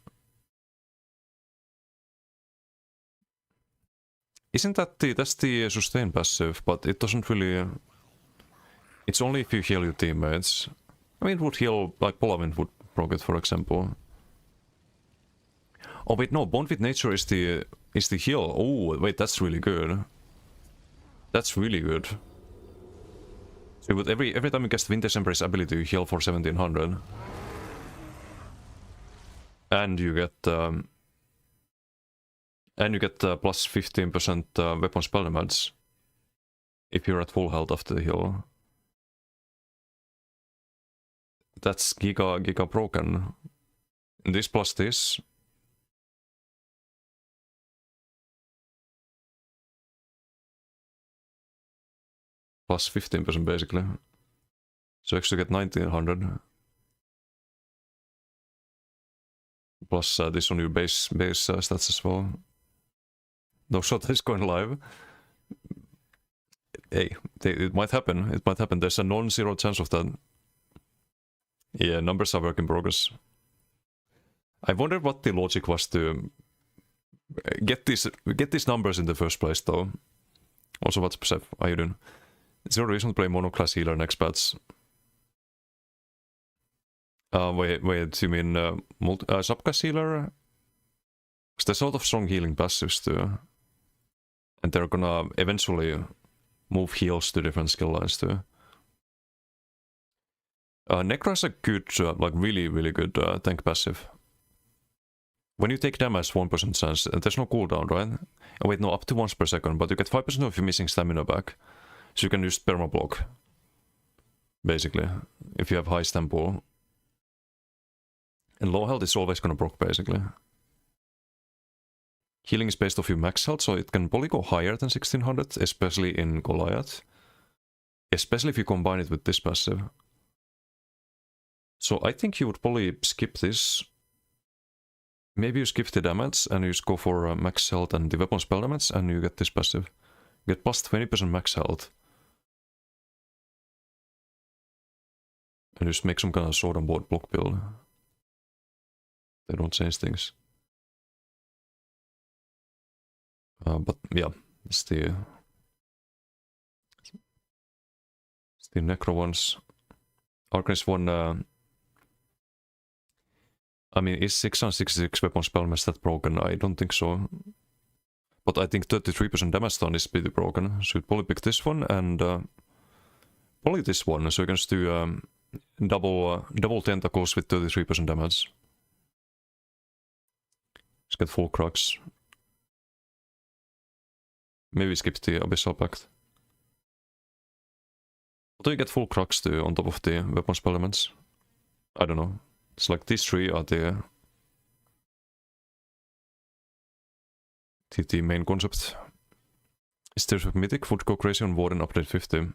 Isn't that that's the sustain passive, but it doesn't really. It's only if you heal your teammates. I mean, it would heal, like Polawind would proc it, for example. Oh wait, no, Bond with Nature is the heal. Oh wait, that's really good. That's really good. So with every time you cast Winter's Embrace ability, you heal for 1700. And you get plus 15% weapon spell damage if you're at full health after the heal. That's giga broken. This plus this. Plus 15% basically. So you actually get 1900. Plus this on your base stats as well. No shot is going live. Hey, it might happen. It might happen. There's a non-zero chance of that. Yeah, numbers are work in progress. I wonder what the logic was to get these numbers in the first place, though. Also, what's Seth? How you doing? It's no reason to play monoclass healer next patch. Wait, you mean subclass healer? Because there's a lot of strong healing passives too. And they're gonna eventually move heals to different skill lines too. Necro is a good, like really good tank passive. When you take damage, 1% chance, and there's no cooldown, right? Oh wait, no, up to once per second, but you get 5% of your missing stamina back. So you can use permablock, basically, if you have high stamp pool. And low health is always gonna proc, basically. Healing is based off your max health, so it can probably go higher than 1600, especially in Goliath. Especially if you combine it with this passive. So I think you would probably skip this. Maybe you skip the damage and you just go for max health and the weapon spell damage and you get this passive. You get plus 20% max health. And just make some kind of sword and board block build. They don't change things. But yeah, it's the Necro ones. Arcanist one, I mean, is 666 weapon spell mass that broken? I don't think so. But I think 33% damage stun is pretty broken. So you'd probably pick this one and probably this one. So you can just do double tentacles with 33% damage. Just get full crux. Maybe skip the Abyssal Pact. What do you get full crux to on top of the weapon spell elements? I don't know. It's like these three are the main concept. Is there a mythic would go crazy on Warden update 50?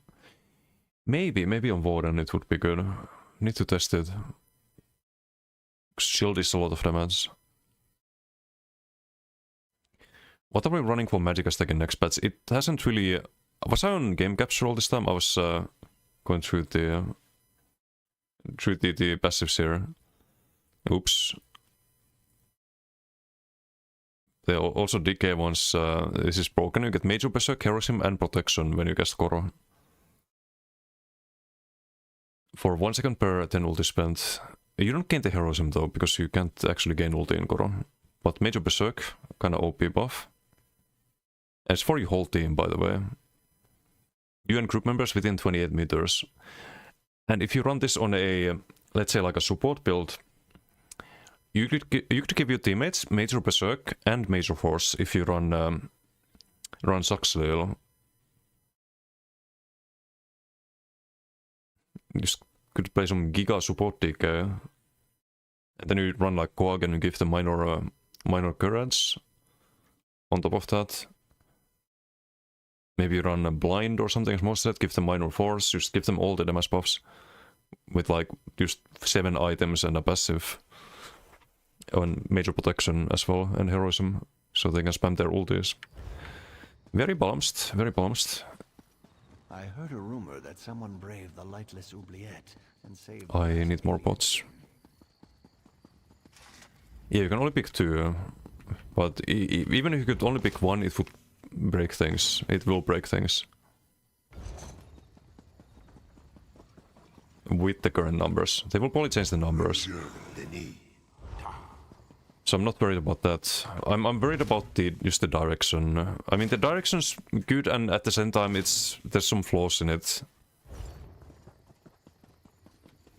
Maybe on Warden it would be good. Need to test it. Shield is a lot of damage. What are we running for Magic stack in next patch? It hasn't really... Was I on Game Capture all this time? I was going through the passives here. Oops. There are also decay ones. This is broken. You get Major Berserk, Heroism, and Protection when you cast Koro. For 1 second per 10 ulti spent. You don't gain the Heroism though, because you can't actually gain ulti in Koro. But Major Berserk, kinda OP buff. And it's for your whole team, by the way. You and group members within 28 meters. And if you run this on a, let's say like a support build, you could give your teammates Major Berserk and Major Force if you run Saxhleel. You just could play some Giga support DK. And then you run like Coag and you give them minor courage on top of that. Maybe you run a blind or something as most set, give them minor force, just give them all the damage buffs with like just 7 items and a passive and major protection as well and heroism, so they can spam their ultis. Very balanced, very balanced. I heard a rumor that someone braved the lightless oubliette and saved. I need more bots. Yeah, you can only pick 2, but even if you could only pick 1, it would break things. It will break things. With the current numbers. They will probably change the numbers. So I'm not worried about that. I'm worried about just the direction. I mean, the direction's good, and at the same time, there's some flaws in it.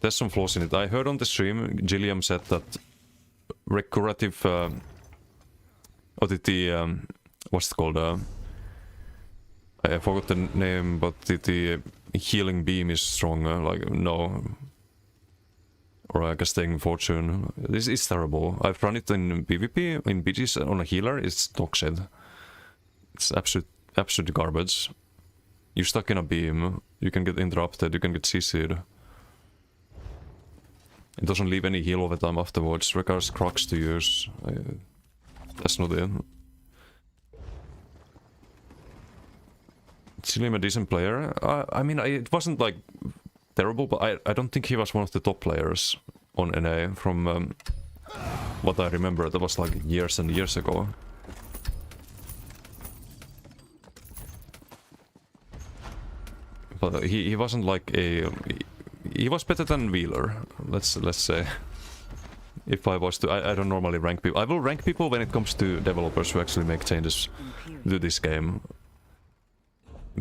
There's some flaws in it. I heard on the stream, Gilliam said that recurrative... what's it called? I forgot the name, but the healing beam is stronger. Like, no. Or I guess taking fortune. This is terrible. I've run it in PvP, in BGs on a healer, it's toxic. It's absolute garbage. You're stuck in a beam, you can get interrupted, you can get CC'd. It doesn't leave any heal over time afterwards, requires crux to use. That's not it. Gilliam a decent player. I mean, it wasn't like terrible, but I don't think he was one of the top players on NA from what I remember. That was like years and years ago. But he wasn't like a... He was better than Wheeler, let's say. If I was to... I don't normally rank people. I will rank people when it comes to developers who actually make changes to this game.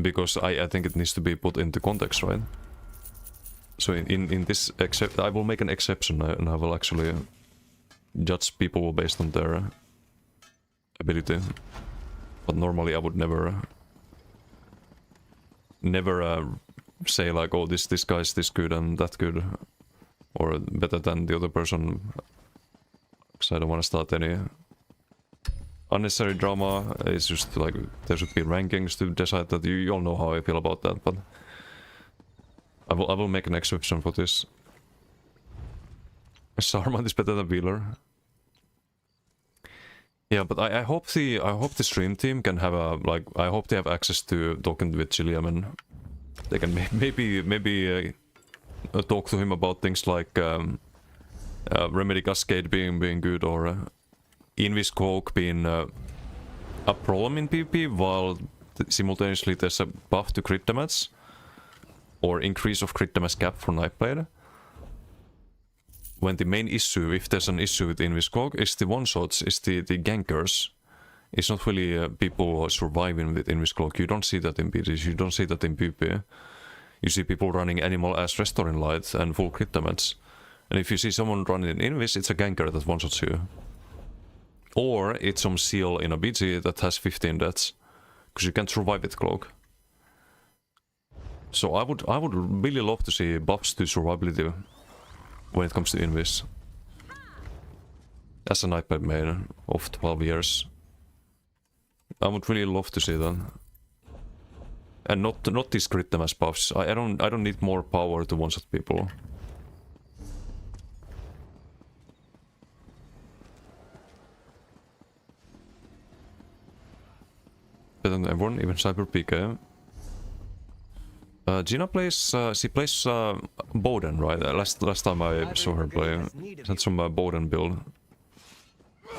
Because I think it needs to be put into context, right? So in this except I will make an exception and I will actually judge people based on their ability. But normally I would never never say like, oh, this guy's this good and that good, or better than the other person, because I don't want to start any unnecessary drama. It's just like there should be rankings to decide that. You all know how I feel about that, but I will make an exception for this. Sarmant is better than Wheeler. Yeah, but I hope the stream team can have a I hope they have access to talking with Chiliam, and they can maybe talk to him about things like Remedy Cascade being good, or Invis Cloak being a problem in PvP, while simultaneously there's a buff to crit damage or increase of crit damage cap for Nightblade. When the main issue, if there's an issue with Invis Cloak, is the one-shots, is the gankers. It's not really people surviving with Invis Cloak. You don't see that in PvP, you don't see that in PvP. You see people running Animal as Restoring Light and full crit damage. And if you see someone running Invis, it's a ganker that one-shots you. Or it's some seal in a BG that has 15 deaths, because you can't survive with Cloak. So I would really love to see buffs to survivability when it comes to Invis. As a Nightblade main of 12 years, I would really love to see that. And not these crit damage buffs. I don't need more power to one-shot people. Better than everyone, even Cyber PK. Gina plays, she plays Bowden, right? Last time I saw her play. She had some Bowden build.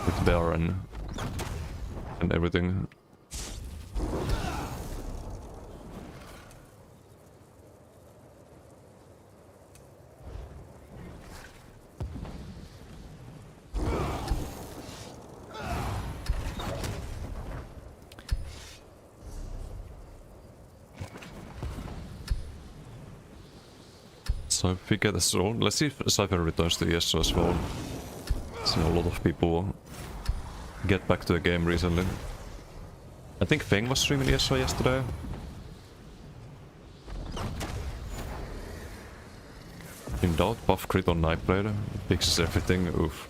With Bear and everything. So if we get a soul, let's see if Cypher returns to ESO as well. I've seen a lot of people get back to the game recently. I think Feng was streaming ESO yesterday. In doubt, buff crit on Nightblade. Fixes everything, oof.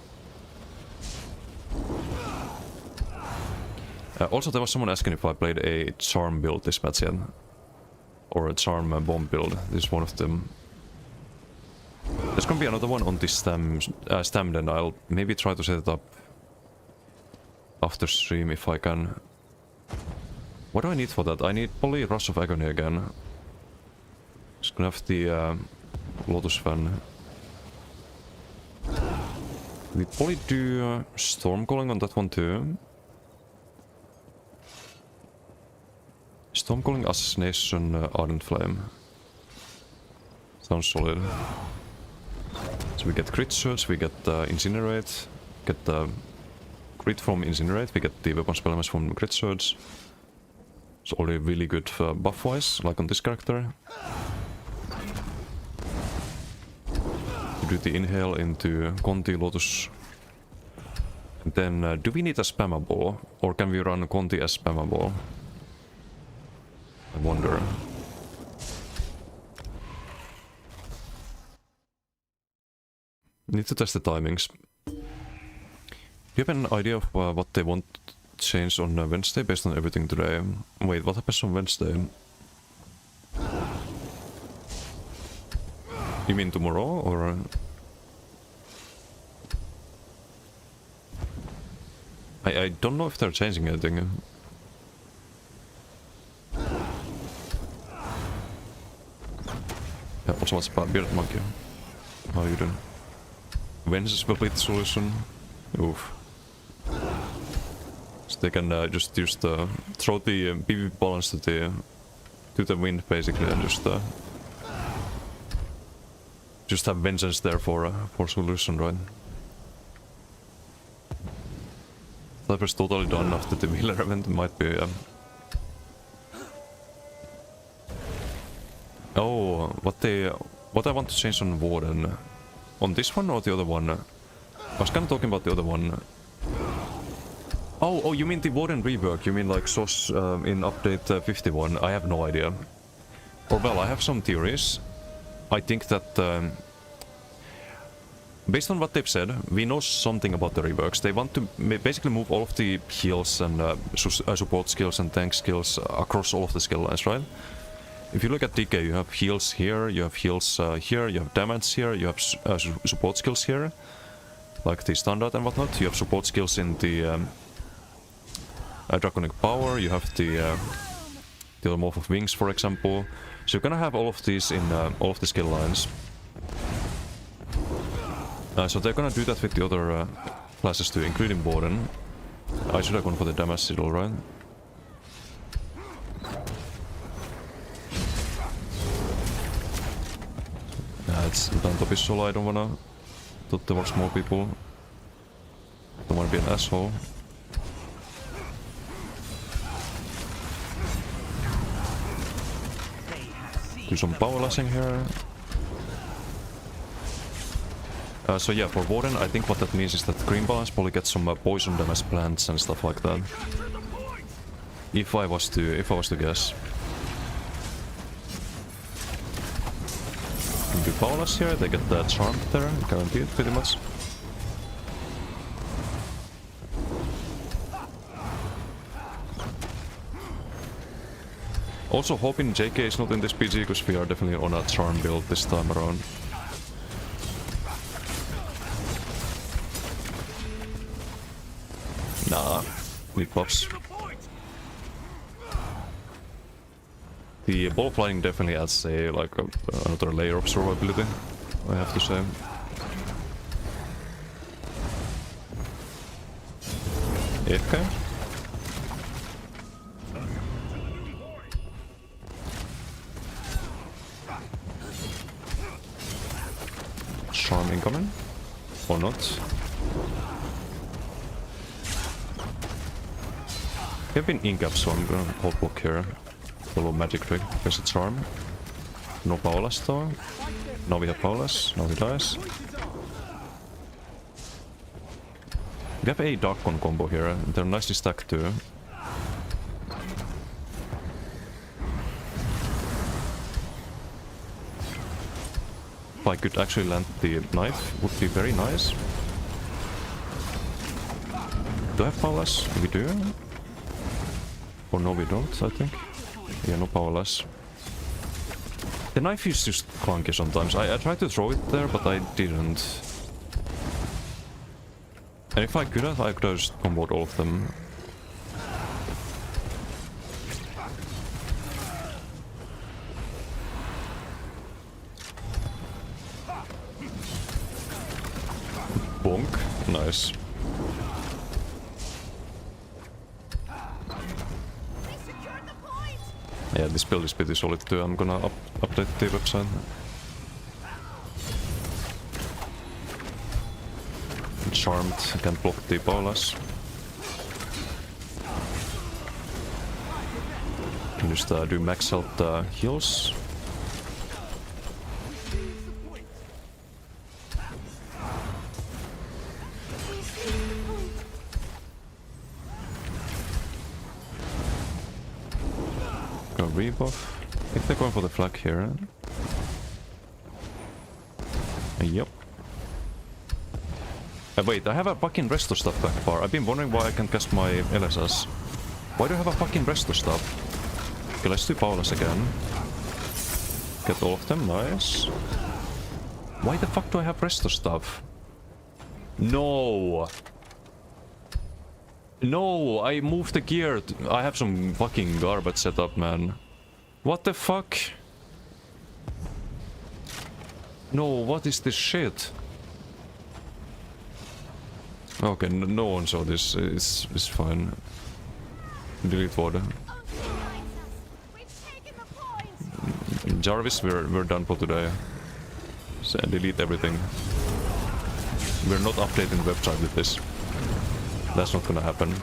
Also, there was someone asking if I played a charm build this match yet. Or a charm bomb build. This is one of them. There's gonna be another one on this stem, then I'll maybe try to set it up after stream if I can. What do I need for that? I need probably Rush of Agony again. Just gonna have the Lotus Fan. We probably do Stormcalling on that one too. Stormcalling, Assassination, Ardent Flame. Sounds solid. So we get crit surge, we get Incinerate, get the crit from Incinerate, we get the weapon spell damage from crit surge. It's already really good buff wise, like on this character. We do the inhale into Conti, Lotus. And then do we need a spammable, or can we run Conti as spammable? I wonder. Need to test the timings. Do you have an idea of what they want to change on Wednesday based on everything today? Wait, what happens on Wednesday? You mean tomorrow, or...? I don't know if they're changing anything. Yeah, also what's about Bearded Monkey? How are you doing? Vengeance will be the solution. Oof. So they can just use the... throw the PvP balance to the wind basically, and just have Vengeance there for solution, right? That was totally done after the Wheeler event, might be... Oh, what I want to change on Warden. On this one or the other one? I was kind of talking about the other one. Oh, you mean the Warden rework? You mean like SOS in update 51? I have no idea. Or well, I have some theories. I think that based on what they've said, we know something about the reworks. They want to basically move all of the heals and support skills and tank skills across all of the skill lines, right? If you look at DK, you have heals here, you have heals here, you have damage here, you have support skills here, like the standard and whatnot. You have support skills in the Draconic Power, you have the Morph of Wings, for example. So you're gonna have all of these in all of the skill lines. So they're gonna do that with the other classes too, including Warden. I should have gone for the damage siddle, right? It's Dantopis solo, I don't wanna tilt towards more people. Don't wanna be an asshole. Do some power lashing here. So yeah, for Warden, I think what that means is that Green Balance probably gets some poison damage plants and stuff like that. If I was to guess. Do power lash here, they get the charmed there, guaranteed pretty much. Also hoping JK is not in this PG, because we are definitely on a charm build this time around. Nah, need buffs. The ball flying definitely adds another layer of survivability, I have to say. Okay. Charm incoming? Or not? We have been in-cap, so I'm gonna hold block here. Follow magic trick, there's a charm. No Paolas though. Now we have Paolas, now he dies. We have a Darkon combo here, they're nicely stacked too. If I could actually land the knife, would be very nice. Do I have Paolas? We do. Or no, we don't, I think. Yeah, no Paolas. The knife is just clunky sometimes. I tried to throw it there, but I didn't. And if I could have, I could have just comboed all of them. Bonk. Nice. Yeah, this build is pretty solid too. I'm gonna update the website. Charmed, can't block the Paolas. Can just do max health heals. Rebuff. I think they're going for the flag here. Yep. Wait, I have a fucking Resto Staff back bar. I've been wondering why I can't cast my LSS. Why do I have a fucking Resto Staff? Okay, let's do Paolas again. Get all of them, nice. Why the fuck do I have Resto Staff? No! No, I moved the gear. I have some fucking garbage setup, man. What the fuck? No, what is this shit? Okay, no one saw this. It's fine. Delete water. Jarvis, we're done for today. So delete everything. We're not updating the website with this. That's not gonna happen.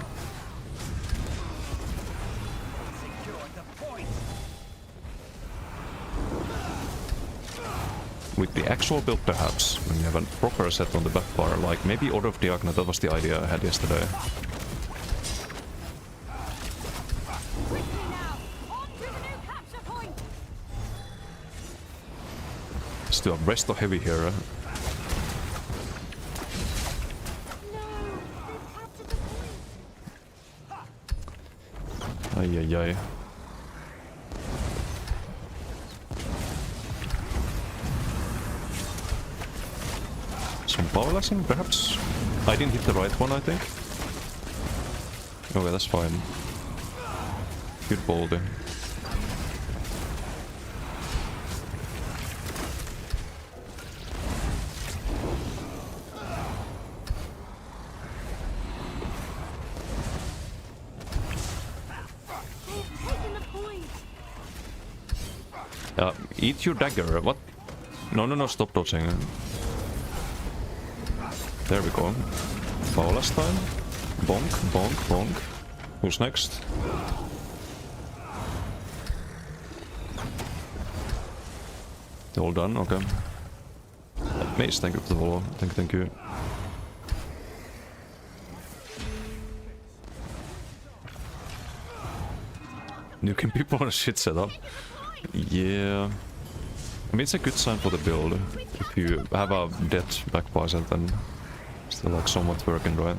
With the actual build perhaps, when you have a proper set on the back bar, like maybe Order of Diagna, that was the idea I had yesterday. Still a Resto heavy here. Ai ai ai. Some powerlessing, perhaps? I didn't hit the right one, I think. Okay, that's fine. Good boldy. Eat your dagger, what? No, stop dodging. There we go. Powerless time. Bonk, bonk, bonk. Who's next? All done, okay. Mace, thank you for the follow. Thank you. Nuking people on a shit setup. Yeah. I mean, it's a good sign for the build. If you have a dead back poison, then still like somewhat working, right?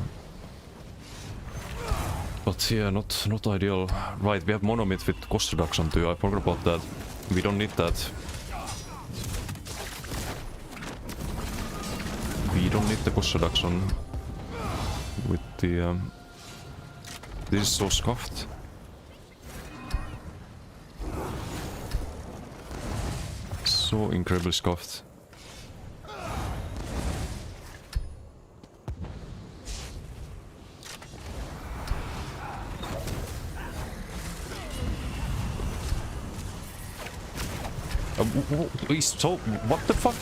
But yeah, not ideal. Right, we have monomyth with cost reduction too. I forgot about that. We don't need that. We don't need the cost reduction with the. This is so scuffed. So incredibly scuffed. He's so... What the fuck?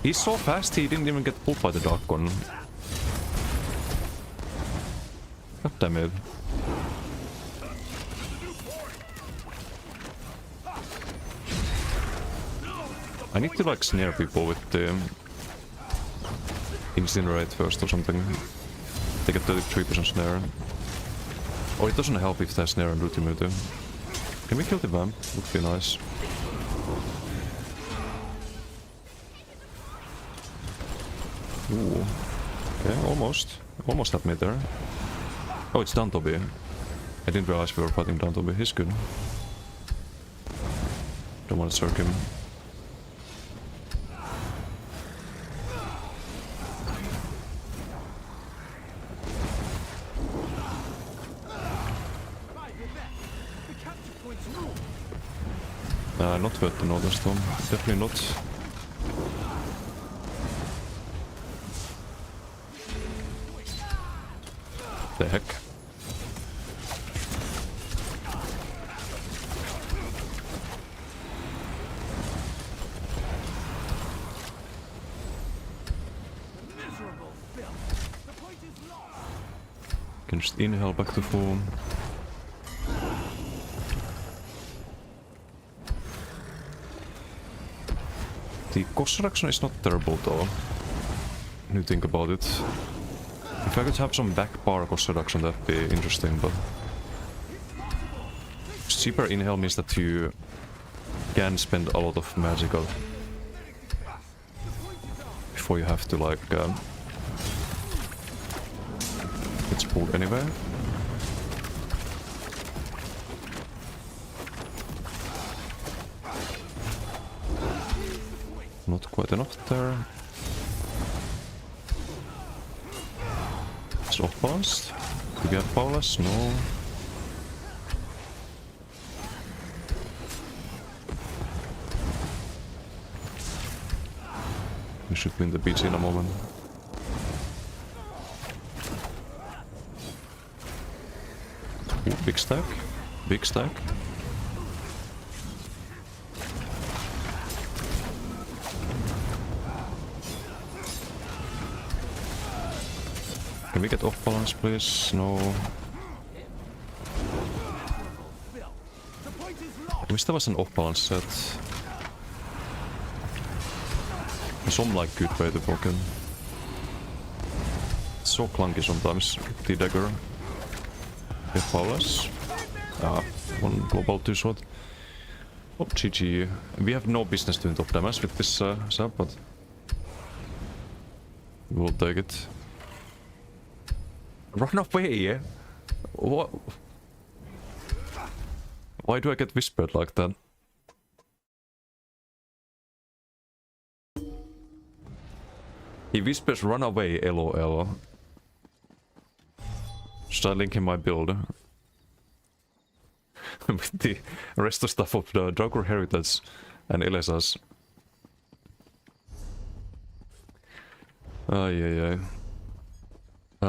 He's so fast he didn't even get pulled by the Dark One. God damn it. I need to like snare people with the incinerate first or something. They get 33% snare. Or it doesn't help if they snare and Rutimutu. Can we kill the vamp? Would be nice. Ooh. Okay, almost. Almost had me there. Oh, it's Dantobi. I didn't realize we were fighting Dantobi. He's good. Don't want to circ him. Not worth the Northern Storm. Definitely not. The heck? Can just inhale back to full. The cost reduction is not terrible though, when you think about it. If I could have some back bar cost reduction, that'd be interesting, but... cheaper inhale means that you can spend a lot of magical before you have to like... it's pulled anywhere. Not quite enough there. It's off balanced. Do we have powerless? No. We should win the beach in a moment. Ooh, big stack. Big stack. Can we get off balance, please? No. I wish there was an off balance set. Some like good way to poke in. It's so clunky sometimes with the dagger. If powerless. Ah, one global 2 shot. Oh, GG. We have no business doing top damage with this sub, but we'll take it. Run away! What? Why do I get whispered like that? He whispers run away, LOL. Should I link him my build? With the rest of stuff of the Draugr Heritage and Elesas. Ay.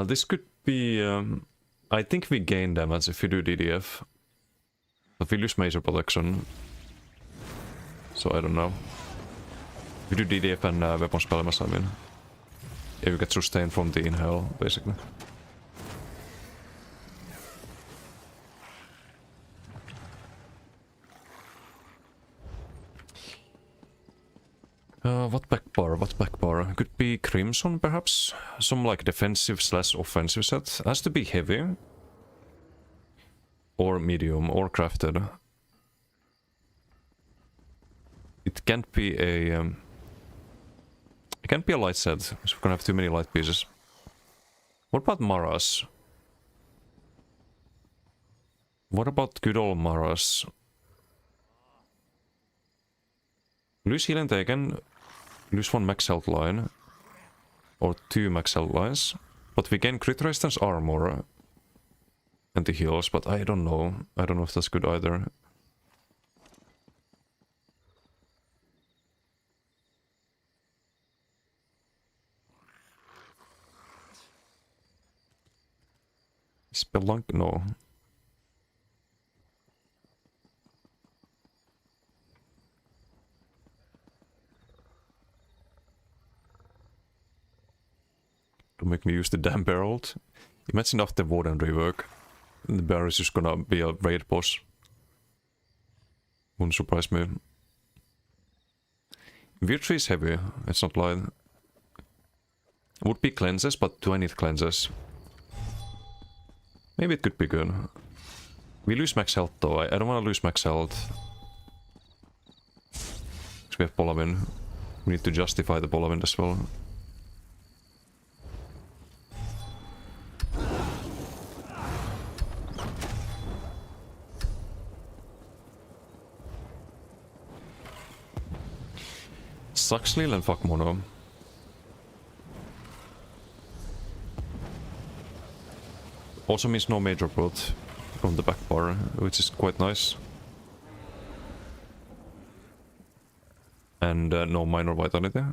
This could be... I think we gain damage if we do DDF. But we lose major protection. So I don't know. We do DDF and weapon spell mass, I mean. Yeah, we get sustained from the inhale, basically. What back bar? What back bar? Could be Crimson, perhaps? Some like defensive / offensive set. Has to be heavy. Or medium, or crafted. It can't be a... it can't be a light set, because we're gonna have too many light pieces. What about Maras? What about good old Maras? Lose healing taken, lose 1 max health line, or 2 max health lines, but we gain crit resistance armor and the heals, but I don't know. I don't know if that's good either. Spelunk? No. Don't make me use the damn barrel. Imagine after Warden rework, the barrel is just gonna be a raid boss. Wouldn't surprise me. Virtue is heavy, it's not light. Would be cleanses, but do I need cleanses? Maybe it could be good. We lose max health though, I don't want to lose max health. Because we have Polavin. We need to justify the Polavin as well. Sucks Lil and fuck Mono. Also means no major blood from the back bar, which is quite nice. And no minor vitality. I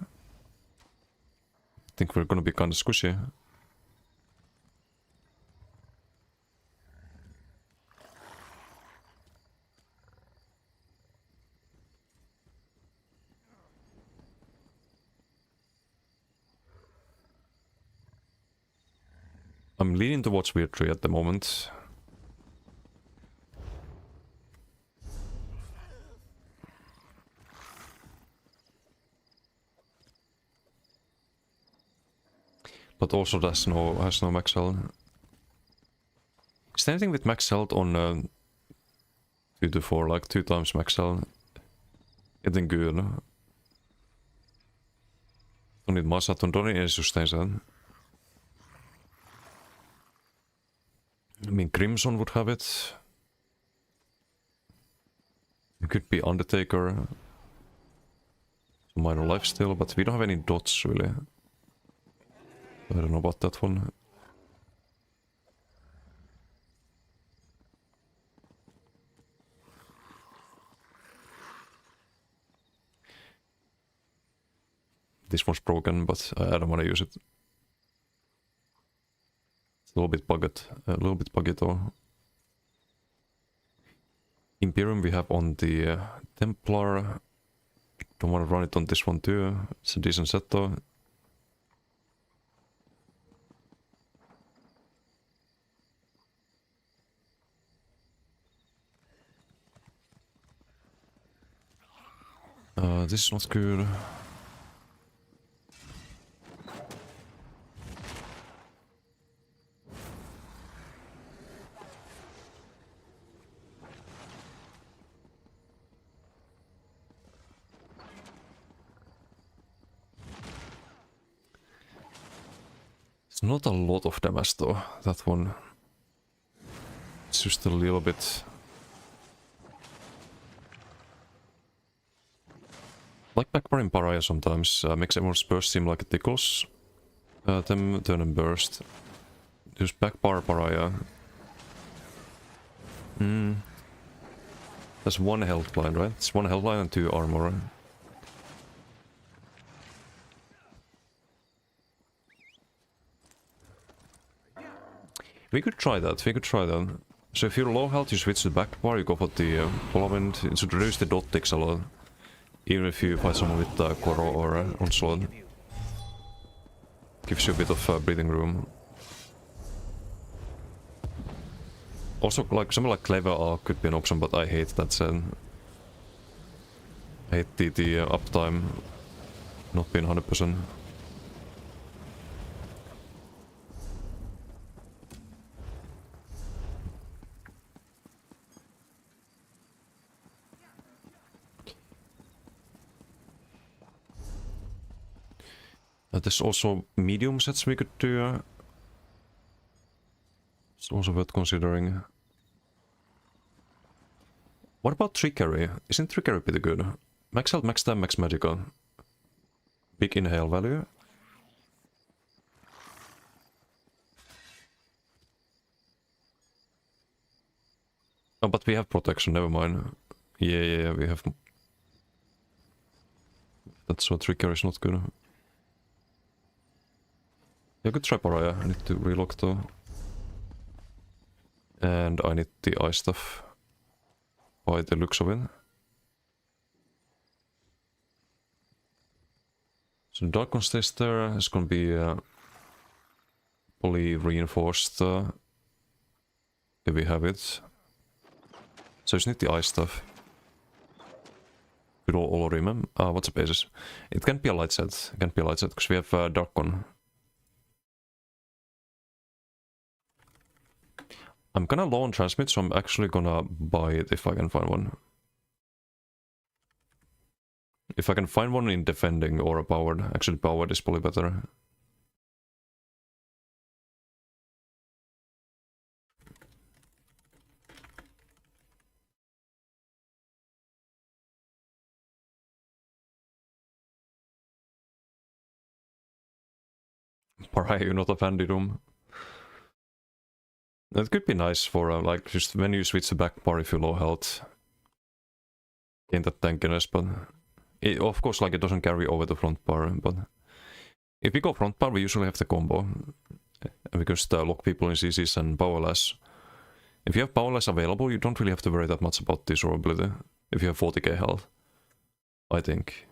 think we're gonna be kinda squishy. I'm leaning towards Weird Tree at the moment. But also has no max health. Is there anything with max health on 2 to 4, like 2 times max health? Getting good. Don't need Masat, don't need any sustain set. I mean, Crimson would have it. It could be Undertaker. Minor lifesteal, but we don't have any dots really. I don't know about that one. This one's broken, but I don't want to use it. A little bit bugged though. Imperium we have on the Templar. Don't want to run it on this one too. It's a decent set though. This is not good. It's not a lot of damage though, that one. It's just a little bit... Like Backbar in Pariah sometimes makes everyone's burst seem like it tickles them turn and burst. Use Backbar Pariah. That's 1 health line, right? It's 1 health line and 2 armor. We could try that, So if you're low health, you switch to Backbar, you go for the Whirlwind. It should reduce the dot ticks a lot. Even if you fight someone with Koro or Onslaught. Gives you a bit of breathing room. Also, like something like Clever Arc could be an option, but I hate that set. I hate the uptime not being 100%. There's also medium sets we could do. It's also worth considering. What about Trickery? Isn't Trickery pretty good? Max health, max time, max magical. Big inhale value. Oh, but we have protection, never mind. Yeah, we have... That's what Trickery is not good. Yeah, good try Pariah. I need to relock though. And I need the ice stuff. By the looks of it. So Dark One stays there. It's gonna be fully reinforced. Here we have it. So I just need the ice stuff. Good old Olorim. What's the basis? It can't be a light set. It can't be a light set because we have Dark One. I'm kinda low on transmit, so I'm actually gonna buy it if I can find one. If I can find one in defending or a powered. Actually, powered is probably better. Pariah, you're not a fan, Didum. That could be nice for, like, just when you switch to Backbar if you're low health. Gain that tankiness, but... of course, like, it doesn't carry over the front bar, but... If we go front bar, we usually have the combo. And we just lock people in CCs and powerless. If you have powerless available, you don't really have to worry that much about this durability. If you have 40k health. I think.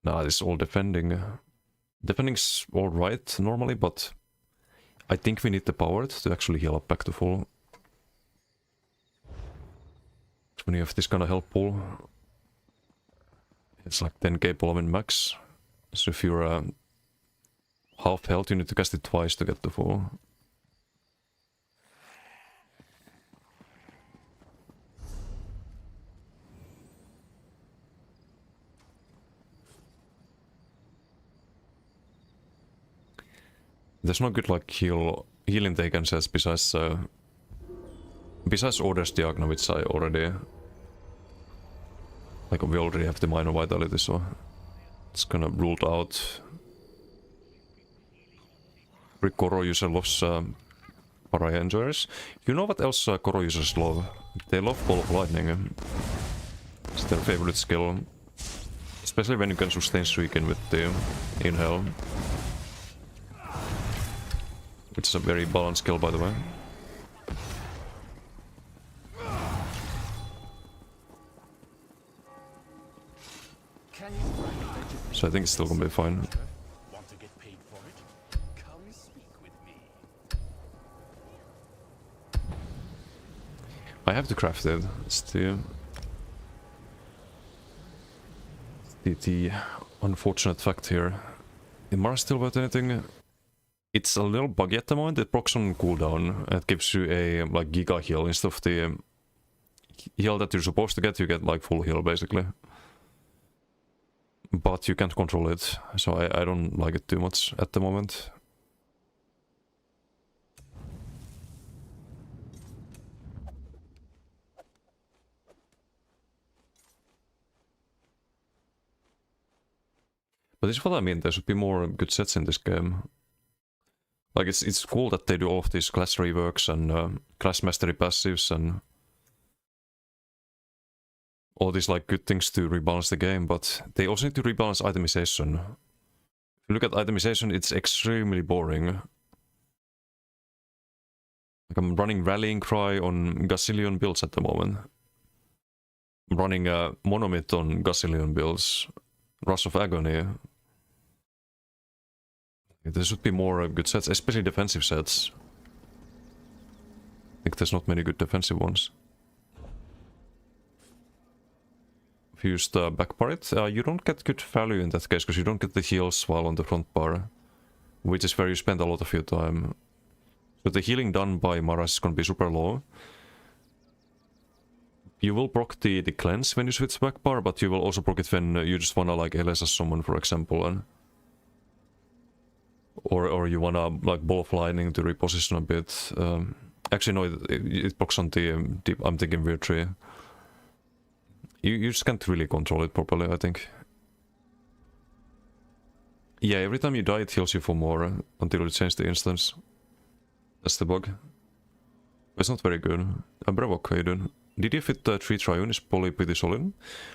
Nah, this is all defending. Defending's alright normally, but I think we need the powered to actually heal up back to full. When you have this kind of health pool, it's like 10k pull in max. So if you're half health, you need to cast it twice to get to full. There's no good like healing taken sets besides Order's Diagno, which I already like we already have the minor vitality, so it's kind of ruled out. Koro user loves Pariah enjoyers. You know what else Koro users love? They love Ball of Lightning. It's their favorite skill, especially when you can sustain streaking with the inhale. It's a very balanced skill, by the way. So I think it's still gonna be fine. Want to get paid for it? Come speak with me. I have to craft it. It's the unfortunate fact here. Is Mara still worth anything? It's a little buggy at the moment. It procs on cooldown. It gives you a like giga heal instead of the heal that you're supposed to get. You get like full heal basically. but you can't control it, so I don't like it too much at the moment. But this is what I mean, there should be more good sets in this game. Like, it's cool that they do all of these class reworks and class mastery passives and all these like good things to rebalance the game, but they also need to rebalance itemization. If you look at itemization, it's extremely boring. Like, I'm running Rallying Cry on gazillion builds at the moment. I'm running a Monomyth on gazillion builds. Rush of Agony. There should be more good sets, especially defensive sets. I think there's not many good defensive ones. If you use the back part, you don't get good value in that case, because you don't get the heals while on the front bar, which is where you spend a lot of your time. So the healing done by Maras is going to be super low. You will proc the cleanse when you switch back bar, but you will also proc it when you just wanna like LS someone, for example, and or you wanna like Ball of Lightning to reposition a bit. Actually, no, it procs on the I'm thinking Weird Tree. You just can't really control it properly, I think. Yeah, every time you die, it heals you for more until you change the instance. That's the bug. It's not very good. Bravok, how you doing? DDF with 3 Triune is probably pretty solid.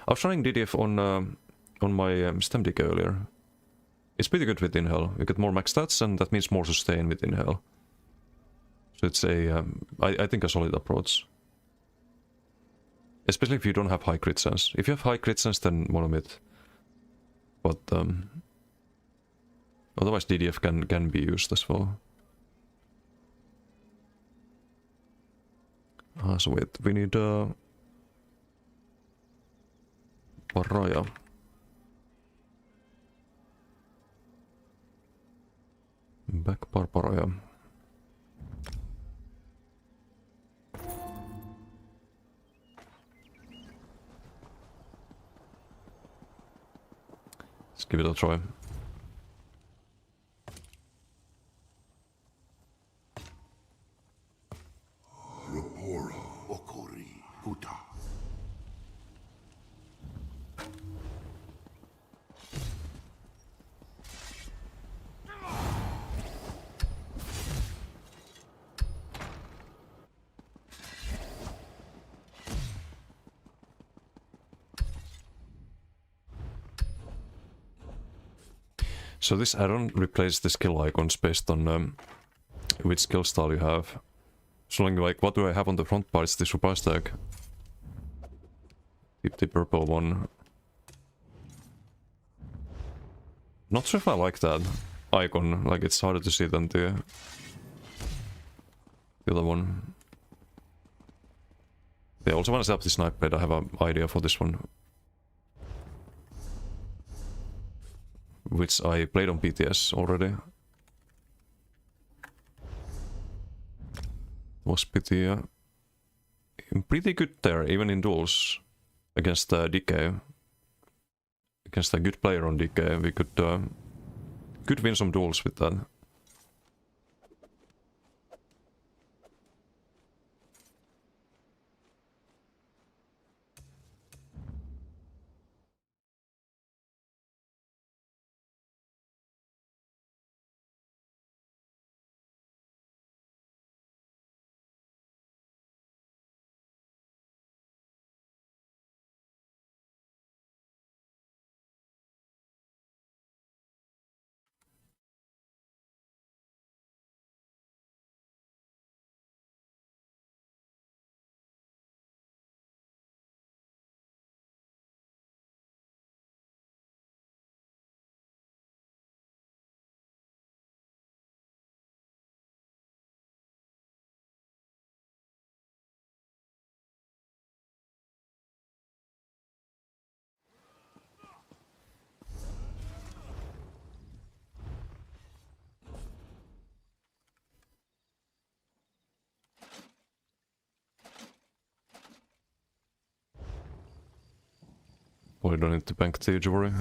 I was trying DDF on my Stem Deck earlier. It's pretty good with Inhale. You get more max stats, and that means more sustain with Inhale. So it's a, I think a solid approach. Especially if you don't have high crit sense. If you have high crit sense, then Monomyth. But otherwise DDF can be used as well. So wait, we need Paraja. Back bar Paraja. Let's give it a try. So this add-on replaces the skill icons based on which skill style you have. So like, what do I have on the front part? It's the surprise tag. Keep the purple one. Not sure if I like that icon, like it's harder to see than the other one. Yeah, also when I set up the snipe blade, I have an idea for this one. Which I played on PTS already. Was pretty good there, even in duels against DK. Against a good player on DK, we could win some duels with that. Probably don't need to bank the Jewelry.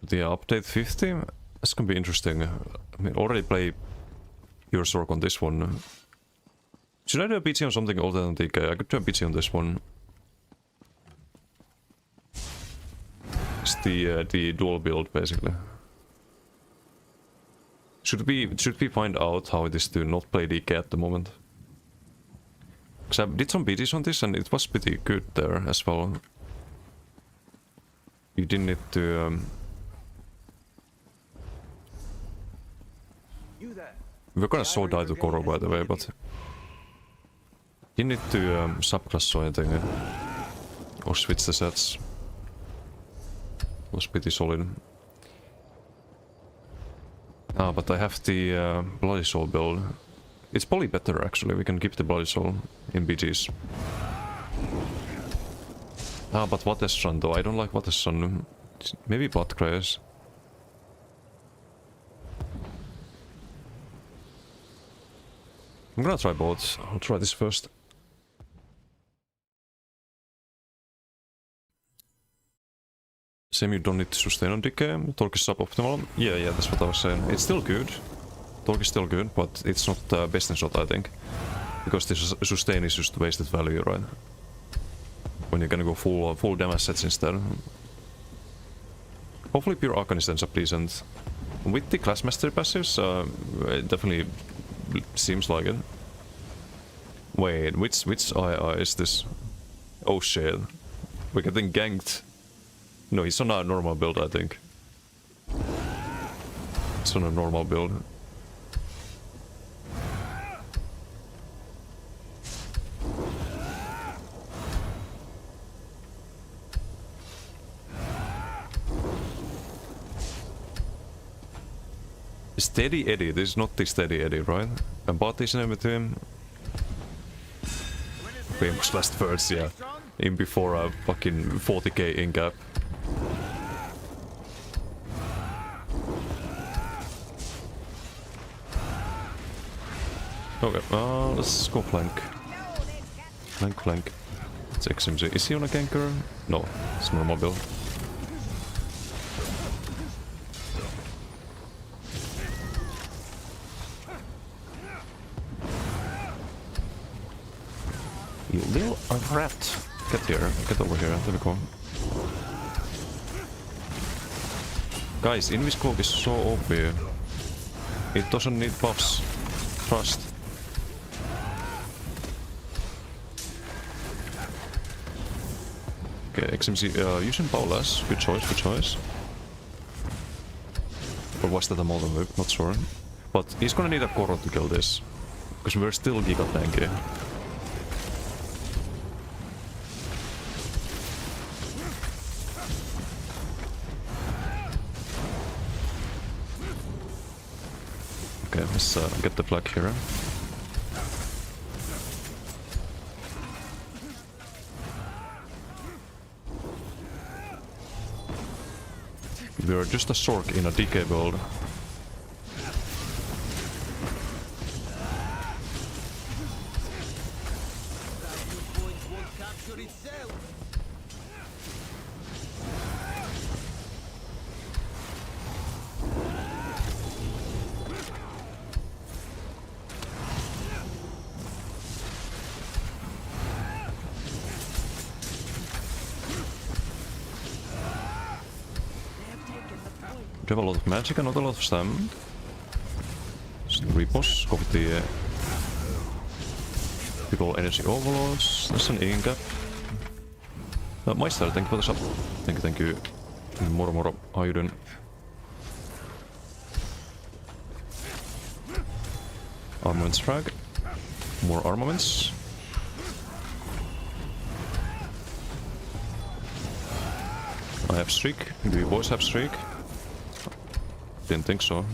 The update 50? That's gonna be interesting. I mean, already play Your Sork on this one. Should I do a BT on something older than DK? I could do a BT on this one. It's the dual build, basically. Should we find out how it is to not play DK at the moment? Because I did some BTs on this and it was pretty good there as well. You didn't need to... We're gonna so die to Koro, by the way, but... You need to subclass or anything. Or switch the sets. Was pretty solid. Ah, but I have the Bloody Soul build. It's probably better actually, we can keep the Bloody Soul in BGs. Ah, but Vatessan though, I don't like Vatessan. Maybe Batgrace. I'm gonna try both. I'll try this first. Same, you don't need to sustain on decay. Torque is suboptimal. Yeah, that's what I was saying. It's still good. Torque is still good, but it's not best in shot, I think. Because this sustain is just wasted value, right? When you're gonna go full damage sets instead. Hopefully Pure Arcanist ends up decent. With the Class Mastery passives, it definitely seems like it. Wait, which II is this? Oh shit. We're getting ganked. No, he's on a normal build, I think. It's on a normal build. Steady Eddie, this is not the Steady Eddie, right? And bought his name with him. Famous last words, yeah. In before a fucking 40k in gap. Okay, let's go flank. Flank. It's XMZ. Is he on a ganker? No, it's normal build. You little rat! Get here, get over here, there we go. Guys, Invis Cloak is so OP. It doesn't need buffs. Trust. Okay, XMC, using Paula's. Good choice. Or was that a modern whip? Not sure. But he's gonna need a Koro to kill this. Because we're still giga tanky. Okay, let's get the flag here. We're just a Sork in a DK build. We have a lot of magic and not a lot of stam. Just repos, go with the people energy overlords. There's an in-gap. Meister, thank you for the sub. Thank you. Moro, how you doing? Armaments frag. More armaments. I have streak. Do you boys have streak? Didn't think so.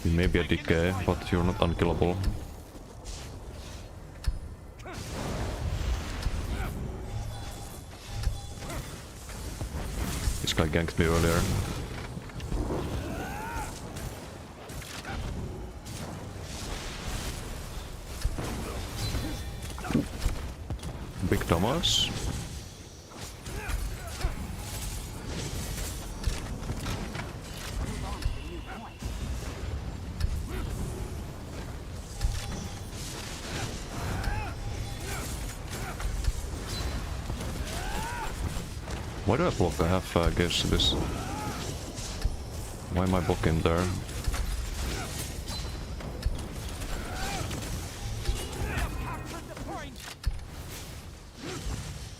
You may be a decay, but you're not unkillable. This guy ganked me earlier. damage. Why do I block? I have gauge to this. Why am I blocking there?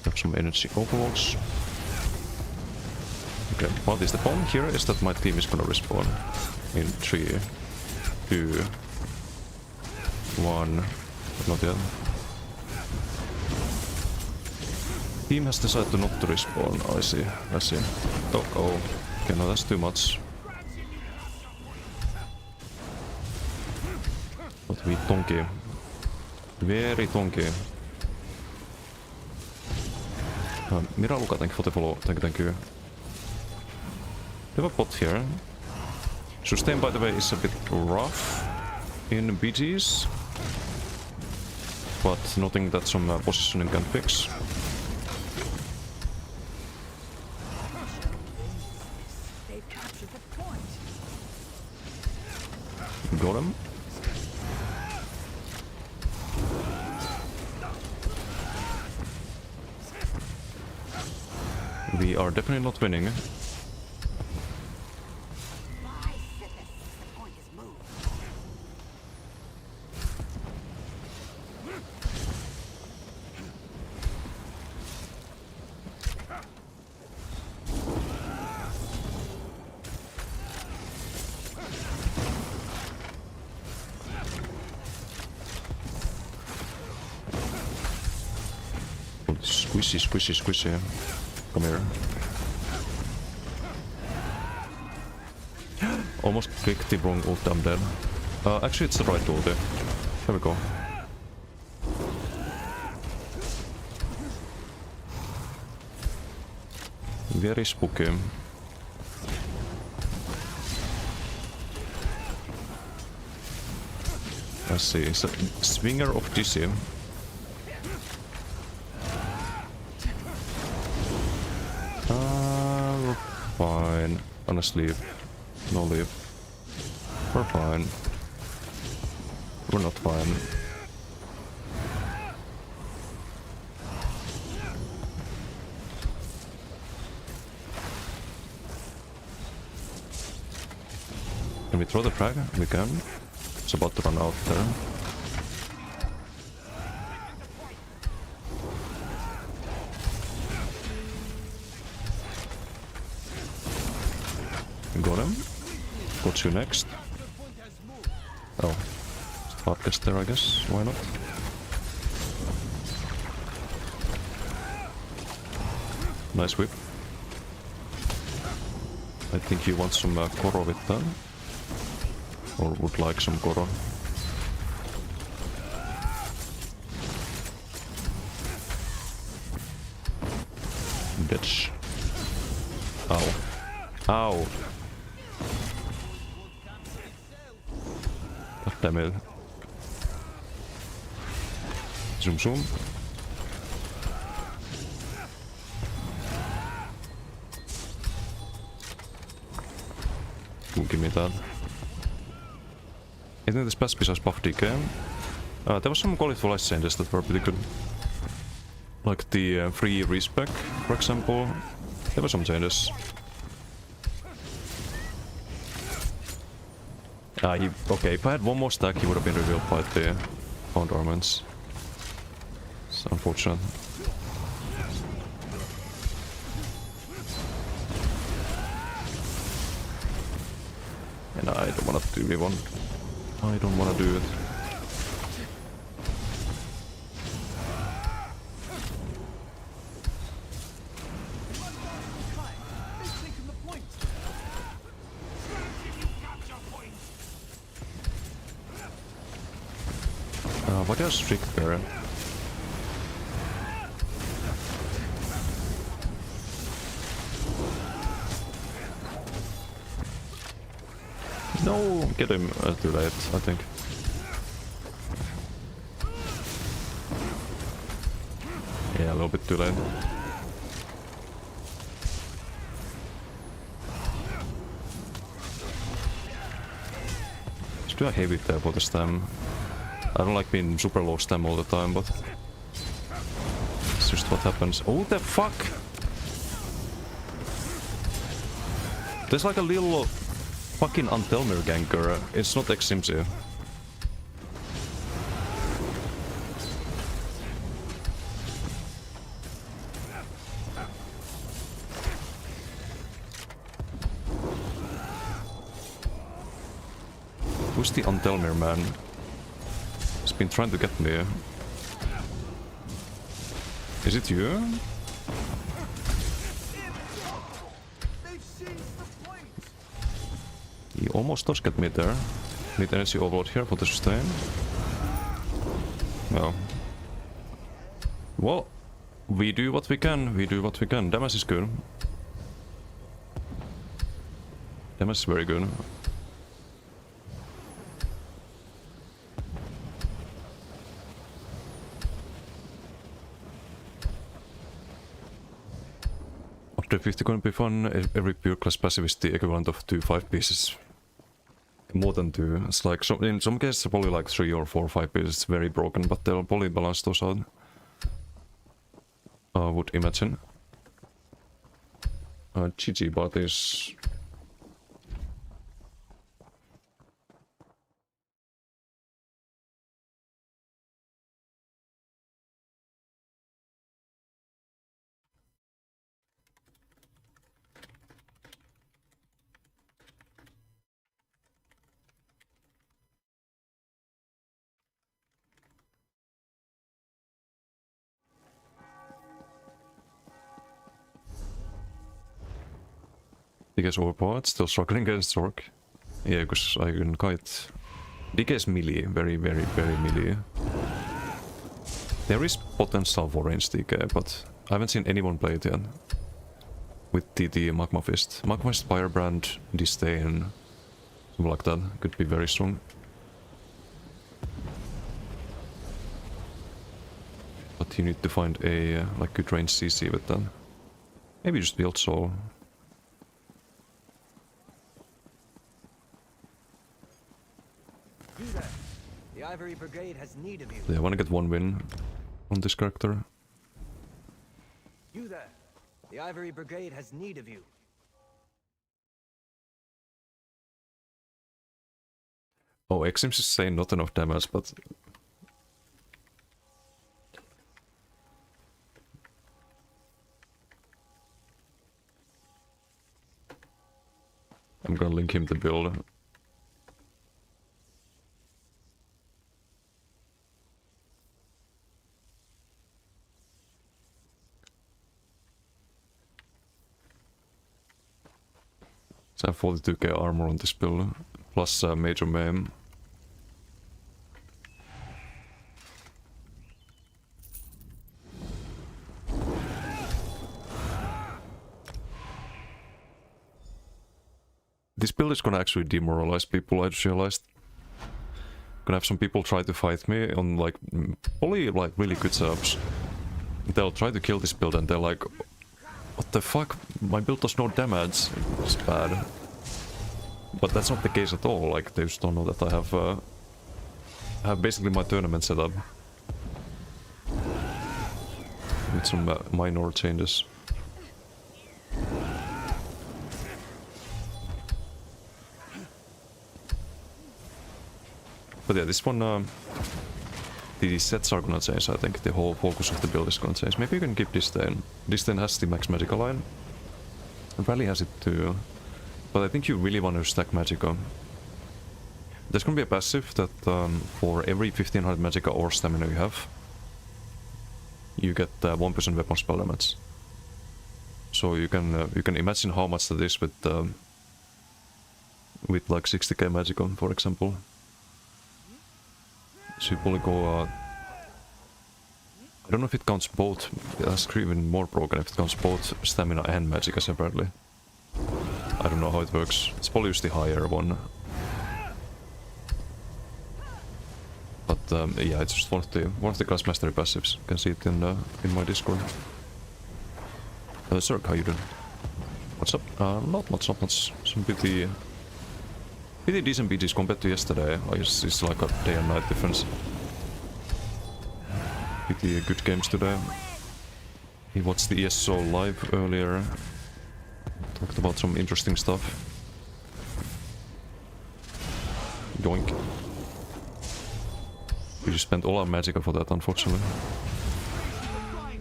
Have some energy overloads. Okay, what is the point here is that my team is gonna respawn in 3, 2, 1, but not yet. Team has decided to not to respawn. Oh, I see. Oh, okay, no, that's too much. But we tonky. Very tonky. Mira Luka, thank you for the follow. Thank you. We have a bot here. Sustain, by the way, is a bit rough in BGs, but nothing that some positioning can fix. Got him. We are definitely not winning. Squishy. Come here. Almost clicked the wrong ult, I'm dead. Actually it's the right ulti. There we go. Very spooky. Let's see, it's a Swinger of DC. We're fine. Honestly, no leave. We're fine. We're not fine. Can we throw the frag? We can. It's about to run out there. Got him. Got you next. Oh. Hardcast there, I guess. Why not? Nice whip. I think he wants some Koro with that. Or would like some Koro. Bitch. Ow. Ow. God damn it. Zoom. Ooh, give me that. I think this best besides buff DK. There was some quality light changes that were pretty good. Like the free respec, for example. There were some changes. Okay, if I had one more stack, he would have been revealed by the Found Armaments. It's unfortunate. And I don't want to do V1. I don't want to do it. What does Strict there? No, get him too late, I think. Yeah, a little bit too late. Let's do a heavy table this time. I don't like being super low stam all the time, but it's just what happens. Oh, the fuck! There's like a little fucking Antelmir ganker. It's not Ximsi. Who's the Antelmir man? He's been trying to get me. Is it you? He almost does get me there. Need energy overload here for the sustain. No. Well, we do what we can. We do what we can. Damage is good. Damage is very good. After 50 gonna be fun. Every pure class passive is the equivalent of 2 5 pieces. More than 2. It's like in some cases probably like 3 or 4 or 5 pieces. It's very broken, but they'll probably balance those out. I would imagine. GG, but is. DK is overpowered, still struggling against Zork. Yeah, because I can kite. DK is melee, very melee. There is potential for range DK, but I haven't seen anyone play it yet. With the Magma Fist. Magma Fist, Firebrand, Disdain, something like that. Could be very strong. But you need to find a like good range CC with that. Maybe just build Soul. The Ivory Brigade has need of you. Yeah, I want to get 1 win on this character. You there. The Ivory Brigade has need of you. Oh, X seems to say not enough damage, but I'm gonna link him to build. So I have 42k armor on this build, plus major maim. This build is gonna actually demoralize people, I just realized. Gonna have some people try to fight me on like, only like really good setups. They'll try to kill this build and they're like, what the fuck? My build does no damage. It's bad. But that's not the case at all. Like, they just don't know that I have basically my tournament set up. With some minor changes. But yeah, this one, the sets are gonna change, I think. The whole focus of the build is gonna change. Maybe you can keep Disdain. Disdain has the max Magicka line. And Rally has it too. But I think you really want to stack Magicka. There's gonna be a passive that for every 1500 Magicka or stamina you have, you get 1% weapon spell damage. So you can imagine how much that is with like 60k Magicka, for example. So you probably go. I don't know if it counts both. That's even more broken if it counts both stamina and Magicka separately. I don't know how it works. It's probably just the higher one. But yeah, it's just one of the class mastery passives. You can see it in my Discord. Zerg, how you doing? What's up? Not much. Some pretty decent BGs compared to yesterday. I guess it's like a day and night difference. Pretty good games today. He watched the ESO live earlier. Talked about some interesting stuff. Yoink. We just spent all our magicka for that, unfortunately.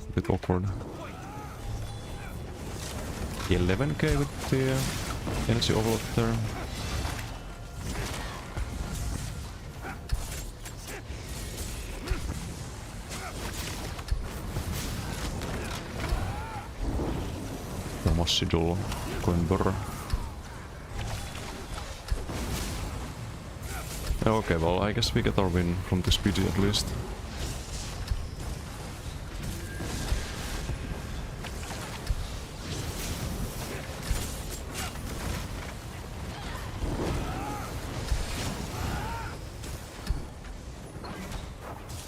A bit awkward. 11k with the energy overload there. Massidul going burr. Okay, well, I guess we get our win from this BG at least.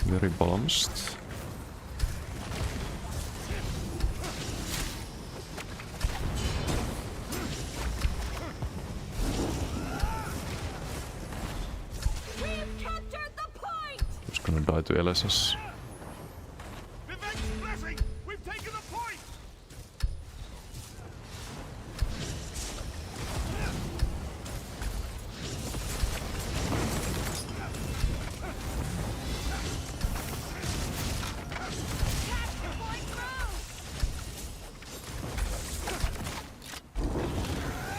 Very balanced. Just gonna die to LSS.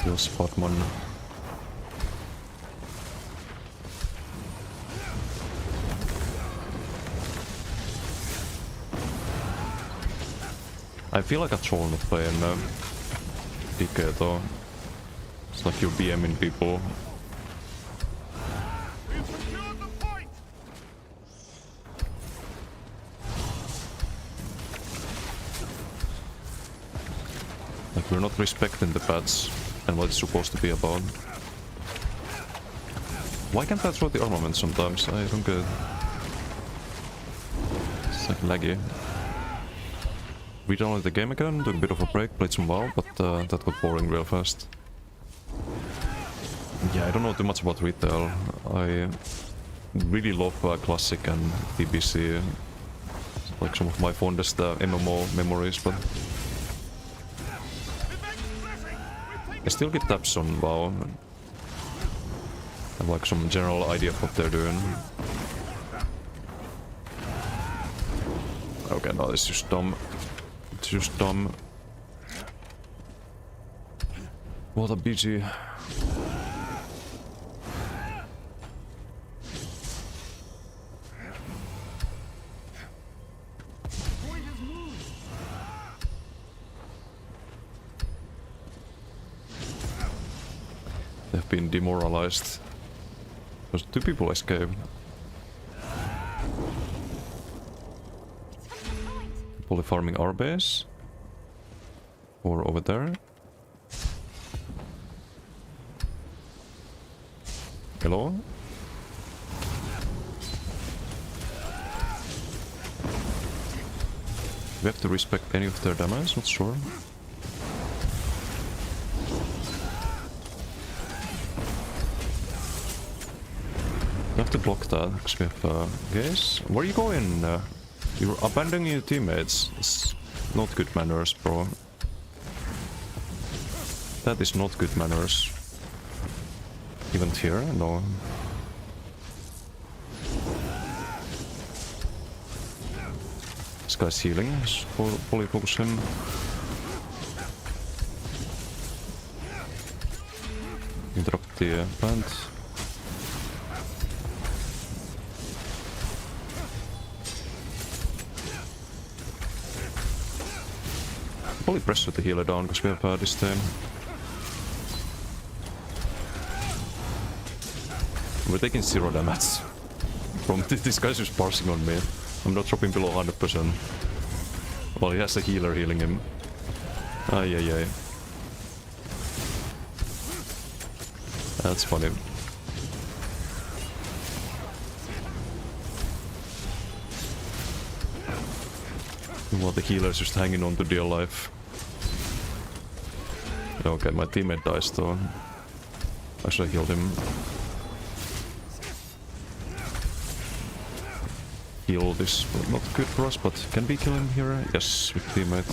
Kill Spotman. I feel like a troll not playing DK though. It's like you're BMing people. Like we're not respecting the pads and what it's supposed to be about. Why can't I throw the armament sometimes? I don't get it. It's like laggy. We downloaded the game again, took a bit of a break, played some WoW, but that got boring real fast. Yeah, I don't know too much about retail. I really love Classic and TBC. It's like some of my fondest MMO memories, but I still get taps on WoW. I have like some general idea of what they're doing. Okay, no, it's just dumb. It's just dumb. What a BG. They've been demoralized. Because 2 people escaped. Probably farming our base. Or over there. Hello? We have to respect any of their damage, not sure. We have to block that, because we have guys. Where are you going? You're abandoning your teammates. It's not good manners, bro. That is not good manners. Even here? No. This guy's healing. Let's fully focus him. Interrupt the plant. Probably pressure the healer down because we have this thing. We're taking 0 damage from this guy's just parsing on me. I'm not dropping below 100%. Well, he has a healer healing him. Ay ay ay. That's funny. While the healer's just hanging on to dear life. Okay, my teammate dies though. I should have healed him. Heal this, but not good for us, but can we kill him here? Yes, with teammate.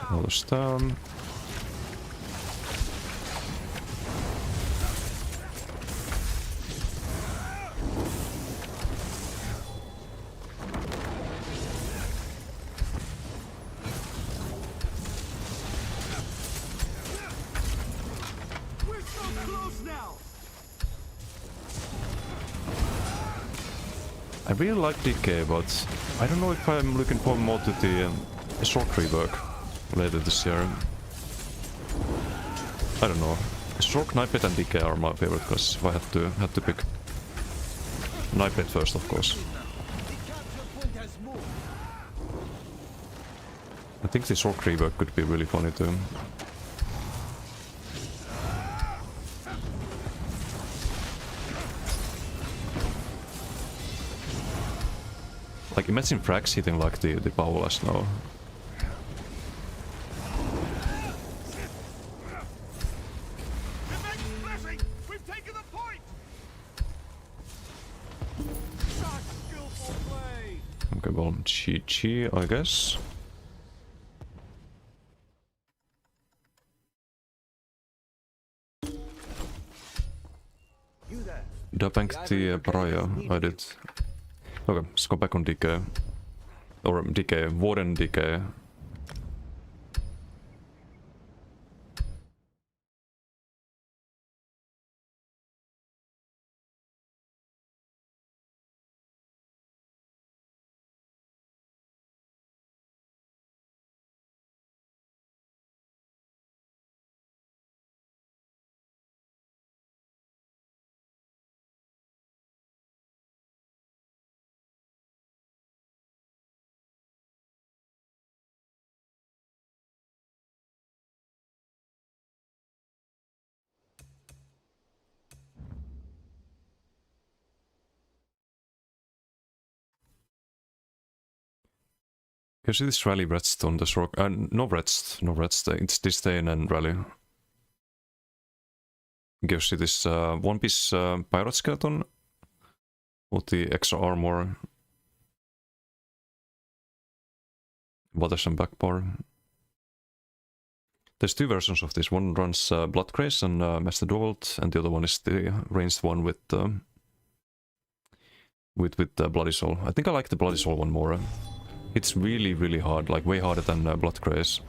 Another stun. I really like DK, but I don't know if I'm looking forward more to the short rework later this year. I don't know. Stroke, Nightblade and DK are my favorite classes if I had to pick. Nightblade first, of course. I think the short rework could be really funny too. Like, imagine frags hitting like the Paolas now. Okay, well, GG, I guess. Did I bank the Pariah? I did. Okay, let's go back on DK. Or DK, Warden DK. You see this rally redstone, this rock. No redstone, it's disdain and rally. You see this one piece pirate skeleton with the extra armor. Waters and back bar. There's two versions of this. One runs Bloodgrace and Master Dualt, and the other one is the ranged one with Bloody Soul. I think I like the Bloody Soul one more. It's really, really hard, like way harder than Bloodgrace.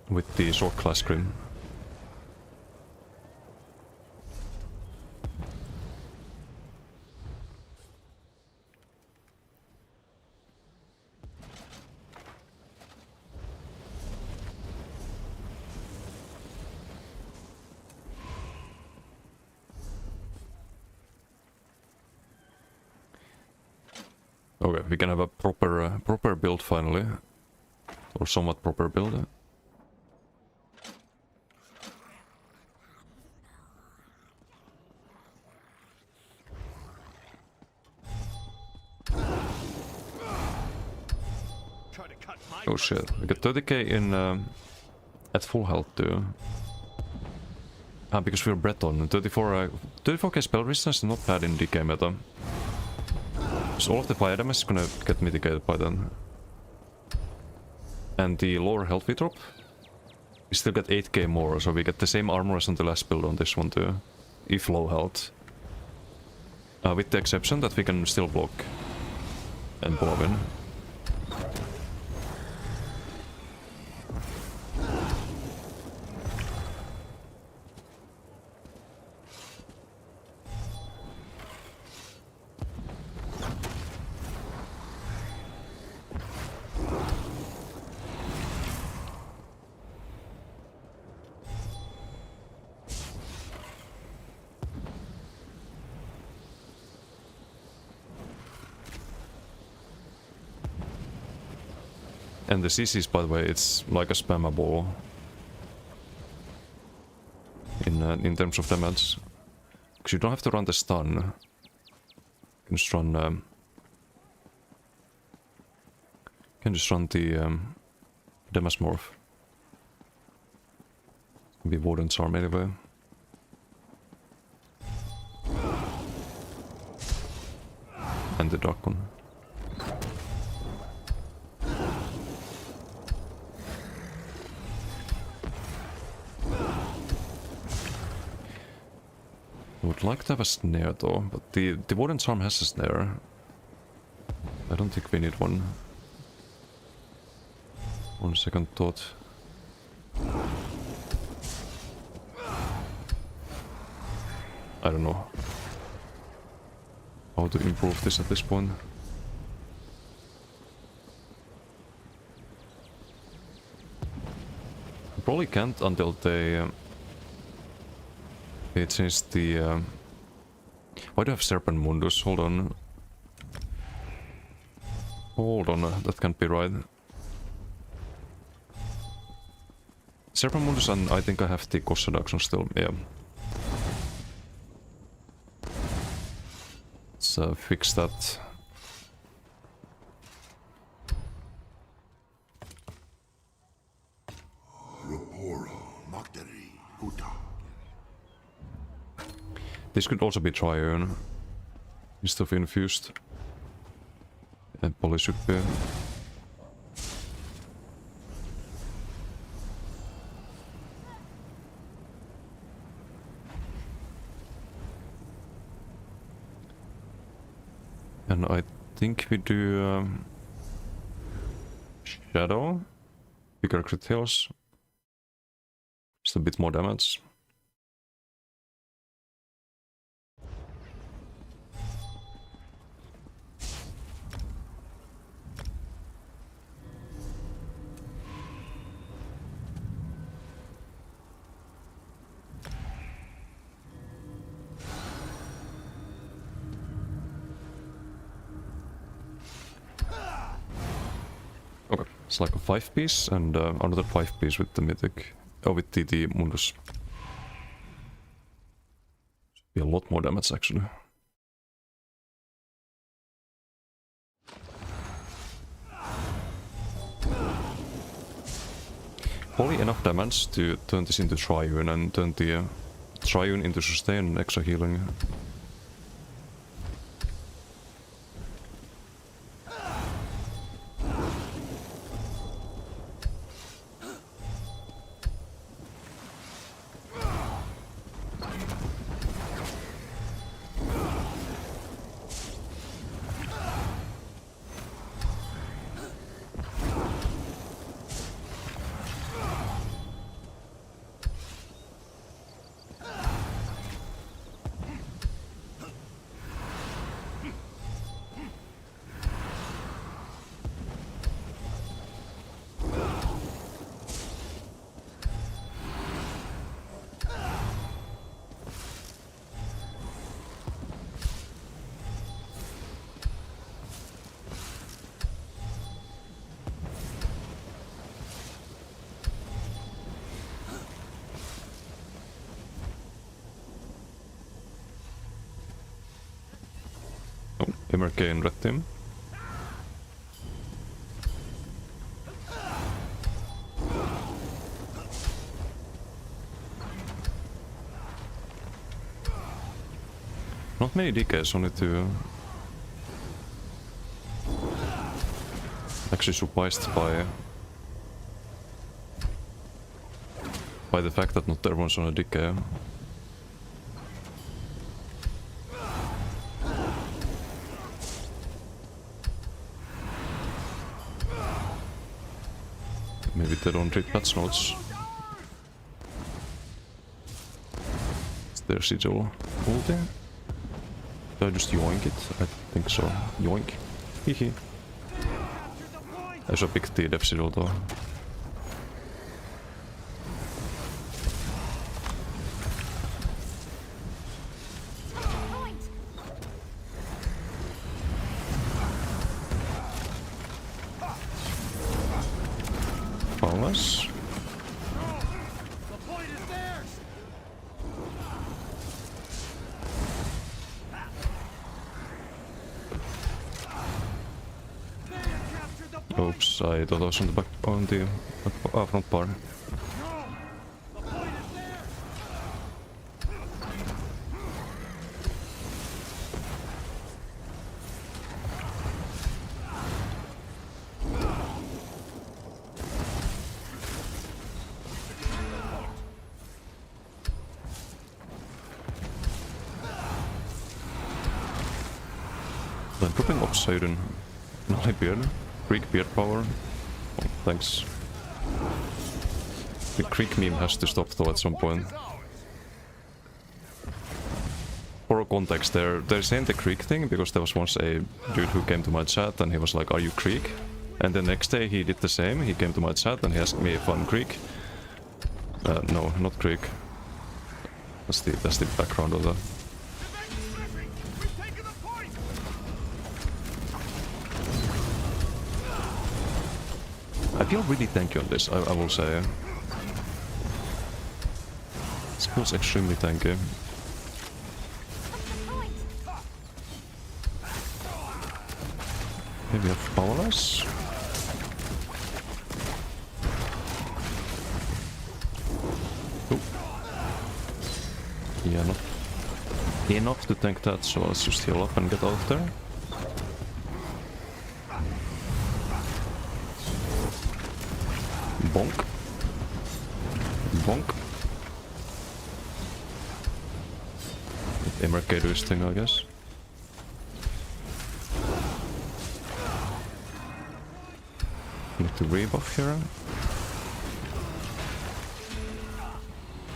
With the short class screen. Okay, we can have a proper build finally. Or somewhat proper build. Oh shit, we got 30k in at full health too. Because we're Breton. 34k spell resistance is not bad in DK meta. So all of the fire damage is gonna get mitigated by then. And the lower health we drop, we still get 8k more, so we get the same armor as on the last build on this one too. If low health. With the exception that we can still block and blow in. And the CCs, by the way, it's like a spammable in terms of damage. Because you don't have to run the stun. You can just run the damage morph. Be Warden's Arm anyway. And the Dark-One. I would like to have a snare though, but the Warden's Arm has a snare. I don't think we need one. On second thought. I don't know how to improve this at this point. Probably can't until they change the... why do I have Serpent Mundus? Hold on. Hold on, that can't be right. Serpent Mundus, and I think I have the cost reduction still, yeah. Let's fix that. This could also be Triune instead of Infused. And Polysuppe. And I think we do Shadow, bigger crit hills, just a bit more damage. Okay, it's like a 5-piece and another 5-piece with the mythic. Oh, with the Mundus. Should be a lot more damage actually. Probably enough damage to turn this into Triune and turn the Triune into sustain and extra healing. Oh, MRK and red team. Not many DKs, only two. Actually surprised by the fact that not everyone's on a DK. Maybe they don't read patch notes. Is there sigil ulti? Did I just yoink it? I think so. Yoink. Hihi. There's a big T-def sigil though. Powerless. The point is theirs! They have captured the point! Oops, I thought I was on the back on the front bar. No! The point is theirs! I'm dropping Obsidian. Nolly Beard. Creek Beard Power. Oh, thanks. The Creek meme has to stop though at some point. For context, they're saying the Creek thing because there was once a dude who came to my chat and he was like, "Are you Creek?" And the next day he did the same. He came to my chat and he asked me if I'm Creek. No, not Creek. That's the background of that. We've taken the point! I feel really tanky on this, I will say. This feels extremely tanky. Maybe we have powerless? Oh. Yeah, not enough to tank that, so let's just heal up and get out of there. Bonk. Bonk. Let MRK do his thing, I guess. Need to rebuff here.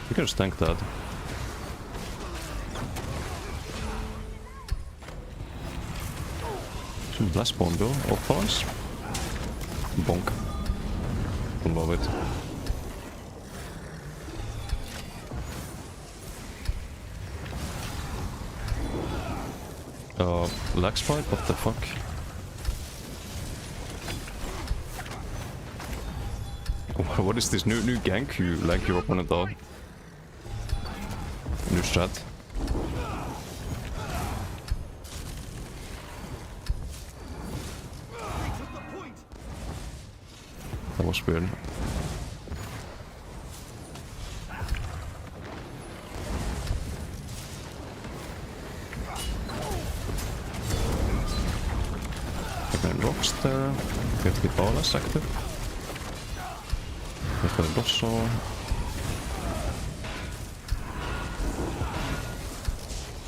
You can just tank that. Some blast bomb though, off balance. Bonk. Love it. Lax fight? What the fuck? What is this new gank you like your opponent out? New strat. That was weird. Okay, rocks there. We have to be powerless active. We've got a Dosso.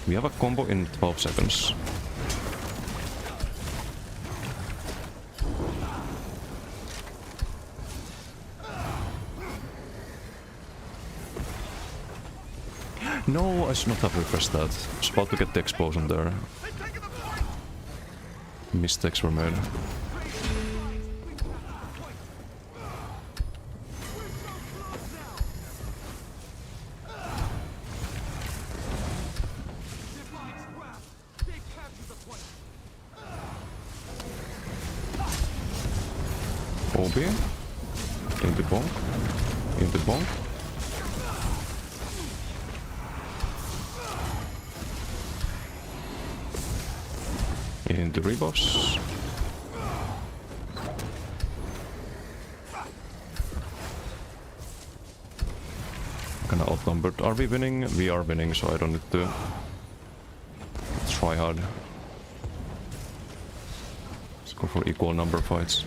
We have a combo in 12 seconds. No, I should not have repressed that. I was about to get the explosion there. Mistakes were made. Obi. In the bonk. In the bonk. In the rebuffs. Kinda outnumbered. Are we winning? We are winning, so I don't need to try hard. Let's go for equal number of fights.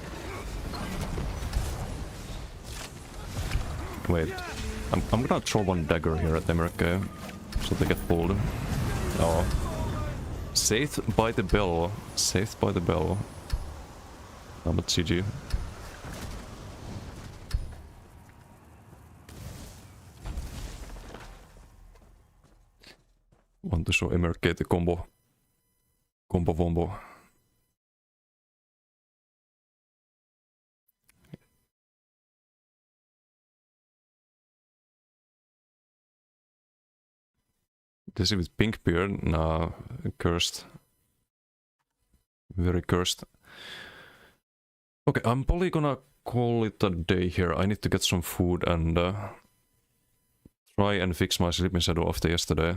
Wait, I'm gonna throw one dagger here at America, so they get pulled. Oh. Saved by the bell. Saved by the bell. I'm at GG. Want to show MRK the combo. Combo wombo. This is with pink beard? Nah, cursed. Very cursed. Okay, I'm probably gonna call it a day here. I need to get some food and try and fix my sleeping schedule after yesterday.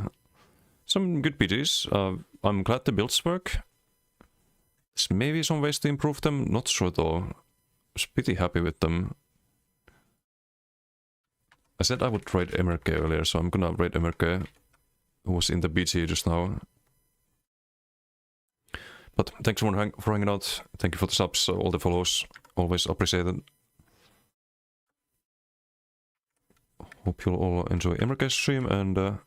Some good PGs. I'm glad the builds work. There's maybe some ways to improve them. Not sure though. I was pretty happy with them. I said I would raid Emerke earlier, so I'm gonna raid Emerke, who was in the BG just now. But thanks everyone for hanging out. Thank you for the subs, all the follows. Always appreciated. Hope you'll all enjoy Emerke's stream and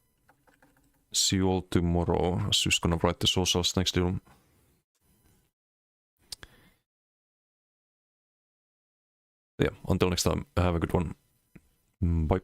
see you all tomorrow. I was just gonna write the socials next to you. Yeah, until next time, have a good one. Bye.